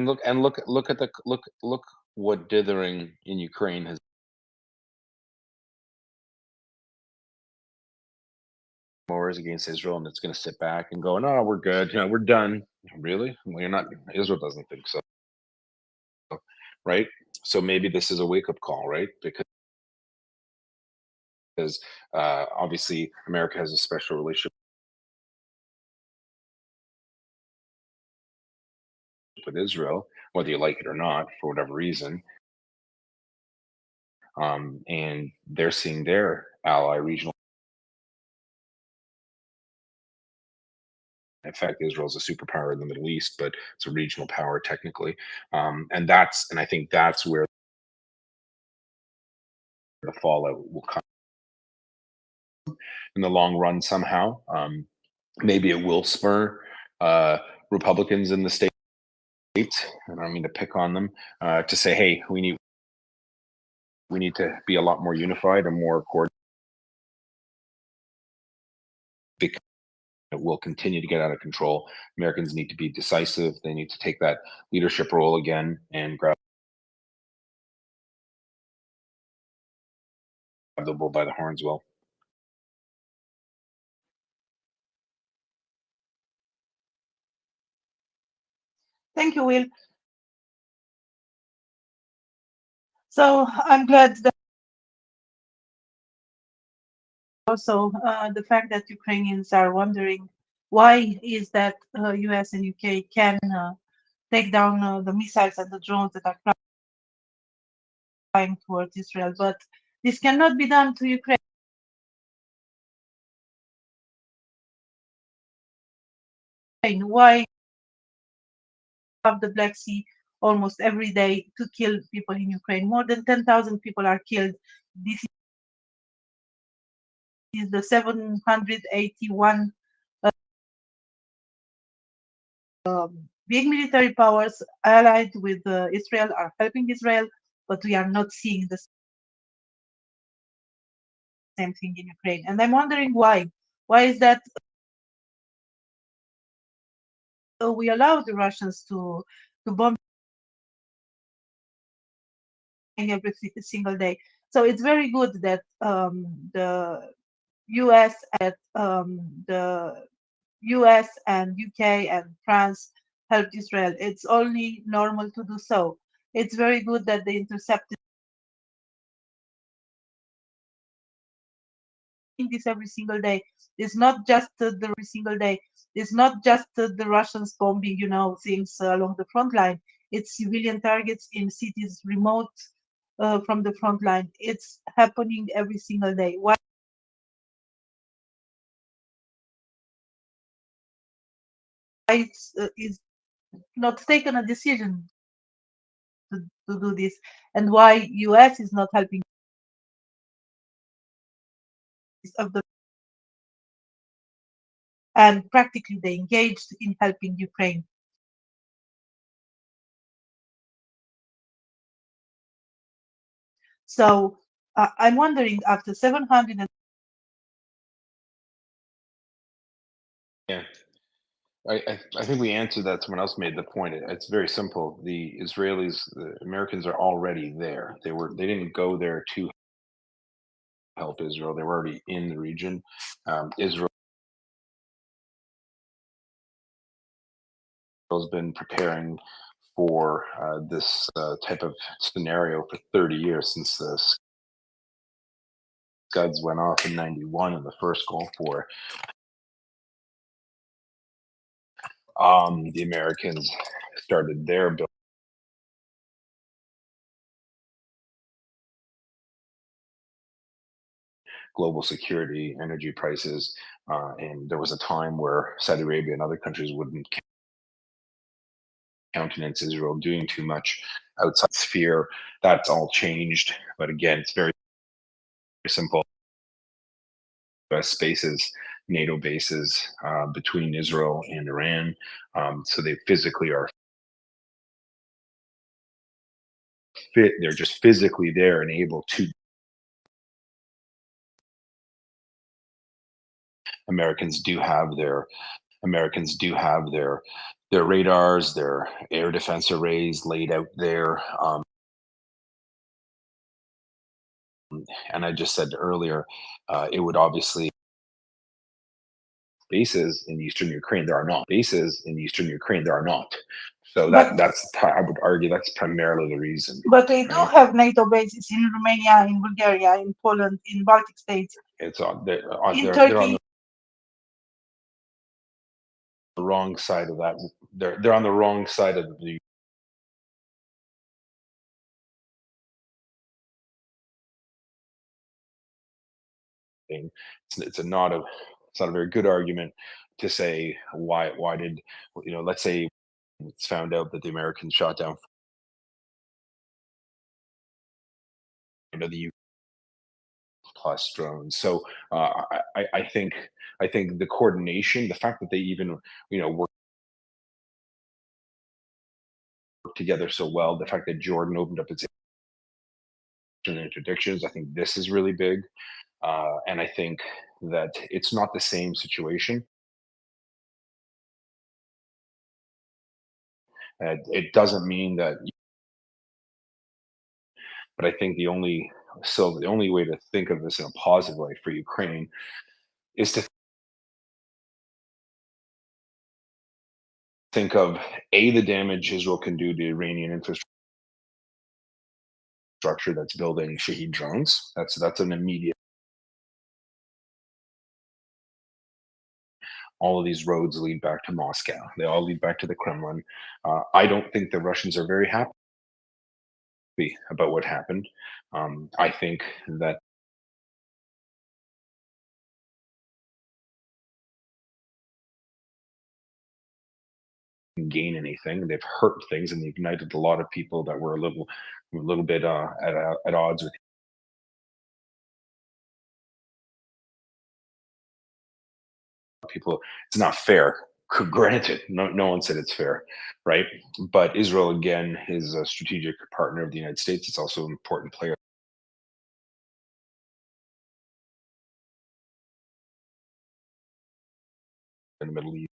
look at look what dithering in Ukraine has wars against Israel, and it's going to sit back and go, no, we're good, you know, we're done. Really? Well, you're not. Israel doesn't think so, right? So maybe this is a wake up call, right? Because obviously America has a special relationship with Israel, whether you like it or not, for whatever reason. And they're seeing their ally regional. In fact, Israel is a superpower in the Middle East, but it's a regional power technically, and I think that's where the fallout will come in the long run somehow. Maybe it will spur Republicans in the states, and I don't mean to pick on them, to say, hey, we need to be a lot more unified and more coordinated, because it will continue to get out of control. Americans need to be decisive. They need to take that leadership role again and grab the bull by the horns. Well, Thank you, Will. So I'm glad that also the fact that Ukrainians are wondering why is that US and UK can take down the missiles and the drones that are flying towards Israel, but this cannot be done to Ukraine. Why have the Black Sea almost every day to kill people in Ukraine? More than 10,000 people are killed. This is the 781 big military powers allied with Israel are helping Israel, but we are not seeing the same thing in Ukraine. And I'm wondering why. Why is that we allow the Russians to bomb every single day? So it's very good that the US and UK and France helped Israel. It's only normal to do so. It's very good that they intercepted this every single day. It's not just the single day. It's not just the Russians bombing, things along the front line. It's civilian targets in cities remote from the front line. It's happening every single day. Why is not taken a decision to do this, and why US is not helping of the and practically they engaged in helping Ukraine. So I'm wondering, after 700 and Yeah. I think we answered that. Someone else made the point. It's very simple. The Israelis, the Americans are already there. They didn't go there to help Israel. They were already in the region. Israel's been preparing for this type of scenario for 30 years, since the Scuds went off in '91 in the first Gulf War. The Americans started their build global security, energy prices, and there was a time where Saudi Arabia and other countries wouldn't countenance Israel doing too much outside sphere. That's all changed, but again, it's very simple. US bases, NATO bases between Israel and Iran, so they physically are fit. They're just physically there and able to. Americans do have their radars, their air defense arrays laid out there. And I just said earlier, it would obviously bases in eastern Ukraine. There are not bases in eastern Ukraine. There are not. So that's I would argue that's primarily the reason. But they do have NATO bases in Romania, in Bulgaria, in Poland, in Baltic states. It's on in they're on Turkey. the wrong side of that. They're on the wrong side of the. It's not a very good argument to say why did let's say it's found out that the Americans shot down the plus drones. So I think the coordination, the fact that they even work together so well, the fact that Jordan opened up its interdictions, I think this is really big, and I think that it's not the same situation. It doesn't mean that, but I think the only way to think of this in a positive way for Ukraine is to think of the damage Israel can do to Iranian infrastructure that's building Shahed drones. That's an immediate. All of these roads lead back to Moscow. They all lead back to the Kremlin. I don't think the Russians are very happy about what happened. I think that gain anything. They've hurt things, and they've united a lot of people that were a little bit at odds with people. It's not fair. Granted, no one said it's fair, right? But Israel, again, is a strategic partner of the United States. It's also an important player in the Middle East.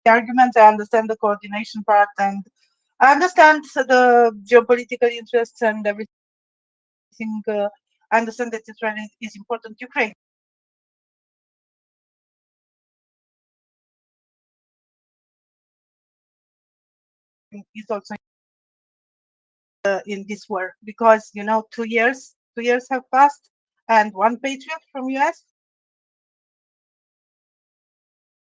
The arguments, I understand the coordination part, and I understand the geopolitical interests and everything. I understand that Israel is important to Ukraine. Is also in this war, because 2 years have passed, and one patriot from US.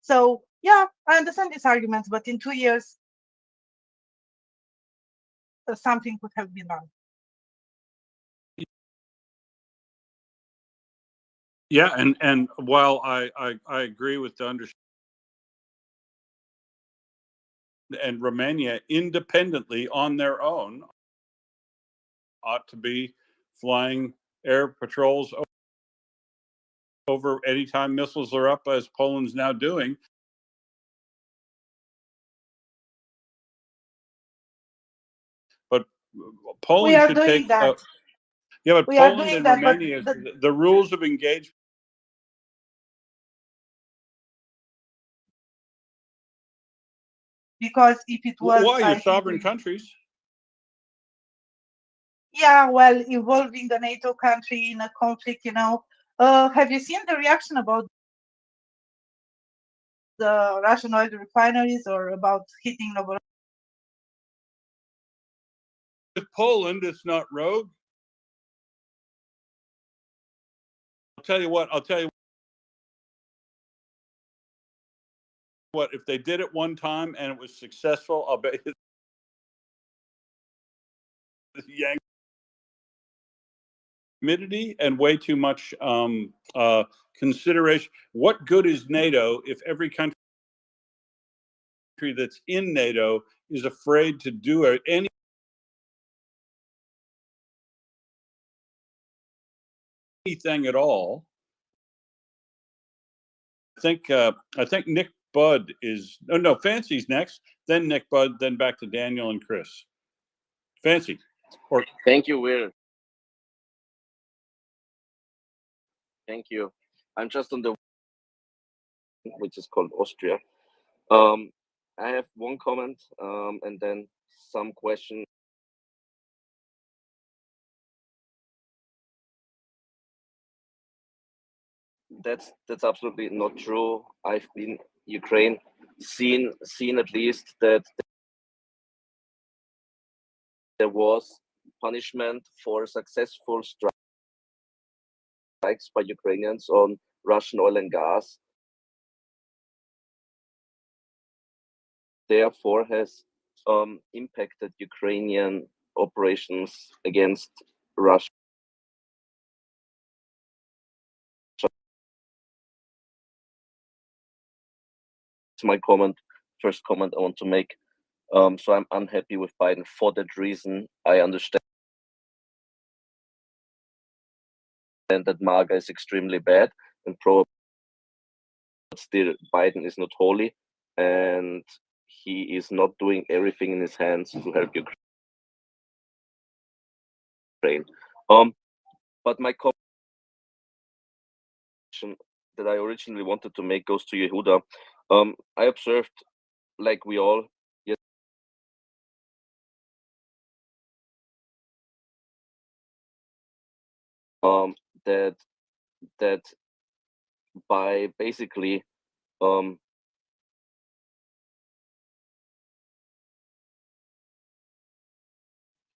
So yeah, I understand these arguments, but in 2 years something could have been done. Yeah, and while I agree with the understanding, and Romania independently on their own ought to be flying air patrols over anytime missiles are up, as Poland's now doing. But Poland We are should doing take that. Yeah, but we are Poland doing and that, but Romania, the rules of engagement. because if it was, Why? I You're think sovereign we, countries. yeah, well, involving a NATO country in a conflict, you know. Have you seen the reaction about the Russian oil refineries or about hitting Novo? With Poland, it's not rogue. I'll tell you what. If they did it one time and it was successful, I'll bet yank humidity and way too much consideration. What good is NATO if every country that's in NATO is afraid to do it? Anything at all? I think Nick Budd is no Fancy's next, then Nick Budd, then back to Daniel and Chris. Fancy. Or Thank you, Will. Thank you. I'm just on the which is called Austria. I have one comment and then some question. That's absolutely not true. I've been Ukraine, seen at least that there was punishment for successful strikes by Ukrainians on Russian oil and gas. Therefore, has impacted Ukrainian operations against Russia. It's my first comment I want to make. So I'm unhappy with Biden for that reason. I understand that MAGA is extremely bad and probably still Biden is not holy and he is not doing everything in his hands to help Ukraine. But my question that I originally wanted to make goes to Yehuda. I observed, like we all, that by basically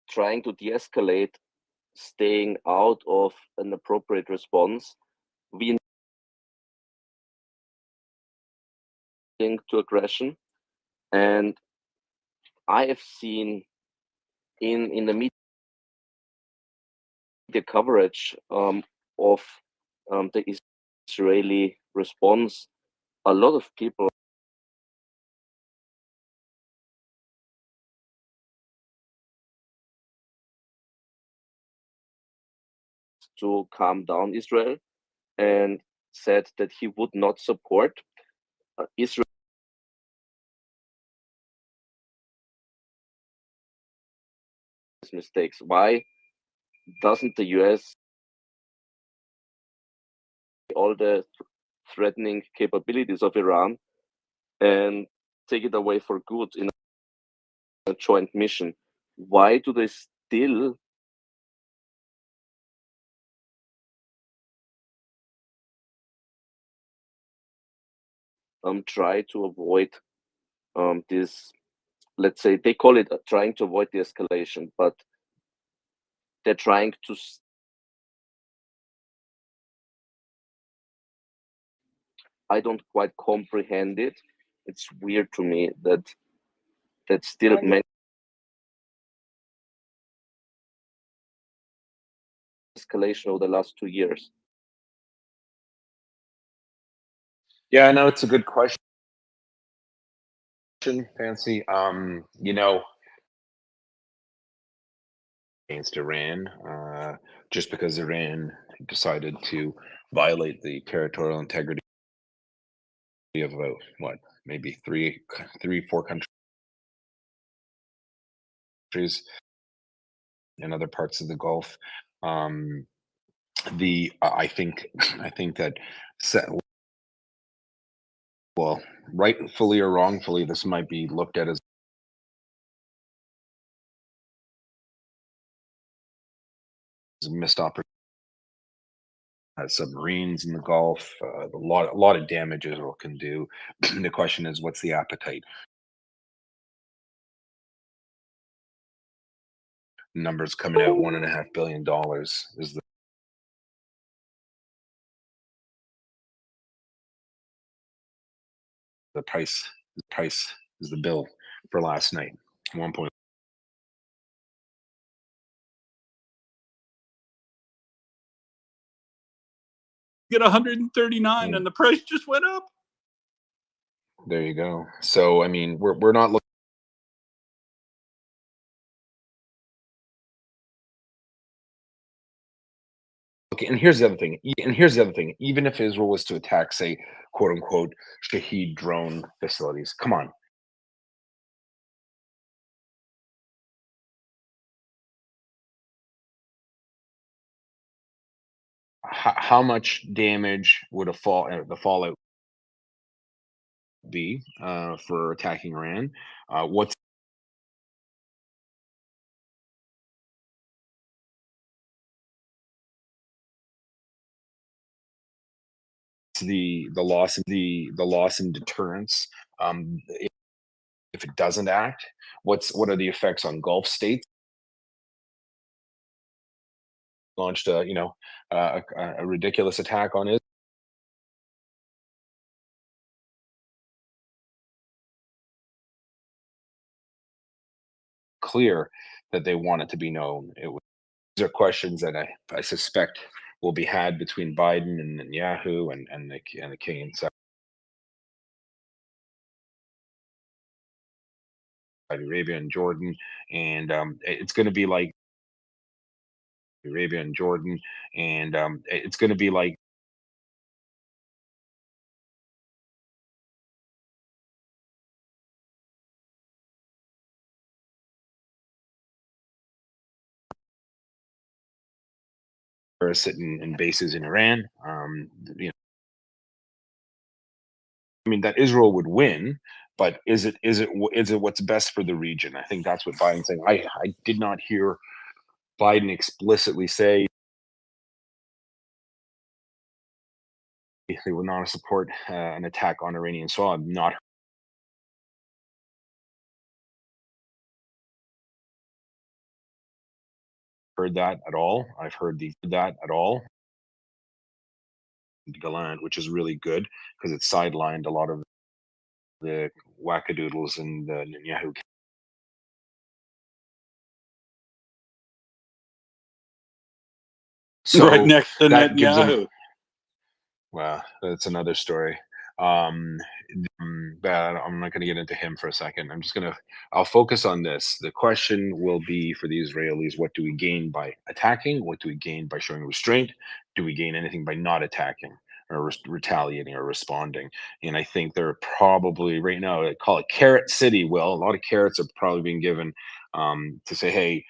trying to de-escalate, staying out of an appropriate response, we to aggression. And I have seen in the media coverage of the Israeli response, a lot of people to calm down Israel and said that he would not support Israel mistakes. Why doesn't the US all the threatening capabilities of Iran and take it away for good in a joint mission? Why do they still try to avoid this? Let's say they call it trying to avoid the escalation, but they're trying to. I don't quite comprehend it. It's weird to me that still many escalation over the last 2 years. Yeah, no, it's a good question, Fancy. Against Iran, just because Iran decided to violate the territorial integrity of about maybe three, 4 countries in other parts of the Gulf. I think that well, rightfully or wrongfully, this might be looked at as a missed opportunity. Submarines in the Gulf, a lot of damage Israel can do. The question is, what's the appetite? Numbers coming out, $1.5 billion is the price. The price is the bill for last night. 1. Get 139 and the price just went up. There you go. So I mean, we're not looking. Okay, and here's the other thing. Even if Israel was to attack, say, quote unquote, Shahed drone facilities, come on. How much damage would the fallout be for attacking Iran? What's the loss in deterrence if it doesn't act? What are the effects on Gulf states? Launched a ridiculous attack on it. Clear that they want it to be known. These are questions that I suspect will be had between Biden and Netanyahu and the king and Saudi Arabia and Jordan, and it's going to be like Arabia and Jordan, and it's going to be like sitting in bases in Iran. I mean that Israel would win, but is it what's best for the region? I think that's what Biden's saying. I did not hear Biden explicitly say they would not support an attack on Iranian soil. I've not heard that at all. I've heard that at all. Galant, which is really good because it sidelined a lot of the wackadoodles and the Netanyahu. So right next to that gives them. Netanyahu. Well, that's another story. But I'm not going to get into him for a second. I'll focus on this. The question will be for the Israelis: what do we gain by attacking? What do we gain by showing restraint? Do we gain anything by not attacking or retaliating or responding? And I think they're probably right now, they call it carrot city. Well, a lot of carrots are probably being given to say, hey,